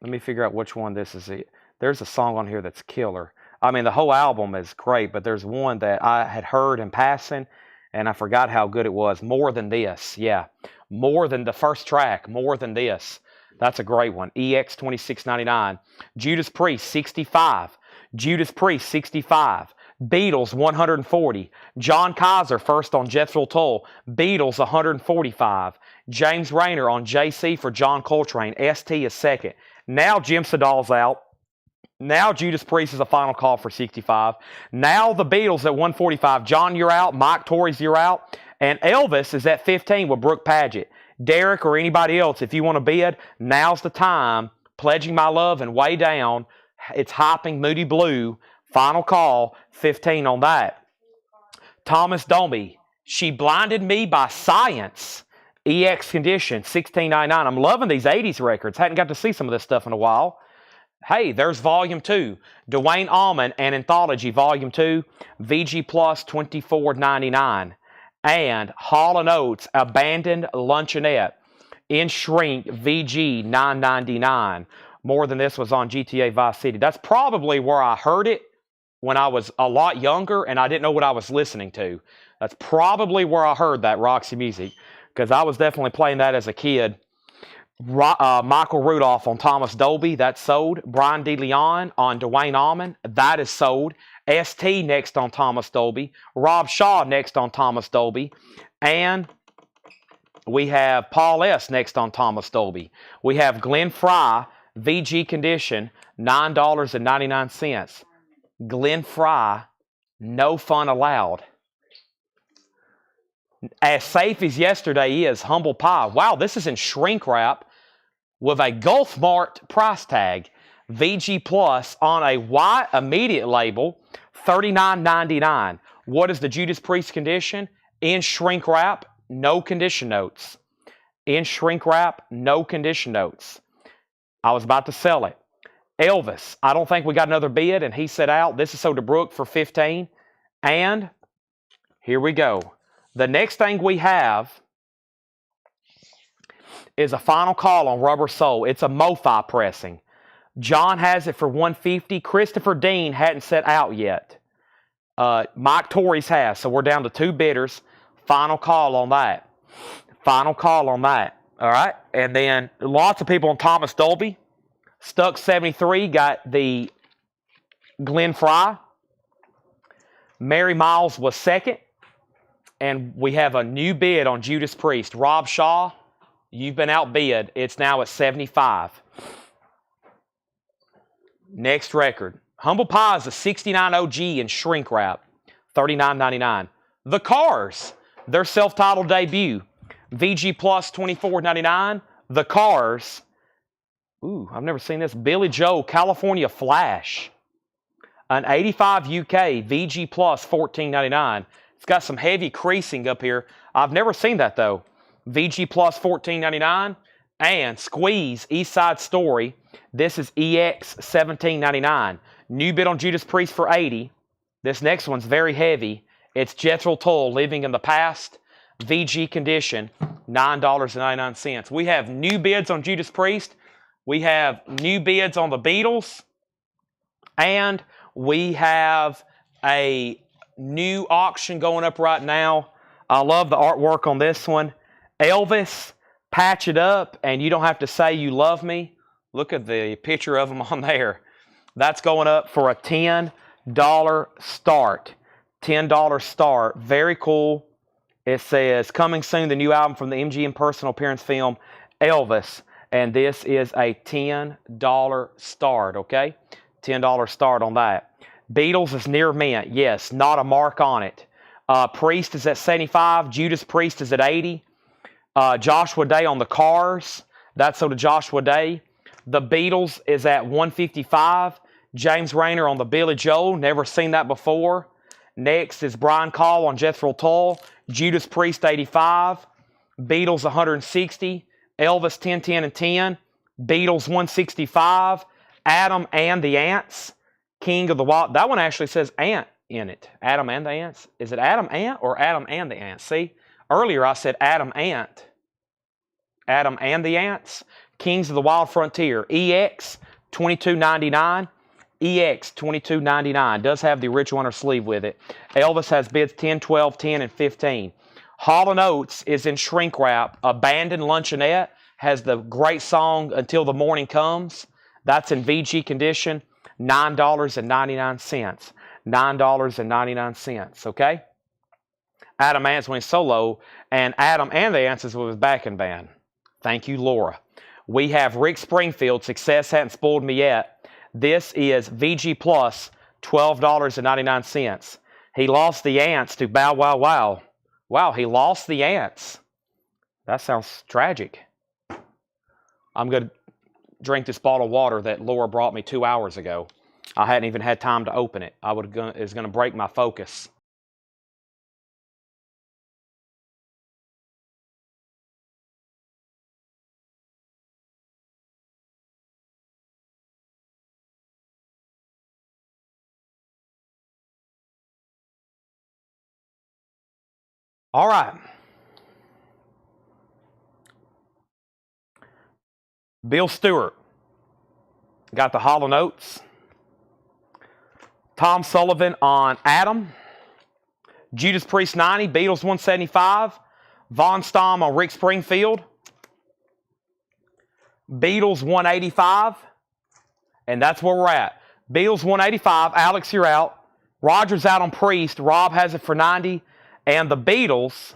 Let me figure out which one this is. There's a song on here that's killer. I mean, the whole album is great, but there's one that I had heard in passing, and I forgot how good it was. More Than This. Yeah. More Than the first track. More Than This. That's a great one. EX $26.99. Judas Priest, 65. Judas Priest, 65. Beatles, 140. John Kaiser, first on Jethro Tull. Beatles, 145. James Rayner on JC for John Coltrane. ST is second. Now Jim Sedal's out. Now Judas Priest is a final call for 65. Now the Beatles at 145. John, you're out. Mike Torres, you're out. And Elvis is at 15 with Brooke Padgett. Derek or anybody else, if you want to bid, now's the time. Pledging My Love and Way Down. It's Hopping Moody Blue. Final call, 15 on that. Thomas Dolby, She Blinded Me by Science. EX condition, $16.99. I'm loving these 80s records. Hadn't got to see some of this stuff in a while. Hey, there's Volume 2. Dwayne Allman and Anthology Volume 2. VG Plus $24.99. And Hall & Oates Abandoned Luncheonette. In Shrink VG $9.99. More Than This was on GTA Vice City. That's probably where I heard it when I was a lot younger and I didn't know what I was listening to. That's probably where I heard that Roxy Music. because I was definitely playing that as a kid. Michael Rudolph on Thomas Dolby, that's sold. Brian DeLeon on Dwayne Allman, that is sold. ST next on Thomas Dolby. Rob Shaw next on Thomas Dolby. And we have Paul S. next on Thomas Dolby. We have Glenn Fry, VG condition, $9.99. Glenn Fry, no fun allowed. As safe as yesterday is, Humble Pie. Wow, this is in shrink wrap with a Gulf Mart price tag. VG Plus on a white immediate label, $39.99. What is the Judas Priest condition? In shrink wrap, no condition notes. In shrink wrap, no condition notes. I was about to sell it. Elvis, I don't think we got another bid, and he said out. This is sold to Brooke for $15. And here we go. The next thing we have is a final call on Rubber Soul. It's a MoFi pressing. John has it for $150. Christopher Dean hadn't set out yet. Mike Torres has, so we're down to 2 bidders. Final call on that. Final call on that. All right, and then lots of people on Thomas Dolby. Stuck 73 got the Glenn Fry. Mary Miles was second. And we have a new bid on Judas Priest. Rob Shaw, you've been outbid. It's now at 75. Next record. Humble Pie is a 69 OG in shrink wrap. $39.99. The Cars, their self-titled debut. VG Plus $24.99. The Cars. Ooh, I've never seen this. Billy Joel, California Flash. An 85 UK, VG Plus $14.99. It's got some heavy creasing up here. I've never seen that though. VG Plus $14.99. And Squeeze East Side Story. This is EX $17.99. New bid on Judas Priest for $80. This next one's very heavy. It's Jethro Tull, Living in the Past. VG condition, $9.99. We have new bids on Judas Priest. We have new bids on the Beatles. And we have a new auction going up right now. I love the artwork on this one. Elvis, patch it up, and you don't have to say you love me. Look at the picture of him on there. That's going up for a $10 start. $10 start. Very cool. It says, coming soon, the new album from the MGM personal appearance film, Elvis. And this is a $10 start, okay? $10 start on that. Beatles is near mint. Yes, not a mark on it. Priest is at 75. Judas Priest is at 80. Joshua Day on the Cars. That's so to Joshua Day. The Beatles is at 155. James Rayner on the Billy Joel. Never seen that before. Next is Brian Call on Jethro Tull. Judas Priest 85. Beatles 160. Elvis 10, 10, and 10. Beatles 165. Adam and the Ants. King of the Wild. That one actually says Ant in it. Adam and the Ants. Is it Adam Ant or Adam and the Ants? See, earlier I said Adam Ant. Adam and the Ants. Kings of the Wild Frontier. EX $22.99. EX $22.99. Does have the original on her sleeve with it. Elvis has bids 10, 12, 10, and 15. Hall & Oates is in shrink wrap. Abandoned Luncheonette has the great song Until the Morning Comes. That's in VG condition. $9.99. $9.99. Okay? Adam Ants went solo, and Adam and the Ants is with his backing band. Thank you, Laura. We have Rick Springfield. Success hadn't spoiled me yet. This is VG Plus, $12.99. He lost the Ants to Bow Wow Wow. Wow, he lost the Ants. That sounds tragic. I'm going to drink this bottle of water that Laura brought me 2 hours ago. I hadn't even had time to open it. It was going to break my focus. All right. Bill Stewart. Got the Hall & Oates. Tom Sullivan on Adam. Judas Priest 90. Beatles 175. Von Stom on Rick Springfield. Beatles 185. And that's where we're at. Beatles 185. Alex, you're out. Roger's out on Priest. Rob has it for 90. And the Beatles,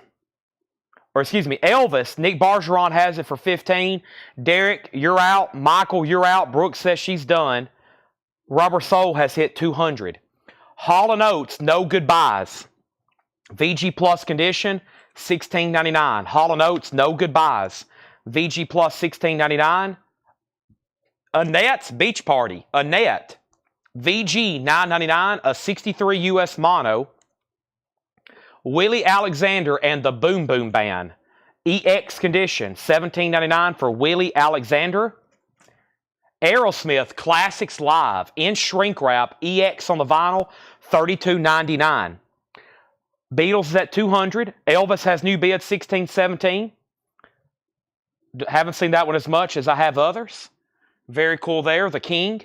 or excuse me, Elvis, Nick Bargeron has it for 15. Derek, you're out. Michael, you're out. Brooke says she's done. Rubber Soul has hit 200. Hall & Oates, no goodbyes. VG Plus condition, $16.99. Hall & Oates, no goodbyes. VG Plus, $16.99. Annette's Beach Party. Annette, VG, $9.99. A 63 US mono. Willie Alexander and the Boom Boom Band. EX condition, $17.99 for Willie Alexander. Aerosmith Classics Live in shrink wrap, EX on the vinyl, $32.99. Beatles is at 200. Elvis has new bid, 1617. Haven't seen that one as much as I have others. Very cool there. The King,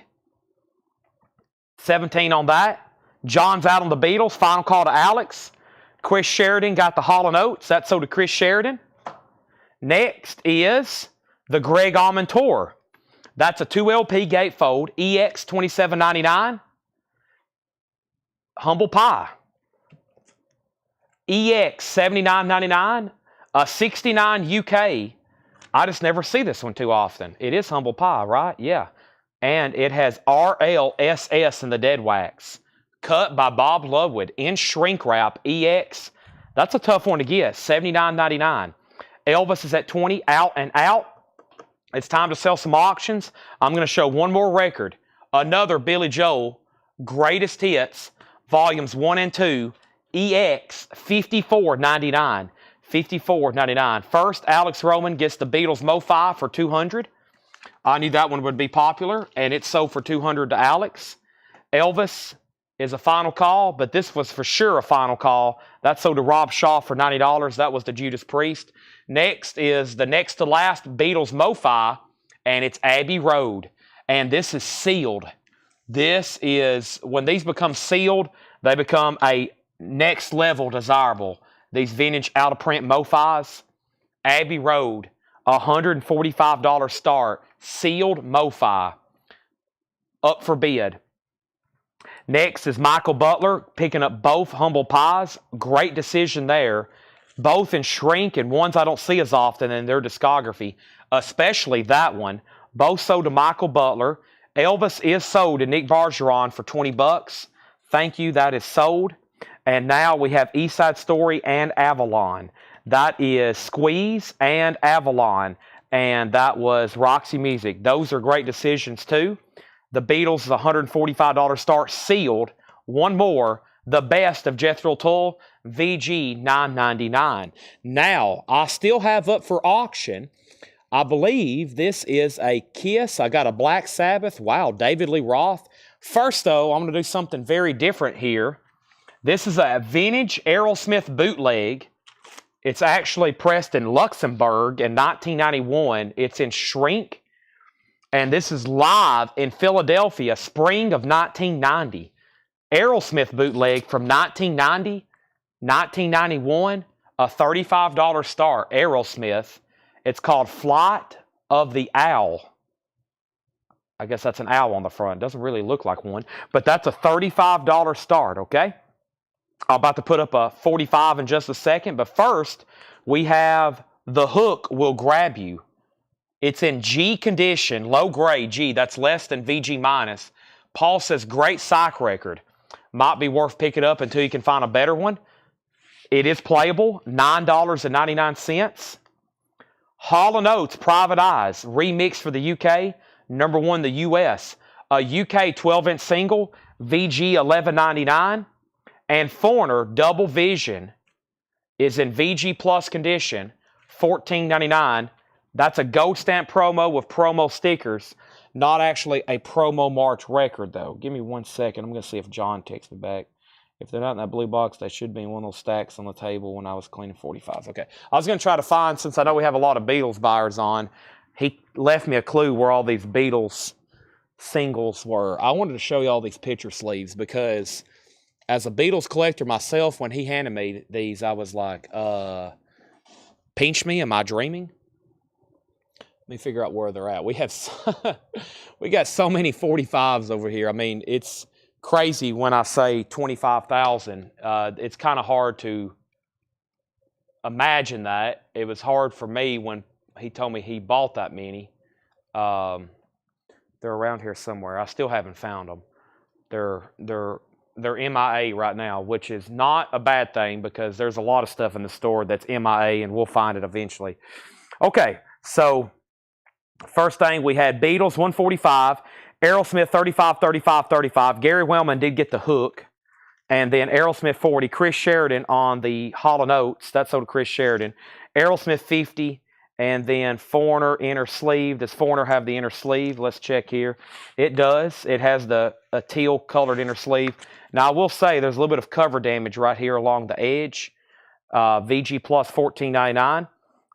17 on that. John's out on the Beatles. Final call to Alex. Chris Sheridan got the Hall & Oates. That's sold to Chris Sheridan. Next is the Greg Allman Tour. That's a 2LP gatefold, EX $27.99. Humble Pie. EX $79.99. A 69 UK. I just never see this one too often. It is Humble Pie, right? Yeah. And it has RLSS in the dead wax. Cut by Bob Lovewood in shrink wrap, EX. That's a tough one to get, $79.99. Elvis is at 20, out and out. It's time to sell some auctions. I'm going to show one more record. Another Billy Joel, Greatest Hits, Volumes 1 and 2, EX, $54.99. $54.99. First, Alex Roman gets the Beatles Mo-Fi for 200. I knew that one would be popular, and it's sold for 200 to Alex. Elvis is a final call, but this was for sure a final call. That sold to Rob Shaw for $90. That was the Judas Priest. Next is the next to last Beatles Mo-Fi, and it's Abbey Road. And this is sealed. This is, when these become sealed, they become a next level desirable. These vintage out-of-print Mo-Fis. Abbey Road, $145 start. Sealed Mo-Fi. Up for bid. Next is Michael Butler picking up both Humble Pies. Great decision there. Both in shrink and ones I don't see as often in their discography, especially that one. Both sold to Michael Butler. Elvis is sold to Nick Bargeron for $20. Thank you, that is sold. And now we have East Side Story and Avalon. That is Squeeze and Avalon. And that was Roxy Music. Those are great decisions too. The Beatles is $145 start, sealed. One more, the best of Jethro Tull, VG $9.99. Now, I still have up for auction, I believe this is a Kiss. I got a Black Sabbath. Wow, David Lee Roth. First, though, I'm going to do something very different here. This is a vintage Aerosmith bootleg. It's actually pressed in Luxembourg in 1991. It's in shrink. And this is live in Philadelphia, spring of 1990. Aerosmith bootleg from 1990, 1991, a $35 start, Aerosmith. It's called Flight of the Owl. I guess that's an owl on the front. Doesn't really look like one, but that's a $35 start, okay? I'm about to put up a 45 in just a second, but first, we have The Hook Will Grab You. It's in G condition, low grade G. That's less than VG minus. Paul says, great psych record. Might be worth picking up until you can find a better one. It is playable, $9.99. Hall & Oates, Private Eyes, remix for the UK, number one the US. A UK 12-inch single, VG $11.99. And Foreigner, Double Vision, is in VG Plus condition, $14.99. That's a gold stamp promo with promo stickers. Not actually a promo March record, though. Give me 1 second. I'm going to see if John texts me back. If they're not in that blue box, they should be in one of those stacks on the table when I was cleaning 45s. Okay. I was going to try to find, since I know we have a lot of Beatles buyers on, he left me a clue where all these Beatles singles were. I wanted to show you all these picture sleeves because as a Beatles collector myself, when he handed me these, I was like, Pinch Me, Am I Dreaming? Let me figure out where they're at. We got so many 45s over here. I mean, it's crazy when I say 25,000. It's kind of hard to imagine that. It was hard for me when he told me he bought that many. They're around here somewhere. I still haven't found them. They're MIA right now, which is not a bad thing because there's a lot of stuff in the store that's MIA, and we'll find it eventually. Okay, so first thing, we had Beatles 145, Aerosmith 35, 35, 35. Gary Wellman did get the hook. And then Aerosmith 40, Chris Sheridan on the Hall & Oates. That's sold to Chris Sheridan. Aerosmith 50, and then Foreigner inner sleeve. Does Foreigner have the inner sleeve? Let's check here. It does. It has a teal colored inner sleeve. Now, I will say there's a little bit of cover damage right here along the edge. VG Plus $14.99.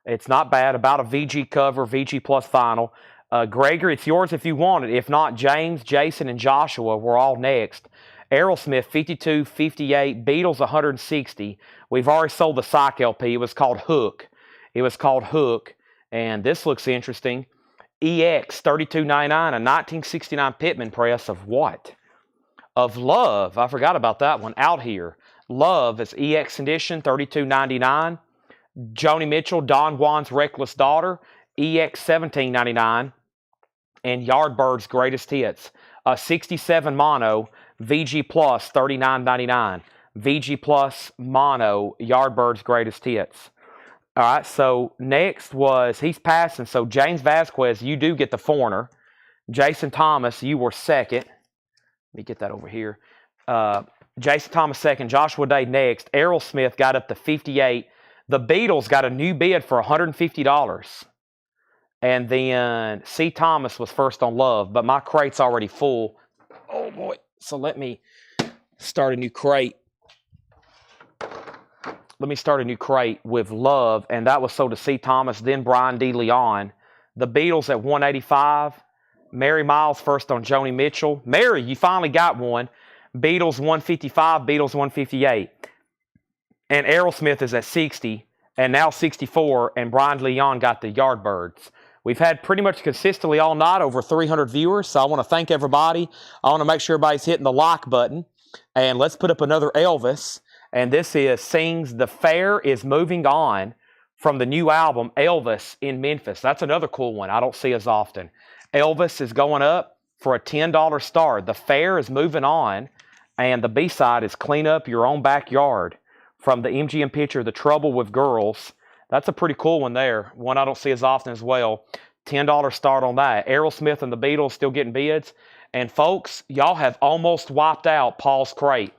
It's not bad. About a VG cover, VG Plus vinyl. Gregory, it's yours if you want it. If not, James, Jason, and Joshua, we're all next. Aerosmith 52, 58, Beatles 160. We've already sold the Psych LP. It was called Hook. And this looks interesting. EX 32.99, a 1969 Pittman press of what? Of Love. I forgot about that one. Out Here. Love is EX edition, 32.99. Joni Mitchell, Don Juan's Reckless Daughter, EX 17.99. And Yardbird's Greatest Hits, a 67 mono, VG Plus $39.99. VG Plus mono, Yardbird's Greatest Hits. All right, so next was, he's passing. So James Vasquez, you do get the Foreigner. Jason Thomas, you were second. Let me get that over here. Jason Thomas second. Joshua Day next. Aerosmith got up to 58. The Beatles got a new bid for $150. And then C. Thomas was first on Love, but my crate's already full. Oh, boy. So let me start a new crate. Let me start a new crate with Love, and that was sold to C. Thomas, then Brian D. Leon. The Beatles at 185. Mary Miles first on Joni Mitchell. Mary, you finally got one. Beatles 155, Beatles 158. And Aerosmith is at 60, and now 64, and Brian Leon got the Yardbirds. We've had pretty much consistently all night over 300 viewers, so I want to thank everybody. I want to make sure everybody's hitting the like button. And let's put up another Elvis. And this is Sings The Fair Is Moving On from the new album, Elvis in Memphis. That's another cool one I don't see as often. Elvis is going up for a $10 star. The Fair is moving on, and the B-side is Clean Up Your Own Backyard from the MGM picture, The Trouble with Girls. That's a pretty cool one there. One I don't see as often as well. $10 start on that. Aerosmith and the Beatles still getting bids. And folks, y'all have almost wiped out Paul's crate.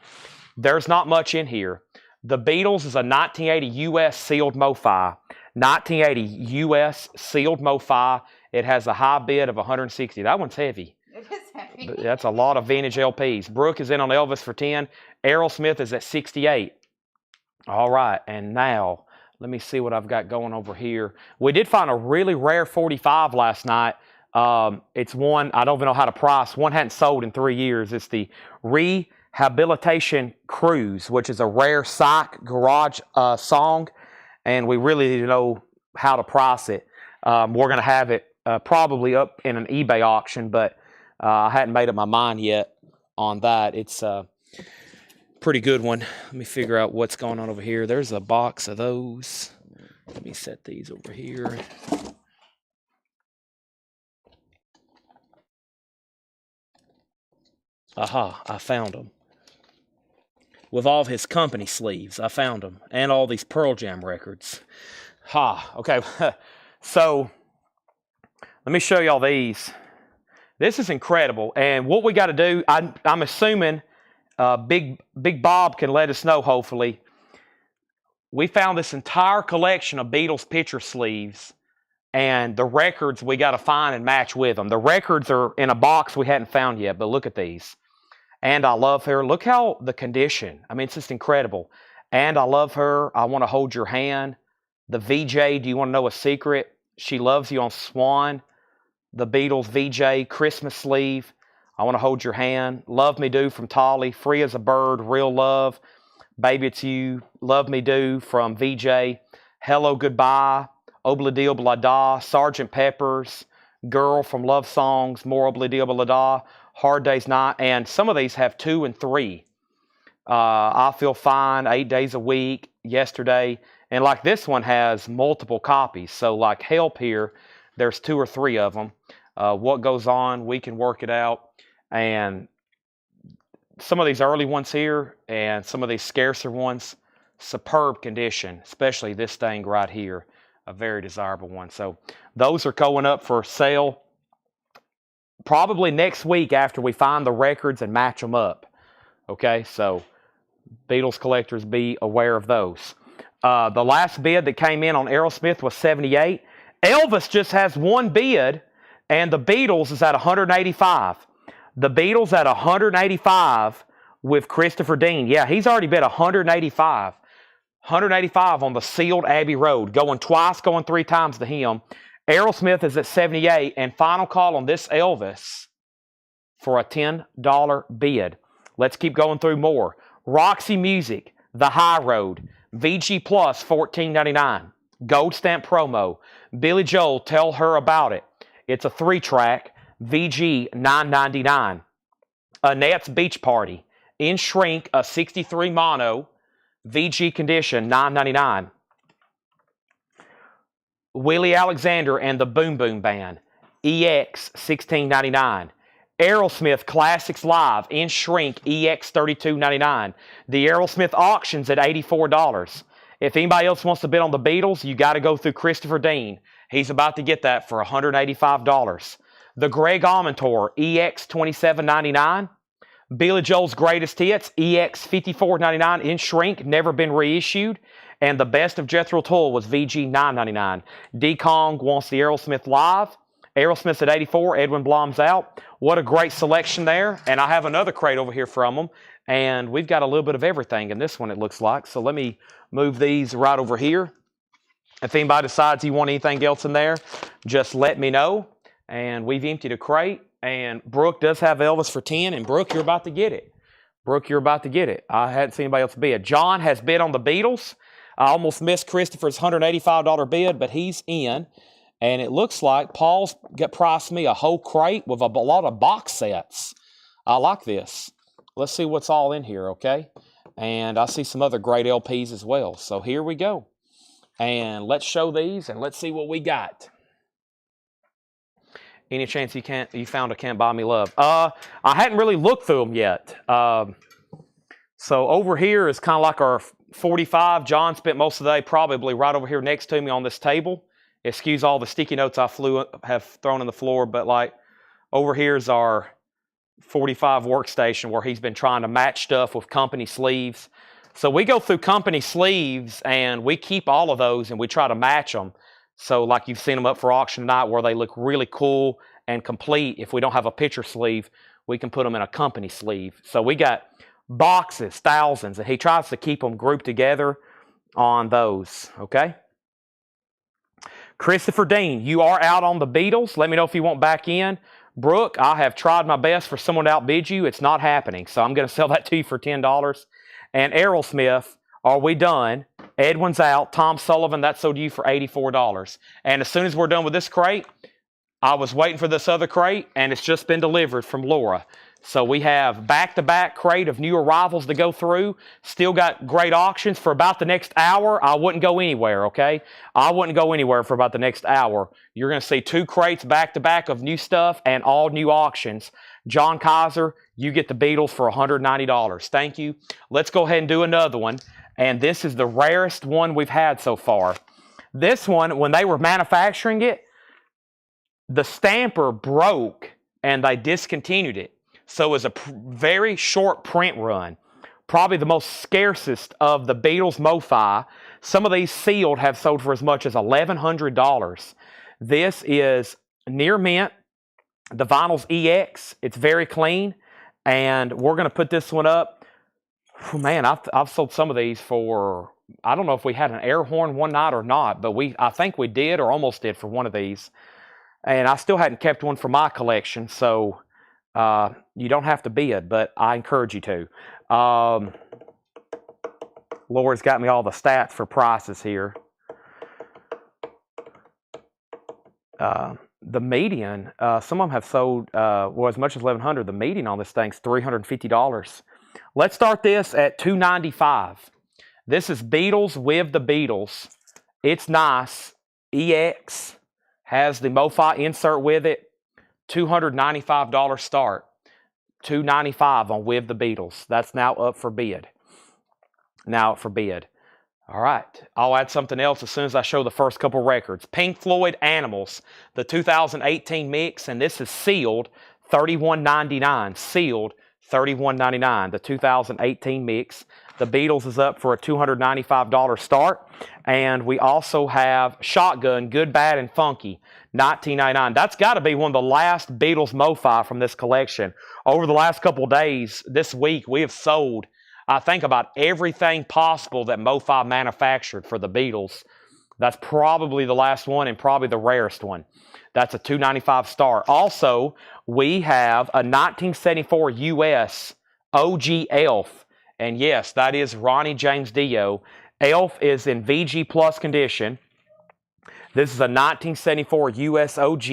There's not much in here. The Beatles is a 1980 U.S. sealed MoFi. 1980 U.S. sealed MoFi. It has a high bid of 160. That one's heavy. It is heavy. That's a lot of vintage LPs. Brooke is in on Elvis for 10. Aerosmith is at 68. All right, and now let me see what I've got going over here. We did find a really rare 45 last night. It's one, I don't even know how to price. One hadn't sold in 3 years. It's the Rehabilitation Cruise, which is a rare Psych garage song, and we really need to know how to price it. We're going to have it probably up in an eBay auction, but I hadn't made up my mind yet on that. It's a pretty good one. Let me figure out what's going on over here. There's a box of those. Let me set these over here. Aha, I found them. With all of his company sleeves, I found them. And all these Pearl Jam records. Ha, okay. So, let me show y'all these. This is incredible. And what we got to do, I'm assuming Big Bob can let us know, hopefully. We found this entire collection of Beatles picture sleeves. And the records we got to find and match with them. The records are in a box we hadn't found yet, but look at these. And I Love Her. Look how the condition. I mean, it's just incredible. And I Love Her. I Want to Hold Your Hand. The VJ, Do You Want to Know a Secret? She Loves You on Swan. The Beatles VJ, Christmas Sleeve. I Want to Hold Your Hand. Love Me Do from Tolly. Free as a Bird, Real Love. Baby It's You. Love Me Do from VJ. Hello Goodbye, Obladi Oblada, Sergeant Pepper's, Girl from Love Songs, More Obladi Oblada, Hard Day's Night, and some of these have 2 and 3. I Feel Fine, 8 Days a Week, Yesterday, and like this one has multiple copies. So like Help here, there's 2 or 3 of them. What Goes On, We Can Work It Out, and some of these early ones here and some of these scarcer ones, superb condition, especially this thing right here, a very desirable one. So those are going up for sale probably next week after we find the records and match them up. Okay, so Beatles collectors, be aware of those. The last bid that came in on Aerosmith was 78. Elvis just has 1 bid, and the Beatles is at 185. The Beatles at 185 with Christopher Dean. Yeah, he's already bid 185. 185 on the sealed Abbey Road. Going twice, going 3 times to him. Aerosmith is at 78. And final call on this Elvis for a $10 bid. Let's keep going through more. Roxy Music, The High Road. VG Plus, $14.99. Gold Stamp Promo. Billy Joel, Tell Her About It. It's a 3-track. VG, $9.99. Annette's Beach Party. In Shrink, a 63 mono. VG condition, $9.99. Willie Alexander and the Boom Boom Band. EX, $16.99. Aerosmith Classics Live in Shrink, EX, $32.99. The Aerosmith auction's at $84. If anybody else wants to bid on the Beatles, you got to go through Christopher Dean. He's about to get that for $185. The Greg Allman Tour, EX, $27.99. Billy Joel's Greatest Hits, EX, $54.99 in Shrink, never been reissued. And the Best of Jethro Tull was VG, $9.99. D. Kong wants the Aerosmith Live. Aerosmith's at 84. Edwin Blom's out. What a great selection there. And I have another crate over here from them. And we've got a little bit of everything in this one, it looks like. So let me move these right over here. If anybody decides you want anything else in there, just let me know. And we've emptied a crate. And Brooke does have Elvis for 10. And Brooke, you're about to get it. Brooke, you're about to get it. I hadn't seen anybody else bid. John has bid on the Beatles. I almost missed Christopher's $185 bid, but he's in. And it looks like Paul's priced me a whole crate with a lot of box sets. I like this. Let's see what's all in here, okay? And I see some other great LPs as well. So here we go. And let's show these and let's see what we got. Any chance you found a Can't Buy Me Love? I hadn't really looked through them yet. So over here is kind of like our 45. John spent most of the day probably right over here next to me on this table. Excuse all the sticky notes I have thrown on the floor, but like over here is our 45 workstation where he's been trying to match stuff with company sleeves. So we go through company sleeves and we keep all of those and we try to match them. So like you've seen them up for auction tonight where they look really cool and complete. If we don't have a picture sleeve, we can put them in a company sleeve. So we got boxes, thousands, and he tries to keep them grouped together on those, okay? Christopher Dean, you are out on the Beatles. Let me know if you want back in. Brooke, I have tried my best for someone to outbid you. It's not happening, so I'm going to sell that to you for $10. And Aerosmith, are we done? Edwin's out. Tom Sullivan, that's sold to you for $84. And as soon as we're done with this crate, I was waiting for this other crate, and it's just been delivered from Laura. So we have back-to-back crate of new arrivals to go through. Still got great auctions for about the next hour. I wouldn't go anywhere, okay? I wouldn't go anywhere for about the next hour. You're going to see 2 crates back-to-back of new stuff and all new auctions. John Kaiser, you get the Beatles for $190. Thank you. Let's go ahead and do another one. And this is the rarest one we've had so far. This one, when they were manufacturing it, the stamper broke and they discontinued it. So it was a very short print run. Probably the most scarcest of the Beatles MoFi. Some of these sealed have sold for as much as $1,100. This is near mint. The vinyl's EX. It's very clean. And we're going to put this one up. Oh, man, I've sold some of these for, I don't know if we had an air horn one night or not, but I think we did or almost did for one of these. And I still hadn't kept one for my collection, so you don't have to bid, but I encourage you to. Laura's got me all the stats for prices here. The median, some of them have sold well as much as $1,100. The median on this thing's $350. Let's start this at $295. This is Beatles with the Beatles. It's nice. EX has the MoFi insert with it. $295 start. $295 on With the Beatles. That's now up for bid. Now up for bid. All right. I'll add something else as soon as I show the first couple records. Pink Floyd Animals, the 2018 mix, and this is sealed, $31.99. Sealed, $31.99. The 2018 mix. The Beatles is up for a $295 start. And we also have Shotgun, Good, Bad, and Funky, $19.99. That's got to be one of the last Beatles MoFi from this collection. Over the last couple days, this week, we have sold, I think, about everything possible that MoFi manufactured for the Beatles. That's probably the last one and probably the rarest one. That's a $295 start. Also, we have a 1974 US OG Elf. And yes, that is Ronnie James Dio. Elf is in VG Plus condition. This is a 1974 US OG.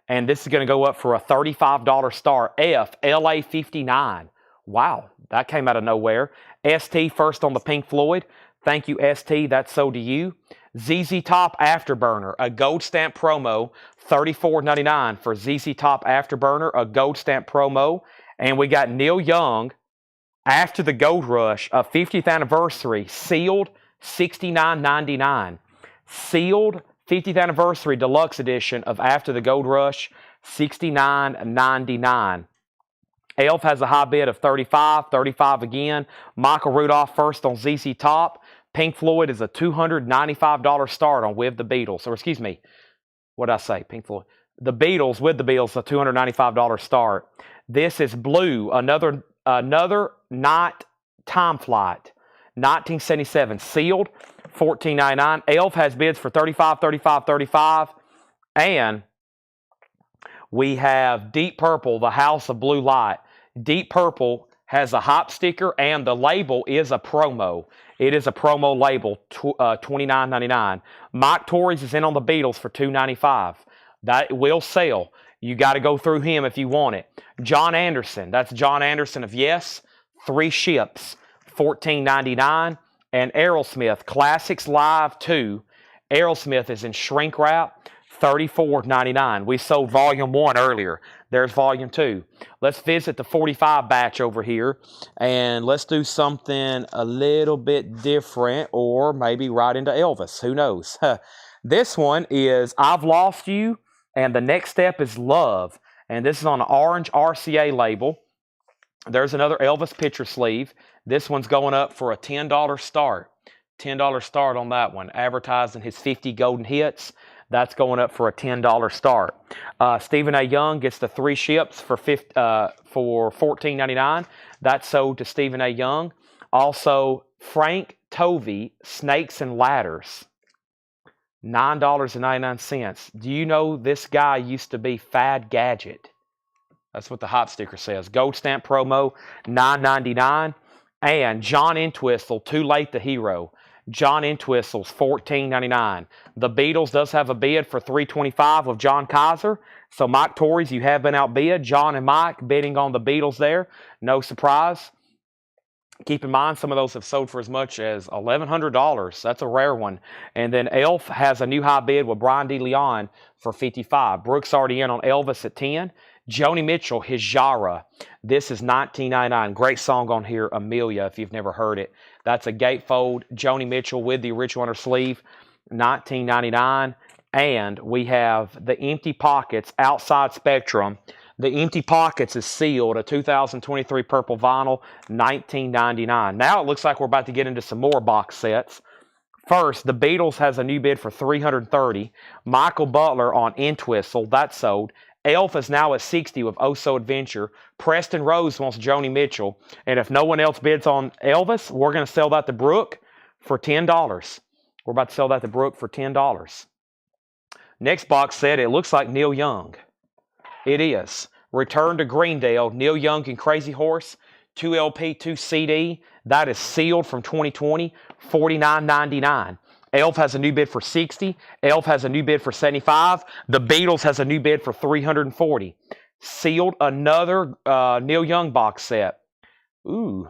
And this is going to go up for a $35 start. F, LA 59. Wow, that came out of nowhere. ST first on the Pink Floyd. Thank you, ST. That's so to you. ZZ Top Afterburner, a gold stamp promo, $34.99 for ZZ Top Afterburner, a gold stamp promo. And we got Neil Young, After the Gold Rush, a 50th anniversary, sealed, $69.99. Sealed 50th anniversary deluxe edition of After the Gold Rush, $69.99. Elf has a high bid of $35, $35 again. Michael Rudolph first on ZZ Top. Pink Floyd is a $295 start on With the Beatles. Or excuse me, what did I say? Pink Floyd. The Beatles, With the Beatles, a $295 start. This is Blue, another Night Time Flight, 1977, sealed, $14.99. Elf has bids for $35, $35, $35. And we have Deep Purple, The House of Blue Light. Deep Purple has a hop sticker, and the label is a promo. It is a promo label, $29.99. Mike Torres is in on the Beatles for $2.95. That will sell. You got to go through him if you want it. John Anderson, that's John Anderson of Yes, 3 ships, $14.99. And Aerosmith, Classics Live 2. Aerosmith is in shrink wrap, $34.99. We sold Volume 1 earlier. There's Volume 2. Let's visit the 45 batch over here, and let's do something a little bit different, or maybe right into Elvis. Who knows? This one is I've Lost You, and the next step is Love. And this is on an orange RCA label. There's another Elvis picture sleeve. This one's going up for a $10 start. $10 start on that one. Advertising his 50 golden hits. That's going up for a $10 start. Stephen A. Young gets the 3 ships for $14.99. That's sold to Stephen A. Young. Also, Frank Tovey, Snakes and Ladders, $9.99. Do you know this guy used to be Fad Gadget? That's what the hop sticker says. Gold stamp promo, $9.99. And John Entwistle, Too Late the Hero. John Entwistle's $14.99. The Beatles does have a bid for $325 of John Kaiser. So Mike Torres, you have been outbid. John and Mike bidding on the Beatles there. No surprise. Keep in mind, some of those have sold for as much as $1,100. That's a rare one. And then Elf has a new high bid with Brian De Leon for $55. Brooks already in on Elvis at $10. Joni Mitchell, his Jara. This is $19.99. Great song on here, Amelia, if you've never heard it. That's a gatefold Joni Mitchell with the original on her sleeve, $19.99. And we have the Empty Pockets Outside Spectrum. The Empty Pockets is sealed, a 2023 purple vinyl, $19.99. Now it looks like we're about to get into some more box sets. First, the Beatles has a new bid for $330. Michael Butler on Entwistle, that's sold. Elf is now at $60 with Oh So Adventure. Preston Rose wants Joni Mitchell. And if no one else bids on Elvis, we're going to sell that to Brooke for $10. We're about to sell that to Brooke for $10. Next box set, it looks like Neil Young. It is. Return to Greendale, Neil Young and Crazy Horse, 2 LP, 2 CD. That is sealed from 2020, $49.99. Elf has a new bid for 60. Elf has a new bid for 75. The Beatles has a new bid for 340. Sealed another Neil Young box set. Ooh,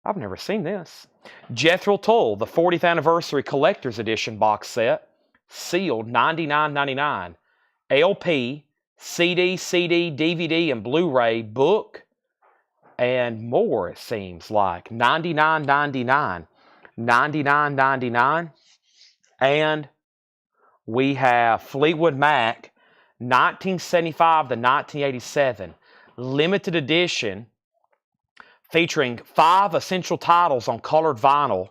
I've never seen this. Jethro Tull, the 40th Anniversary Collector's Edition box set. Sealed, $99.99. LP, CD, DVD, and Blu-ray, book, and more, it seems like. $99.99. $99.99. And we have Fleetwood Mac, 1975 to 1987, limited edition, featuring 5 essential titles on colored vinyl.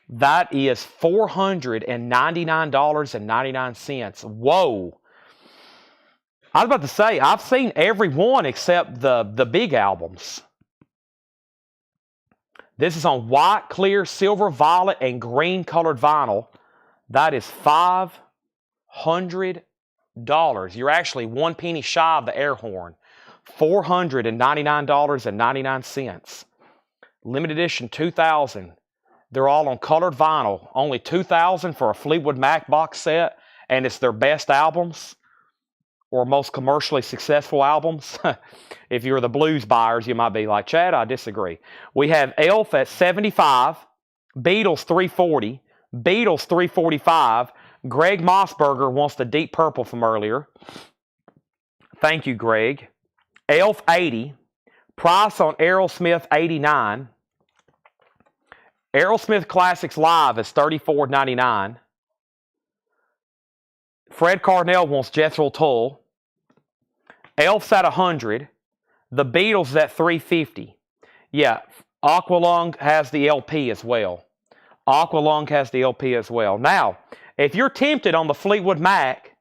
That is $499.99. Whoa. I was about to say, I've seen every one except the big albums. This is on white, clear, silver, violet, and green colored vinyl. That is $500. You're actually 1 penny shy of the air horn. $499.99. Limited edition 2000. They're all on colored vinyl. Only $2,000 for a Fleetwood Mac box set, and it's their best albums or most commercially successful albums. If you're the blues buyers, you might be like, Chad, I disagree. We have Elf at 75, Beatles 340, Beatles 345. Greg Mossberger wants the Deep Purple from earlier. Thank you, Greg. Elf 80, price on Aerosmith 89. Aerosmith Classics Live is $34.99. Fred Carnell wants Jethro Tull. Elf's at 100. The Beatles is at 350. Yeah, Aqualung has the LP as well. Aqualung has the LP as well. Now, if you're tempted on the Fleetwood Mac,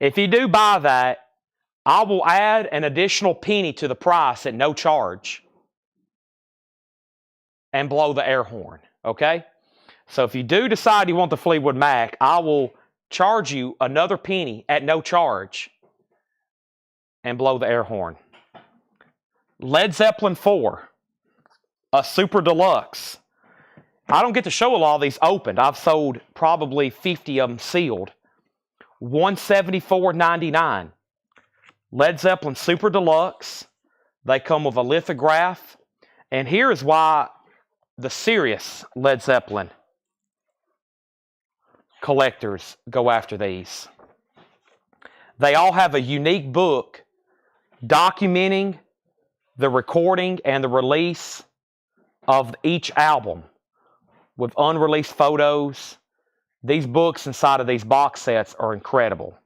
if you do buy that, I will add an additional penny to the price at no charge and blow the air horn, okay? So if you do decide you want the Fleetwood Mac, I will charge you another penny at no charge and blow the air horn. Led Zeppelin 4, a Super Deluxe. I don't get to show a lot of these opened. I've sold probably 50 of them sealed. $174.99. Led Zeppelin Super Deluxe. They come with a lithograph. And here is why the serious Led Zeppelin collectors go after these. They all have a unique book documenting the recording and the release of each album with unreleased photos. These books inside of these box sets are incredible.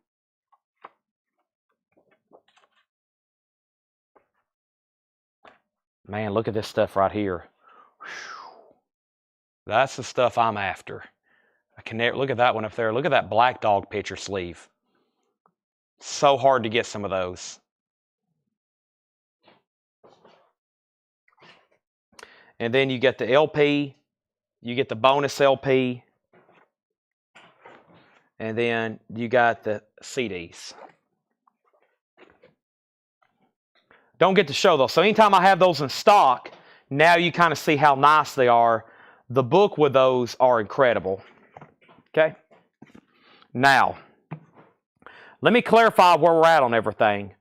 Man, look at this stuff right here. Whew. That's the stuff I'm after. I can never, look at that one up there. Look at that Black Dog picture sleeve. So hard to get some of those. And then you get the LP, you get the bonus LP, and then you got the CDs. Don't get to show those. So anytime I have those in stock, now you kind of see how nice they are. The book with those are incredible. Okay? Now, let me clarify where we're at on everything.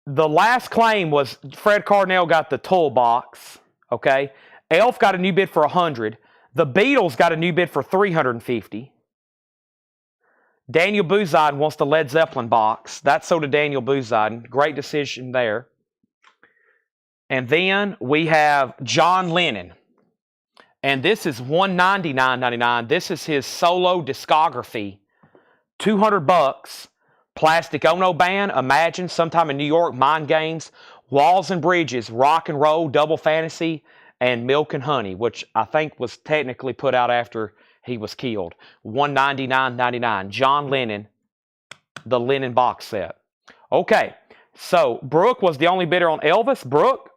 The last claim was Fred Carnell got the Tull box. Okay? Elf got a new bid for 100. The Beatles got a new bid for 350. Daniel Buzyn wants the Led Zeppelin box. That's so to Daniel Buzyn. Great decision there. And then we have John Lennon. And this is $199.99. This is his solo discography. $200. Plastic Ono Band, Imagine, Sometime in New York, Mind Games, Walls and Bridges, Rock and Roll, Double Fantasy, and Milk and Honey, which I think was technically put out after he was killed. $199.99. John Lennon, the Lennon box set. Okay, so Brooke was the only bidder on Elvis. Brooke,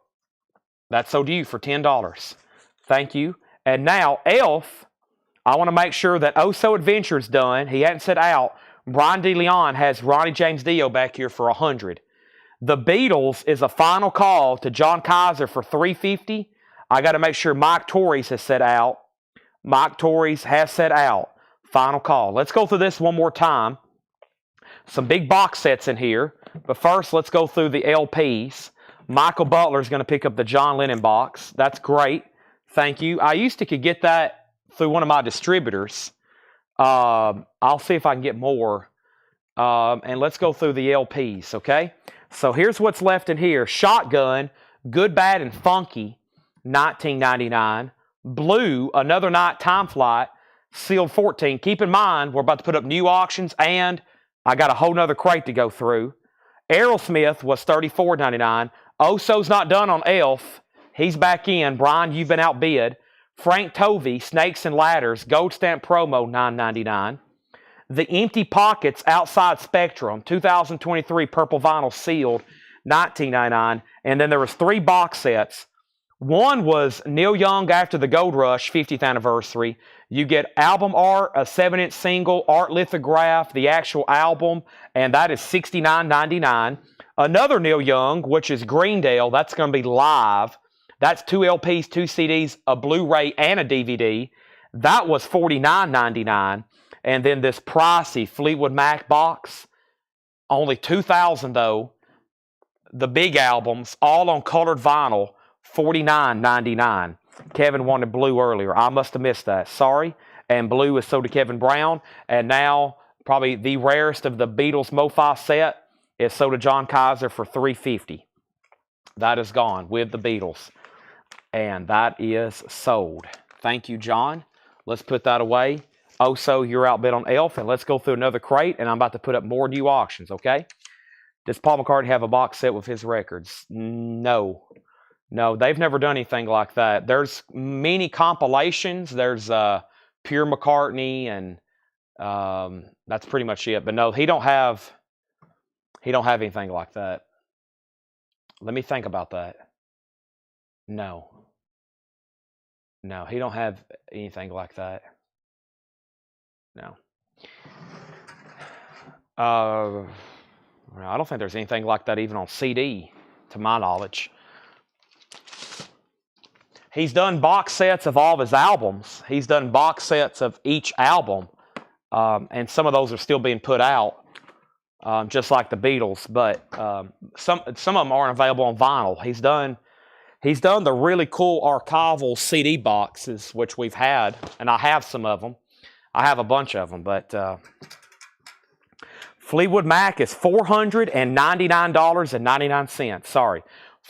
that's so to you for $10. Thank you. And now, Elf, I want to make sure that Oh So Adventure's done. He hadn't said out. Brian DeLeon has Ronnie James Dio back here for 100. The Beatles is a final call to John Kaiser for 350. I got to make sure Mike Torres has said out. Mike Torres has said out. Final call. Let's go through this one more time. Some big box sets in here. But first, let's go through the LPs. Michael Butler is going to pick up the John Lennon box. That's great. Thank you. I used to could get that through one of my distributors. I'll see if I can get more. And let's go through the LPs, okay? So here's what's left in here. Shotgun, Good, Bad, and Funky, $19.99. Blue, Another Night, Time Flight, sealed 14. Keep in mind, we're about to put up new auctions, and I got a whole nother crate to go through. Aerosmith was $34.99. Oso's not done on Elf. He's back in. Brian, you've been outbid. Frank Tovey, Snakes and Ladders, Gold Stamp Promo, $9.99. The Empty Pockets Outside Spectrum, 2023 Purple Vinyl Sealed, $19.99. And then there was 3 box sets. One was Neil Young After the Gold Rush, 50th anniversary. You get album art, a 7-inch single, art lithograph, the actual album, and that is $69.99. Another Neil Young, which is Greendale, that's going to be live. That's 2 LPs, 2 CDs, a Blu-ray, and a DVD. That was $49.99. And then this pricey Fleetwood Mac box, only $2,000 though. The big albums, all on colored vinyl, $49.99. Kevin wanted blue earlier. I must have missed that. Sorry. And blue is sold to Kevin Brown. And now, probably the rarest of the Beatles MoFi set is sold to John Kaiser for $350. That is gone with the Beatles. And that is sold. Thank you, John. Let's put that away. Oso, you're outbid on Elf. And let's go through another crate. And I'm about to put up more new auctions, okay? Does Paul McCartney have a box set with his records? No. No, they've never done anything like that. There's many compilations. There's Pure McCartney, and that's pretty much it. But no, he don't have anything like that. Let me think about that. No, he don't have anything like that. No. I don't think there's anything like that even on CD, to my knowledge. He's done box sets of all of his albums. He's done box sets of each album. And some of those are still being put out, just like the Beatles. But some of them aren't available on vinyl. He's done the really cool archival CD boxes, which we've had. And I have some of them. I have a bunch of them. But Fleetwood Mac is $499.99. Sorry.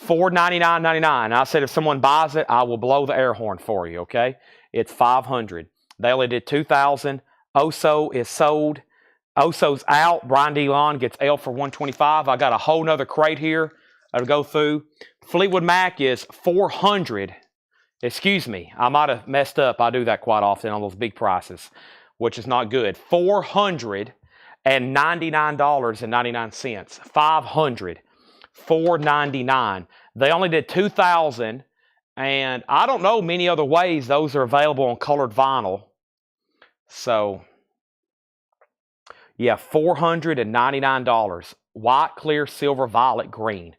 $499.99. I said if someone buys it, I will blow the air horn for you, okay? It's $500. They only did 2,000. Oso is sold. Oso's out. Brian DeLon gets L for $125. I got a whole nother crate here to go through. Fleetwood Mac is $400. Excuse me. I might have messed up. I do that quite often on those big prices, which is not good. $499.99. $500. $499. They only did 2,000, and I don't know many other ways those are available on colored vinyl. So, yeah, $499. White, clear, silver, violet, green.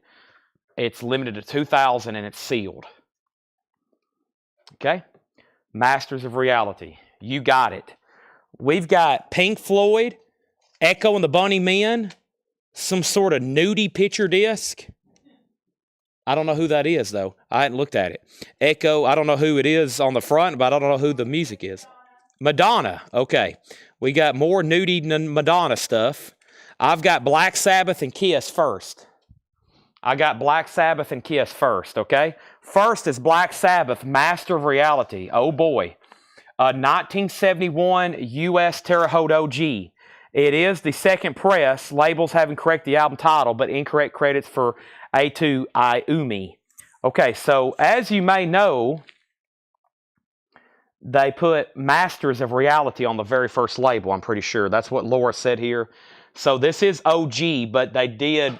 It's limited to 2,000 and it's sealed. Okay? Masters of Reality. You got it. We've got Pink Floyd, Echo and the Bunny Men, some sort of nudie picture disc. I don't know who that is, though. I hadn't looked at it. Echo, I don't know who it is on the front, but I don't know who the music is. Madonna. Okay. We got more nudie Madonna stuff. I've got Black Sabbath and Kiss first. Okay? First is Black Sabbath, Master of Reality. Oh, boy. 1971 U.S. Terre Haute OG. It is the second press. Labels having correct the album title, but incorrect credits for A2 Iumi. Okay, so as you may know, they put Masters of Reality on the very first label, I'm pretty sure. That's what Laura said here. So this is OG, but they did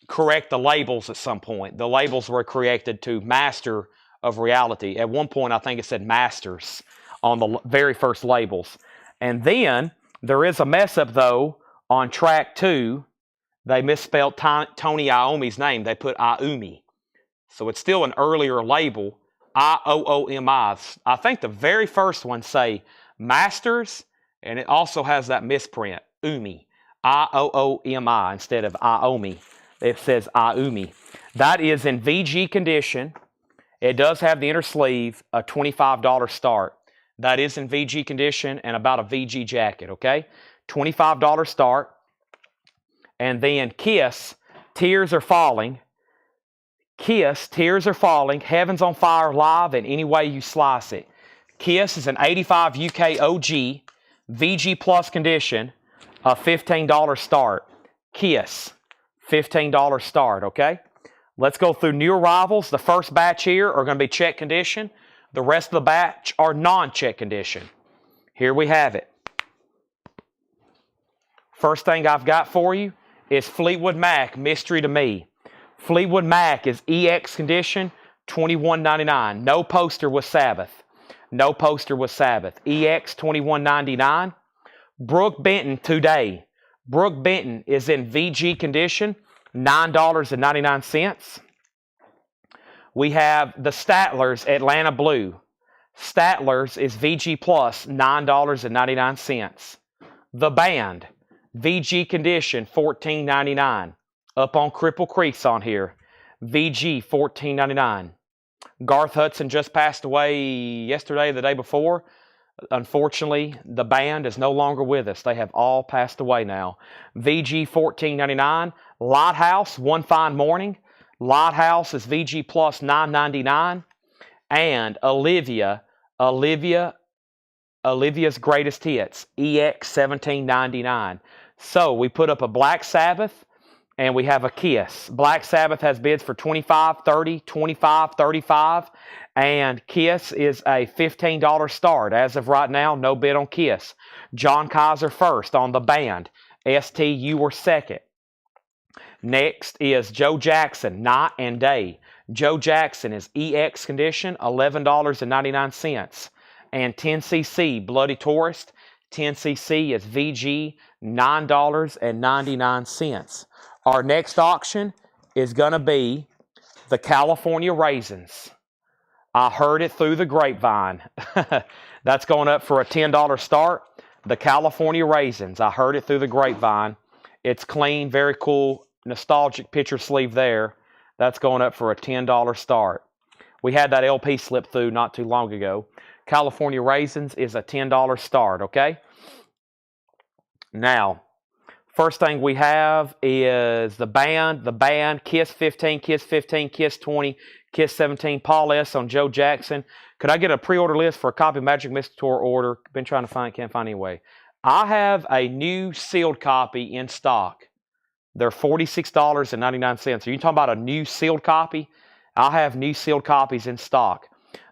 correct the labels at some point. The labels were corrected to Master of Reality. At one point, I think it said Masters on the very first labels. And then there is a mess up, though, on track 2. They misspelled Tony Iommi's name. They put Iommi. So it's still an earlier label. IOOMI. I think the very first one say Masters, and it also has that misprint, Umi. IOOMI instead of IOMI. It says IOMI. That is in VG condition. It does have the inner sleeve, a $25 start. That is in VG condition and about a VG jacket, okay? $25 start. And then Kiss, Tears Are Falling. Kiss, Tears Are Falling, Heaven's on Fire live in any way you slice it. Kiss is an 85 UK OG, VG Plus condition, a $15 start. Kiss, $15 start, okay? Let's go through new arrivals. The first batch here are going to be check condition. The rest of the batch are non-check condition. Here we have it. First thing I've got for you is Fleetwood Mac, Mystery to Me. Fleetwood Mac is EX condition, $21.99. No poster with Sabbath. No poster with Sabbath. EX, $21.99. Brooke Benton today. Brooke Benton is in VG condition, $9.99. We have the Statler's Atlanta Blue. Statler's is VG Plus, $9.99. The Band, VG condition, $14.99. Up on Cripple Creek's on here. VG, $14.99. Garth Hudson just passed away yesterday, the day before. Unfortunately, the band is no longer with us. They have all passed away now. VG, $14.99. Lighthouse, One Fine Morning. Lighthouse is VG Plus, $9.99. And Olivia's Greatest Hits, EX, $17.99. So we put up a Black Sabbath, and we have a Kiss. Black Sabbath has bids for $25, $30, $25, $35, and Kiss is a $15 start. As of right now, no bid on Kiss. John Kaiser first on the Band. ST, you were second. Next is Joe Jackson, Night and Day. Joe Jackson is EX condition, $11.99. And 10cc, Bloody Tourist. 10cc is VG, $9.99. Our next auction is going to be the California Raisins. I heard it through the grapevine. That's going up for a $10 start. The California Raisins. I heard it through the grapevine. It's clean, very cool, nostalgic picture sleeve there. That's going up for a $10 start. We had that LP slip through not too long ago. California Raisins is a $10 start, okay? Now, first thing we have is the band, Kiss 15, Kiss 15, Kiss 20, Kiss 17, Paul S. on Joe Jackson. Could I get a pre-order list for a copy of Magic Mystery Tour order? Been trying to find, can't find any way. I have a new sealed copy in stock. They're $46.99. Are you talking about a new sealed copy? I have new sealed copies in stock.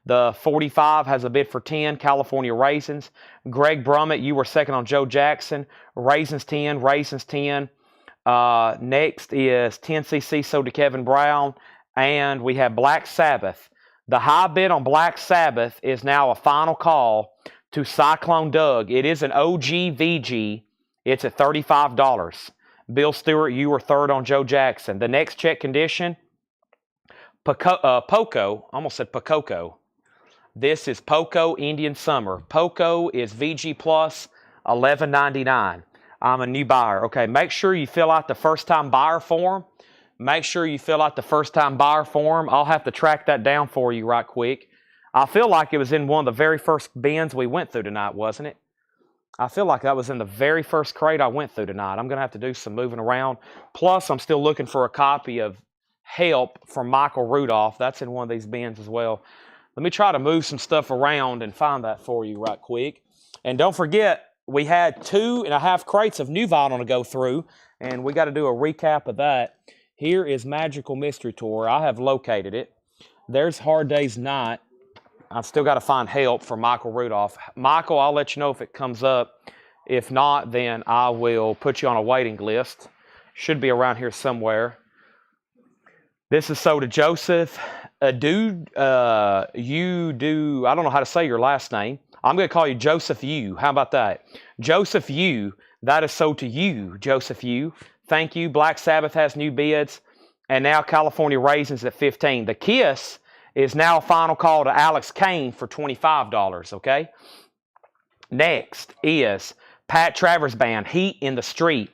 The 45 has a bid for 10, California Raisins. Greg Brummett, you were second on Joe Jackson. Raisins 10, Raisins 10. Next is 10cc, so to Kevin Brown. And we have Black Sabbath. The high bid on Black Sabbath is now a final call to Cyclone Doug. It is an OG VG. It's at $35. Bill Stewart, you were third on Joe Jackson. The next check condition, Poco, I almost said Pococo. This is Poco Indian Summer. Poco is VG Plus, $11.99. I'm a new buyer. Okay, make sure you fill out the first-time buyer form. Make sure you fill out the first-time buyer form. I'll have to track that down for you right quick. I feel like it was in one of the very first bins we went through tonight, wasn't it? I feel like that was in the very first crate I went through tonight. I'm going to have to do some moving around. Plus, I'm still looking for a copy of Help from Michael Rudolph. That's in one of these bins as well. Let me try to move some stuff around and find that for you right quick. And don't forget, we had 2.5 crates of new vinyl to go through, and we got to do a recap of that. Here is Magical Mystery Tour. I have located it. There's Hard Day's Night. I've still got to find Help for Michael Rudolph. Michael, I'll let you know if it comes up. If not, then I will put you on a waiting list. Should be around here somewhere. This is so to Joseph. I don't know how to say your last name. I'm going to call you Joseph Yu. How about that? Joseph Yu. That is so to you, Joseph Yu. Thank you. Black Sabbath has new bids. And now California Raisins at 15. The Kiss is now a final call to Alex Kane for $25, okay? Next is Pat Travers Band, Heat in the Street.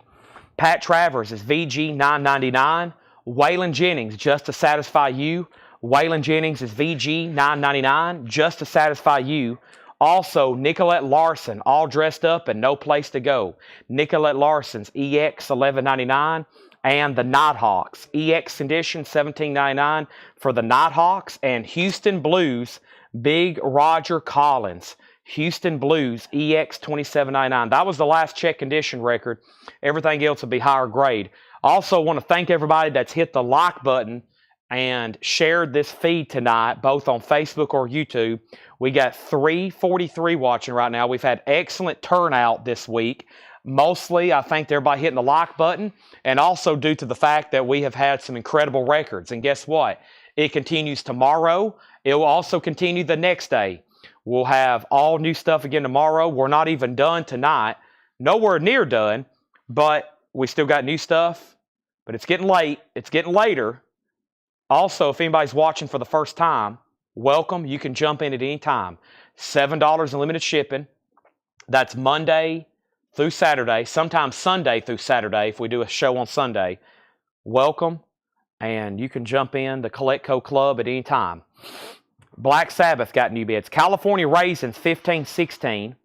Pat Travers is VG $9.99. Waylon Jennings, Just to Satisfy You. Waylon Jennings is VG $9.99, Just to Satisfy You. Also, Nicolette Larson, All Dressed Up and No Place to Go. Nicolette Larson's EX $11.99. And the Nighthawks, EX Condition $17.99 for the Nighthawks. And Houston Blues, Big Roger Collins. Houston Blues, EX $27.99. That was the last check condition record. Everything else will be higher grade. Also want to thank everybody that's hit the like button and shared this feed tonight, both on Facebook or YouTube. We got 343 watching right now. We've had excellent turnout this week. Mostly, I think everybody hitting the like button, and also due to the fact that we have had some incredible records. And guess what? It continues tomorrow. It will also continue the next day. We'll have all new stuff again tomorrow. We're not even done tonight. Nowhere near done, but we still got new stuff. But it's getting late. It's getting later. Also, if anybody's watching for the first time, welcome. You can jump in at any time. $7 in limited shipping. That's Monday through Saturday, sometimes Sunday through Saturday if we do a show on Sunday. Welcome, and you can jump in the Collectco Club at any time. Black Sabbath got new bids. California Raisins 1516.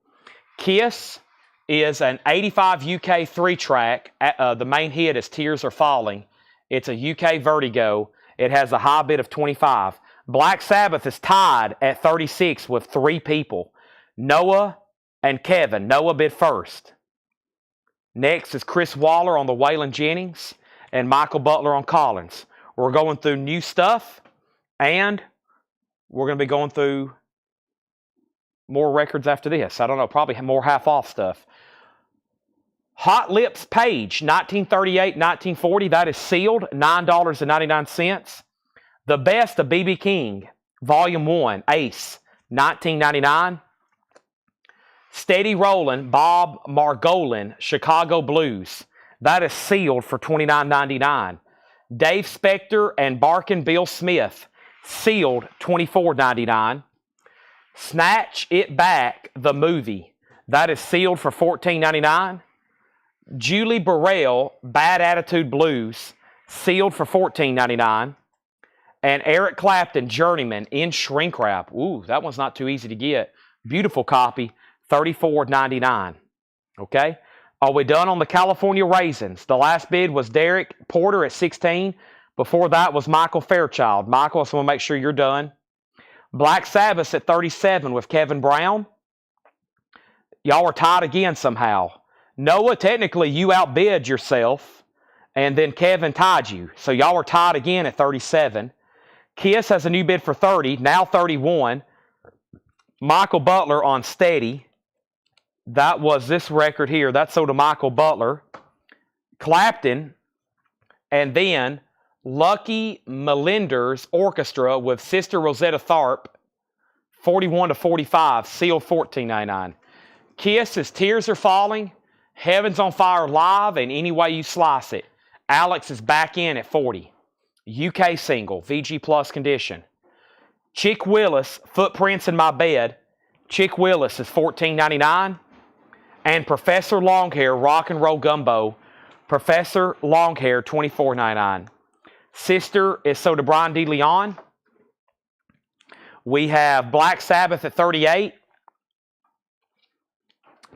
Kiss is an 85 UK 3-track. The main hit is Tears Are Falling. It's a UK Vertigo. It has a high bid of 25. Black Sabbath is tied at 36 with 3 people. Noah and Kevin. Noah bid first. Next is Chris Waller on the Waylon Jennings and Michael Butler on Collins. We're going through new stuff, and we're going to be going through more records after this. I don't know, probably more half-off stuff. Hot Lips Page, 1938-1940. That is sealed, $9.99. The Best of B.B. King, Volume 1, Ace, $19.99. Steady Rollin', Bob Margolin, Chicago Blues. That is sealed for $29.99. Dave Spector and Barkin Bill Smith, sealed $24.99. Snatch It Back, the movie. That is sealed for $14.99. Julie Burrell, Bad Attitude Blues, sealed for $14.99. And Eric Clapton, Journeyman, in shrink wrap. Ooh, that one's not too easy to get. Beautiful copy, $34.99. Okay? Are we done on the California Raisins? The last bid was Derek Porter at 16. Before that was Michael Fairchild. Michael, I just want to make sure you're done. Black Sabbath at 37 with Kevin Brown. Y'all are tied again somehow. Noah, technically you outbid yourself, and then Kevin tied you. So y'all are tied again at 37. Kiss has a new bid for 30, now 31. Michael Butler on Steady. That was this record here. That's sold to Michael Butler. Clapton, and then Lucky Melinder's Orchestra with Sister Rosetta Tharpe, 41-45, sealed $14.99. Kiss is Tears Are Falling, Heaven's on Fire Live, and Any Way You Slice It. Alex is back in at 40. UK single, VG Plus condition. Chick Willis, Footprints in My Bed. Chick Willis is $14.99. And Professor Longhair, Rock and Roll Gumbo. Professor Longhair, $24.99. Sister is sold to Brian D. Leon. We have Black Sabbath at 38.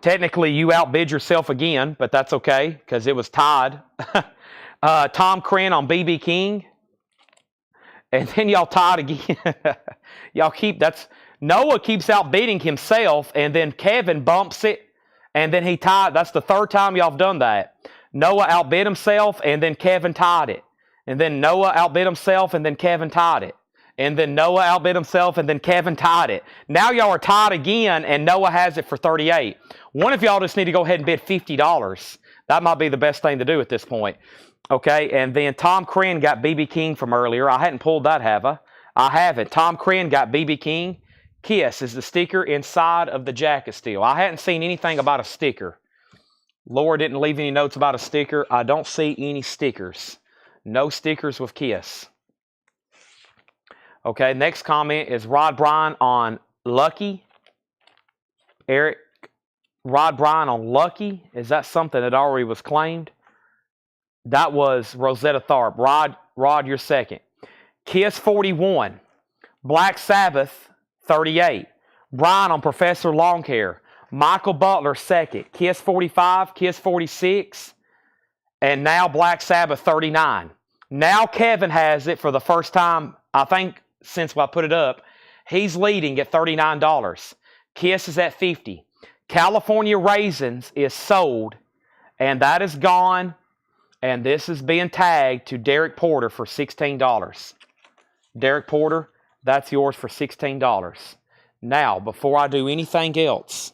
Technically, you outbid yourself again, but that's okay because it was tied. Tom Crenn on B.B. King. And then y'all tied again. Noah keeps outbidding himself, and then Kevin bumps it, and then he tied. That's the third time y'all have done that. Noah outbid himself, and then Kevin tied it. And then Noah outbid himself, and then Kevin tied it. And then Noah outbid himself, and then Kevin tied it. Now y'all are tied again, and Noah has it for 38. One of y'all just need to go ahead and bid $50. That might be the best thing to do at this point. Okay, and then Tom Crenn got B.B. King from earlier. I hadn't pulled that, have I? I haven't. Tom Crenn got B.B. King. Kiss is the sticker inside of the jacket still. I hadn't seen anything about a sticker. Laura didn't leave any notes about a sticker. I don't see any stickers. No stickers with Kiss. Okay, next comment is Rod Bryan on Lucky. Eric, Rod Bryan on Lucky. Is that something that already was claimed? That was Rosetta Tharpe. Rod, you're second. Kiss 41. Black Sabbath 38. Brian on Professor Longhair. Michael Butler second. Kiss 45. Kiss 46. And now Black Sabbath 39. Now Kevin has it for the first time, I think, since I put it up. He's leading at $39. Kiss is at 50. California Raisins is sold, and that is gone. And this is being tagged to Derek Porter for $16. Derek Porter, that's yours for $16. Now, before I do anything else,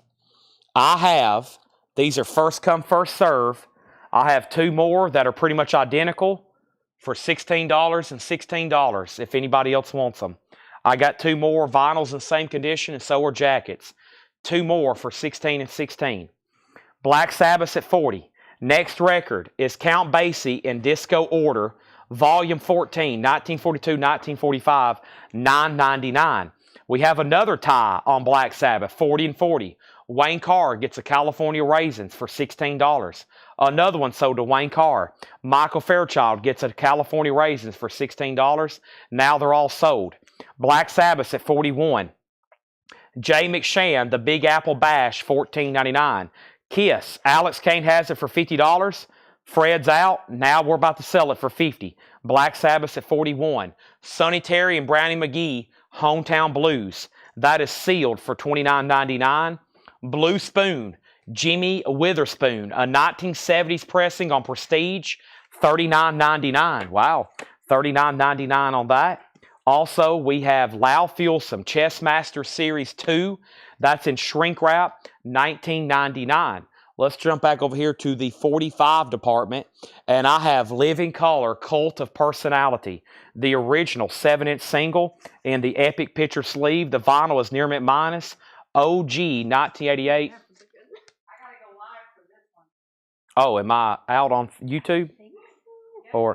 these are first come, first serve. I have two more that are pretty much identical for $16 and $16 if anybody else wants them. I got two more vinyls in the same condition, and so are jackets. Two more for $16 and $16. Black Sabbath at 40. Next record is Count Basie in disco order, volume 14, 1942-1945, $9.99. We have another tie on Black Sabbath, 40 and 40. Wayne Carr gets a California Raisins for $16. Another one sold to Wayne Carr. Michael Fairchild gets a California Raisins for $16. Now they're all sold. Black Sabbath at 41. Jay McShann, the Big Apple Bash, $14.99. Kiss, Alex Kane has it for $50. Fred's out. Now we're about to sell it for $50. Black Sabbath at 41. Sonny Terry and Brownie McGee, Hometown Blues. That is sealed for $29.99. Blue Spoon, Jimmy Witherspoon, a 1970s pressing on Prestige, $39.99. Wow, $39.99 on that. Also, we have Lau Fulsom, Chessmaster Series 2. That's in shrink wrap, $19.99. Let's jump back over here to the 45 department, and I have Living Color, Cult of Personality, the original 7-inch single in the Epic Picture sleeve. The vinyl is Near Mint Minus, OG 1988. Oh, am I out on YouTube? Or